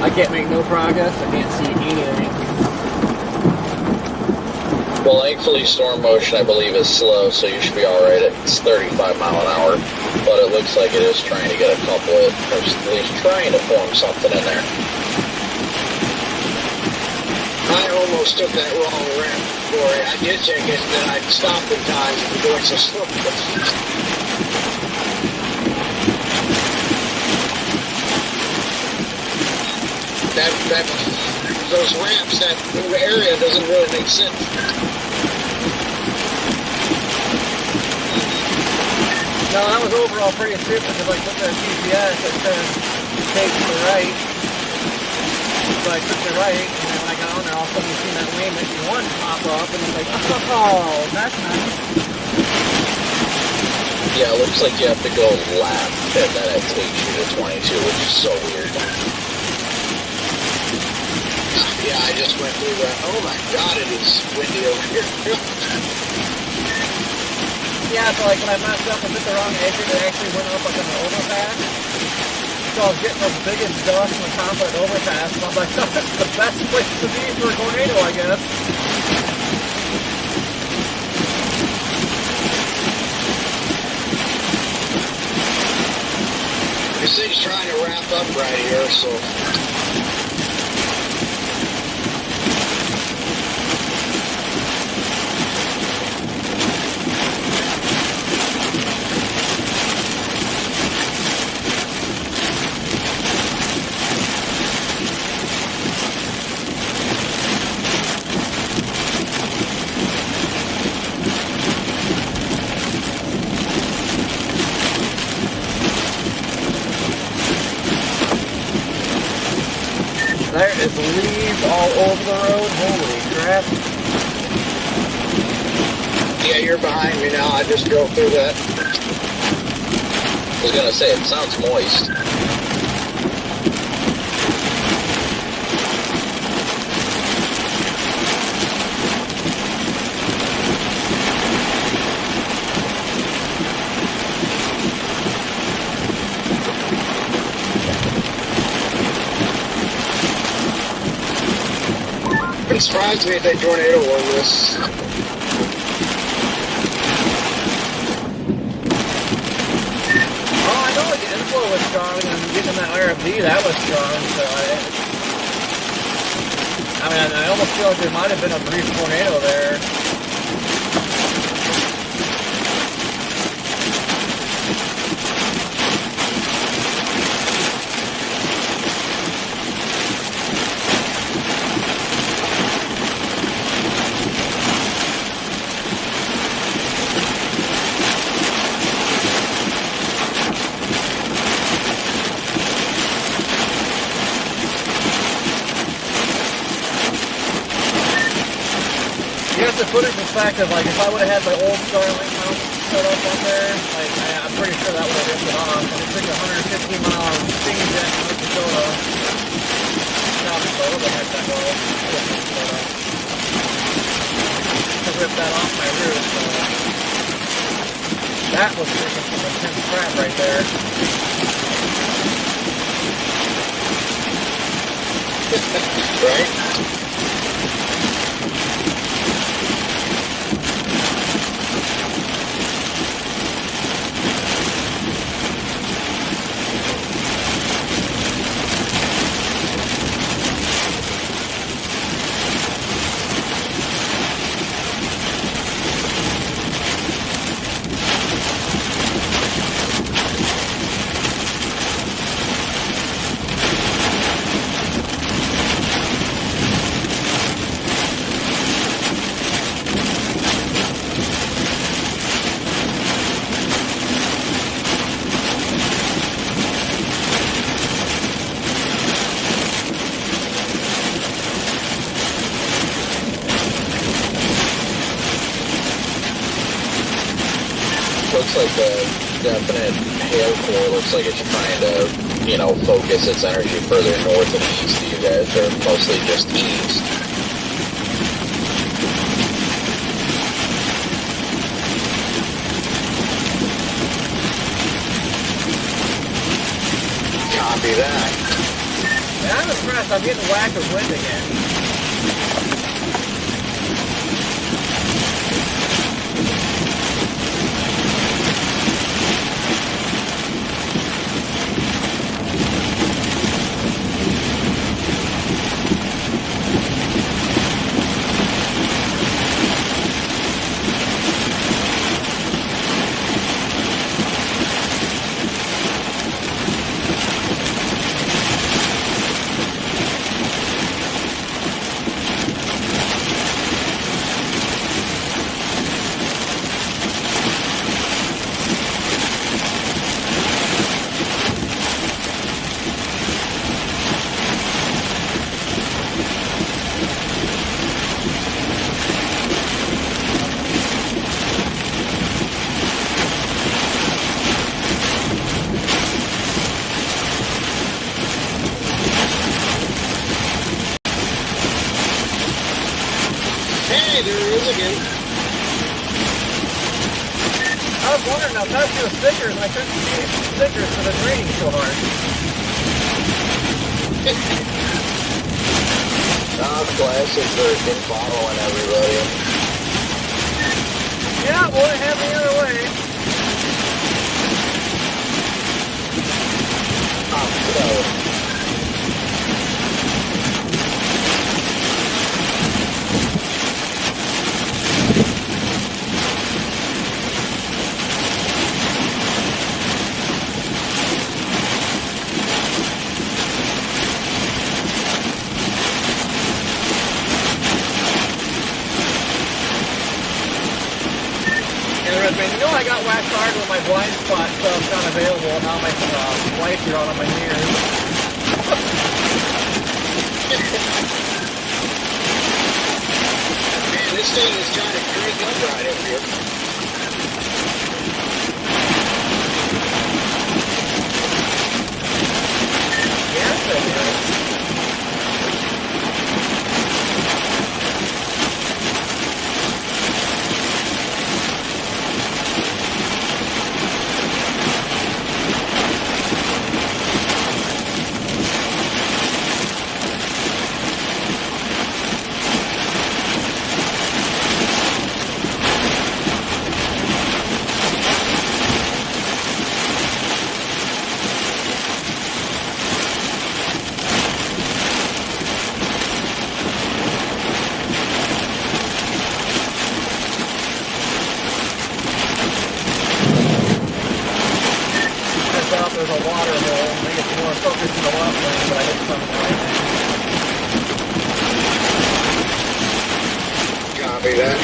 I can't make no progress. I can't see anything. Well, thankfully, storm motion, I believe, is slow, so you should be all right. It's 35 mile an hour, but it looks like it is trying to get a couple of, or at least trying to form something in there. I almost took that wrong ramp, Corey. I did take it, and then I stopped in time to go so slow. Those ramps, that area doesn't really make sense. No, that was overall pretty stupid because like looking at GPS, it said take to the right. So I took the right, and then when I got on there, all of a sudden you see that lane that you want to pop up, and it's like, oh, that's nice. Yeah, it looks like you have to go left, and then it takes you to 22, which is so weird. Yeah, I just went through that. Oh my god, it is windy over here. Yeah, so like when I messed up and hit the wrong exit, it actually went up like on the overpass. So I was getting the biggest dust on the top of that overpass, and I was like, oh, this is the best place to be for a tornado, I guess. This thing's trying to wrap up right here, so... There is leaves all over the road. Holy crap. Yeah, you're behind me now. I just drove through that. I was gonna say, it sounds moist. It surprised me if that tornado won this. Oh, I know the inflow was strong, and getting that RFD, that was strong, so I almost feel like there might have been a brief tornado there. You have to put it in perspective, like if I would have had my old Starlink mount set up on there, like I'm pretty sure that would have ripped it off. And it took a 115 mile steam jet to Minnesota. South Dakota, the heck that was. To rip that off my roof, so that was freaking some intense crap right there. Right? Looks like the definite hail core looks like it's trying to, focus its energy further north and east. You guys are mostly just east. Copy that. Yeah, I'm impressed. I'm getting whacked with wind again. goes again. I was wondering, I'm not doing stickers, and I couldn't see any stickers because it's raining so hard. Classic Birkin following everybody. Yeah, wouldn't have the other way. So, Man, you know I got waxed hard when my blind spot stuff's not available, and now my lights are on my mirrors. Man, this thing is trying to crank up right over here. Yes, it is. There's a water hole. I think it's more focused in the left lane, but I hit something right now. Copy that.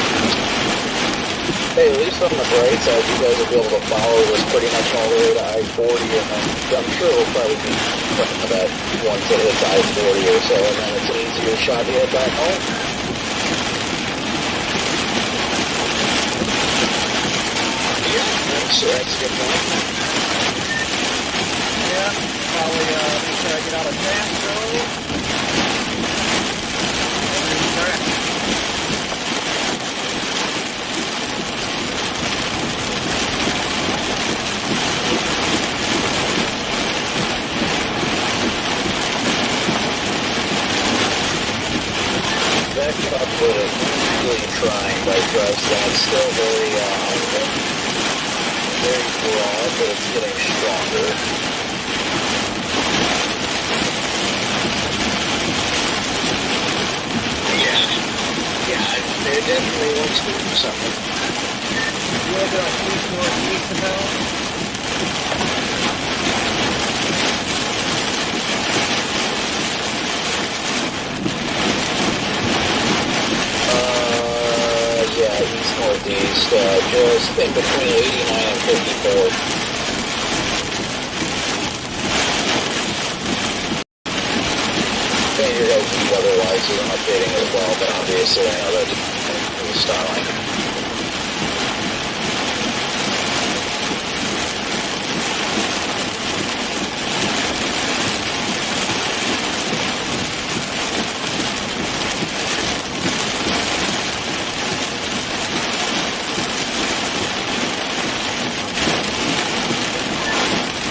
hey, at least on the bright side, you guys will be able to follow this pretty much all the way to I-40, and then I'm sure it'll probably be something of that once it hits I-40 or so, and then it's an easier shot to hit back home. Yeah, that's a good point. Yeah, probably make sure I get out of Castro. And restart. That cup would have really trying by Dresden. It's still very broad, but it's getting stronger. Yeah, it definitely wants to do something. A little bit of east northeast about. Yeah, east northeast, just in between 89 and 54. And your guys' weather-wise isn't updating as well, but obviously I know that's styling.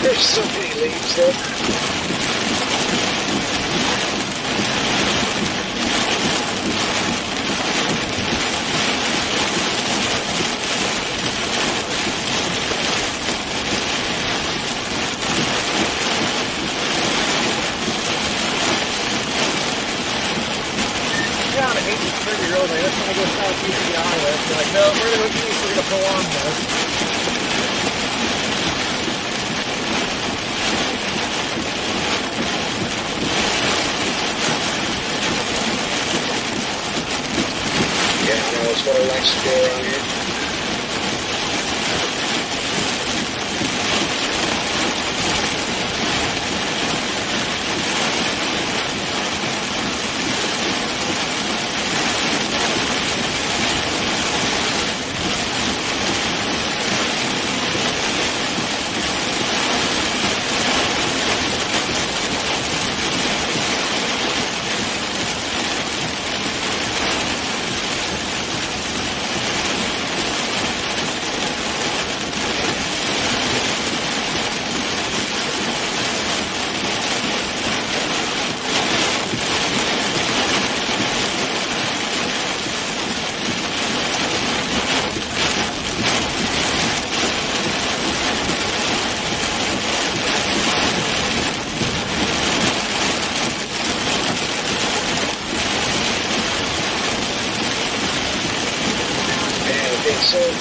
There's so many leaves there. Yeah, I hate these trigger roads. I just want to go southeast of the Iowa. They're like, no, we're going to go east. We're going to pull on this. Yeah, I know it's what I like to do around here.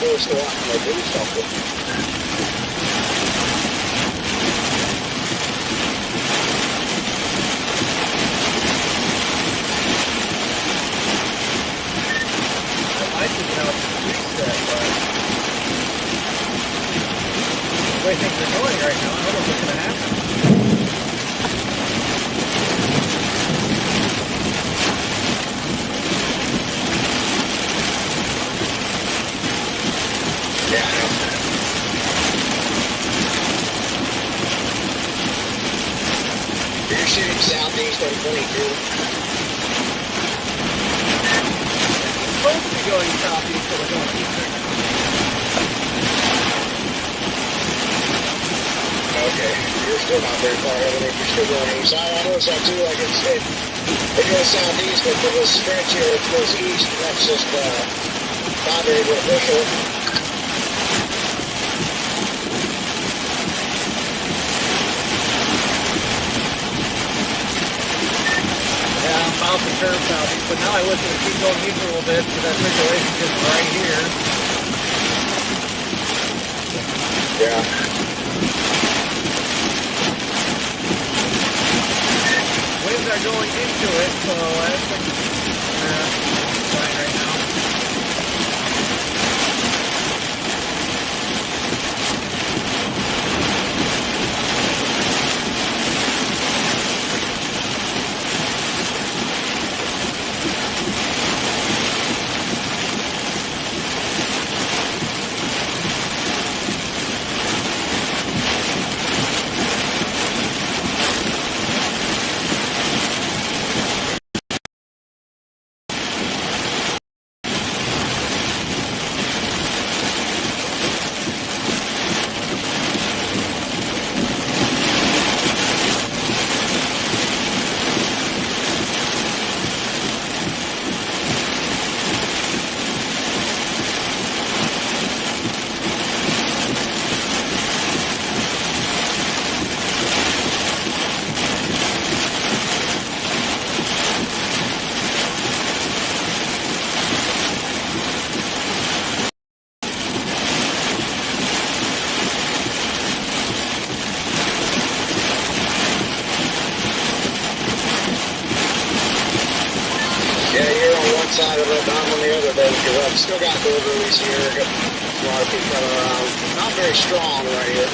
close to watching they do something. I think now it's reset, but the way things are going right now, I don't know what's going to happen. Yeah, I know. You're shooting southeast on 22. Supposed to be going southeast, but we're going east right now. Okay, you're still not very far ahead of it. You're still going east. I noticed that too. Like it goes southeast, but for this stretch here, it goes east. And that's just not very beneficial. Yeah, I'm about to curve southeast, but now I wish I would keep going east a little bit because that circulation is right here. Yeah. Winds are going into it, so that's fine right now. Yeah, you're on one side of it, I'm on the other, baby, because I've still got deliveries here. Got a lot of people coming around. Not very strong right here.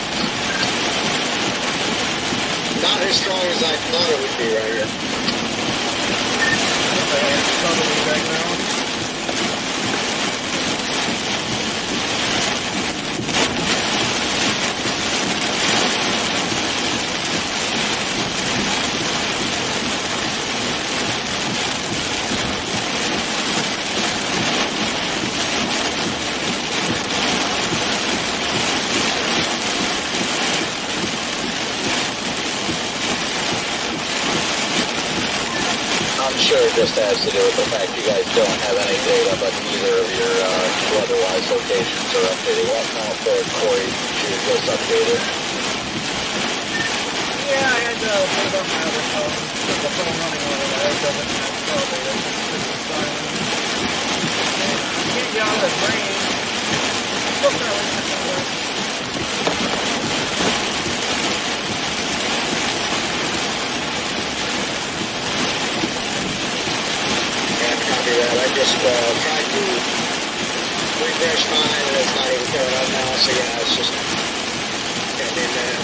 Not as strong as I thought it would be right here. Right now. I'm sure it just has to do with the fact you guys don't have any data, but neither of your weather-wise locations are updated. What kind of for Corey you just updated? Yeah, I had to put it on my other phone. The phone running over there doesn't have elevator. It's fine. Can't get out of the rain. Look at it. Copy that. I just tried to refresh mine and it's not even coming up now, so yeah, it's just can't do that.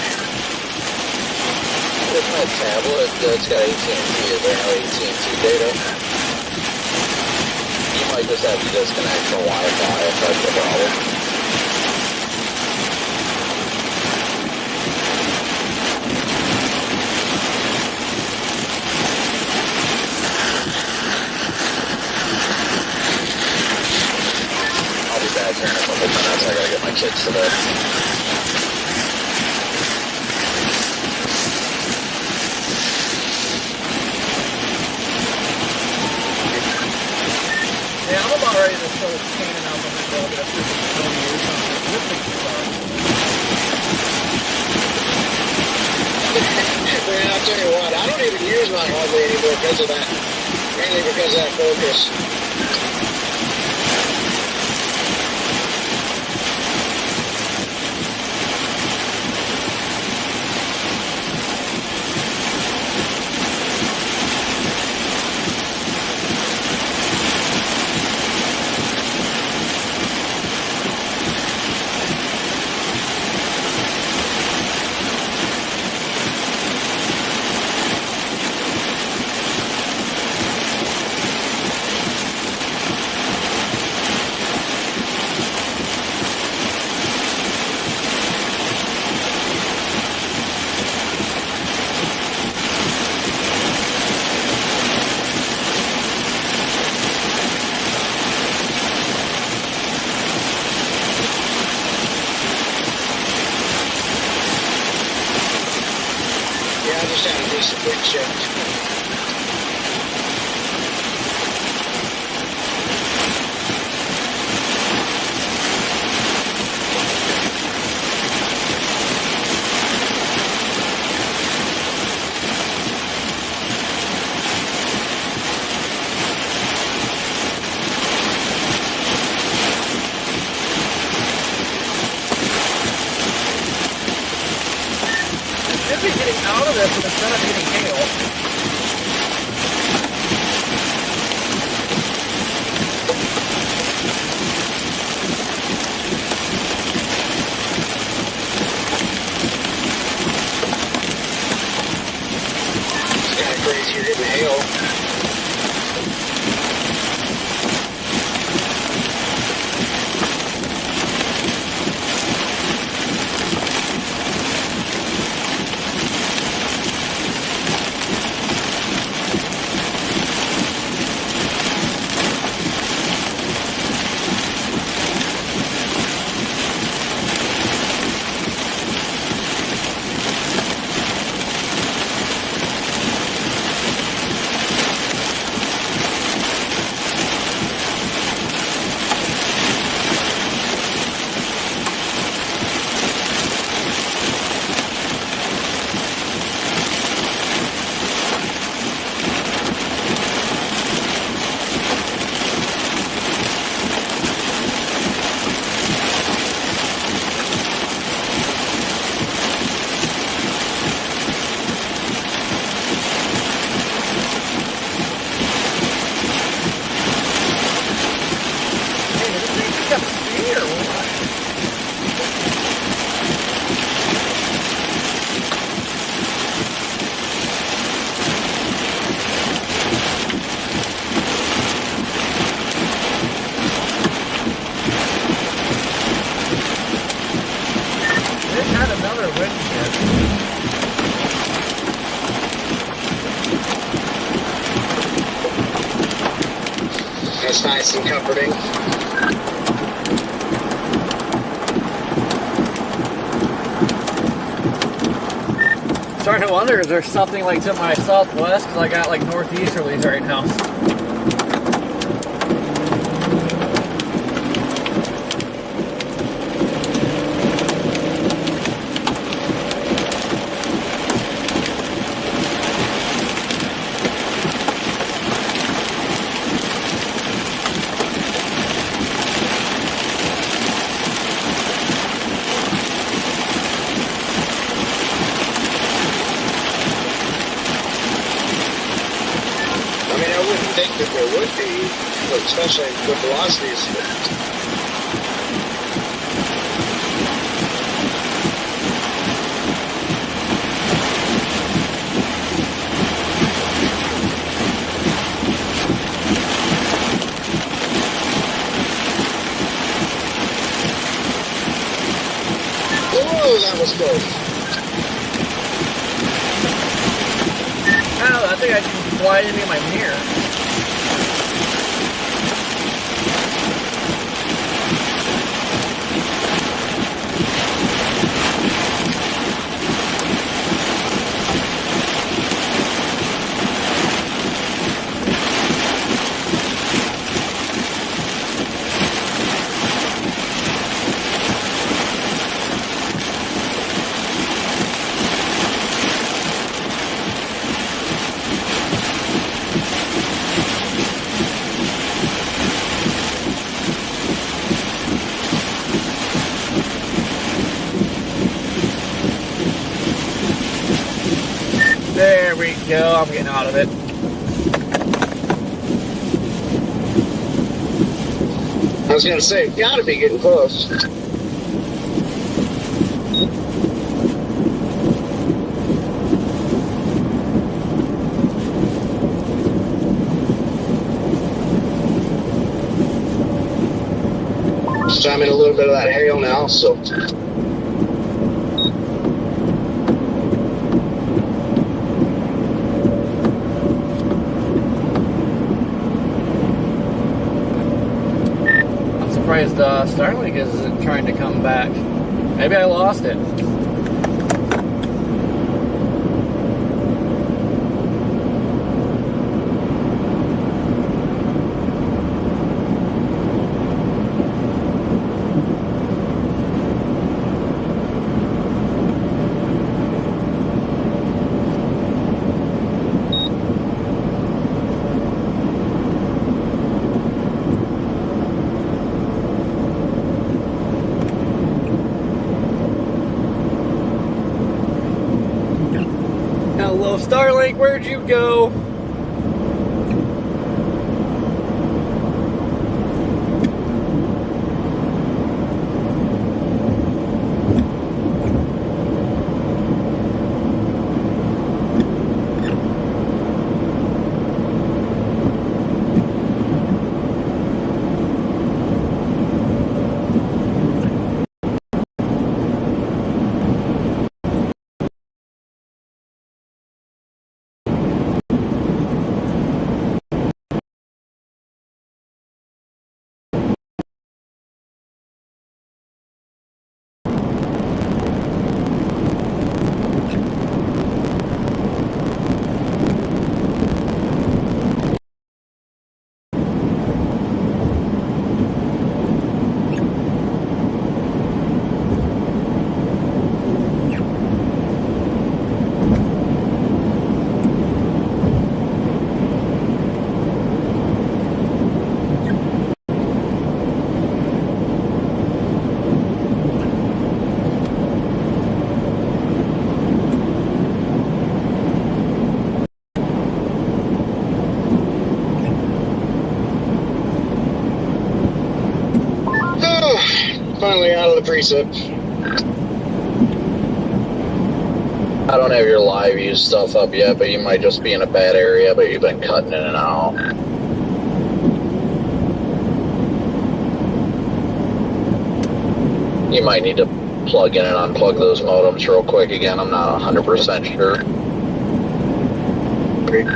With my tablet, it's got AT&T, is there no AT&T data? You might just have to disconnect from Wi-Fi if that's the problem. I'll be back here in a couple minutes. I gotta get my kids to bed. Yeah, I'm about ready to start cleaning out the window. I'll get a freaking or something. This thing's fun. Man, I'll tell you what, I don't even use mine hardly anymore because of that. Mainly because of that focus. just had a decent wind shift. Out of this instead of getting hail. It's kind of crazy you're getting hail. That's nice and comforting. Starting to wonder, is there something like to my southwest? Because I got like northeasterlies right now. That there would be, especially with velocities. Oh, that was close. I think I just glided into my mirror. There we go, I'm getting out of it. I was going to say, gotta be getting close. So I'm in a little bit of that hail now, so. Surprised Starlink isn't trying to come back. Maybe I lost it. Hello, Starlink, where'd you go? Finally out of the precip. I don't have your live view stuff up yet, but you might just be in a bad area, but you've been cutting in and out. You might need to plug in and unplug those modems real quick again. I'm not 100% sure. Great.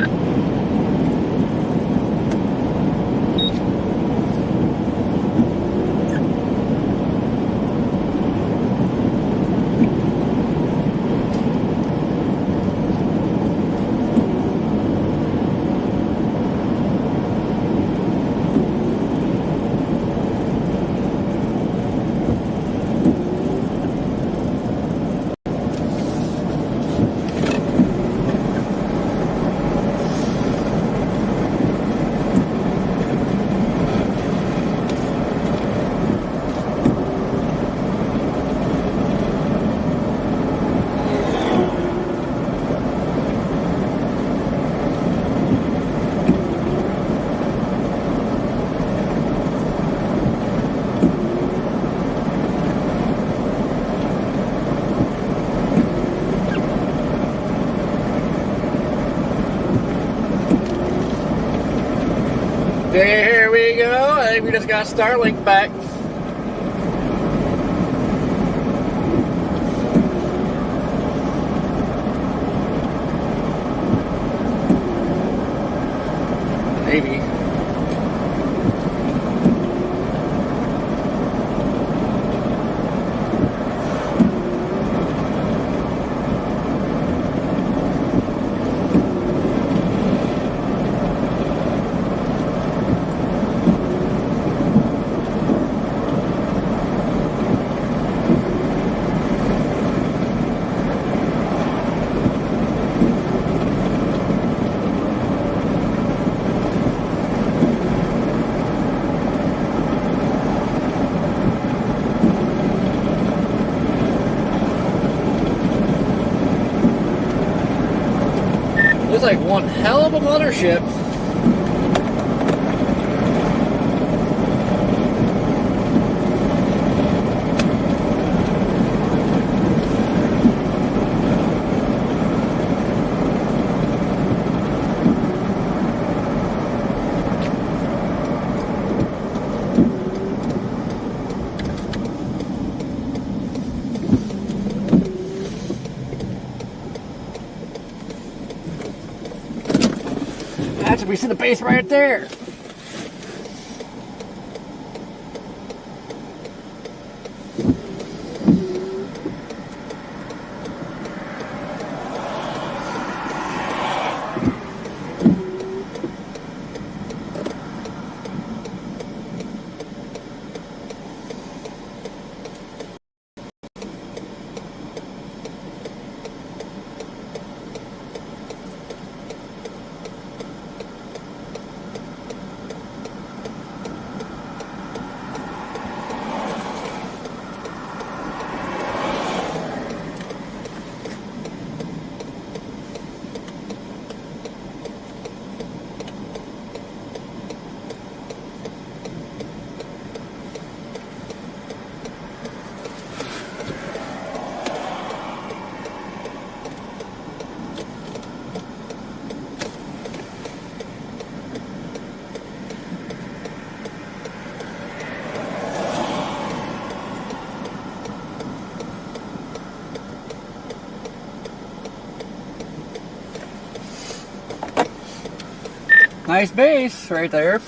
There we go. I think we just got Starlink back. Maybe. Looks like one hell of a mothership. That's we see the base right there. Nice base right there.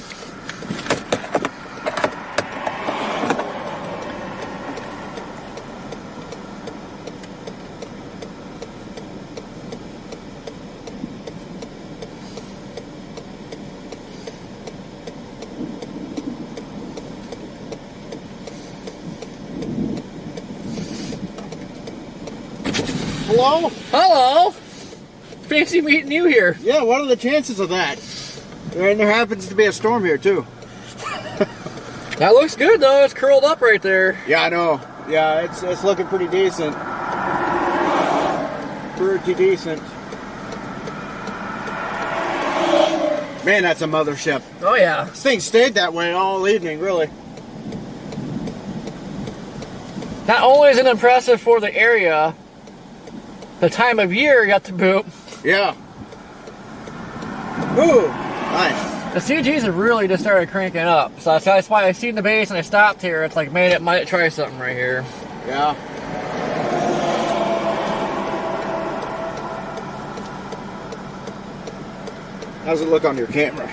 Hello? Hello! Fancy meeting you here. Yeah, what are the chances of that? And there happens to be a storm here, too. That looks good, though. It's curled up right there. Yeah, I know. Yeah, it's looking pretty decent. Pretty decent. Man, that's a mothership. Oh, yeah. This thing stayed that way all evening, really. Not only is it impressive for the area, the time of year got to boot. Yeah. Ooh, nice. The CGs have really just started cranking up. So that's why I seen the base and I stopped here. It's like, man, it might try something right here. Yeah. How's it look on your camera?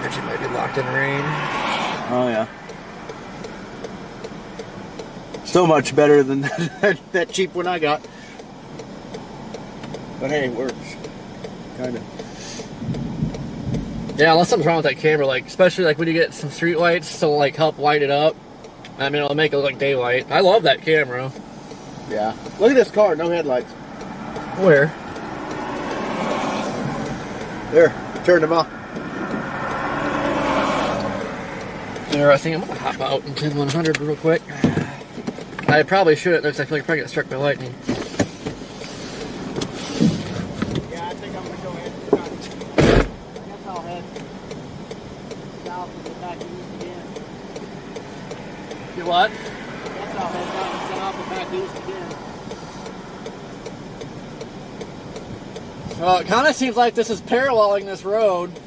Actually, might be locked in range. Oh, yeah. So much better than that cheap one I got. But hey, it works. Kind of. Yeah, unless something's wrong with that camera, like especially like when you get some street lights to like help light it up. I mean, it'll make it look like daylight. I love that camera. Yeah. Look at this car, no headlights. Where? There, turned them off. Interesting. I'm gonna hop out in 10-100 real quick. I probably shouldn't, because I feel like I probably got struck by lightning. Yeah, I think I'm gonna go ahead and I guess I'll head south and get back east again. You what? I guess I'll head down south and back east again. Well, it kind of seems like this is paralleling this road.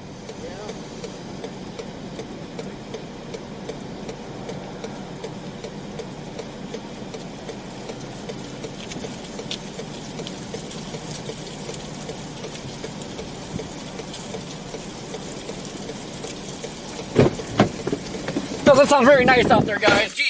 Doesn't sound very nice out there, guys. Jeez.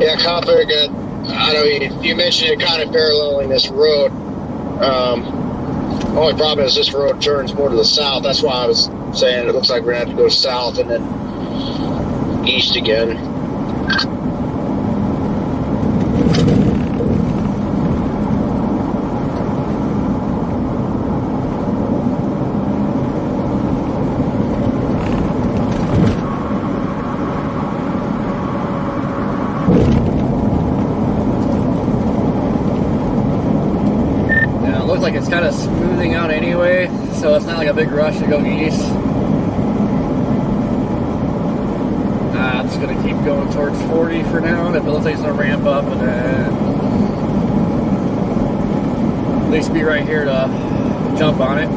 Yeah, copper. I know you mentioned it kind of paralleling this road. Only problem is this road turns more to the south. That's why I was saying it looks like we're gonna have to go south and then east again. Like it's kind of smoothing out anyway, so it's not like a big rush to go east. I'm just gonna keep going towards 40 for now, and if it looks like it's gonna ramp up, and then at least be right here to jump on it.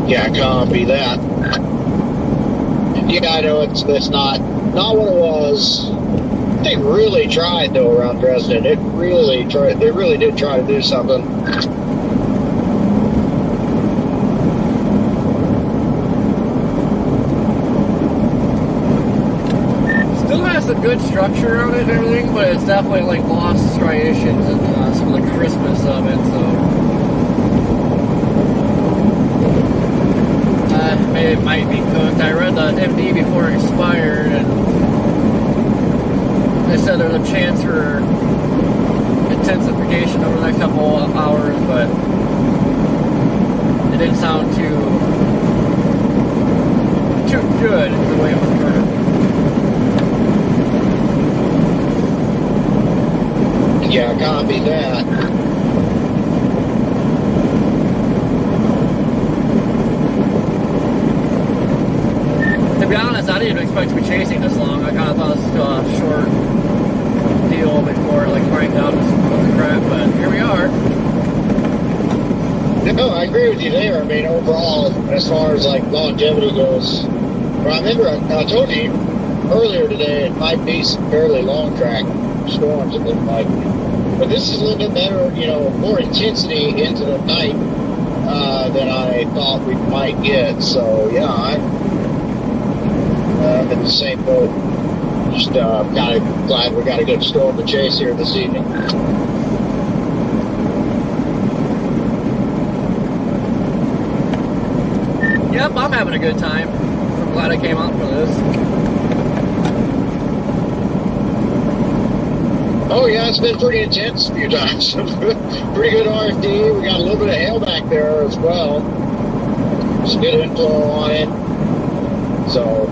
Yeah, copy that. Yeah, I know it's not what it was They really tried though around Dresden. It really tried. They really did try to do something. Still has a good structure on it and everything, but it's definitely like lost striations and some of the crispness of it. So maybe it might be cooked. I read the MD before it expired, and they said there's a chance for intensification over the next couple of hours, but it didn't sound too good the way it was worded. Yeah, I copy that. To be honest, I didn't even expect to be chasing this long. I kind of thought this was a short deal before it like cranked out the crap, but here we are. No, I agree with you there. I mean, overall, as far as like longevity goes, well, I remember I told you earlier today it might be some fairly long track storms it looked like, but this is a little bit better, you know, more intensity into the night than I thought we might get. So yeah, I'm in the same boat. Just kind of glad we got a good storm to chase here this evening. Yep, I'm having a good time. I'm glad I came out for this. Oh yeah, it's been pretty intense a few times. Pretty good RFD. We got a little bit of hail back there as well. Some good inflow on it. So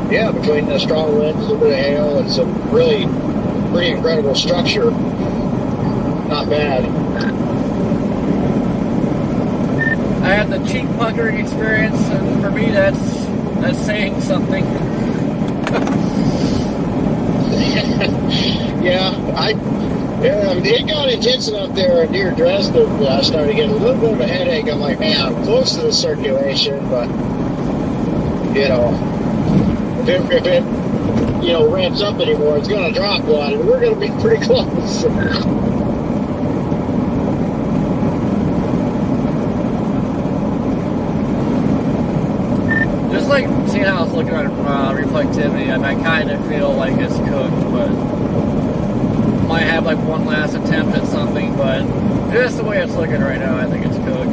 yeah, between the strong winds, a little bit of hail, and some really pretty incredible structure. Not bad. I had the cheek puckering experience, and for me, that's saying something. It got intense enough there near Dresden that I started getting a little bit of a headache. I'm like, man, I'm close to the circulation, but you know, if it ramps up anymore, it's going to drop one, and we're going to be pretty close. Just like seeing how it's looking at reflectivity, I kind of feel like it's cooked, but might have like one last attempt at something, but just the way it's looking right now, I think it's cooked.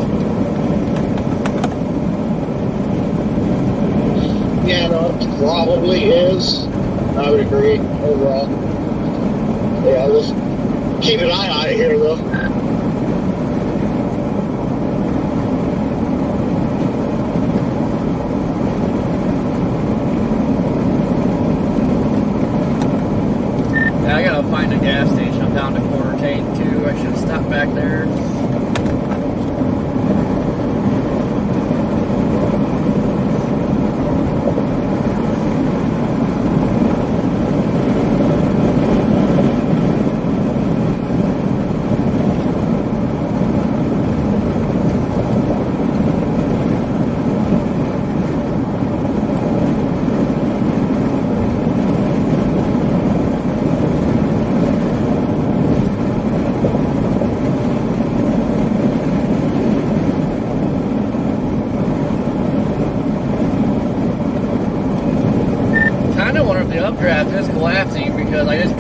Yeah, no, it probably is. I would agree overall. Yeah, let's keep an eye on it here, though. Yeah, I gotta find a gas station. I'm down to quarter tank too. I should stop back there. Updraft is collapsing because I just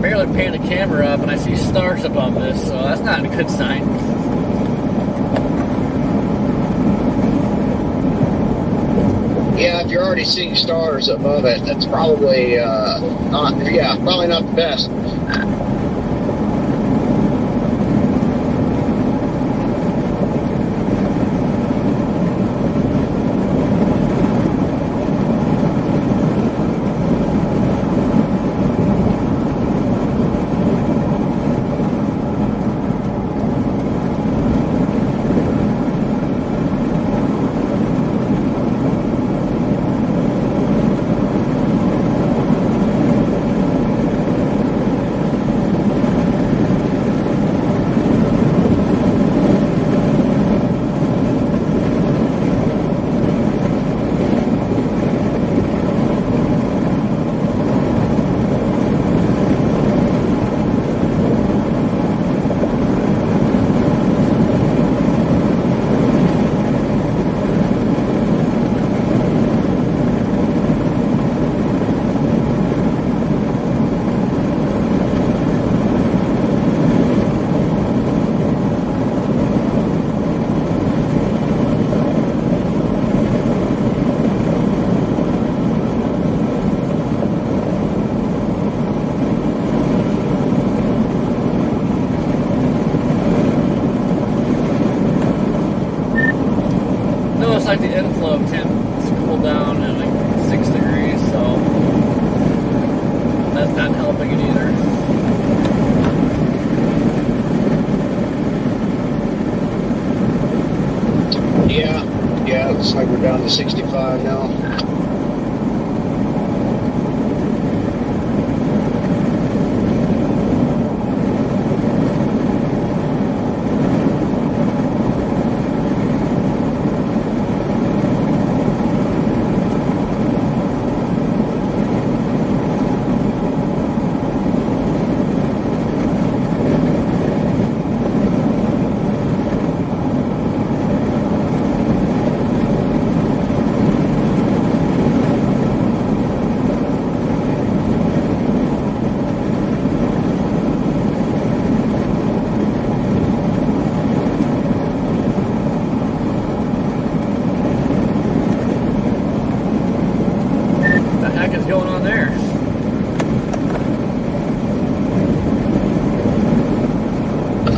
barely panned the camera up and I see stars above this, so that's not a good sign. Yeah, if you're already seeing stars above it, that's probably probably not the best. low temps cooled down at like 6 degrees, so that's not helping it either. Yeah, looks like we're down to 65 now. Going on there?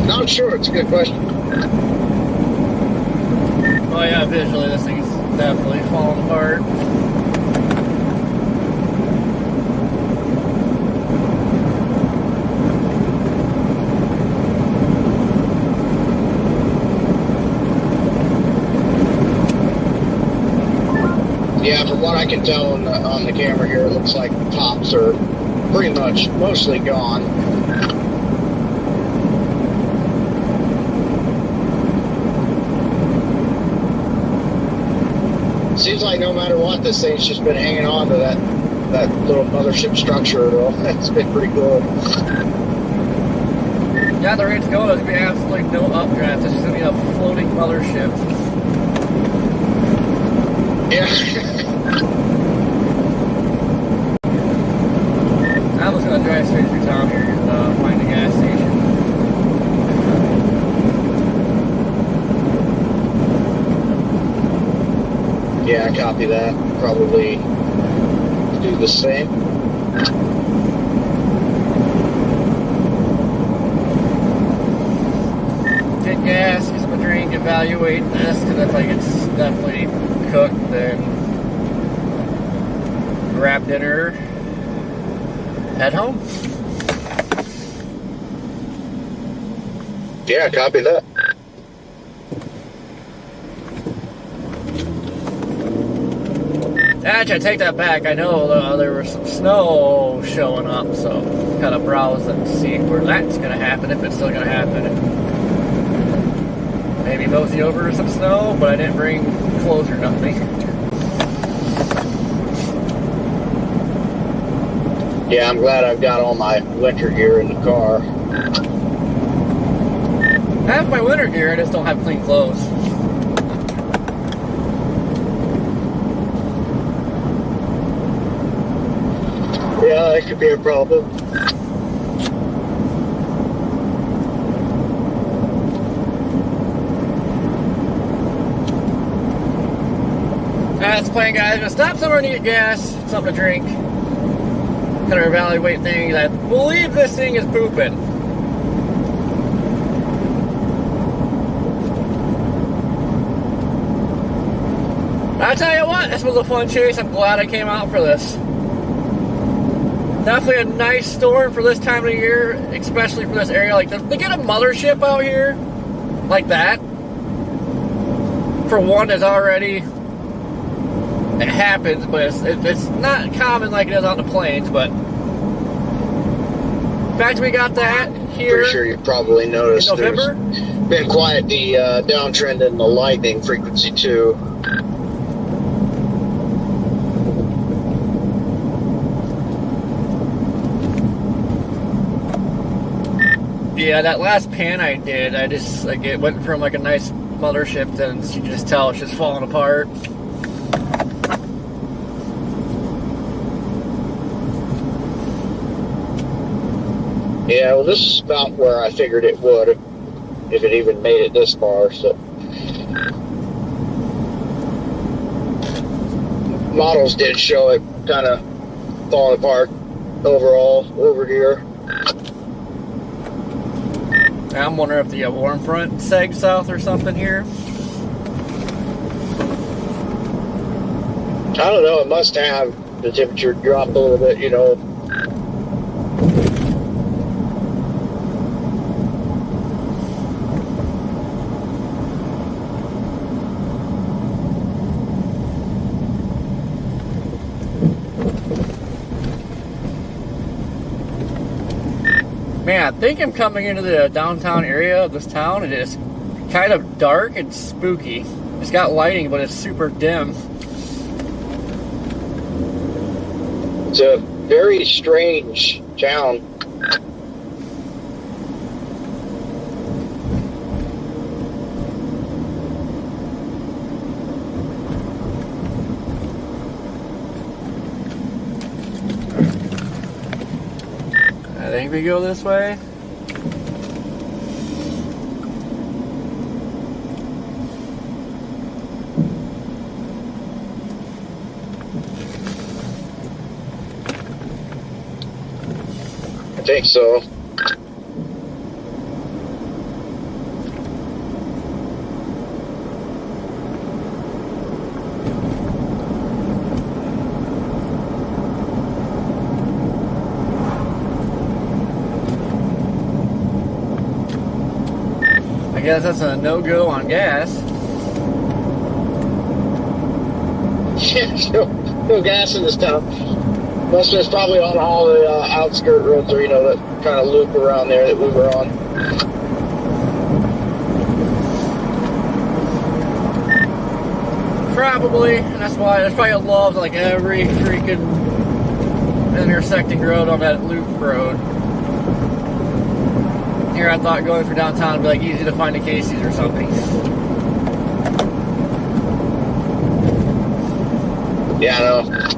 Not sure. It's a good question. Oh yeah, visually this thing's definitely falling apart. Yeah, from what I can tell on the camera here, it looks like the tops are pretty much mostly gone. Seems like no matter what, this thing's just been hanging on to that little mothership structure. It's been pretty cool. Yeah, the rate's going. There's going to be absolutely no updraft. It's just going to be a floating mothership. Yeah. I was going to drive straight through town here and find a gas station. Yeah, I copy that. Probably do the same. Get gas, get some drink, evaluate this, because if like it's definitely cooked, then grab dinner, head home. Yeah, copy that. Actually, I take that back. I know there was some snow showing up, so kind of browse and see where that's going to happen, if it's still going to happen. Maybe mosey over some snow, but I didn't bring clothes or nothing. Yeah, I'm glad I've got all my winter gear in the car. I have my winter gear, I just don't have clean clothes. Yeah, that could be a problem. That's the plan, guys. I'm gonna stop somewhere to get gas, something to drink. Gonna evaluate things. I believe this thing is pooping. I tell you what, this was a fun chase. I'm glad I came out for this. Definitely a nice storm for this time of the year, especially for this area. Like, to get a mothership out here like that, for one, is already, it happens, but it's not common like it is on the plains. But in fact, we got that here. Pretty sure you've probably noticed in November. There's been quite the downtrend in the lightning frequency too. Yeah, that last pan I did, I just, like, it went from like a nice mothership, then you can just tell it's just falling apart. Yeah, well, this is about where I figured it would, if it even made it this far. So, models did show it kind of falling apart overall over here. I'm wondering if the warm front sagged south or something here. I don't know. It must have. The temperature dropped a little bit, you know. Man, I think I'm coming into the downtown area of this town, and it's kind of dark and spooky. It's got lighting, but it's super dim. It's a very strange town. I think we go this way. I think so. I guess that's a no-go on gas. No gas in this town. Most of it's probably on all the outskirt roads, or, you know, that kind of loop around there that we were on. Probably, and that's why there's probably a law of like every freaking intersecting road on that loop road. Here I thought going for downtown would be like easy to find a Casey's or something. Yeah, I know.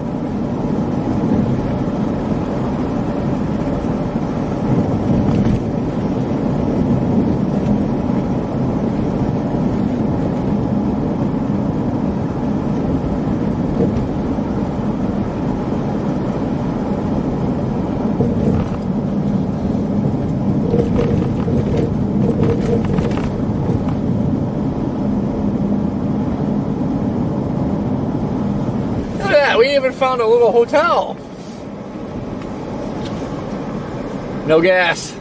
Look at that, we even found a little hotel. No gas.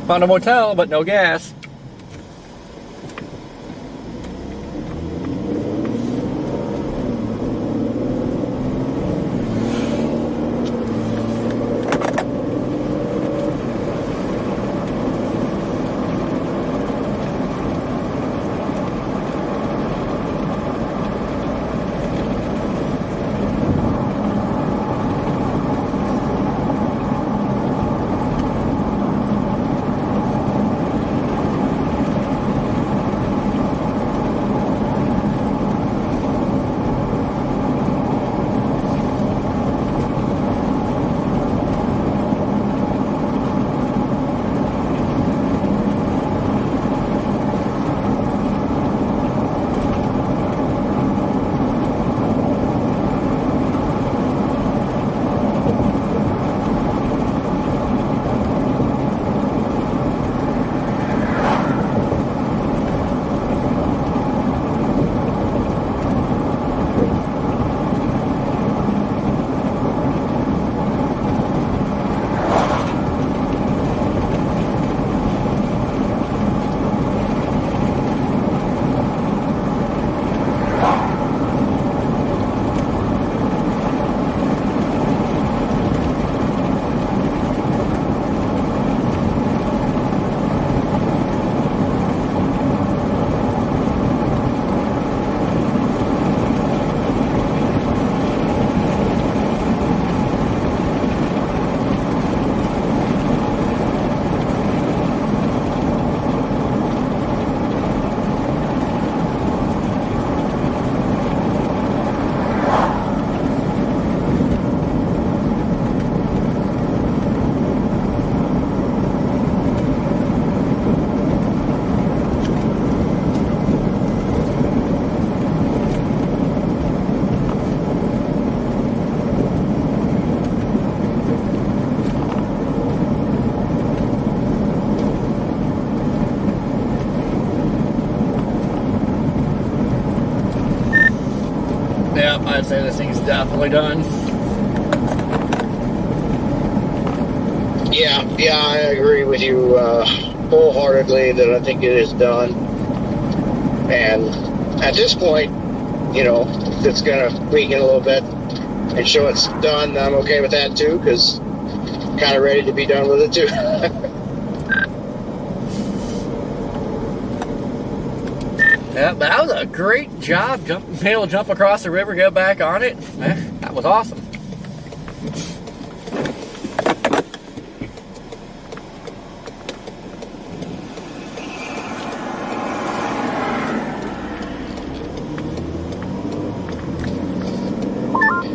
Found a motel, but no gas. I'd say this thing's definitely done. Yeah, I agree with you wholeheartedly that I think it is done. And at this point, you know, if it's going to weaken a little bit and show it's done, I'm okay with that too, because I'm kind of ready to be done with it too. Yeah, but that was a great job. Being able to jump across the river, get back on it. That was awesome.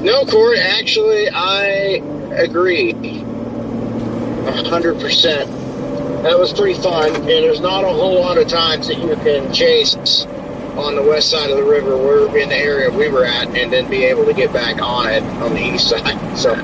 No, Corey, actually, I agree 100%. That was pretty fun, and there's not a whole lot of times that you can chase on the west side of the river. We're in the area we were at, and then be able to get back on it on the east side. So.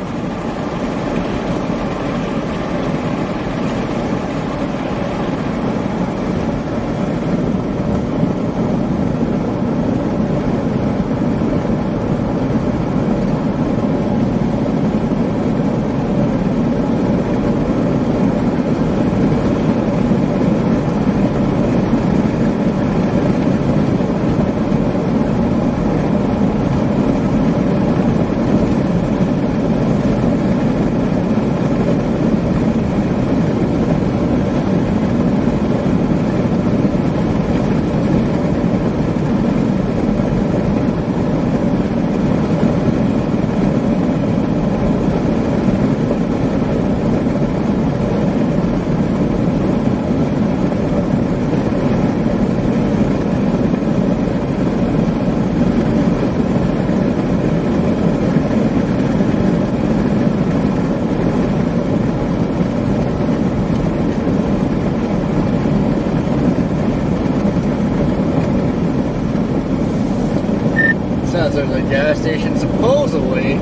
There's a gas station supposedly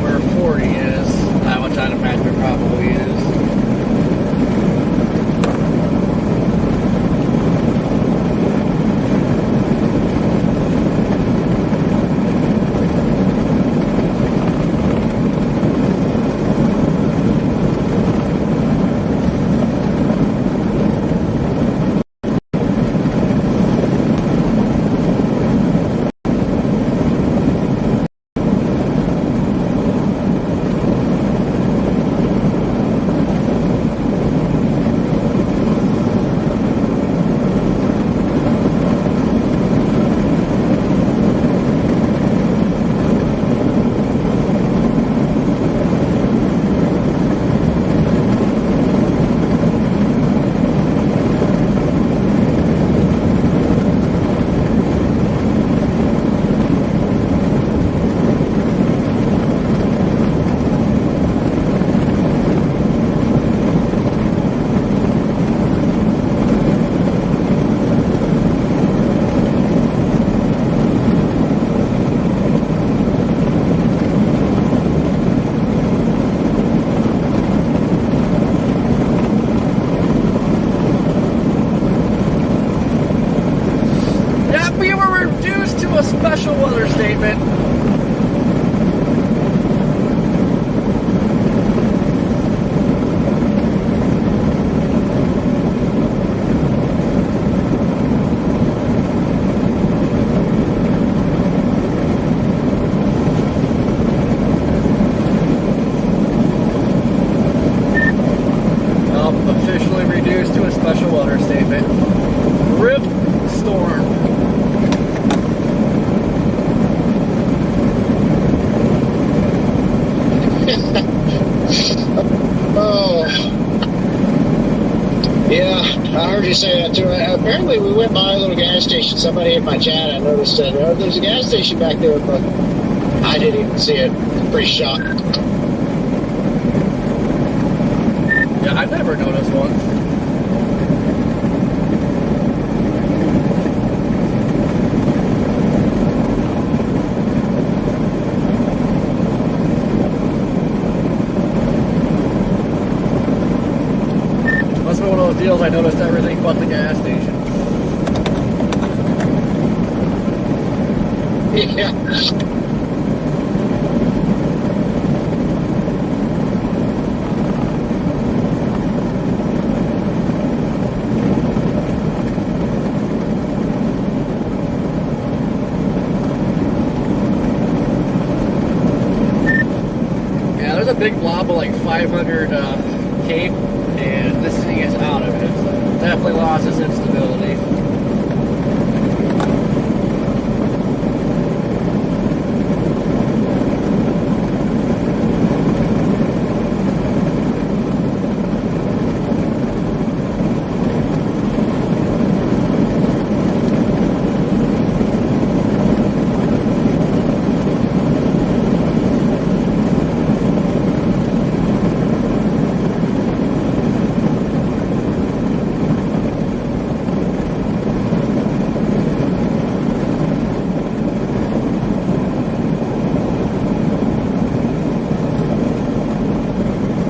where 40 is. Which I'd imagine it probably is. Special weather statement. Officially reduced to a special weather statement. Rift storm. Oh, yeah, I heard you say that too. Apparently, we went by a little gas station. Somebody in my chat, I noticed that there's a gas station back there, but I didn't even see it. Pretty shocked. Yeah, I never noticed one. One of those deals I noticed everything but the gas station. Yeah. Yeah, there's a big blob of like 500 cape, and this thing is out of it. So definitely lost its instability.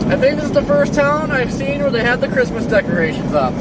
I think this is the first town I've seen where they had the Christmas decorations up.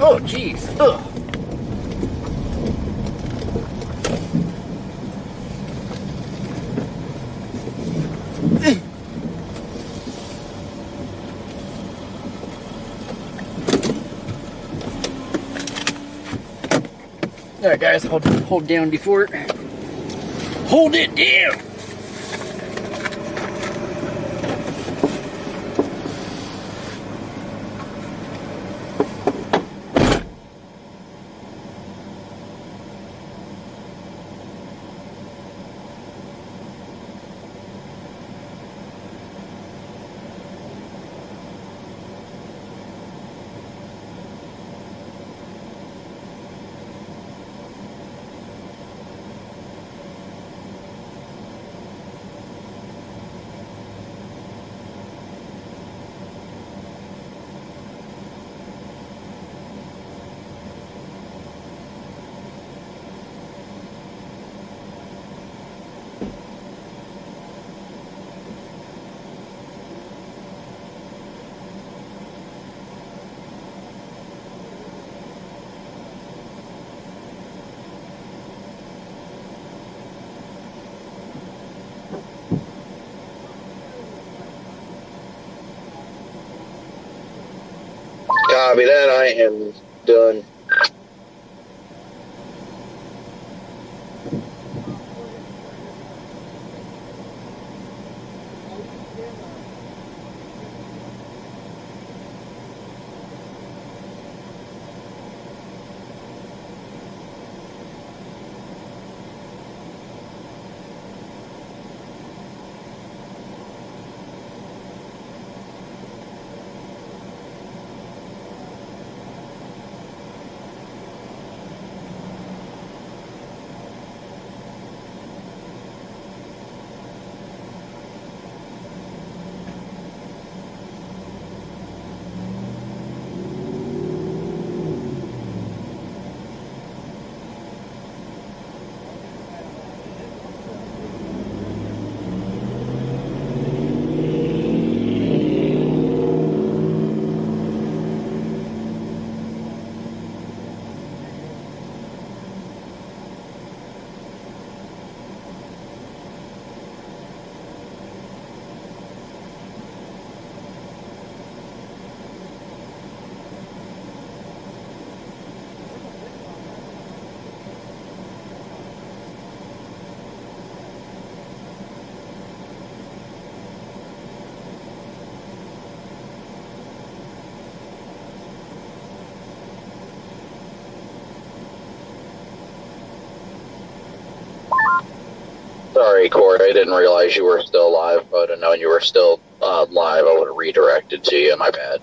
Oh, jeez. Ugh. All right, guys, hold down before it. Hold it down. Copy that. I am done. Sorry, Corey, I didn't realize you were still live. If I would have known you were still live, I would have redirected to you. My bad.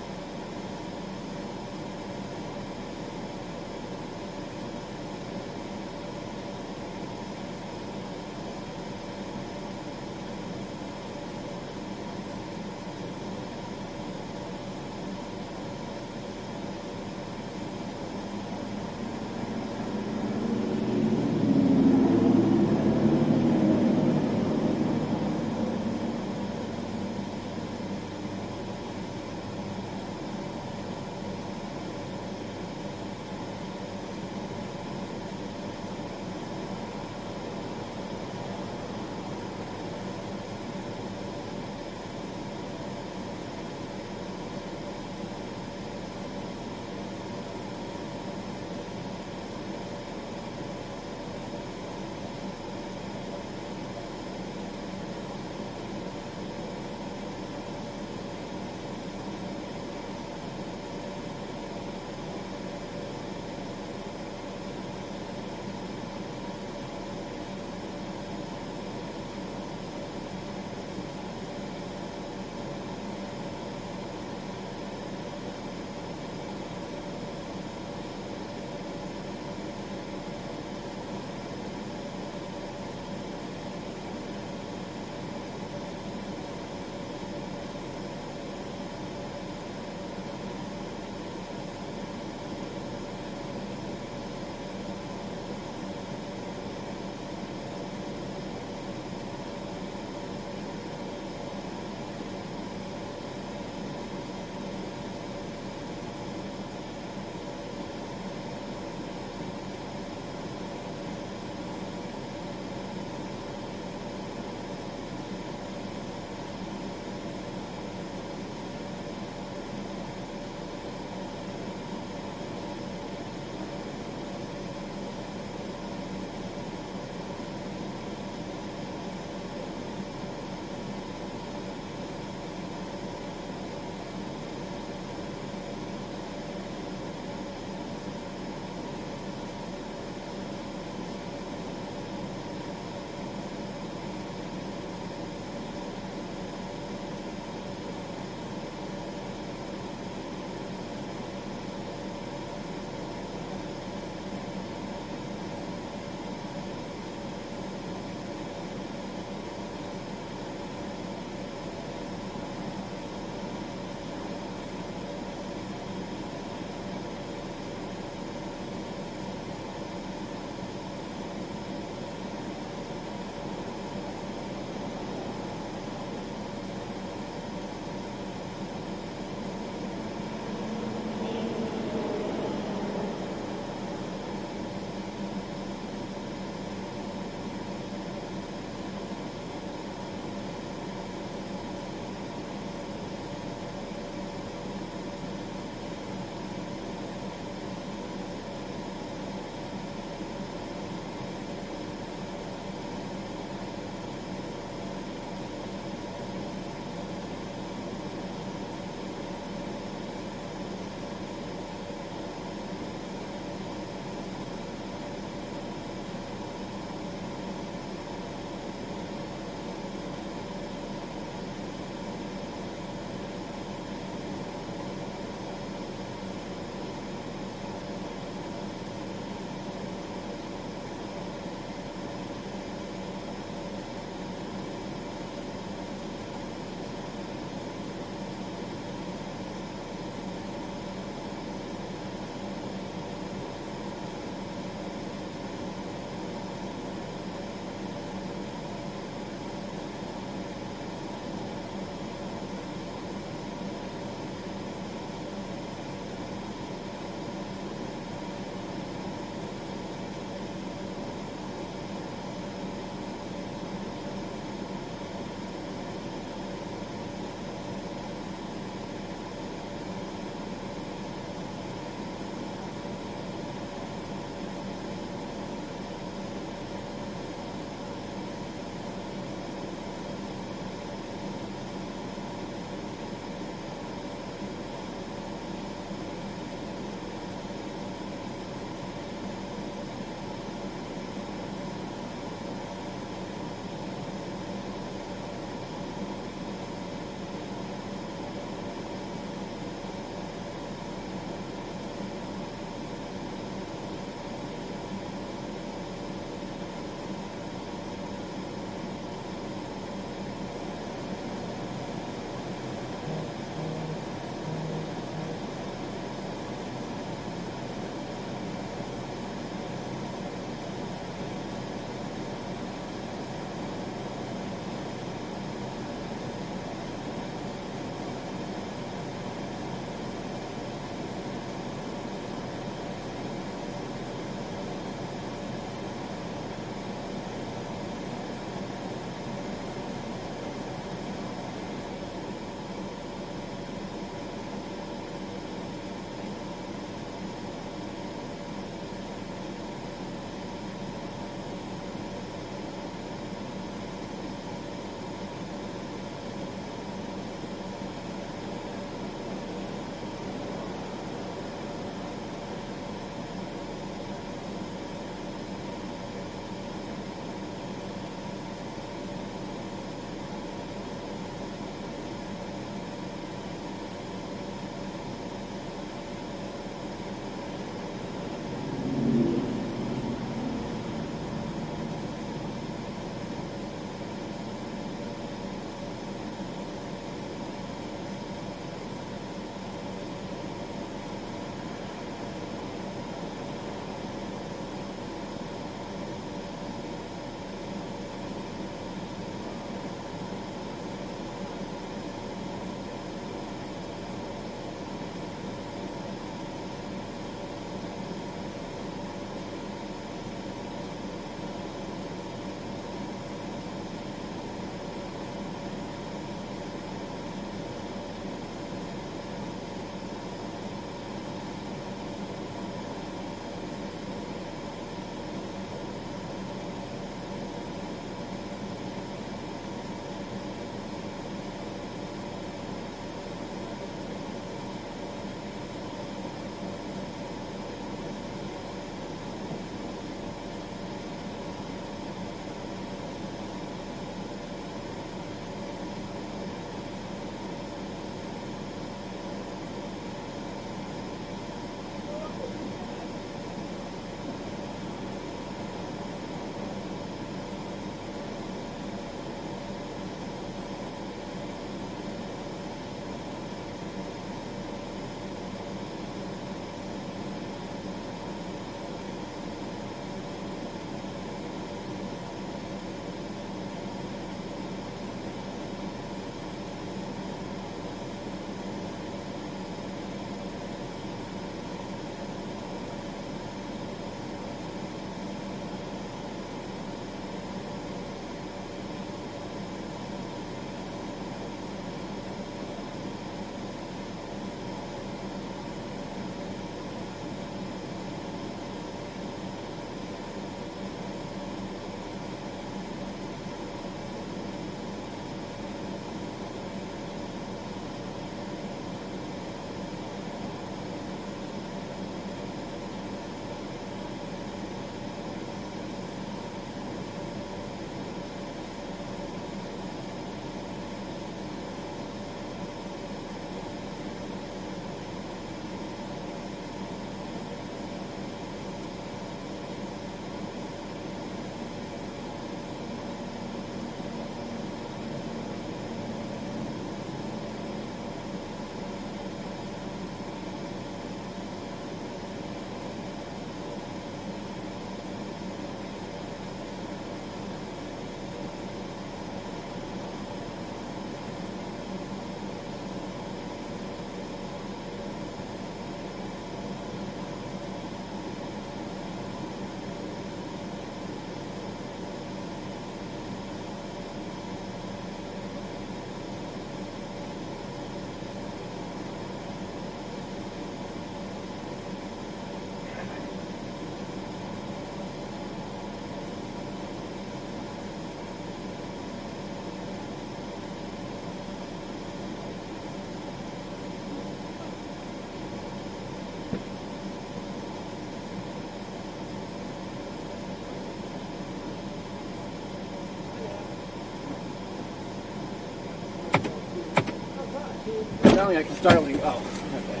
Now I can start when you. Oh, okay.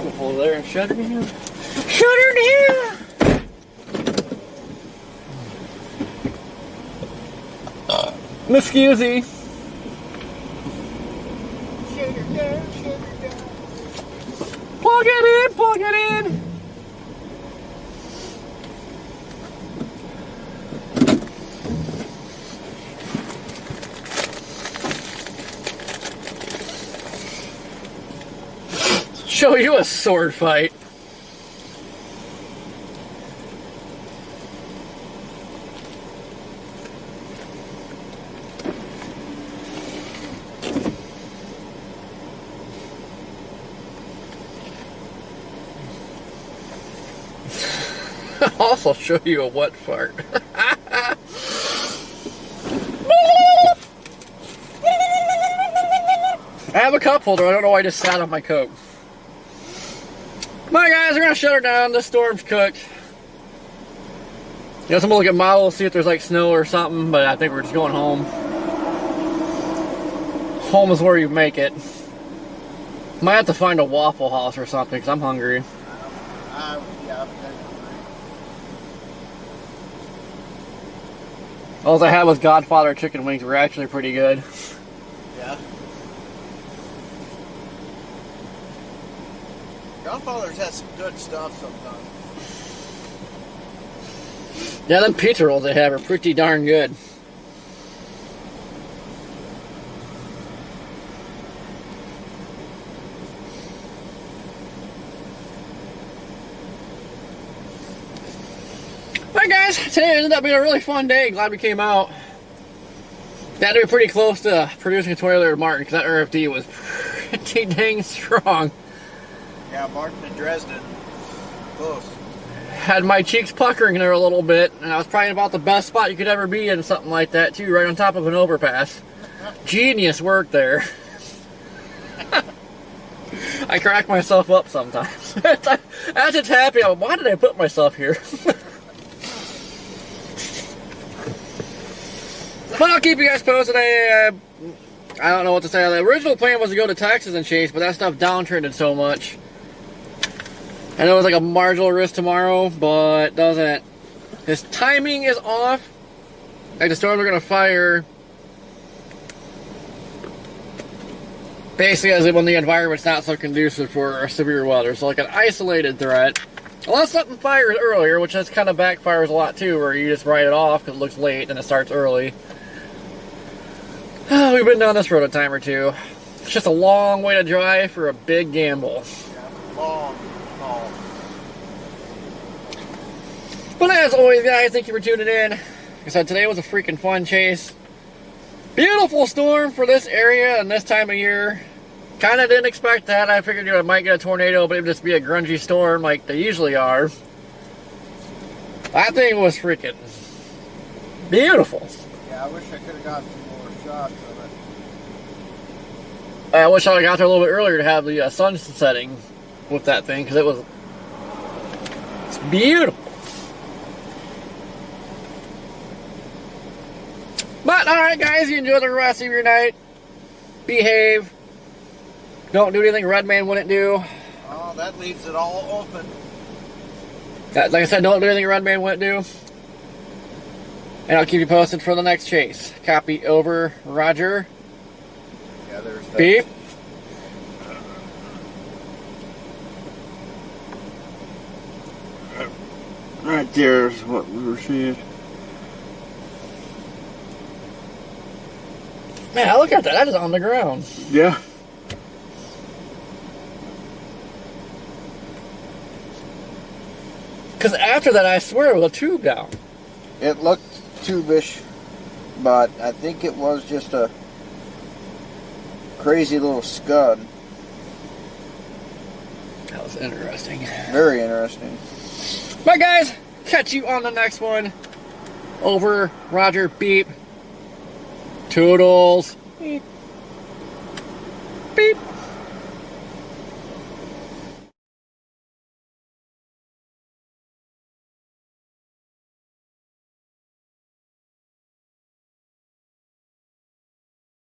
We'll hold there and shut her down. Shut her down! Excuse me. Plug it in, plug it in. Show you a sword fight. I'll also show you a wet fart. I have a cup holder. I don't know why I just sat on my Coke. Come on, guys, we're gonna shut her down. This storm's cooked. You know, I'm gonna look at models, see if there's like snow or something, but I think we're just going home. Home is where you make it. Might have to find a Waffle House or something because I'm hungry. Yeah. All I had was Godfather chicken wings. Were actually pretty good. Yeah. Godfather's has some good stuff sometimes. Yeah, them pizza rolls they have are pretty darn good. Alright guys, today ended up being a really fun day. Glad we came out. That had to be pretty close to producing a tornado to Martin because that RFD was pretty dang strong. Yeah, Martin and Dresden. Close. Had my cheeks puckering there a little bit, and I was probably about the best spot you could ever be in something like that too, right on top of an overpass. Genius work there. I crack myself up sometimes. As it's happy, I'm like, why did I put myself here? But I'll keep you guys posted. I don't know what to say. The original plan was to go to Texas and chase, but that stuff downtrended so much. I know it was like a marginal risk tomorrow, but doesn't. His timing is off. Like the storms are going to fire basically as when the environment's not so conducive for severe weather. So like an isolated threat. Unless something fires earlier, which that's kind of backfires a lot too, where you just write it off because it looks late and it starts early. We've been down this road a time or two. It's just a long way to drive for a big gamble. Yeah, long haul. But as always, guys, thank you for tuning in. Like I said, today was a freaking fun chase. Beautiful storm for this area and this time of year. Kind of didn't expect that. I figured I might get a tornado, but it would just be a grungy storm like they usually are. That thing was freaking beautiful. Yeah, I wish I could have got some more shots of it. I wish I got there a little bit earlier to have the sun setting with that thing, because it's beautiful. But, alright guys, you enjoy the rest of your night. Behave. Don't do anything Redman wouldn't do. Oh, that leaves it all open. Like I said, don't do anything Redman wouldn't do. And I'll keep you posted for the next chase. Copy over, Roger. Yeah, there's that. Beep. Right there is what we were seeing. Man, look at that. That is on the ground. Yeah. Because after that, I swear it was a tube down. It looked tube-ish, but I think it was just a crazy little scud. That was interesting. Very interesting. But guys, catch you on the next one. Over, Roger, beep. Toodles. Beep.